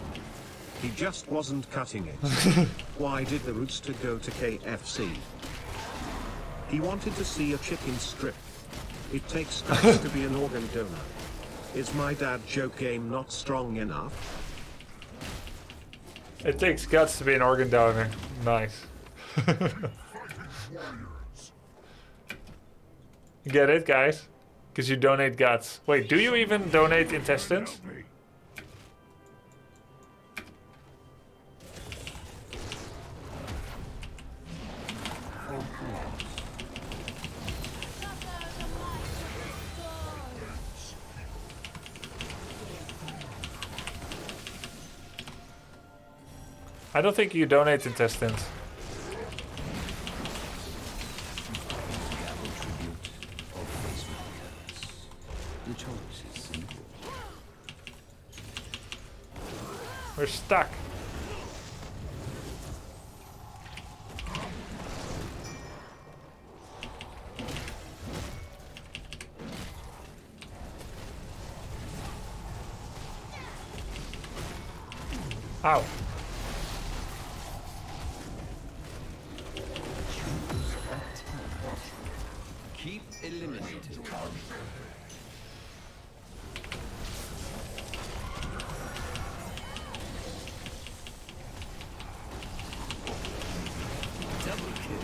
He just wasn't cutting it. Why did the rooster go to KFC? He wanted to see a chicken strip. It takes guts to be an organ donor. Is my dad joke game not strong enough? It takes guts to be an organ donor. Nice. You get it, guys? Because you donate guts. Wait, do you even donate intestines? I don't think you donate intestines. The choice is simple. We're stuck. Ow. Keep eliminated. Double kill.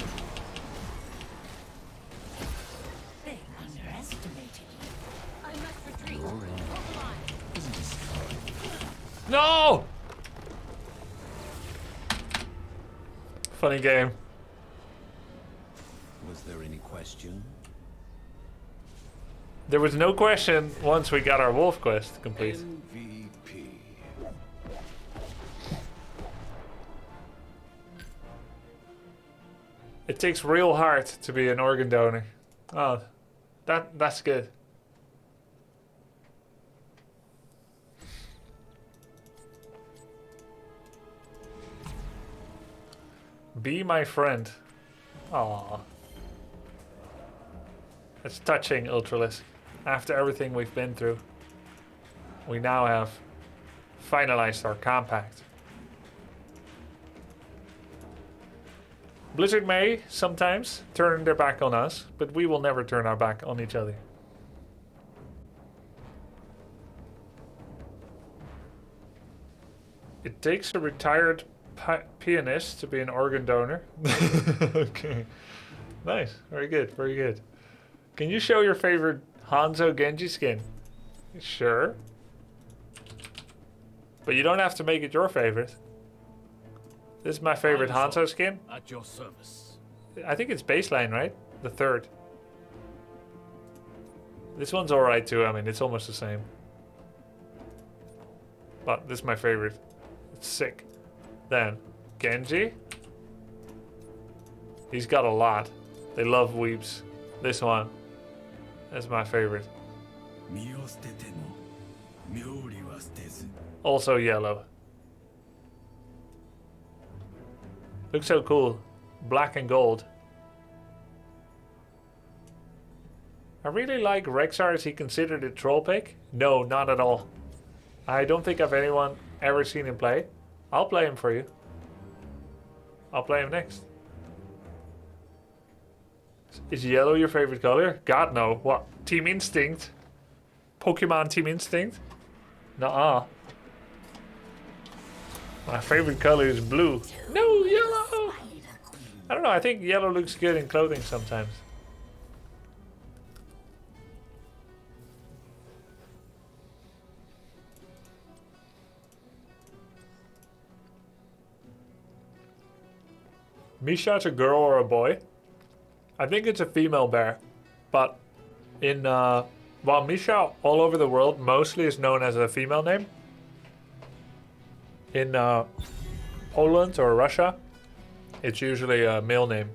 They underestimated you. I must retreat. You're in. Isn't this fun? No! Funny game. Was there any question? There was no question once we got our wolf quest complete. MVP. It takes real heart to be an organ donor. Oh, that's good. Be my friend. Aww. It's touching, Ultralisk. After everything we've been through, we now have finalized our compact. Blizzard may sometimes turn their back on us, but we will never turn our back on each other. It takes a retired pianist to be an organ donor. Okay. Nice. Very good. Very good. Can you show your favorite Hanzo Genji skin? Sure. But you don't have to make it your favorite. This is my favorite Hanzo skin. At your service. I think it's baseline, right? The third. This one's alright too. I mean, it's almost the same. But this is my favorite. It's sick. Then, Genji. He's got a lot. They love weeps. This one. That's my favorite. Also yellow. Looks so cool. Black and gold. I really like Rexar. Is he considered a troll pick? No, not at all. I don't think I've anyone ever seen him play. I'll play him for you. I'll play him next. Is yellow your favorite color? God, no. What? Team Instinct? Pokemon Team Instinct? Nuh-uh. My favorite color is blue. No, yellow! I don't know, I think yellow looks good in clothing sometimes. Misha's a girl or a boy? I think it's a female bear. But in, while Misha all over the world mostly is known as a female name, in Poland or Russia, it's usually a male name.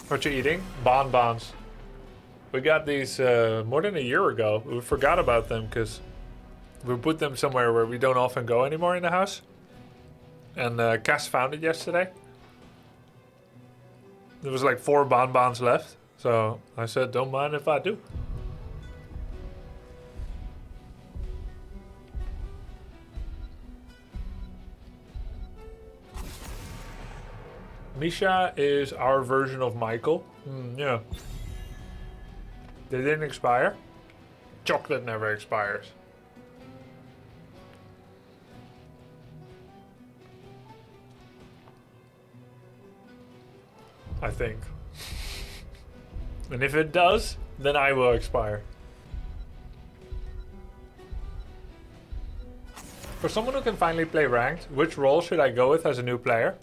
What you eating? Bonbons. We got these more than a year ago. We forgot about them because we put them somewhere where we don't often go anymore in the house. And Cass found it yesterday. There was like 4 bonbons left. So I said, don't mind if I do. Misha is our version of Michael. Yeah. They didn't expire. Chocolate never expires. I think. And if it does, then I will expire. For someone who can finally play ranked, which role should I go with as a new player?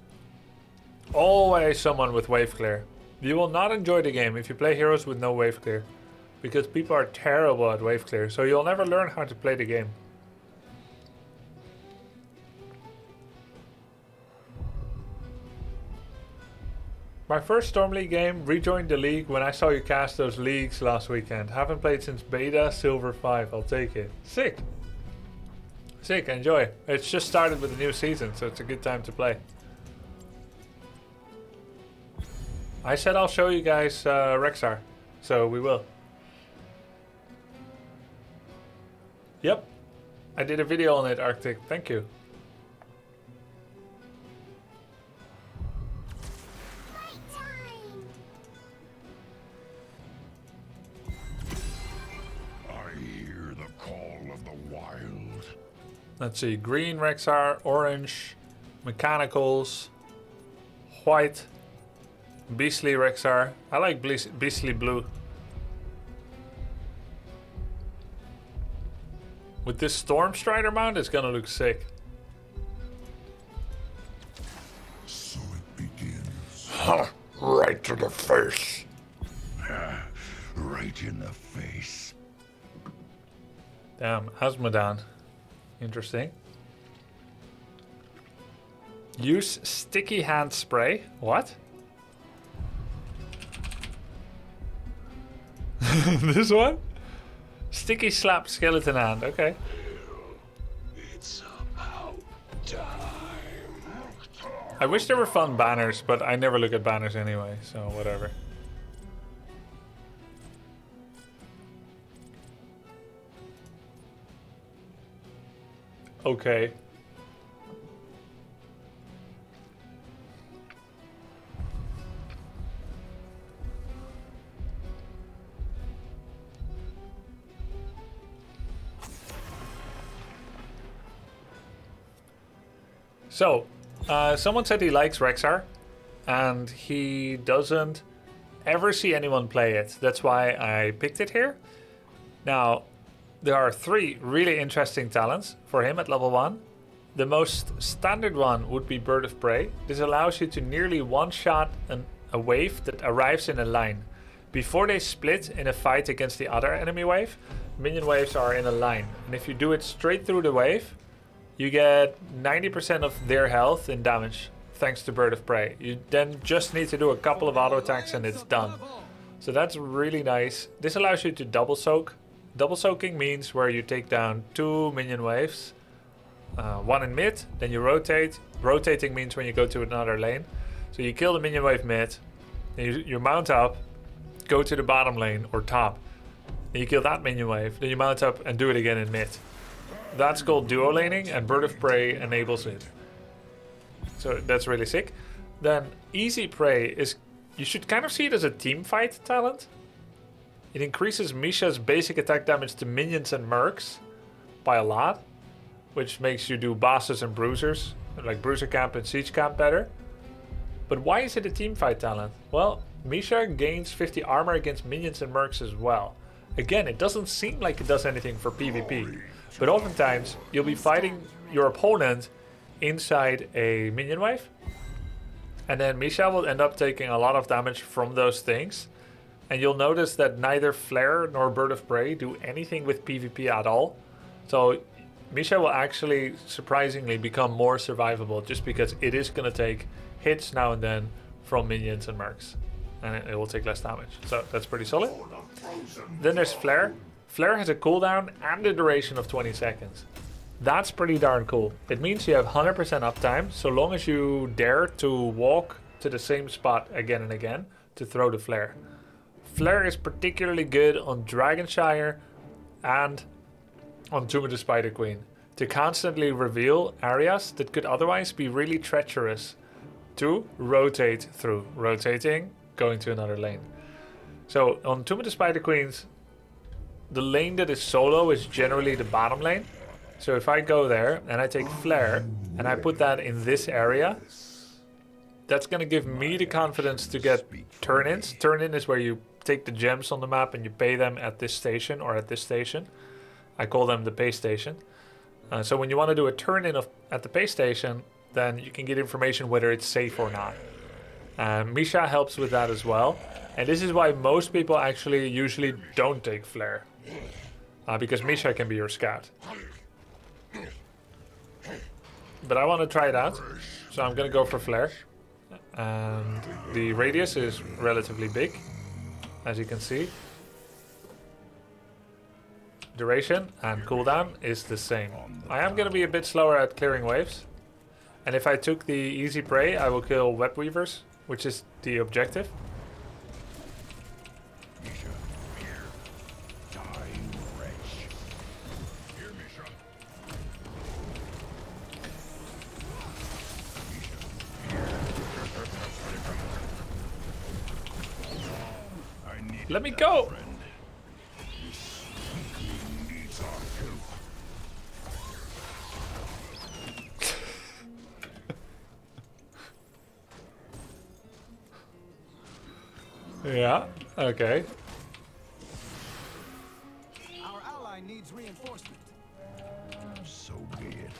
Always someone with wave clear. You will not enjoy the game if you play heroes with no wave clear. Because people are terrible at wave clear, so you'll never learn how to play the game. My first Storm League game, rejoined the league when I saw you cast those leagues last weekend. Haven't played since Beta Silver 5, I'll take it. Sick! Sick, enjoy. It's just started with a new season, so it's a good time to play. I said I'll show you guys Rexar, so we will. Yep, I did a video on it, Arctic, thank you. Let's see, green Rexar, orange, mechanicals, white, beastly Rexar. I like beastly blue. With this Storm Strider mount, it's gonna look sick. So it begins. Huh, right to the face. Right in the face. Damn, Asmodan. Interesting. Use sticky hand spray. What? This one? Sticky slap skeleton hand. Okay. It's about time. I wish there were fun banners, but I never look at banners anyway, so whatever. Okay. So, someone said he likes Rexar, and he doesn't ever see anyone play it. That's why I picked it here. Now, there are 3 really interesting talents for him at level 1. The most standard one would be Bird of Prey. This allows you to nearly one-shot a wave that arrives in a line. Before they split in a fight against the other enemy wave, minion waves are in a line. And if you do it straight through the wave, you get 90% of their health in damage thanks to Bird of Prey. You then just need to do a couple of auto attacks and it's done. So that's really nice. This allows you to double soak. Double soaking means where you take down 2 minion waves, one in mid, then you rotate. Rotating means when you go to another lane. So you kill the minion wave mid, then you mount up, go to the bottom lane or top. Then you kill that minion wave, then you mount up and do it again in mid. That's called duo laning, and Bird of Prey enables it. So that's really sick. Then Easy Prey is, you should kind of see it as a team fight talent. It increases Misha's basic attack damage to minions and mercs by a lot, which makes you do bosses and bruisers, like bruiser camp and siege camp better. But why is it a team fight talent? Well, Misha gains 50 armor against minions and mercs as well. Again, it doesn't seem like it does anything for PvP, but oftentimes you'll be fighting your opponent inside a minion wave, and then Misha will end up taking a lot of damage from those things. And you'll notice that neither Flare nor Bird of Prey do anything with PvP at all. So Misha will actually surprisingly become more survivable just because it is going to take hits now and then from minions and mercs. And it will take less damage. So that's pretty solid. Then there's Flare. Flare has a cooldown and a duration of 20 seconds. That's pretty darn cool. It means you have 100% uptime so long as you dare to walk to the same spot again and again to throw the Flare. Flare is particularly good on Dragonshire and on Tomb of the Spider Queen to constantly reveal areas that could otherwise be really treacherous to rotate through. Rotating, going to another lane. So on Tomb of the Spider Queens, the lane that is solo is generally the bottom lane. So if I go there and I take Flare and I put that in this area, that's going to give me the confidence to get turn-ins. Turn-in is where you take the gems on the map and you pay them at this station or at this station. I call them the pay station. So when you want to do a turn-in at the pay station, then you can get information whether it's safe or not. Misha helps with that as well. And this is why most people actually usually don't take Flare. Because Misha can be your scout. But I want to try it out. So I'm going to go for Flare. And the radius is relatively big, as you can see. Duration and cooldown is the same. I am going to be a bit slower at clearing waves. And if I took the Easy Prey, I will kill Web Weavers, which is the objective. Let me go! Yeah, okay. Our ally needs reinforcement. So be it.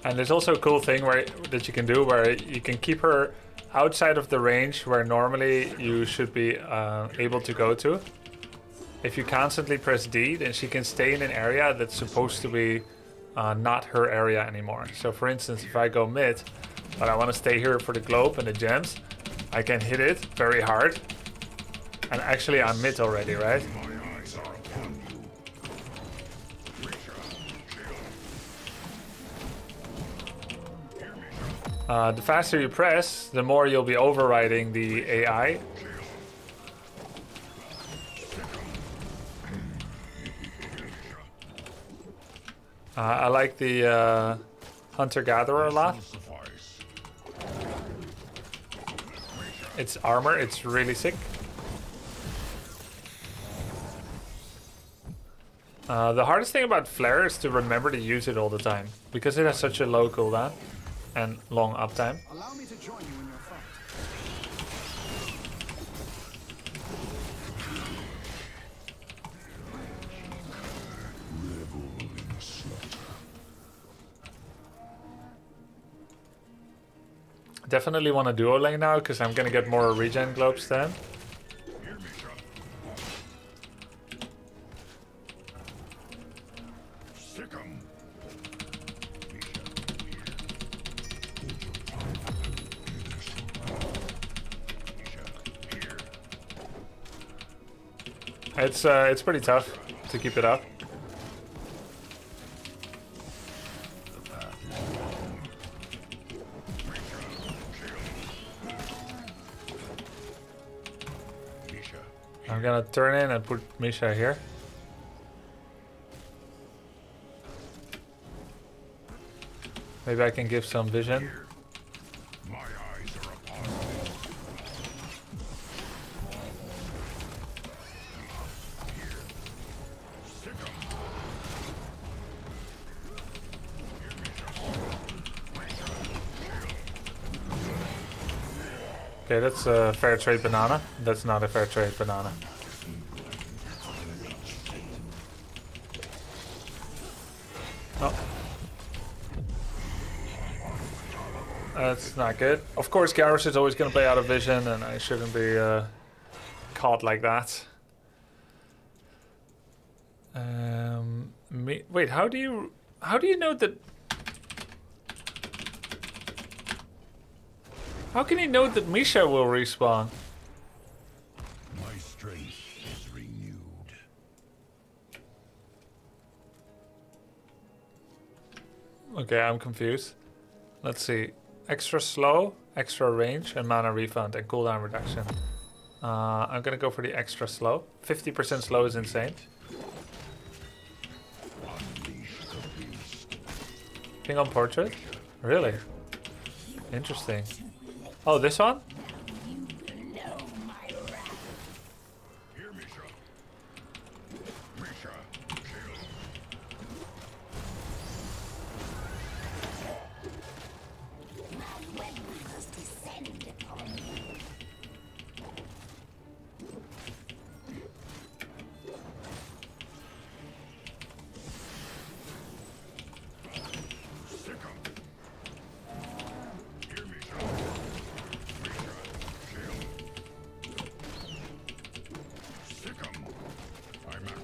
And there's also a cool thing that you can do where you can keep her outside of the range where normally you should be able to go to. If you constantly press D, then she can stay in an area that's supposed to be not her area anymore. So for instance, if I go mid, but I want to stay here for the globe and the gems, I can hit it very hard. And actually I'm mid already, right? The faster you press, the more you'll be overriding the AI. I like the Hunter-Gatherer a lot. Its armor, it's really sick. The hardest thing about Flare is to remember to use it all the time, because it has such a low cooldown. and long uptime. Allow me to join you in your fight. Definitely want to duo lane now because I'm gonna get more regen globes then. It's pretty tough to keep it up. I'm gonna turn in and put Misha here. Maybe I can give some vision. My eyes are upon you. Okay, that's a fair trade banana. That's not a fair trade banana. Oh. That's not good. Of course, Garrus is always going to play out of vision, and I shouldn't be caught like that. Wait, how do you know that? How can he know that Misha will respawn? My strength is renewed. Okay, I'm confused. Let's see. Extra slow, extra range, and mana refund, and cooldown reduction. I'm gonna go for the extra slow. 50% slow is insane. King on portrait? Really? Interesting. Oh, this one? Here, Misha. Misha, kill.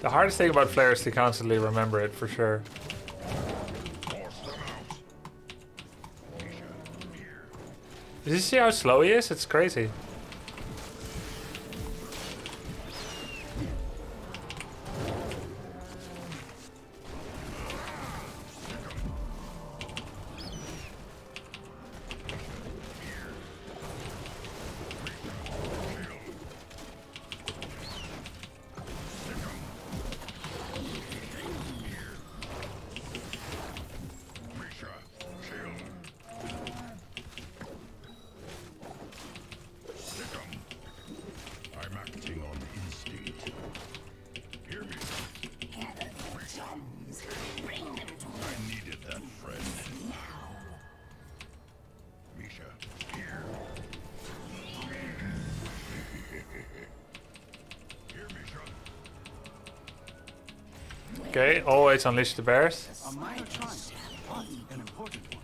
The hardest thing about Flare is to constantly remember it, for sure. Did you see how slow he is? It's crazy. Okay, always unleash the bears. A minor triumph, but an important one.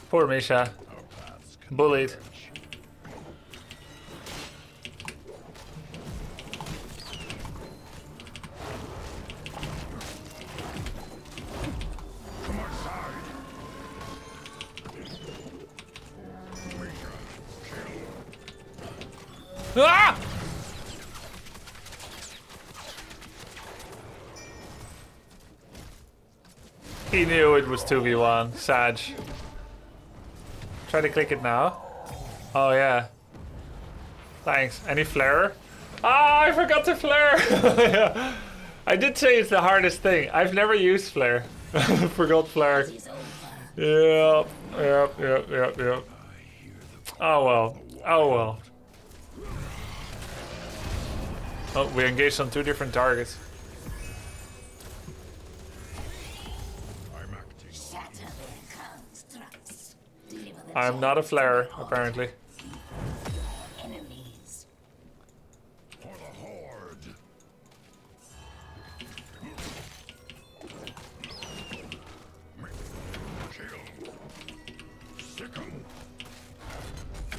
Poor Misha. Bullied. Ah! He knew it was 2v1. Sag. Try to click it now. Oh yeah. Thanks. Any flare? Ah, I forgot to flare! Yeah. I did say it's the hardest thing. I've never used flare. Forgot flare. Yep, yep. Oh well. Oh well. Oh, we engaged on 2 different targets. I'm not a flare, apparently. Enemies. For the Horde. Kill. Sick 'em.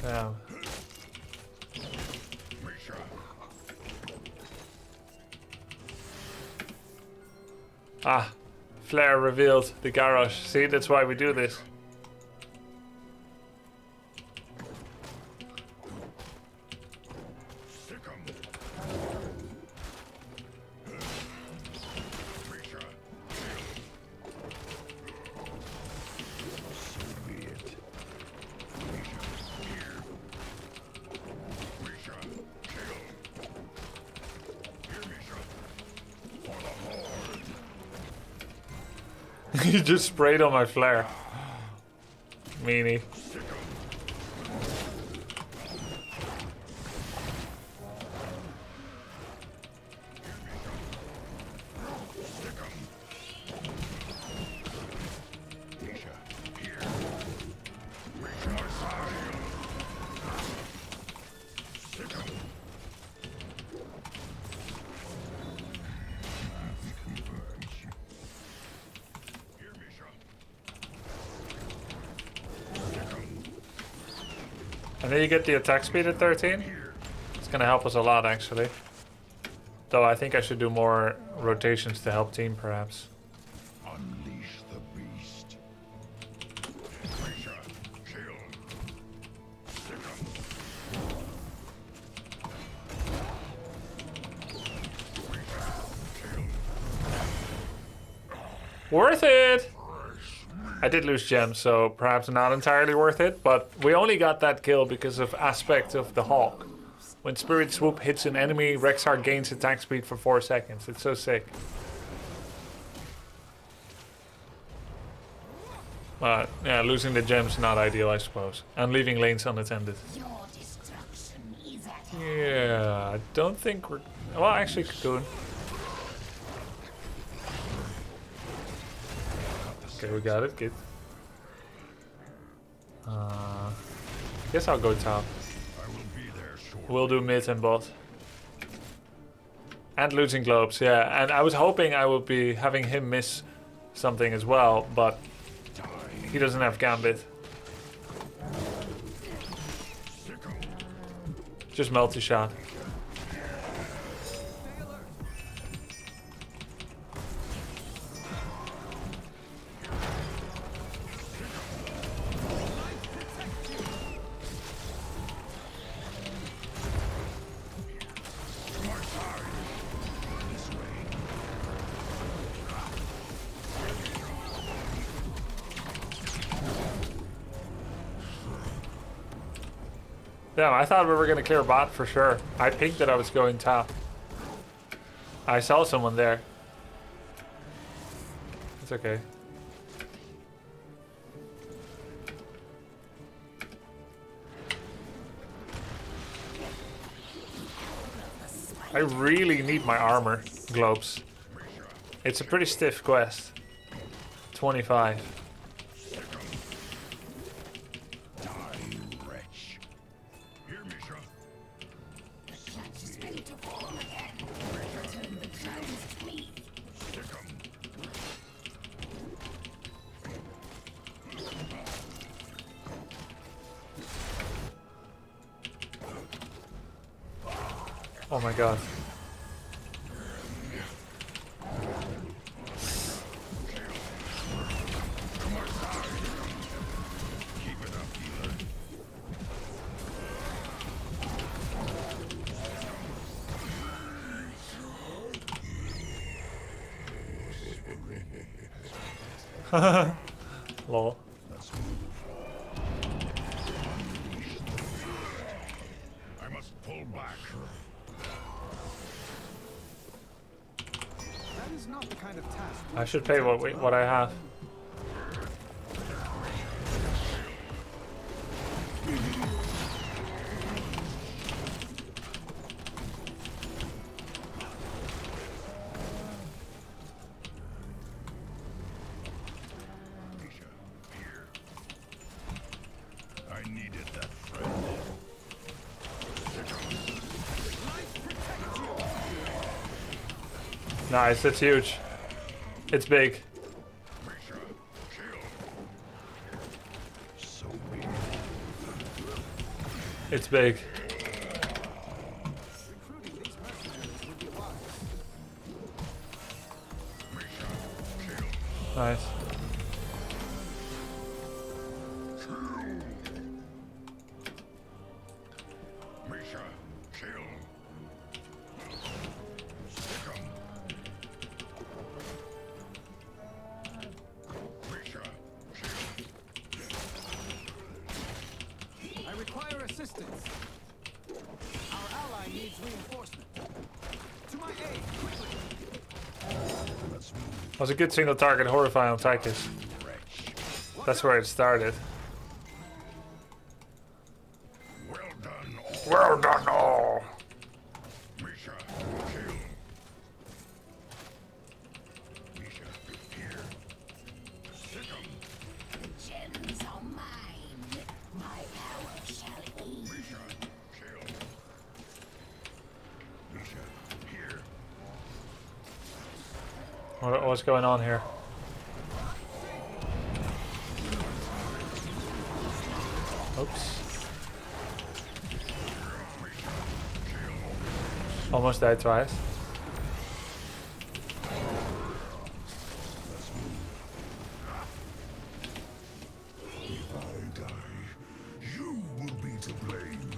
Damn. Misha. Ah, flare revealed the garage. See, that's why we do this. He just sprayed on my flare. Meanie. And then you get the attack speed at 13. It's gonna help us a lot, actually. Though I think I should do more rotations to help team, perhaps. Unleash the beast. Misha. Kill. Sick 'em. Worth it! I did lose gems, so perhaps not entirely worth it, but we only got that kill because of aspect of the Hawk. When Spirit Swoop hits an enemy, Rexar gains attack speed for 4 seconds. It's so sick. But yeah, losing the gems not ideal, I suppose. And leaving lanes unattended. Your destruction is at hand. Yeah, I don't think we're... Well, actually, Cocoon. Okay, we got it. Good. Guess I'll go top. We'll do mid and bot. And losing globes, yeah. And I was hoping I would be having him miss something as well, but he doesn't have Gambit. Just multi-shot. Damn, I thought we were gonna clear bot for sure. I picked that I was going top. I saw someone there. It's okay. I really need my armor globes. It's a pretty stiff quest. 25. Oh my god. Lol. I must pull back. That is not the kind of task. I should pay what I have. Nice, it's huge. It's big. It's big. Nice. I require assistance. Our ally needs reinforcement. To my aid, quickly. Was a good single target horrifying on Tychus. That's where it started. Well done, all. Gems are mine. My power shall eat. What's going on here? Oops. Almost died twice. If I die, you will be to blame.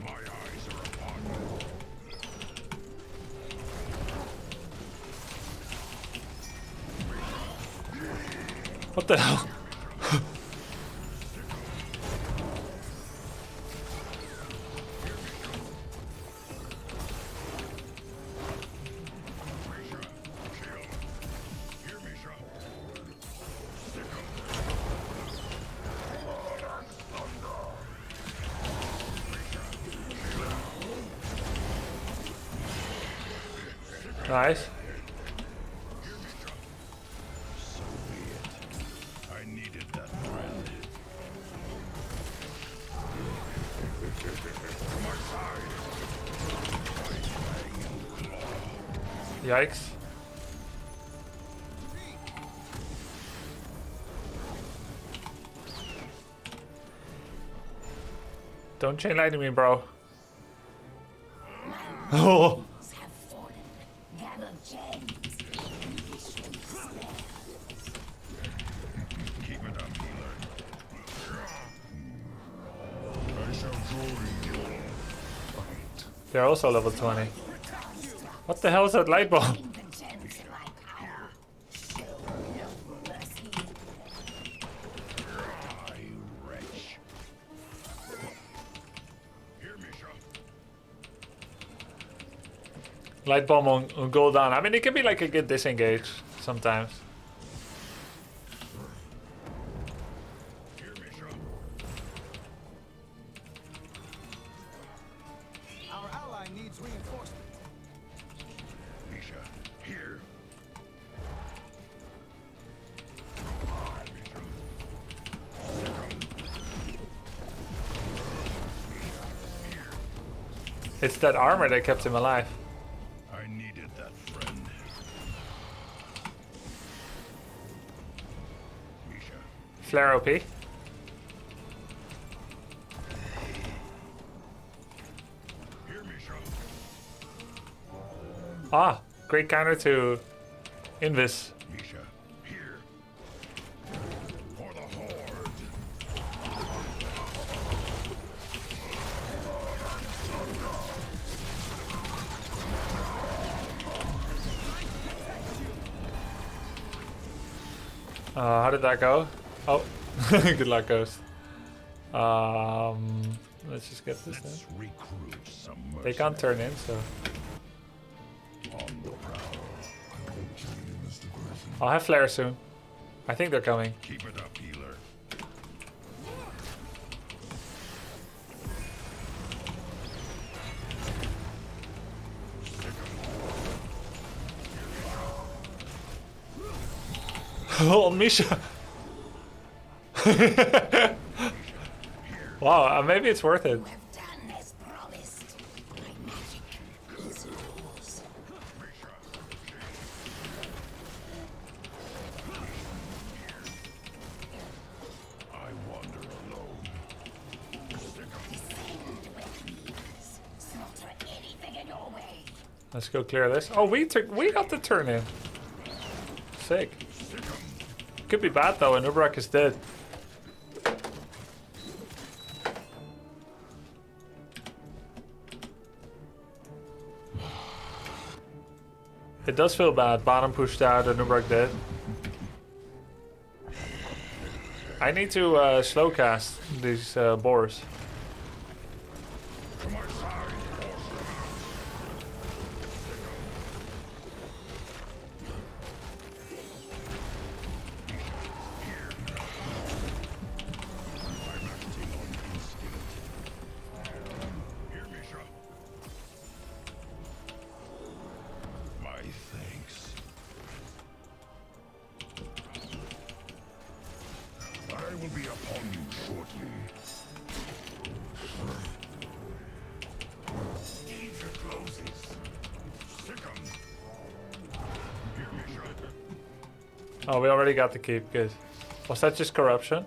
My eyes are upon you. What the hell? Nice. I needed that friend. Yikes. Don't chain lightning me, bro. Oh. Have fallen. Gather gems. Keep it up, healer. I shall join you. They're also level 20. What the hell is that light bulb? Light bomb on Gul'dan. I mean, it can be like a good disengage sometimes. Our ally needs reinforcement. Misha, here. It's that armor that kept him alive. I needed that friend. Misha. Flare OP. Ah, great counter to Invis. Misha, here. For the Horde. How did that go? Oh, good luck, Ghost. Let's just get this Let's done. recruit some They can't turn in, so on the prowl. I'll have flare soon. I think they're coming. Keep it up, healer. Oh, Misha! Wow, maybe it's worth it. Let's go clear this. Oh, we got the turn in. Sick. Could be bad though, and Ubrak is dead. It does feel bad. Bottom pushed out and Ubrak dead. I need to slow cast these boars. Oh, we already got the keep. Good. Was that just corruption?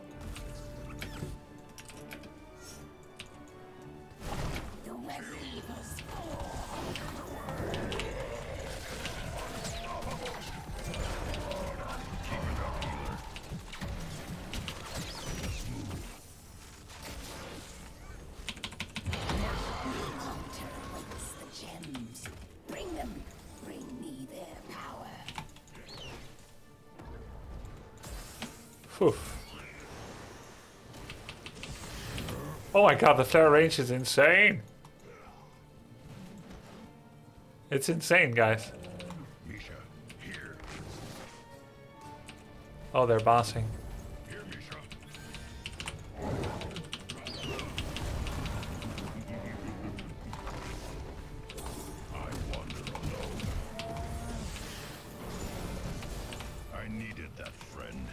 Oh my god, the flare range is insane. It's insane, guys. Oh, they're bossing. I needed that friend.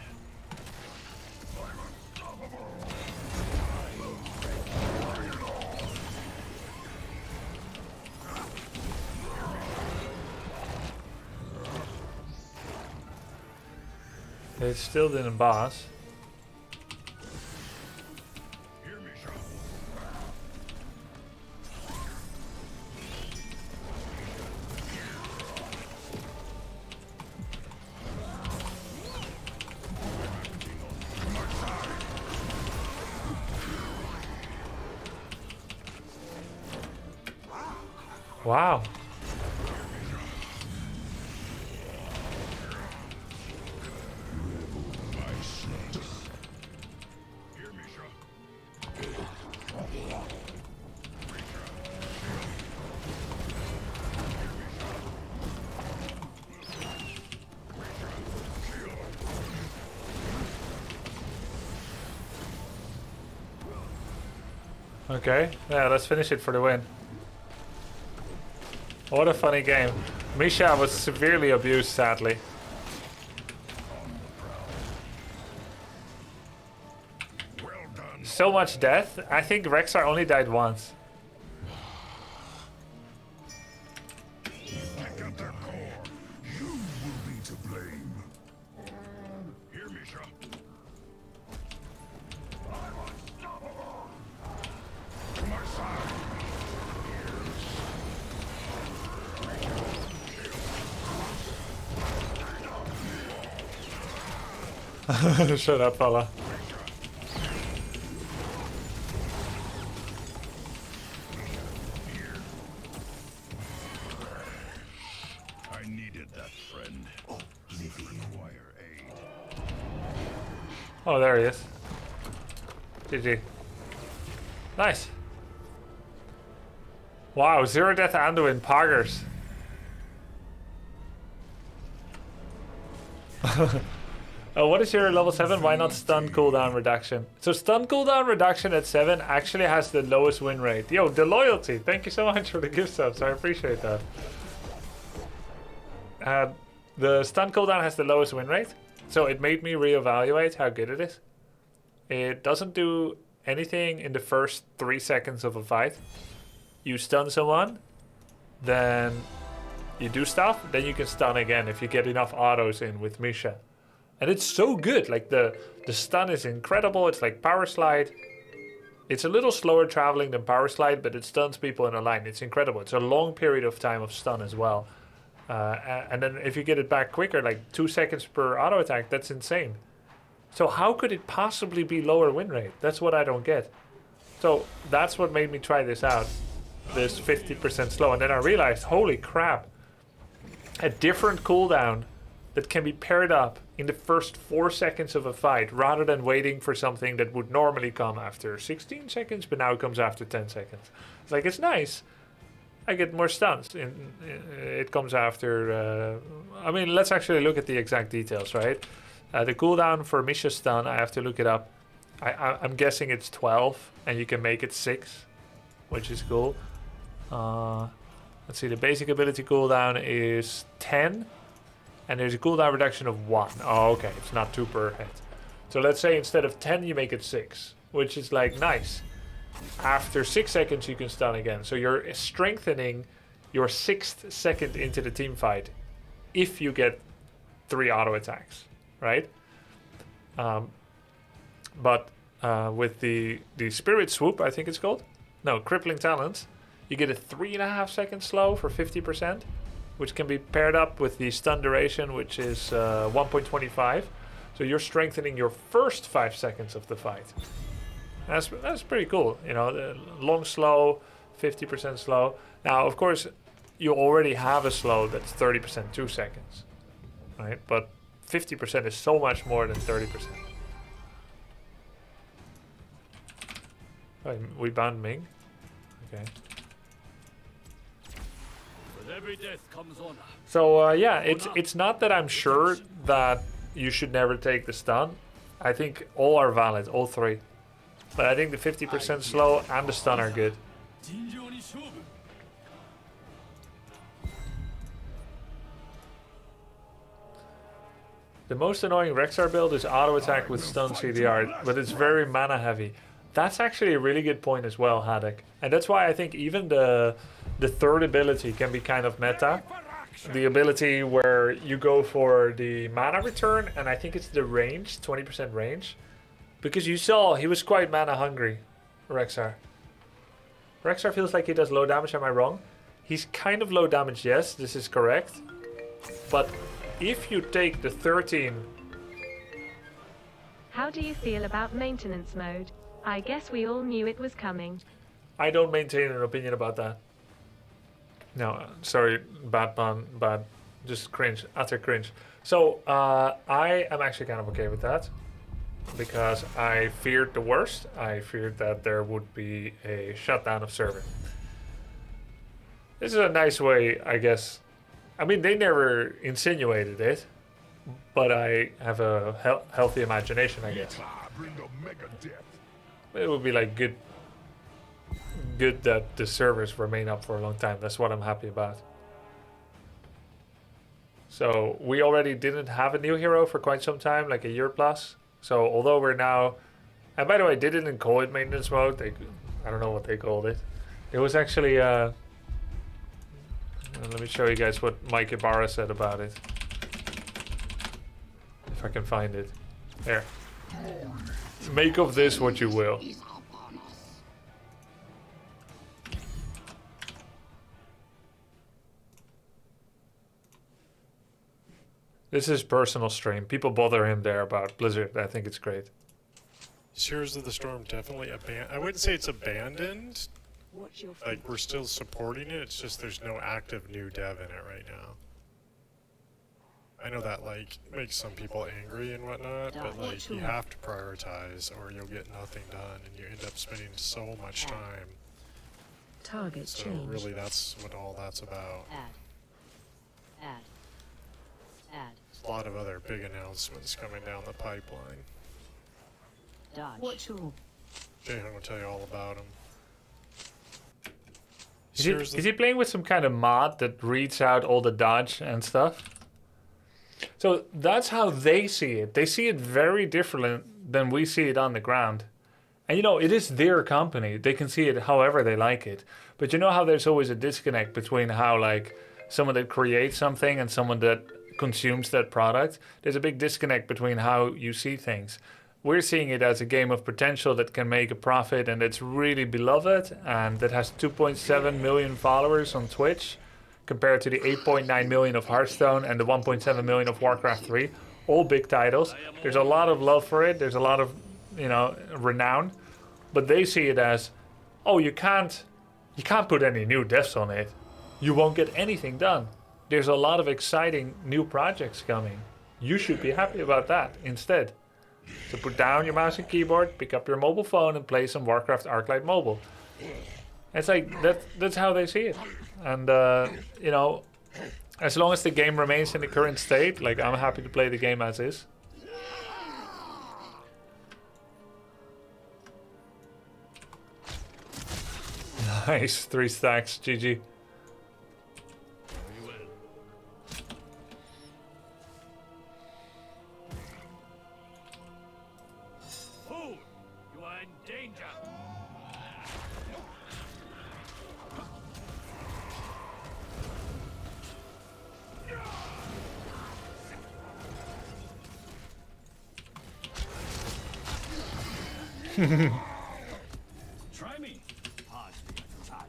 They still didn't boss. Wow. Okay, yeah, let's finish it for the win. What a funny game. Misha was severely abused, sadly. So much death. I think Rexar only died once. Shut up, fella. I needed that friend. Require aid. Oh, there he is. GG. Nice. Wow, 0 death Anduin, Poggers. What is your level 7? Why not stun cooldown reduction? So stun cooldown reduction at 7 actually has the lowest win rate. Yo, the loyalty. Thank you so much for the gift subs. I appreciate that. The stun cooldown has the lowest win rate. So it made me reevaluate how good it is. It doesn't do anything in the first 3 seconds of a fight. You stun someone, then you do stuff, then you can stun again if you get enough autos in with Misha. And it's so good, like the stun is incredible, it's like power slide. It's a little slower traveling than Power Slide, but it stuns people in a line. It's incredible. It's a long period of time of stun as well. And then if you get it back quicker, like 2 seconds per auto attack, that's insane. So how could it possibly be lower win rate? That's what I don't get. So that's what made me try this out. This 50% slow. And then I realized, holy crap. A different cooldown that can be paired up in the first 4 seconds of a fight, rather than waiting for something that would normally come after 16 seconds, but now it comes after 10 seconds. It's like, it's nice. I get more stuns. It comes after... I mean, let's actually look at the exact details, right? The cooldown for Misha's stun, I have to look it up. I'm guessing it's 12, and you can make it 6, which is cool. Let's see, the basic ability cooldown is 10. And there's a cooldown reduction of 1. Oh, okay, it's not 2 per hit. So let's say instead of 10, you make it 6, which is like nice. After 6 seconds, you can stun again. So you're strengthening your 6th second into the team fight if you get 3 auto attacks, right? But with the Spirit Swoop, I think it's called. No, Crippling Talent. You get a 3.5 second slow for 50%. Which can be paired up with the stun duration, which is 1.25. So you're strengthening your first 5 seconds of the fight. That's pretty cool. You know, long slow, 50% slow. Now, of course, you already have a slow that's 30% 2 seconds, right? But 50% is so much more than 30%. Oh, we banned Ming. Okay. Every death comes honor. So yeah, it's not that I'm sure that you should never take the stun. I think all are valid, all 3. But I think the 50% slow and the stun are good. The most annoying Rexar build is auto attack with stun CDR, but it's very mana heavy. That's actually a really good point as well, Haddock. And that's why I think even the third ability can be kind of meta. The ability where you go for the mana return, and I think it's the range, 20% range. Because you saw he was quite mana hungry, Rexar. Rexar feels like he does low damage, am I wrong? He's kind of low damage, yes, this is correct. But if you take the 13... How do you feel about maintenance mode? I guess we all knew it was coming. I don't maintain an opinion about that. No, sorry, bad pun, bad, just cringe, utter cringe. So, I am actually kind of okay with that. Because I feared the worst. I feared that there would be a shutdown of server. This is a nice way, I guess. I mean, they never insinuated it. But I have a healthy imagination, I guess. It would be like good that the servers remain up for a long time. That's what I'm happy about. So we already didn't have a new hero for quite some time, like a year plus. So although we're now, and by the way, they didn't call it maintenance mode. I don't know what they called it. It was actually, let me show you guys what Mike Ibarra said about it. If I can find it. There. Make of this what you will. This is personal stream. People bother him there about Blizzard. I think it's great. Heroes of the Storm definitely abandoned. I wouldn't say it's abandoned. Like, we're still supporting it. It's just there's no active new dev in it right now. I know that, like, makes some people angry and whatnot, but, like, you have to prioritize or you'll get nothing done and you end up spending so much time. Target so change. Really, that's what all that's about. Add. There's a lot of other big announcements coming down the pipeline. Watch all. Jayhan will tell you all about them. Is he playing with some kind of mod that reads out all the dodge and stuff? So that's how they see it. They see it very different than we see it on the ground. And you know, it is their company. They can see it however they like it. But you know how there's always a disconnect between how, like, someone that creates something and someone that consumes that product? There's a big disconnect between how you see things. we're seeing it as a game of potential that can make a profit and it's really beloved and that has 2.7 million followers on Twitch compared to the 8.9 million of Hearthstone and the 1.7 million of Warcraft 3. All big titles. There's a lot of love for it. There's a lot of, renown. But they see it as, oh, you can't put any new devs on it. You won't get anything done. There's a lot of exciting new projects coming. You should be happy about that instead. So put down your mouse and keyboard, pick up your mobile phone and play some Warcraft Arclight Mobile. It's like, that's how they see it. And, as long as the game remains in the current state, like, I'm happy to play the game as is. Nice, 3 stacks, GG. Fool! You are in danger! Try me. Pause the challenge.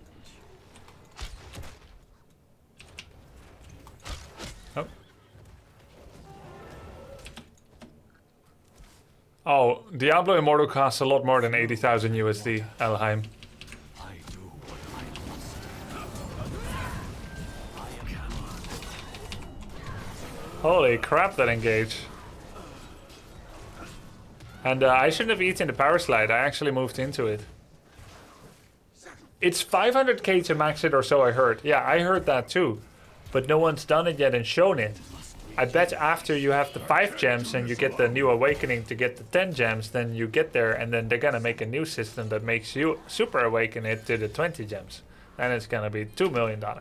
Oh, Diablo Immortal costs a lot more than 80,000 USD, Elheim. Holy crap, that engage. And I shouldn't have eaten the power slide, I actually moved into it. It's 500k to max it or so, I heard. Yeah, I heard that too. But no one's done it yet and shown it. I bet after you have the 5 gems and you get the new awakening to get the 10 gems, then you get there and then they're gonna make a new system that makes you super awaken it to the 20 gems. And it's gonna be $2 million. There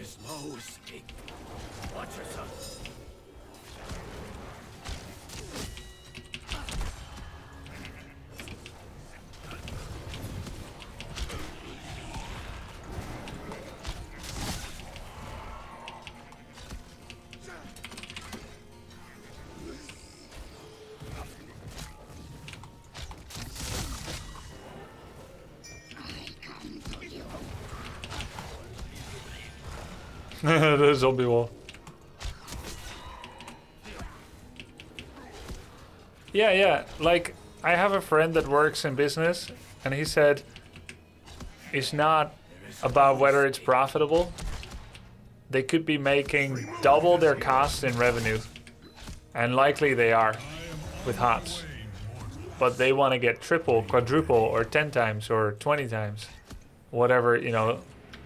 is no escape. Watch yourself. The zombie wall. Yeah, like, I have a friend that works in business, and he said it's not about whether it's profitable. They could be making double their costs in revenue, and likely they are with HOTS. But they want to get triple, quadruple, or 10 times, or 20 times. Whatever,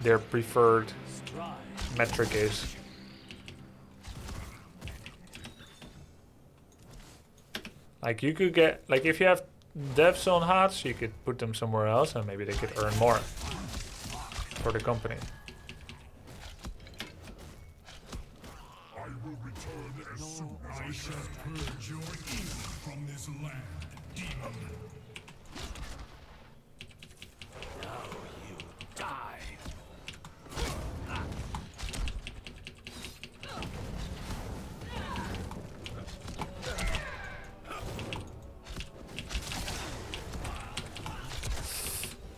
their preferred metric is. Like, you could get, like, if you have devs on HOTS, you could put them somewhere else and maybe they could earn more for the company. I will return as soon as I shall purge your evil from this land, demon. Now you die.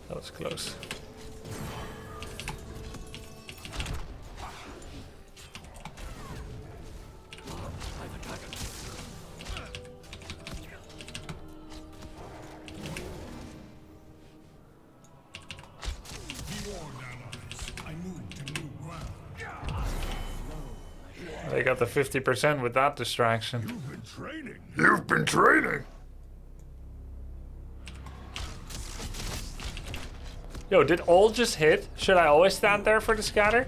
That was close. They got the 50% with that distraction. You've been training. You've been training. Yo, did all just hit? Should I always stand there for the scatter?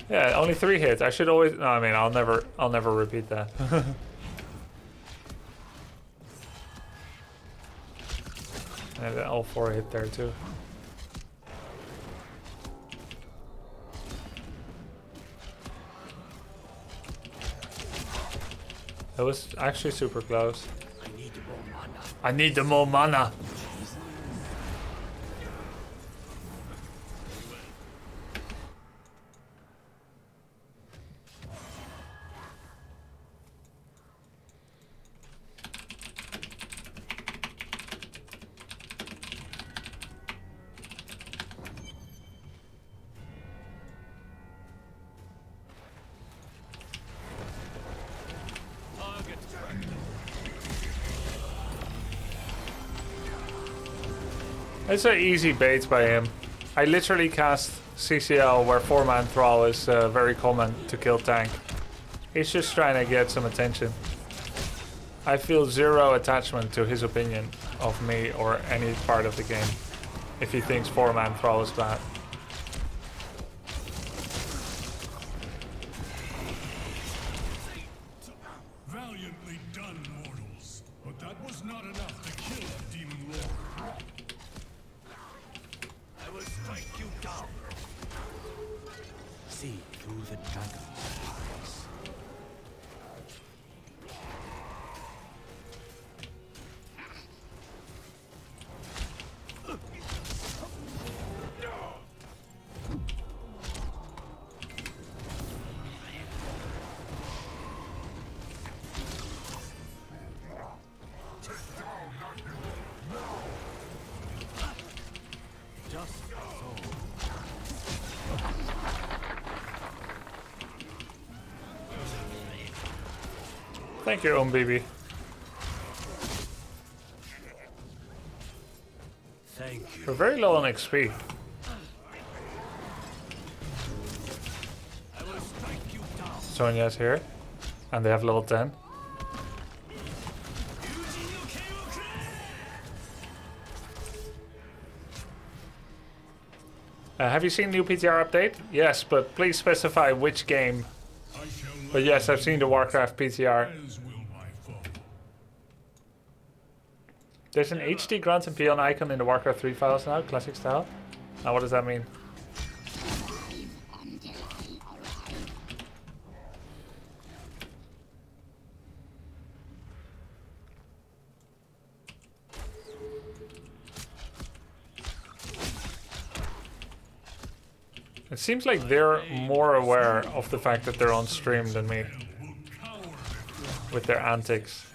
Yeah, only 3 hits. I should always. No, I mean, I'll never repeat that. And all 4 hit there too. That was actually super close. I need the more mana. It's an easy bait by him. I literally cast CCL where 4-man Thrall is very common to kill tank. He's just trying to get some attention. I feel zero attachment to his opinion of me or any part of the game if he thinks 4-man Thrall is bad. Valiantly done, mortals. But that was not enough to kill the demon lord. I will strike you down. See through the dragon's eyes. Thank you, BB. Thank you. We're very low on XP. I will strike you down. Sonya's here, and they have level 10. Have you seen new PTR update? Yes, but please specify which game. But yes, I've seen the Warcraft PTR. There's an HD grunt and peon icon in the Warcraft 3 files now, classic style. Now what does that mean? It seems like they're more aware of the fact that they're on stream than me. With their antics.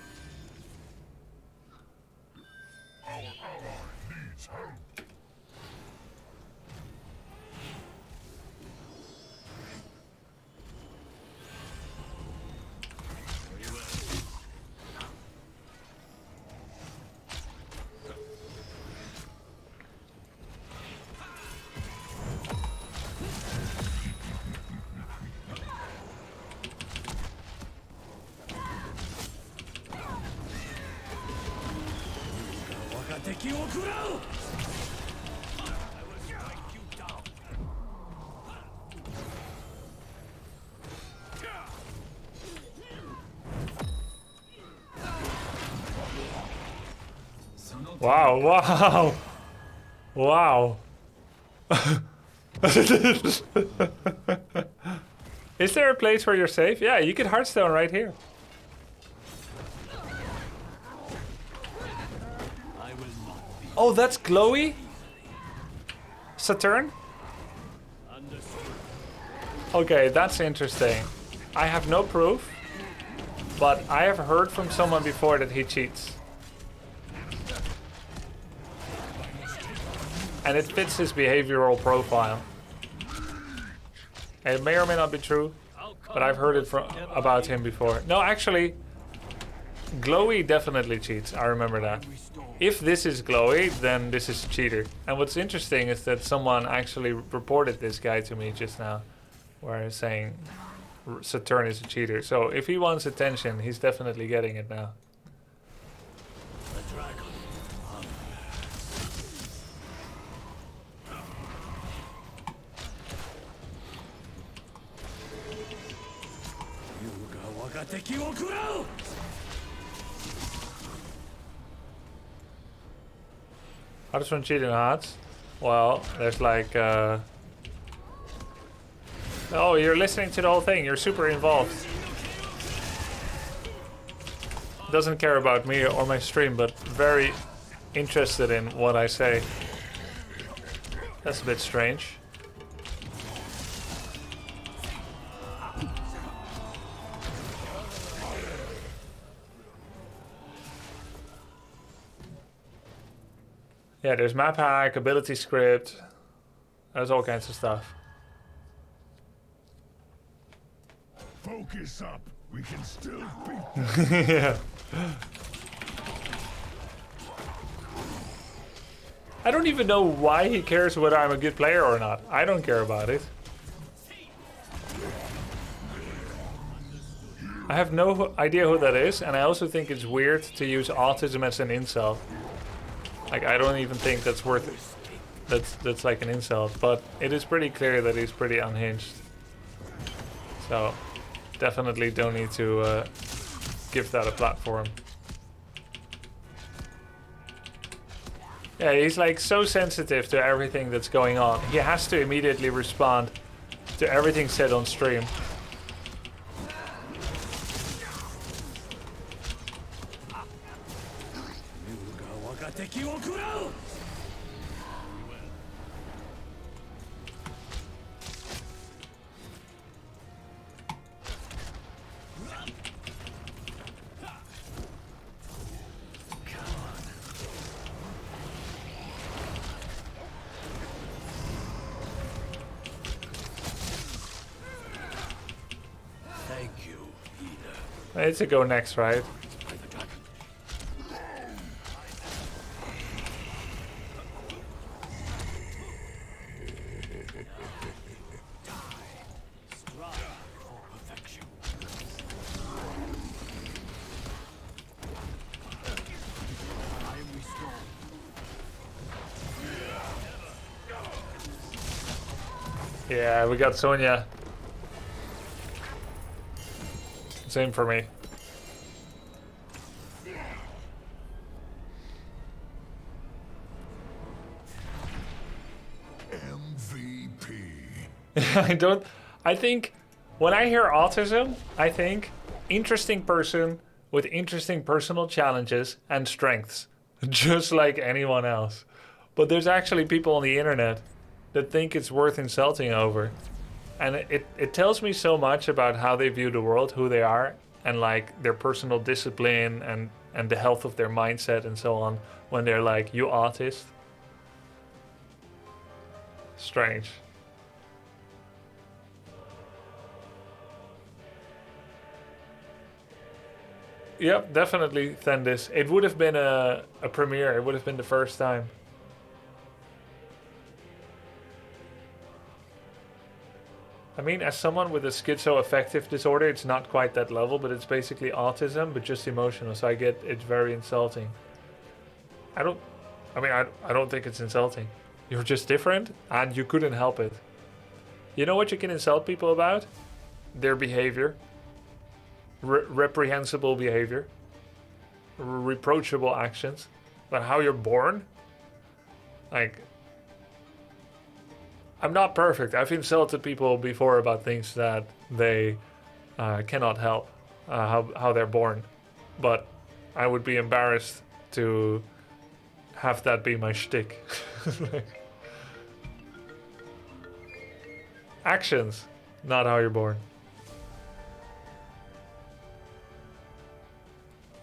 Wow, wow, wow. Is there a place where you're safe? Yeah, you get Hearthstone right here. Oh, that's glowy? Saturn? Okay, that's interesting. I have no proof, but I have heard from someone before that he cheats. And it fits his behavioral profile. It may or may not be true, but I've heard it about him before. No, actually, Glowy definitely cheats. I remember that. If this is Glowy, then this is a cheater. And what's interesting is that someone actually reported this guy to me just now, where he's saying Saturn is a cheater. So if he wants attention, he's definitely getting it now. How does one cheat in HOTS? Well, there's like... Oh, you're listening to the whole thing. You're super involved. Doesn't care about me or my stream, but very interested in what I say. That's a bit strange. Yeah, there's map hack, ability script. There's all kinds of stuff. Focus up. We can still beat them. Yeah. I don't even know why he cares whether I'm a good player or not. I don't care about it. I have no idea who that is, and I also think it's weird to use autism as an insult. Like, I don't even think that's worth it. That's like an insult, but it is pretty clear that he's pretty unhinged. So, definitely don't need to give that a platform. Yeah, he's like so sensitive to everything that's going on. He has to immediately respond to everything said on stream. I need to go next, right? Yeah, we got Sonya. Same for me. I think when I hear autism, I think interesting person with interesting personal challenges and strengths, just like anyone else. But there's actually people on the internet that think it's worth insulting over. And it tells me so much about how they view the world, who they are, and like their personal discipline and the health of their mindset and so on, when they're like, you autist. Strange. Yep, definitely Thendis. It would have been a premiere. It would have been the first time. I mean, as someone with a schizoaffective disorder, it's not quite that level, but it's basically autism, but just emotional. So I get it's very insulting. I don't think it's insulting. You're just different, and you couldn't help it. You know what you can insult people about? Their behavior. Reprehensible behavior. Reproachable actions. But how you're born? Like, I'm not perfect. I've insulted people before about things that they cannot help, how they're born. But I would be embarrassed to have that be my shtick. Actions, not how you're born.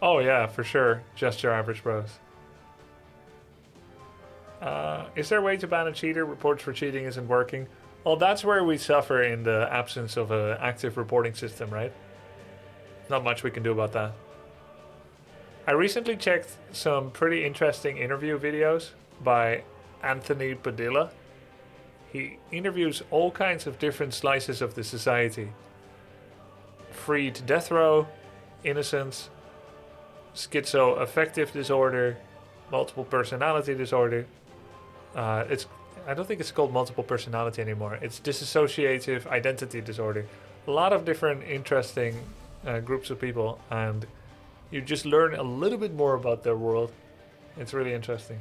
Oh yeah, for sure. Just your average bros. Is there a way to ban a cheater? Reports for cheating isn't working. Well, that's where we suffer in the absence of an active reporting system, right? Not much we can do about that. I recently checked some pretty interesting interview videos by Anthony Padilla. He interviews all kinds of different slices of the society. Freed death row, innocence, schizoaffective disorder, multiple personality disorder. I don't think it's called multiple personality anymore. It's dissociative identity disorder. A lot of different interesting groups of people, and you just learn a little bit more about their world. It's really interesting.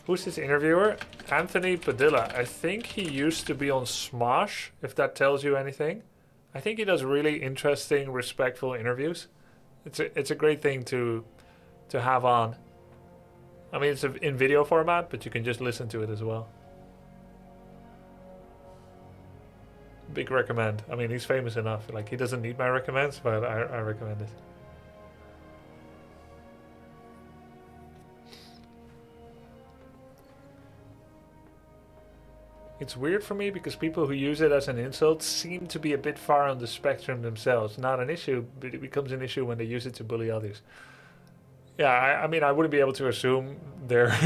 Who's this interviewer? Anthony Padilla. I think he used to be on Smosh, if that tells you anything. I think he does really interesting, respectful interviews. It's a great thing to have on. I mean, it's in video format, but you can just listen to it as well. Big recommend. I mean, he's famous enough. Like, he doesn't need my recommends, but I recommend it. It's weird for me because people who use it as an insult seem to be a bit far on the spectrum themselves. Not an issue, but it becomes an issue when they use it to bully others. Yeah, I mean, I wouldn't be able to assume their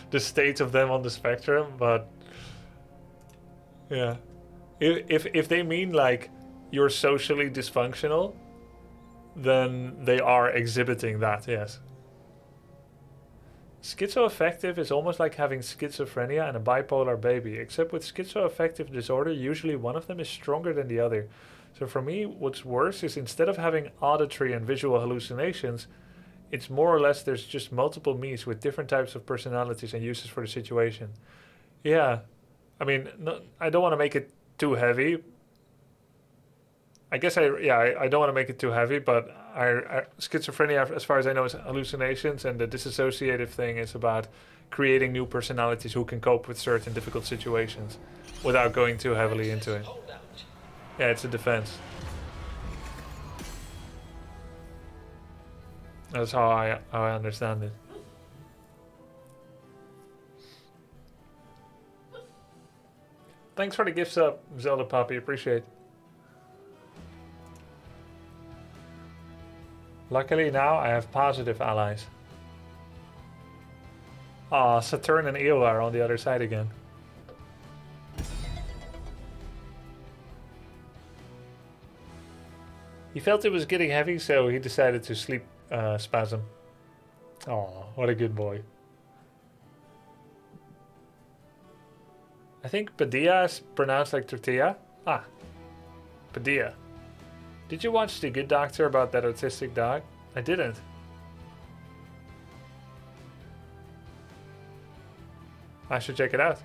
the state of them on the spectrum, but yeah, if they mean like you're socially dysfunctional, then they are exhibiting that. Yes. Schizoaffective is almost like having schizophrenia and a bipolar baby, except with schizoaffective disorder, usually one of them is stronger than the other. So for me, what's worse is instead of having auditory and visual hallucinations, it's more or less there's just multiple me's with different types of personalities and uses for the situation. Yeah, I mean, no, I don't want to make it too heavy. I guess I don't want to make it too heavy, but schizophrenia, as far as I know, is hallucinations, and the disassociative thing is about creating new personalities who can cope with certain difficult situations without going too heavily into it. Yeah, it's a defense. That's how I understand it. Thanks for the gifts up, Zelda Puppy. Appreciate it. Luckily now I have positive allies. Ah, Saturn and Io are on the other side again. He felt it was getting heavy, so he decided to sleep spasm. Oh, what a good boy. I think Padilla is pronounced like tortilla. Ah, Padilla. Did you watch The Good Doctor about that autistic dog? I didn't. I should check it out.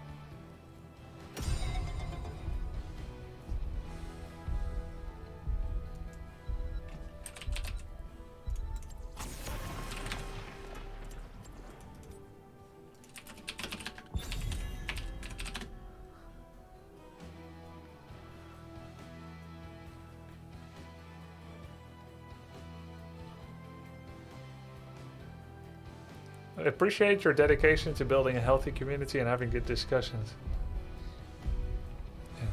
I appreciate your dedication to building a healthy community and having good discussions. Yeah.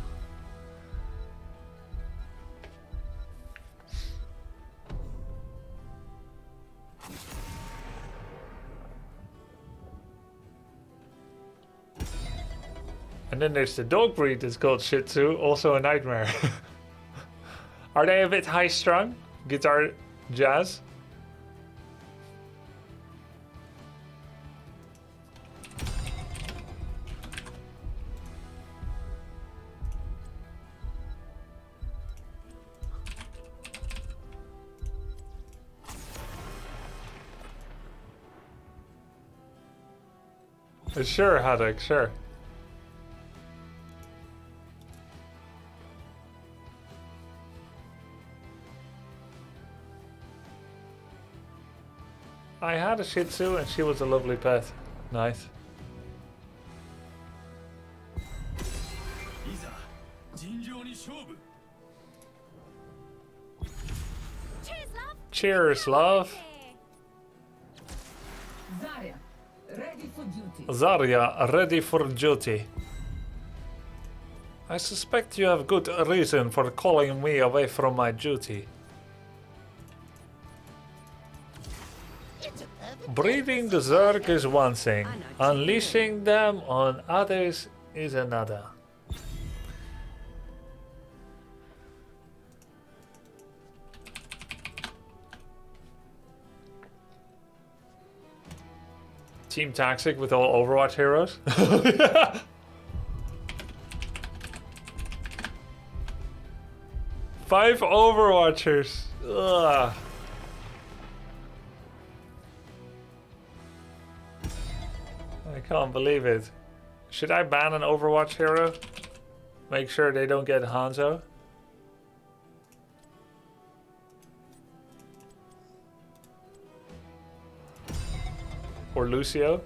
And then there's the dog breed that's called Shih Tzu, also a nightmare. Are they a bit high strung? Guitar jazz? Sure, Haddock, sure. I had a Shih Tzu and she was a lovely pet. Nice. Cheers, love. Zarya, ready for duty. Zarya, ready for duty. I suspect you have good reason for calling me away from my duty. Breeding the Zerg is one thing, unleashing them on others is another. Team Toxic with all Overwatch heroes? 5 Overwatchers. Ugh. I can't believe it. Should I ban an Overwatch hero? Make sure they don't get Hanzo? Or Lucio?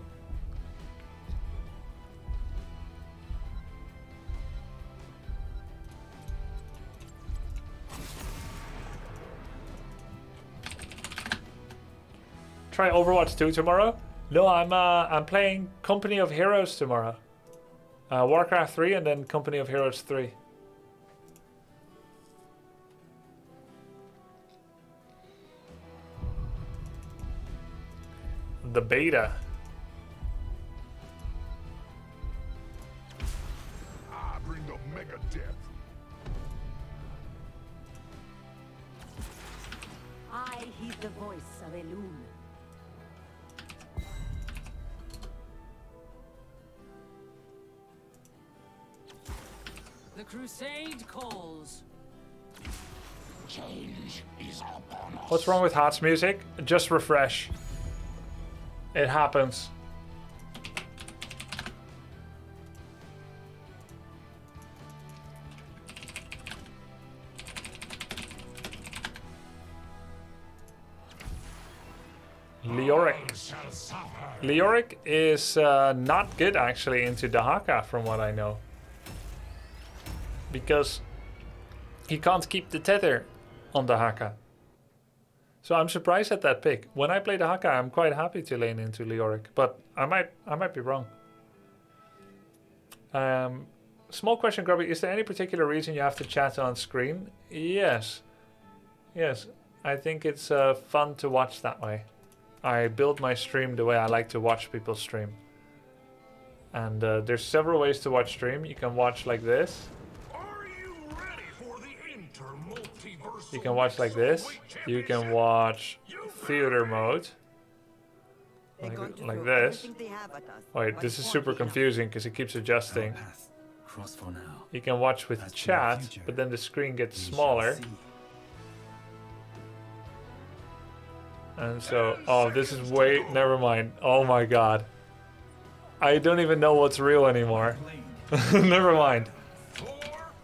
Try Overwatch 2 tomorrow? No, I'm playing Company of Heroes tomorrow. Warcraft 3 and then Company of Heroes 3. the beta. Bring the mega death. I heed the voice of Elune. The crusade calls. Change is upon us. What's wrong with HOTS music? Just refresh. It happens. Leoric is not good actually into Dahaka from what I know. Because he can't keep the tether on Dahaka. So I'm surprised at that pick. When I play Dahaka, I'm quite happy to lane into Leoric, but I might be wrong. Small question, Grubby. Is there any particular reason you have to chat on screen? Yes. Yes. I think it's fun to watch that way. I build my stream the way I like to watch people stream. And there's several ways to watch stream. You can watch like this. You can watch like this. You can watch theater mode. Like this. Wait, this is super confusing because it keeps adjusting. You can watch with chat, but then the screen gets smaller. And so, oh, this is way, never mind. Oh my god. I don't even know what's real anymore. Never mind.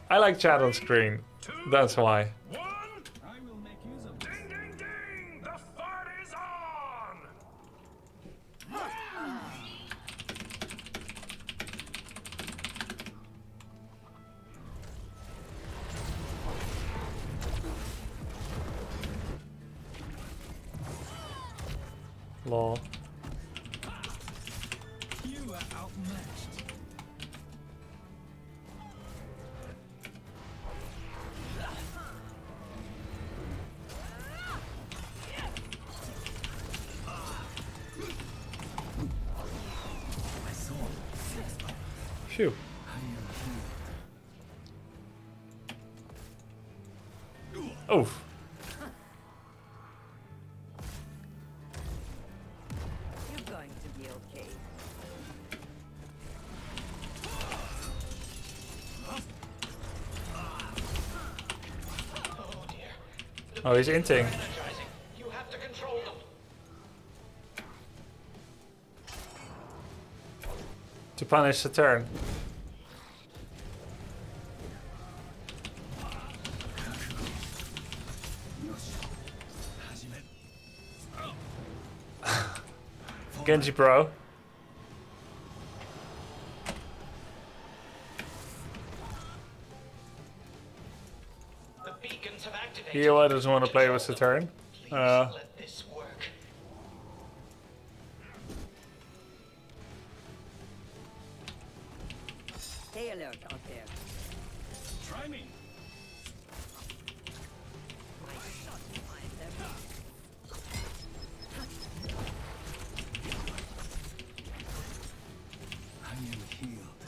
I like chat on screen. That's why. Lol. You are outmatched. Phew. Oof. You're going to be okay. Oh, he's inting. You have to control them. To punish the turn. Genji Pro. The beacons have activated. Hila doesn't want to play with the turn. Let this work. Stay alert out there. Try me. I am healed.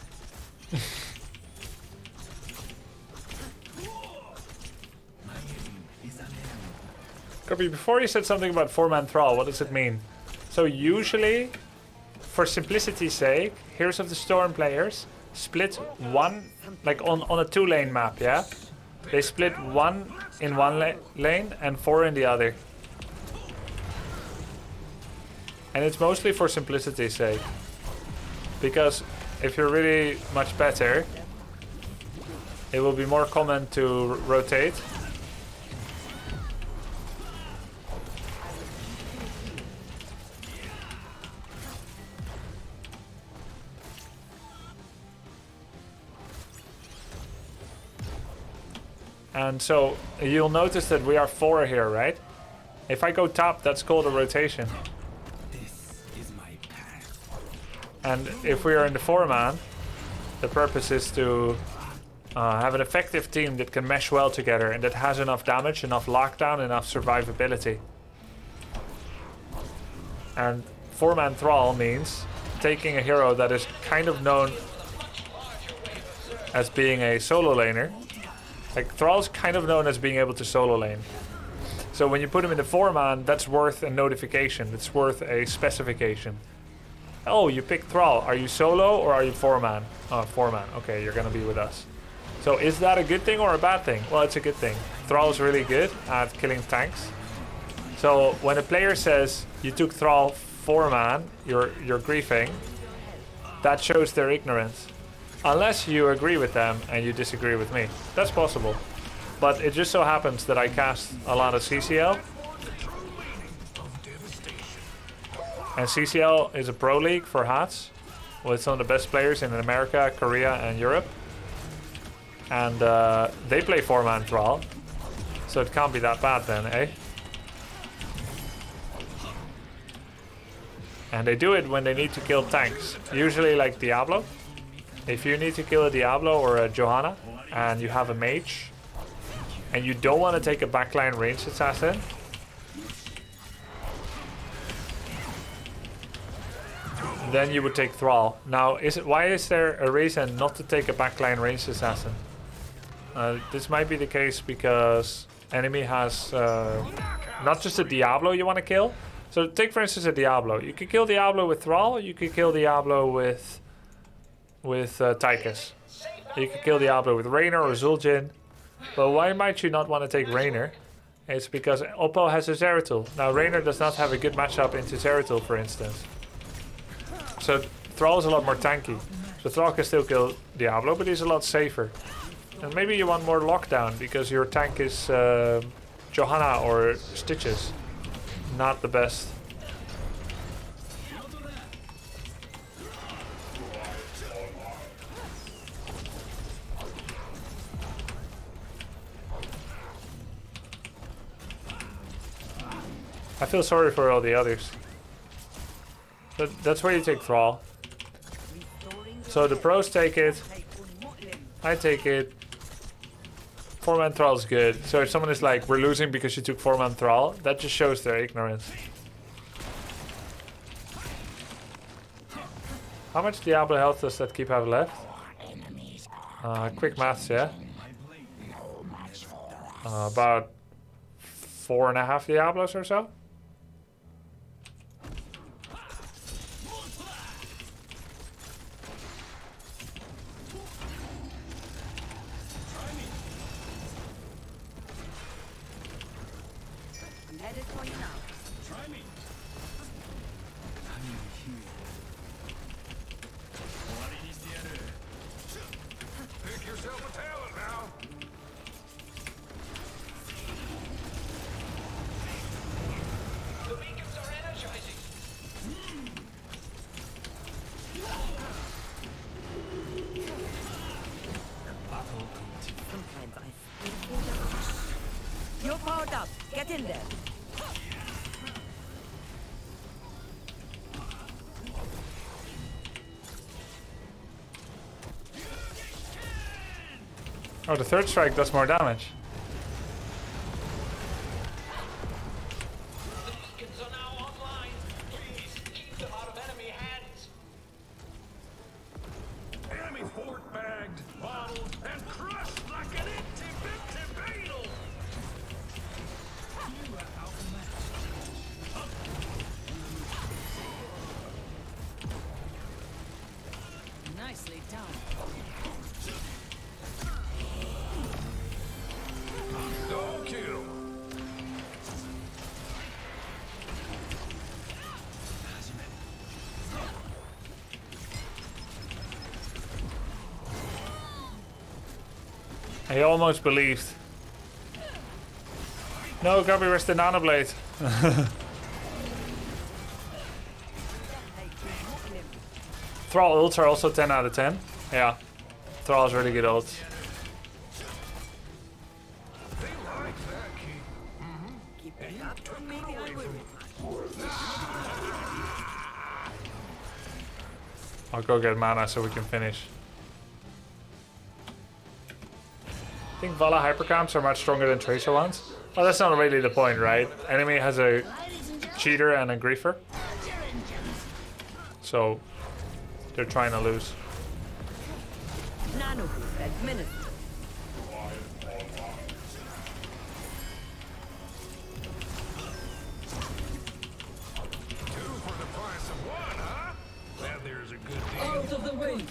My aim is an arrow. Kirby, before you said something about 4-man thrall, what does it mean? So usually, for simplicity's sake, Heroes of the Storm players split one, like on a 2-lane map, yeah? They split 1 in one lane and 4 in the other. And it's mostly for simplicity's sake. Because if you're really much better, it will be more common to rotate. And so you'll notice that we are 4 here, right? If I go top, that's called a rotation. This is my path. And if we are in the 4-man, the purpose is to have an effective team that can mesh well together and that has enough damage, enough lockdown, enough survivability. And 4-man Thrall means taking a hero that is kind of known as being a solo laner. Like, Thrall's kind of known as being able to solo lane. So when you put him in the 4-man, that's worth a notification. It's worth a specification. Oh, you picked Thrall. Are you solo or are you 4-man? Oh, 4-man. Okay, you're gonna be with us. So is that a good thing or a bad thing? Well, it's a good thing. Thrall is really good at killing tanks. So when a player says you took Thrall 4-man, you're griefing, that shows their ignorance. Unless you agree with them and you disagree with me. That's possible. But it just so happens that I cast a lot of CCL. And CCL is a pro league for HOTS with some of the best players in America, Korea, and Europe. And they play 4-man Thrall. So it can't be that bad then, eh? And they do it when they need to kill tanks. Usually like Diablo. If you need to kill a Diablo or a Johanna and you have a mage and you don't want to take a backline ranged assassin, then you would take Thrall. Now, why is there a reason not to take a backline ranged assassin? This might be the case because enemy has not just a Diablo you want to kill. So take for instance a Diablo. You could kill Diablo with Thrall, you could kill Diablo with Tychus. You could kill Diablo with Raynor or Zul'jin. But why might you not want to take Raynor? It's because Oppo has a Zeratul. Now Raynor does not have a good matchup into Zeratul, for instance. So Thrall is a lot more tanky. So Thrall can still kill Diablo, but he's a lot safer. And maybe you want more lockdown because your tank is Johanna or Stitches. Not the best. I feel sorry for all the others. But that's where you take Thrall. So the pros take it. I take it. 4-man Thrall is good. So if someone is like, we're losing because you took 4-man Thrall, that just shows their ignorance. How much Diablo health does that keep have left? Quick maths, yeah? About 4.5 Diablos or so? You're powered up. Get in there. Oh, the third strike does more damage. Enemy fort bagged, bottled, and crushed like an itty-bitty beetle! Nicely done. No kill. I almost believed. No, Gabby, where's the nano blade? Thrall ults are also 10 out of 10. Yeah, Thrall is really good ults. I'll go get mana so we can finish. I think Vala hypercamps are much stronger than Tracer ones. Well, that's not really the point, right? Enemy has a cheater and a griefer. So they're trying to lose. Nano boost administered. Two for the price of one, huh? That there's a good deal. Out of the way.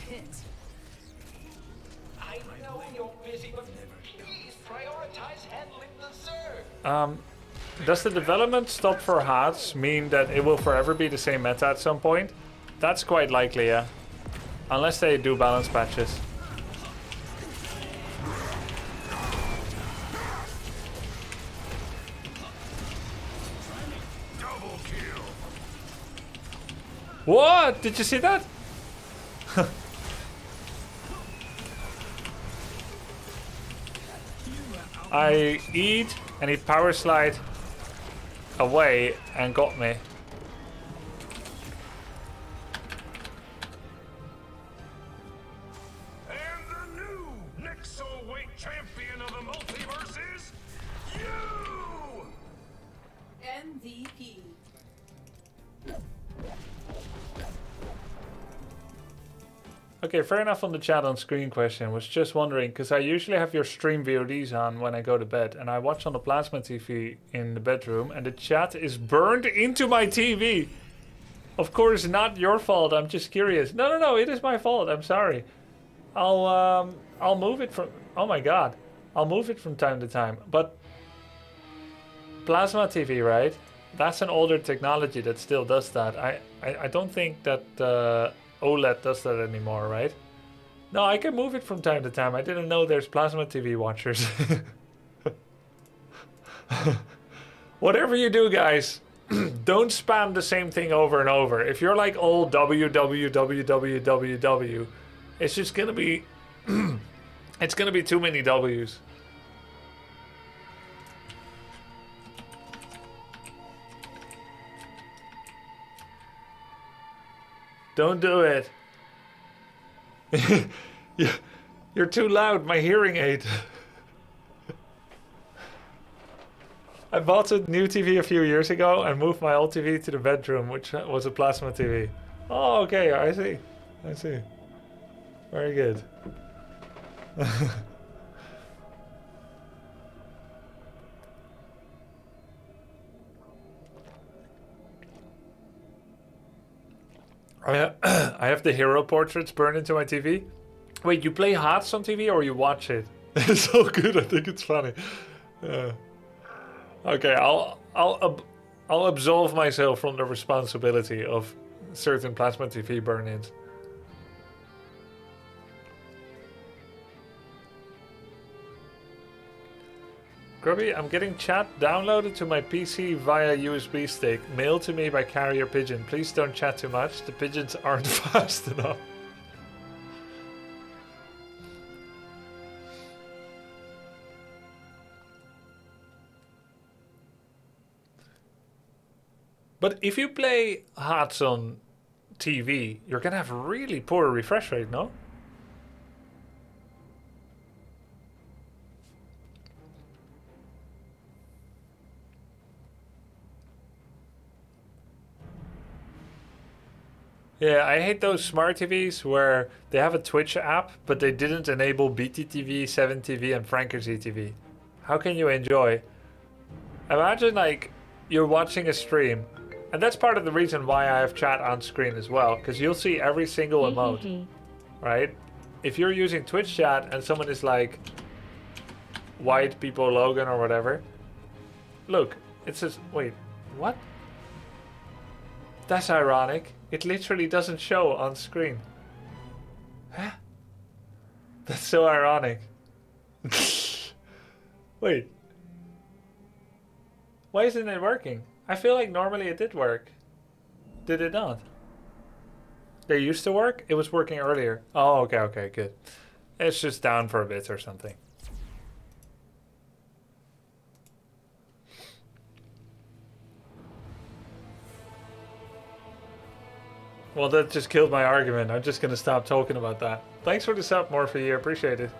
I know you're busy, but please prioritize handling the Zerg. Does the development stop for HOTS mean that it will forever be the same meta at some point? That's quite likely, yeah. Unless they do balance patches. Double kill. What? Did you see that? I eat and he power slide away and got me. And the new Nexo weight champion of the multiverse is you! MVP. Okay, fair enough on the chat on screen question. Was just wondering, because I usually have your stream VODs on when I go to bed, and I watch on the plasma TV in the bedroom, and the chat is burned into my TV. Of course, not your fault. I'm just curious. No, it is my fault. I'm sorry. I'll move it from. Oh my God, I'll move it from time to time. But plasma TV, right? That's an older technology that still does that. I don't think that. OLED does that anymore, right? No, I can move it from time to time. I didn't know there's plasma TV watchers. Whatever you do, guys, don't spam the same thing over and over. If you're like old www, it's just gonna be it's gonna be too many W's. Don't do it. You're too loud, my hearing aid. I bought a new TV a few years ago and moved my old TV to the bedroom, which was a plasma TV. Oh, okay, I see. I see. Very good. I have the hero portraits burned into my TV. Wait, you play HOTS on TV or you watch it? It's so good. I think it's funny. Okay, I'll absolve myself from the responsibility of certain plasma TV burn-ins. Grubby, I'm getting chat downloaded to my PC via USB stick, mailed to me by carrier pigeon. Please don't chat too much. The pigeons aren't fast enough. But if you play HOTS on TV, you're gonna have really poor refresh rate, no? Yeah, I hate those smart TVs where they have a Twitch app, but they didn't enable BTTV, 7TV, and Frankersy TV. How can you enjoy? Imagine like you're watching a stream, and that's part of the reason why I have chat on screen as well, because you'll see every single emote, right? If you're using Twitch chat and someone is like white people Logan or whatever, look, it says, wait, what? That's ironic. It literally doesn't show on screen. Huh? That's so ironic. Wait. Why isn't it working? I feel like normally it did work. Did it not? They used to work? It was working earlier. Oh, okay, good. It's just down for a bit or something. Well, that just killed my argument. I'm just going to stop talking about that. Thanks for the sub, Morphe. I appreciate it.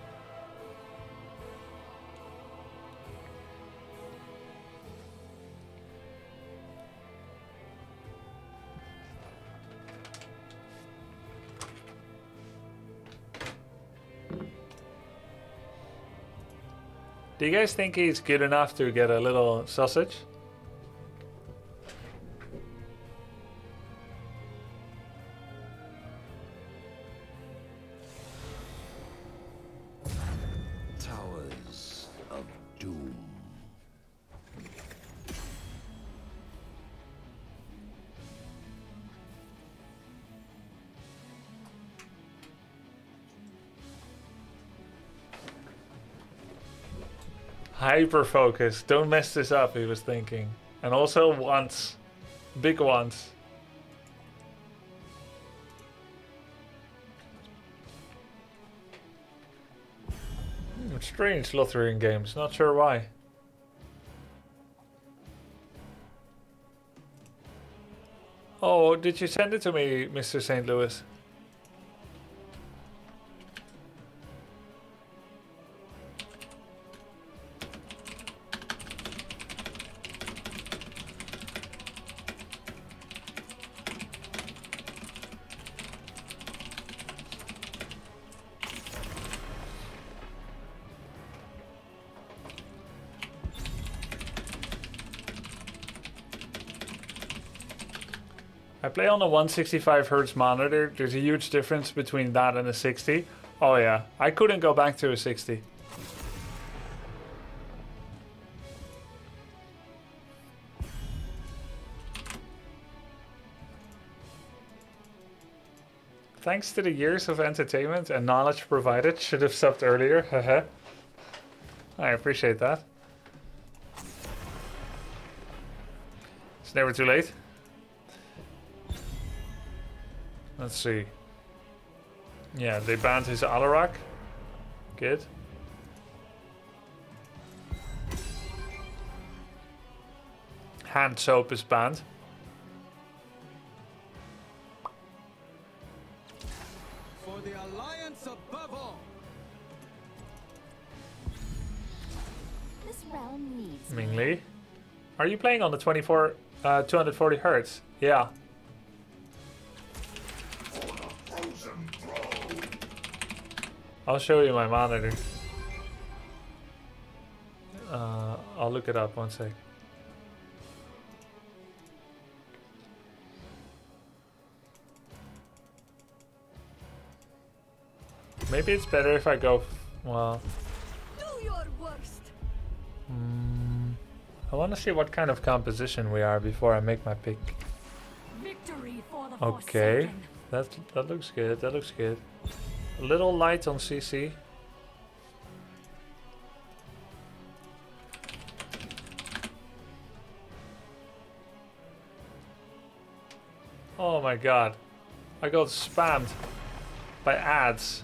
Do you guys think he's good enough to get a little sausage? Towers of Doom. Hyper focus. Don't mess this up, he was thinking. And also once. Big ones. Strange Lotharian games, not sure why. Oh, did you send it to me, Mr. St. Louis? I play on a 165 Hz monitor. There's a huge difference between that and a 60. Oh yeah, I couldn't go back to a 60. Thanks to the years of entertainment and knowledge provided, should have subbed earlier, haha. I appreciate that. It's never too late. Let's see. Yeah, they banned his Alarak. Good. Hand soap is banned. For the Alliance above all. This realm needs Ming Lee. Are you playing on the 240 Hertz? Yeah. I'll show you my monitor. I'll look it up, one sec. Maybe it's better if I go, well... Do your worst. I want to see what kind of composition we are before I make my pick. Victory for the Okay, that looks good, that looks good. A little light on CC. Oh my god. I got spammed by ads.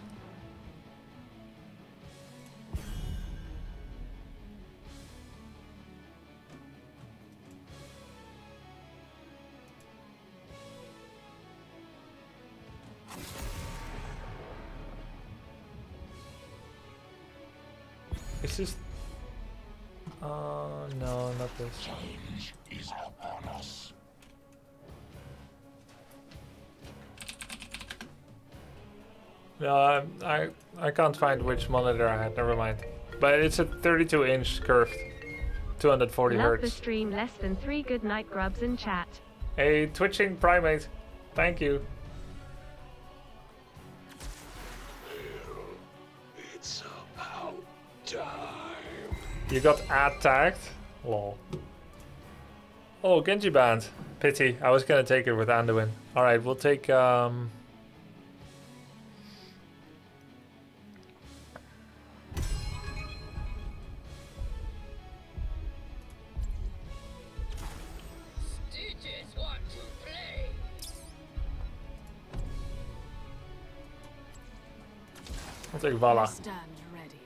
Is this... Oh no, not this. Change is upon us. No, I can't find which monitor I had, never mind. But it's a 32-inch curved, 240 Love the hertz. stream, less than 3 good night grubs in chat. A twitching primate, thank you. It's about time. You got ad tagged? Lol. Oh, Genji banned. Pity, I was gonna take it with Anduin. Alright, we'll take Stitches want to play. I'll take Vala. Stand ready.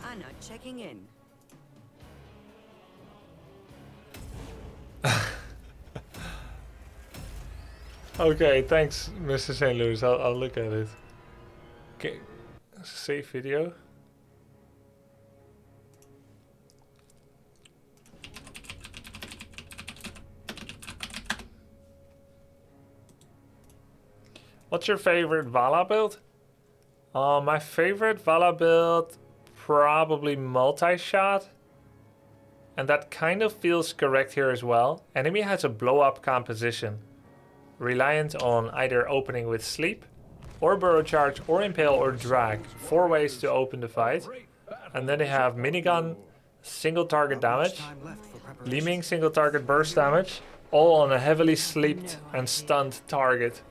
Anna checking in. Okay, thanks, Mr. St. Louis. I'll look at it. Okay, save video. What's your favorite Vala build? My favorite Vala build, probably multi-shot. And that kind of feels correct here as well. Enemy has a blow-up composition, reliant on either opening with sleep, or burrow charge, or impale, or drag. 4 ways to open the fight. And then they have minigun, single target damage, Leeming single target burst damage, all on a heavily sleeped and stunned target.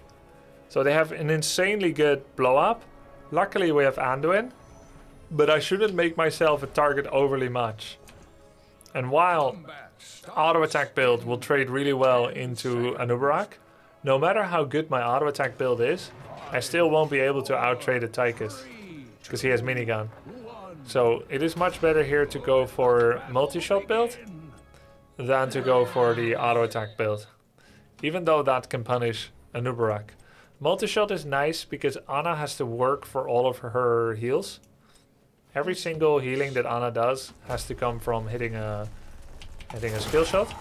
So they have an insanely good blow-up. Luckily we have Anduin, but I shouldn't make myself a target overly much. And while auto attack build will trade really well into Anubarak, no matter how good my auto attack build is, I still won't be able to out-trade a Tychus, because he has minigun. So it is much better here to go for multi-shot build than to go for the auto attack build, even though that can punish Anubarak. Multi-shot is nice because Ana has to work for all of her heals. Every single healing that Ana does has to come from hitting a skill shot.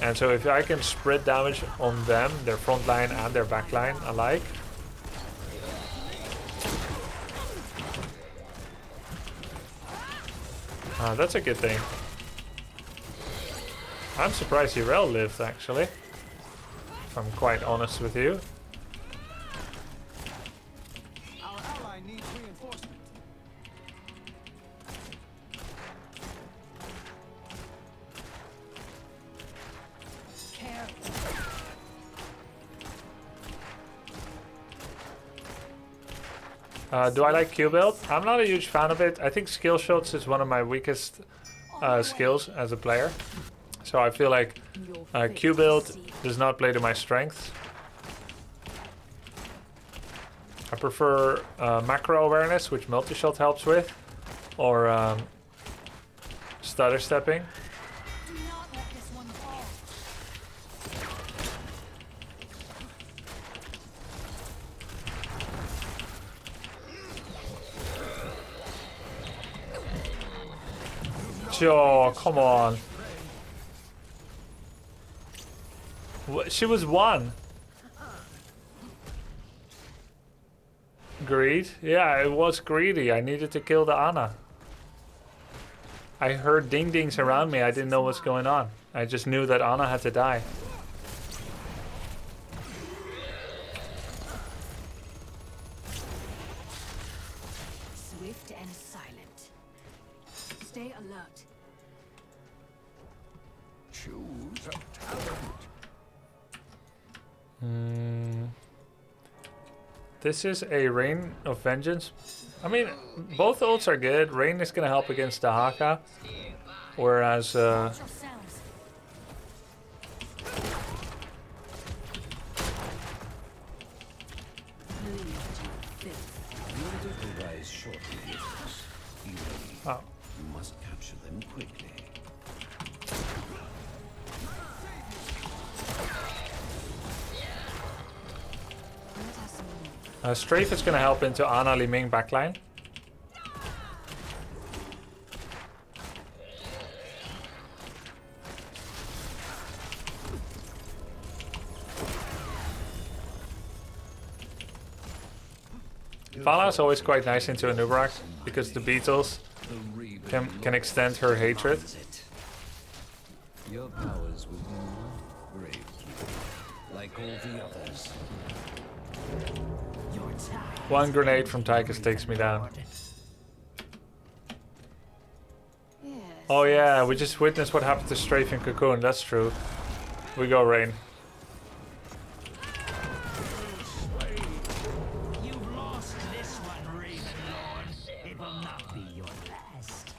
And so if I can spread damage on them, their front line and their back line alike. That's a good thing. I'm surprised Urel lived, actually. If I'm quite honest with you. Our ally needs reinforcement. Do I like Q build? I'm not a huge fan of it. I think skill shots is one of my weakest skills as a player. So I feel like Q build does not play to my strengths. I prefer macro awareness, which multi-shot helps with, or stutter stepping. Oh, come on. She was 1. Greed? Yeah, it was greedy. I needed to kill the Ana. I heard ding-dings around me. I didn't know what's going on. I just knew that Ana had to die. Swift and silent. Stay alert. Choose a talent. This is a Rain of Vengeance. I mean, both ults are good. Rain is going to help against the Haka. Whereas... Oh. You must capture them quickly. Strafe is going to help into Ana Li Ming backline. Vala is always quite nice into Anubarak because the Beatles can extend her hatred. Your powers will be brave, like all the others. One grenade from Tychus takes me down. Oh yeah, we just witnessed what happened to Strafe and Cocoon, that's true. We go Rain. You've lost this one, Raven Lord. It will not be your last.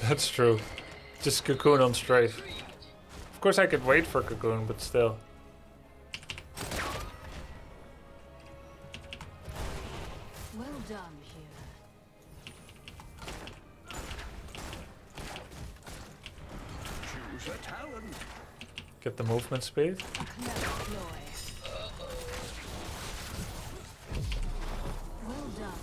That's true. Just Cocoon on Strafe. Of course I could wait for Cocoon, but still. Well done here. Choose a talent. Get the movement speed. Well done.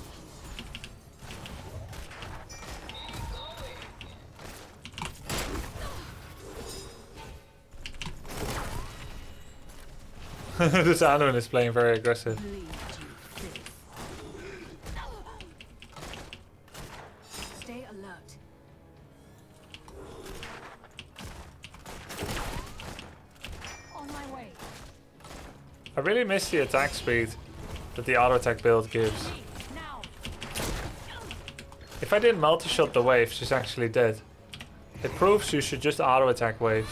This Anduin is playing very aggressive. really miss the attack speed that the auto attack build gives. If I didn't multi-shot the wave, she's actually dead. It proves you should just auto attack waves.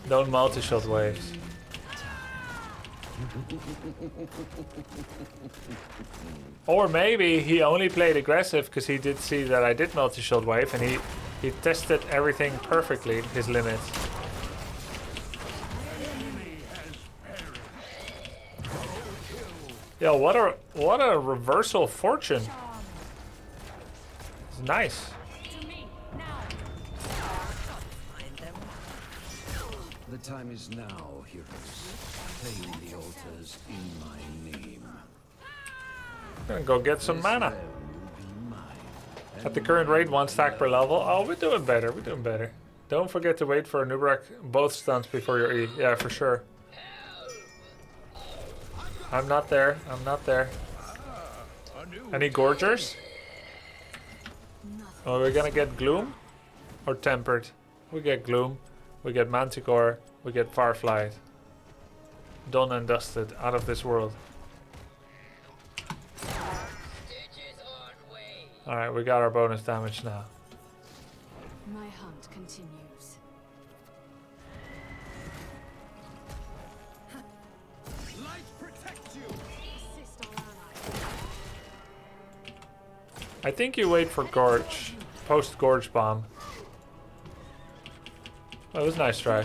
Don't multi-shot waves. Or maybe he only played aggressive because he did see that I did multi-shot wave and he tested everything perfectly, his limits. Yo, what a reversal of fortune. It's nice. The time is now, heroes. Claim the altars in my name. I'm gonna go get some mana. At the current rate, 1 stack per level. Oh, we're doing better. We're doing better. Don't forget to wait for a Nubrak both stunts before your E. Yeah, for sure. I'm not there. I'm not there. Any Gorgers? Oh, we're gonna get Gloom? Or Tempered? We get Gloom. We get Manticore. We get Farflight. Done and dusted. Out of this world. Alright, we got our bonus damage now. My hunt continues. Light protect you. I think you wait for Gorge. Post Gorge Bomb. That was a nice try.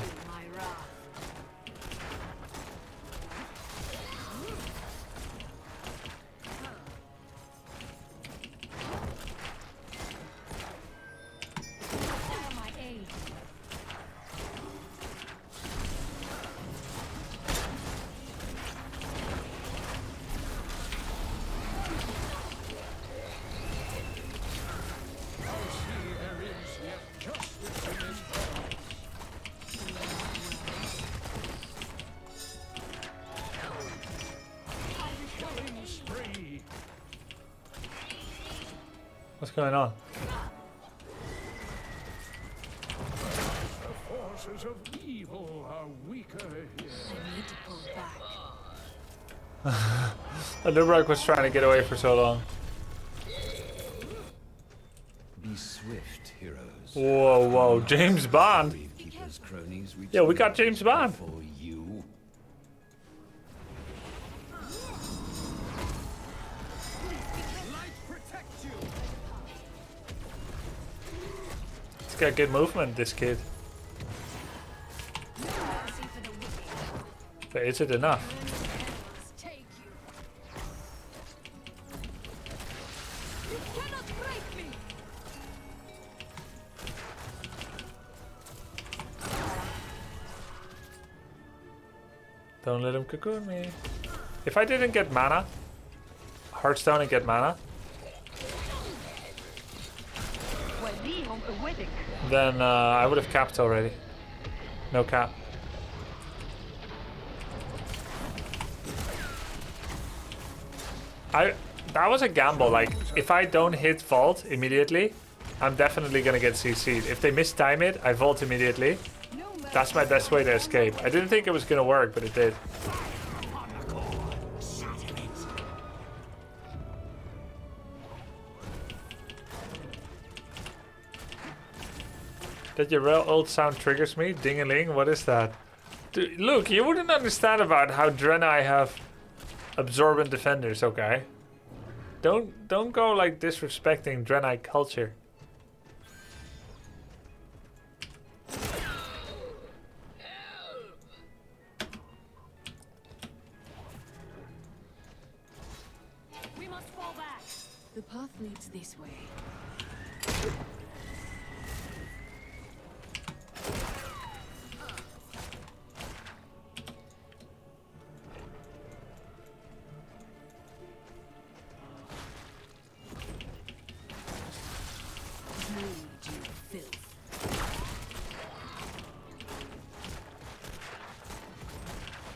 What's going on? The forces of evil are weaker here. I need to pull back. The Lubrak was trying to get away for so long. Be swift, heroes. Whoa, whoa, James Bond. Yeah, we got James Bond. You. He's got good movement, this kid. But is it enough? Don't let him cocoon me. If I didn't get mana, Hearthstone and get mana, then I would have capped already. No cap. That was a gamble. Like, if I don't hit Vault immediately, I'm definitely gonna get CC'd. If they mistime it, I Vault immediately. That's my best way to escape. I didn't think it was gonna work, but it did. That your real old sound triggers me? Ding-a-ling? What is that? Dude, look, you wouldn't understand about how Draenei have absorbent defenders, okay? Don't go like disrespecting Draenei culture. We must fall back. The path leads this way.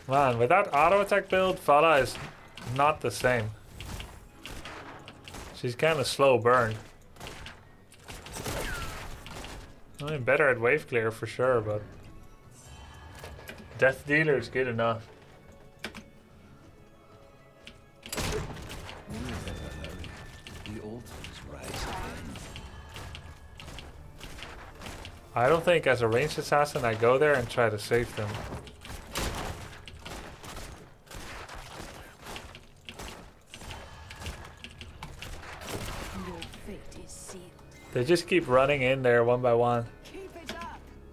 Man, with that auto attack build, Fala is not the same. She's kind of slow burn. I'm better at wave clear for sure, but Death Dealer is good enough. The altars rise again. I don't think as a ranged assassin I go there and try to save them. Your fate is sealed. They just keep running in there one by one,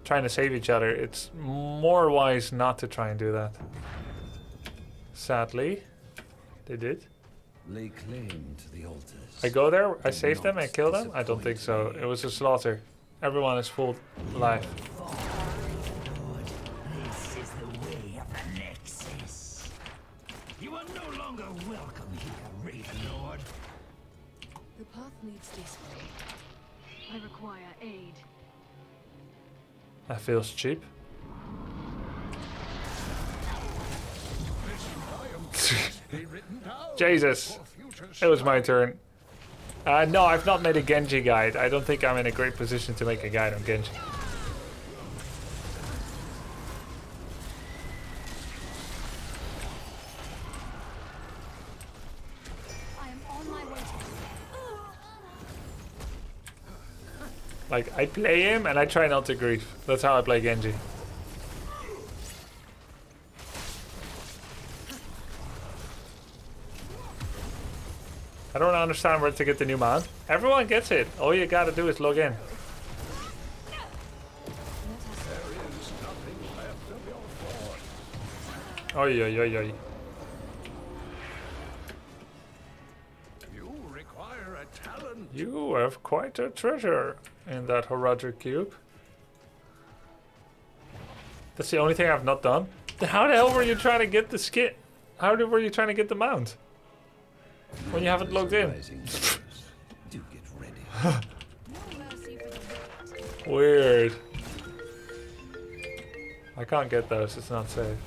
trying to save each other. It's more wise not to try and do that. Sadly, they did. Lay claim to the altars. I go there, I save them, I kill them? I don't think so. It was a slaughter. Everyone is full life. This is the way of the Nexus. You are no longer welcome here, Raven Lord. The path leads this way. I require aid. That feels cheap. Jesus, it was my turn. No, I've not made a Genji guide. I don't think I'm in a great position to make a guide on Genji. I am on my way Like, I play him and I try not to grief. That's how I play Genji. I don't understand where to get the new mount. Everyone gets it. All you gotta do is log in. Oi, oi, oi, oi. You require a talent. You have quite a treasure in that Horadric cube. That's the only thing I've not done. How the hell were you trying to get the skin? Were you trying to get the mount? When you haven't logged in. Do get ready. Weird. I can't get those, it's not safe.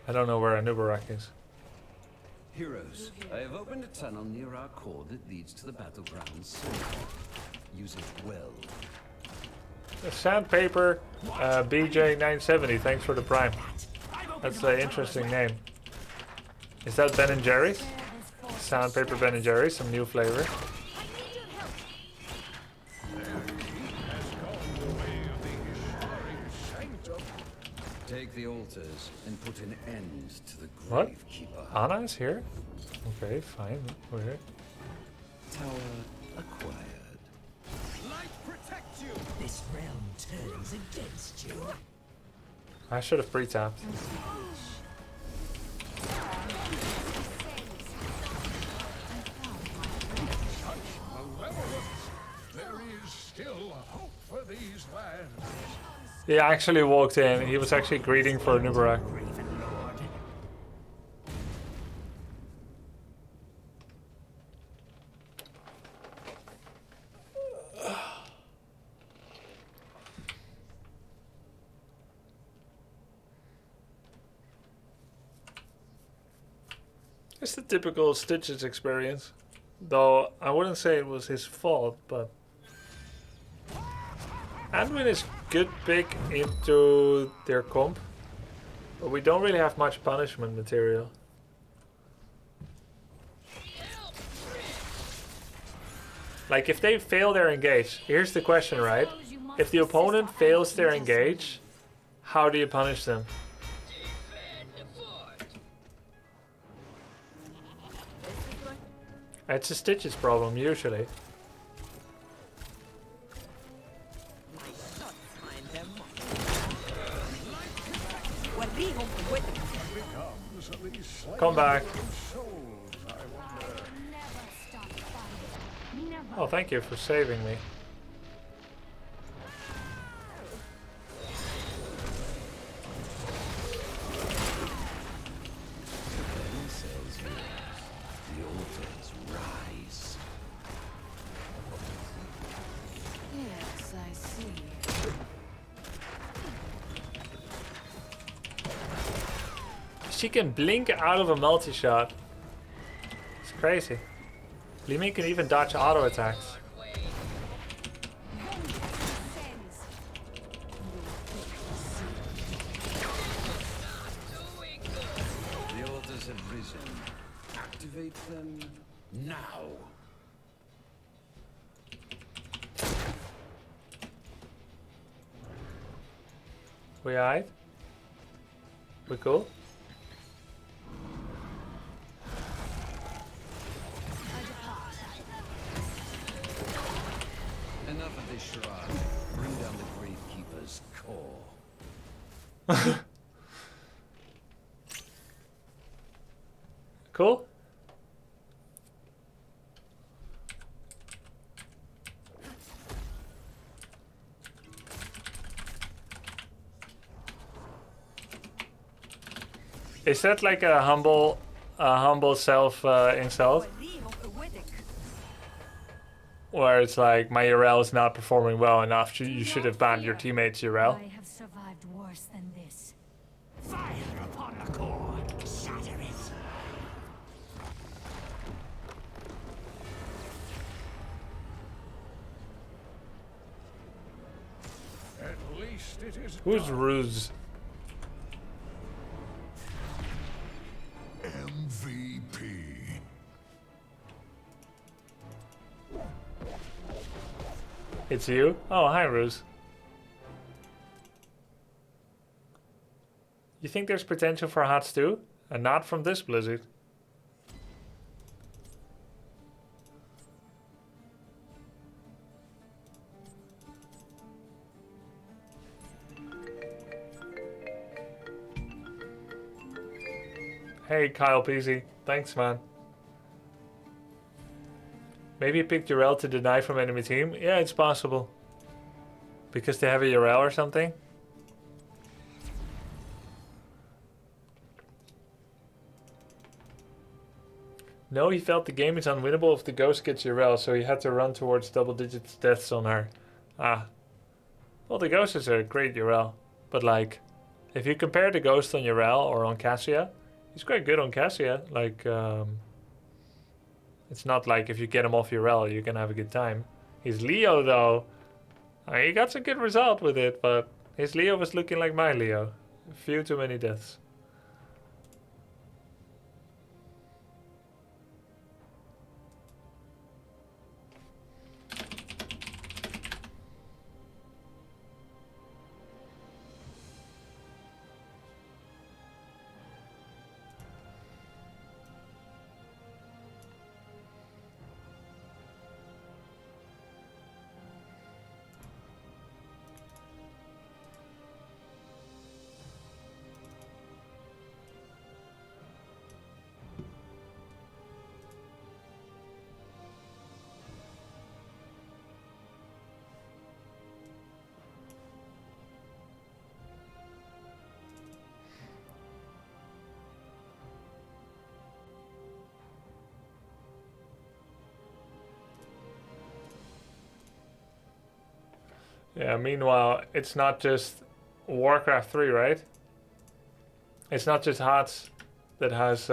I don't know where Anubarak is. Heroes, I have opened a tunnel near our core that leads to the battlegrounds. Use it well. Sandpaper BJ970, thanks for the prime. That's an interesting name. Is that Ben & Jerry's? Sandpaper Ben & Jerry's, some new flavor. Take the altars and put an end to the What? Gravekeeper. Anna is here? Okay, fine. Weird. Tower acquired. Light protect you. This realm turns against you. I should have pre-tapped. There is still hope for these lands. He actually walked in. He was actually greeting for Nubarak. It's the typical Stitches experience. Though I wouldn't say it was his fault, but Anduin is good pick into their comp, but we don't really have much punishment material. Like if they fail their engage, here's the question, right? If the opponent fails their engage, how do you punish them? It's a Stitches problem, usually. Come back. Oh, thank you for saving me. Yes, I see. She can blink out of a multi-shot. It's crazy. Li Ming can even dodge auto attacks. activate them now. We alright? We cool? Enough of this charade. Bring down the Gravekeeper's core. Cool? Is that like a humble self insult? Where it's like, my URL is not performing well enough, you should have banned your teammates URL? I have survived worse than this. Fire upon the core. Shatter it. At least it is Who's Ruse? MVP. It's you? Oh, hi Ruse. You think there's potential for HOTS too? And not from this Blizzard. Hey Kyle Peasy, thanks man. Maybe you picked URL to deny from enemy team? Yeah, it's possible. Because they have a URL or something? No, he felt the game is unwinnable if the ghost gets URL, so he had to run towards double digit deaths on her. Ah. Well, the ghost is a great URL. But like, if you compare the ghost on URL or on Cassia, he's quite good on Cassia. Like, it's not like if you get him off URL, you can have a good time. His Leo, though, he got some good result with it, but his Leo was looking like my Leo. A few too many deaths. Yeah, meanwhile, it's not just Warcraft 3, right? It's not just HOTS that has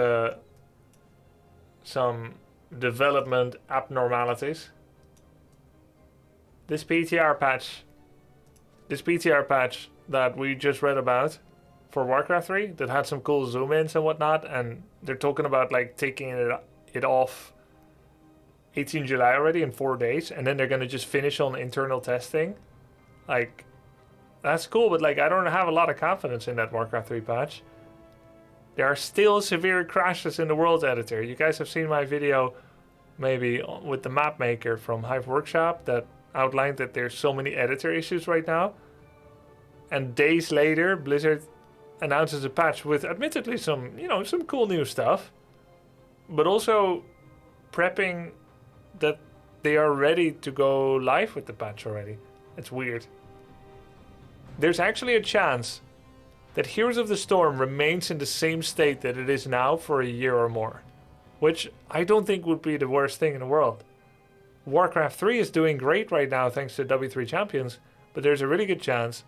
some development abnormalities. This PTR patch that we just read about for Warcraft 3 that had some cool zoom ins and whatnot, and they're talking about like taking it off 18 July already in 4 days, and then they're gonna just finish on internal testing. Like, that's cool, but like I don't have a lot of confidence in that Warcraft 3 patch. There are still severe crashes in the world editor. You guys have seen my video maybe with the map maker from Hive Workshop that outlined that there's so many editor issues right now. And days later, Blizzard announces a patch with admittedly some, some cool new stuff, but also prepping that they are ready to go live with the patch already. It's weird. There's actually a chance that Heroes of the Storm remains in the same state that it is now for a year or more, which I don't think would be the worst thing in the world. Warcraft 3 is doing great right now thanks to W3 Champions, but there's a really good chance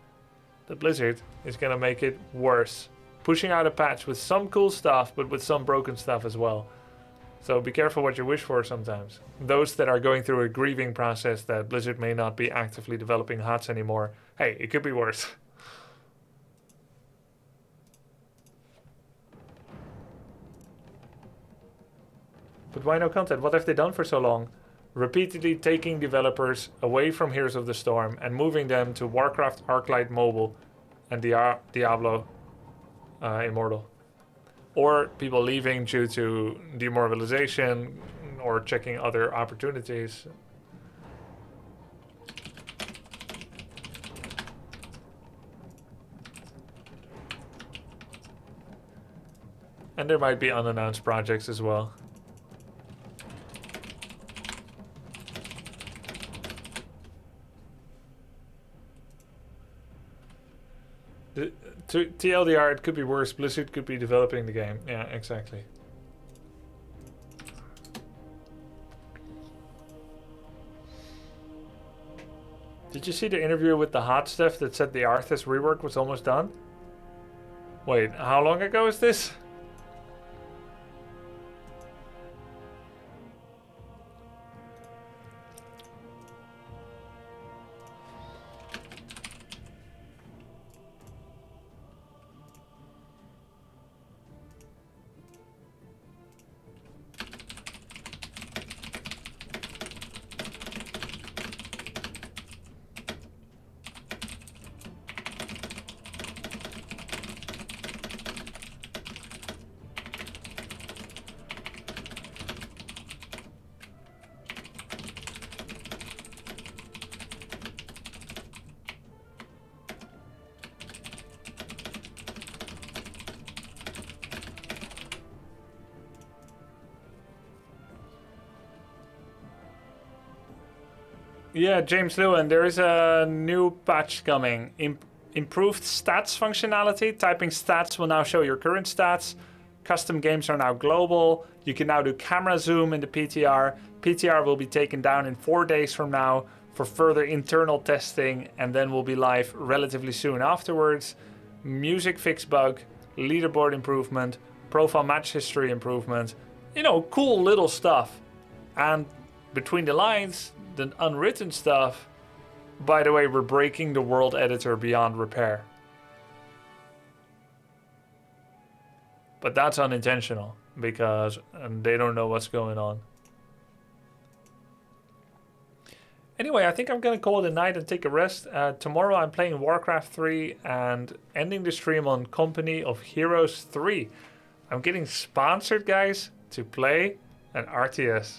that Blizzard is going to make it worse, pushing out a patch with some cool stuff, but with some broken stuff as well. So be careful what you wish for sometimes. Those that are going through a grieving process that Blizzard may not be actively developing HOTS anymore, hey, it could be worse. But why no content? What have they done for so long? Repeatedly taking developers away from Heroes of the Storm and moving them to Warcraft Arclight Mobile and Diablo Immortal. Or people leaving due to demoralization or checking other opportunities. And there might be unannounced projects as well. TLDR, it could be worse. Blizzard could be developing the game. Yeah, exactly. Did you see the interview with the HOTS staff that said the Arthas rework was almost done? Wait, how long ago is this? Yeah, James Lewin, there is a new patch coming. Improved stats functionality. Typing stats will now show your current stats. Custom games are now global. You can now do camera zoom in the PTR. PTR will be taken down in 4 days from now for further internal testing and then will be live relatively soon afterwards. Music fix bug, leaderboard improvement, profile match history improvement. You know, cool little stuff. And between the lines, the unwritten stuff, by the way, we're breaking the world editor beyond repair. But that's unintentional because they don't know what's going on. Anyway, I think I'm gonna call it a night and take a rest. Tomorrow I'm playing Warcraft 3 and ending the stream on Company of Heroes 3. I'm getting sponsored, guys, to play an RTS.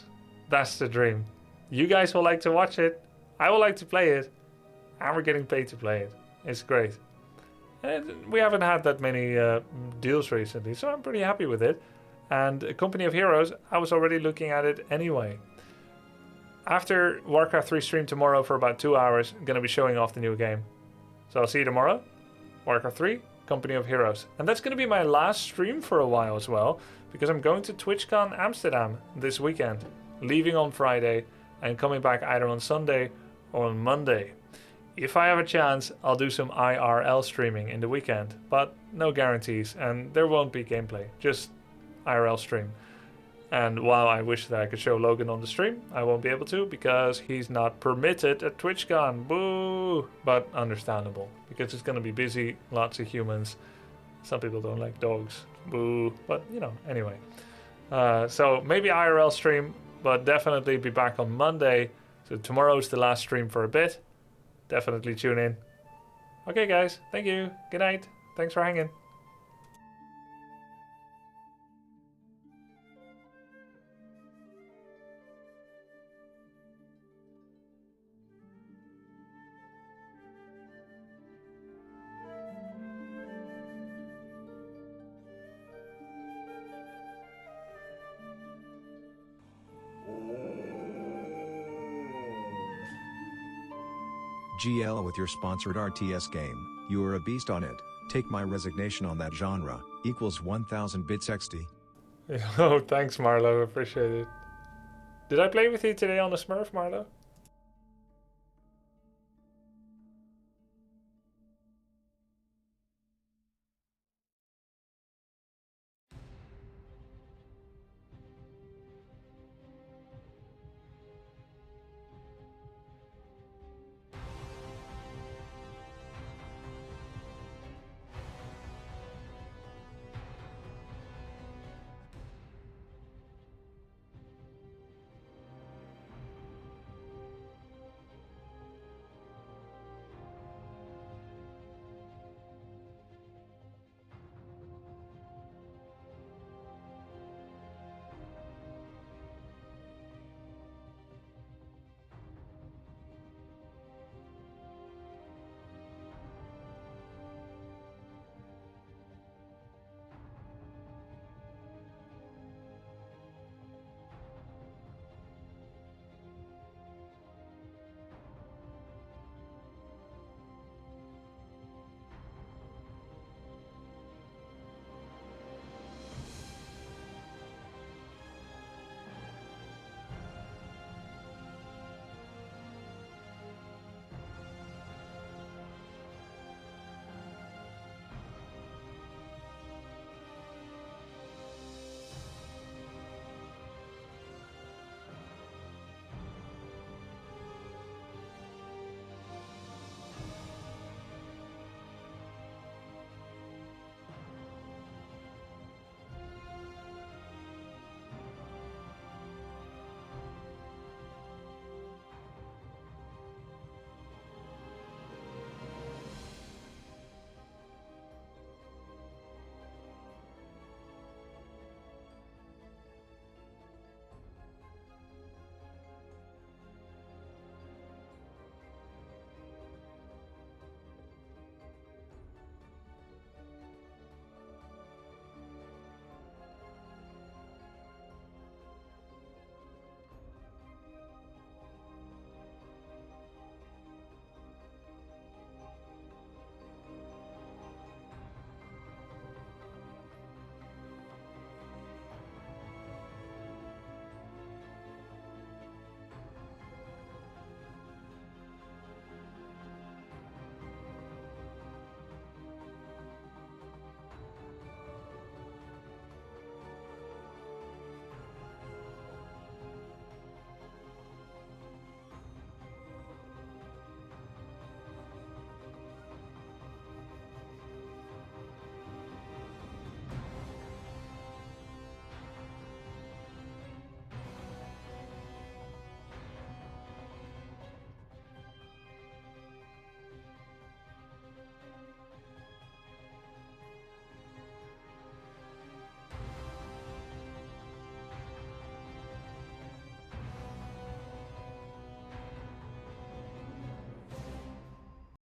That's the dream. You guys will like to watch it. I will like to play it. And we're getting paid to play it. It's great. And we haven't had that many deals recently, so I'm pretty happy with it. And Company of Heroes, I was already looking at it anyway. After Warcraft 3 stream tomorrow for about 2 hours, I'm going to be showing off the new game. So I'll see you tomorrow. Warcraft 3, Company of Heroes. And that's going to be my last stream for a while as well, because I'm going to TwitchCon Amsterdam this weekend. Leaving on Friday and coming back either on Sunday or on Monday. If I have a chance, I'll do some IRL streaming in the weekend, but no guarantees, and there won't be gameplay, just IRL stream. And while I wish that I could show Logan on the stream, I won't be able to because he's not permitted at TwitchCon. Boo! But understandable, because it's going to be busy, lots of humans. Some people don't like dogs. Boo! But, you know, anyway. So maybe IRL stream, but definitely be back on Monday. So tomorrow's the last stream for a bit. Definitely tune in. Okay, guys. Thank you. Good night. Thanks for hanging. GL with your sponsored RTS game, you are a beast on it. Take my resignation on that genre, equals 1000 bits XD. Oh, thanks, Marlo. Appreciate it. Did I play with you today on the Smurf, Marlo?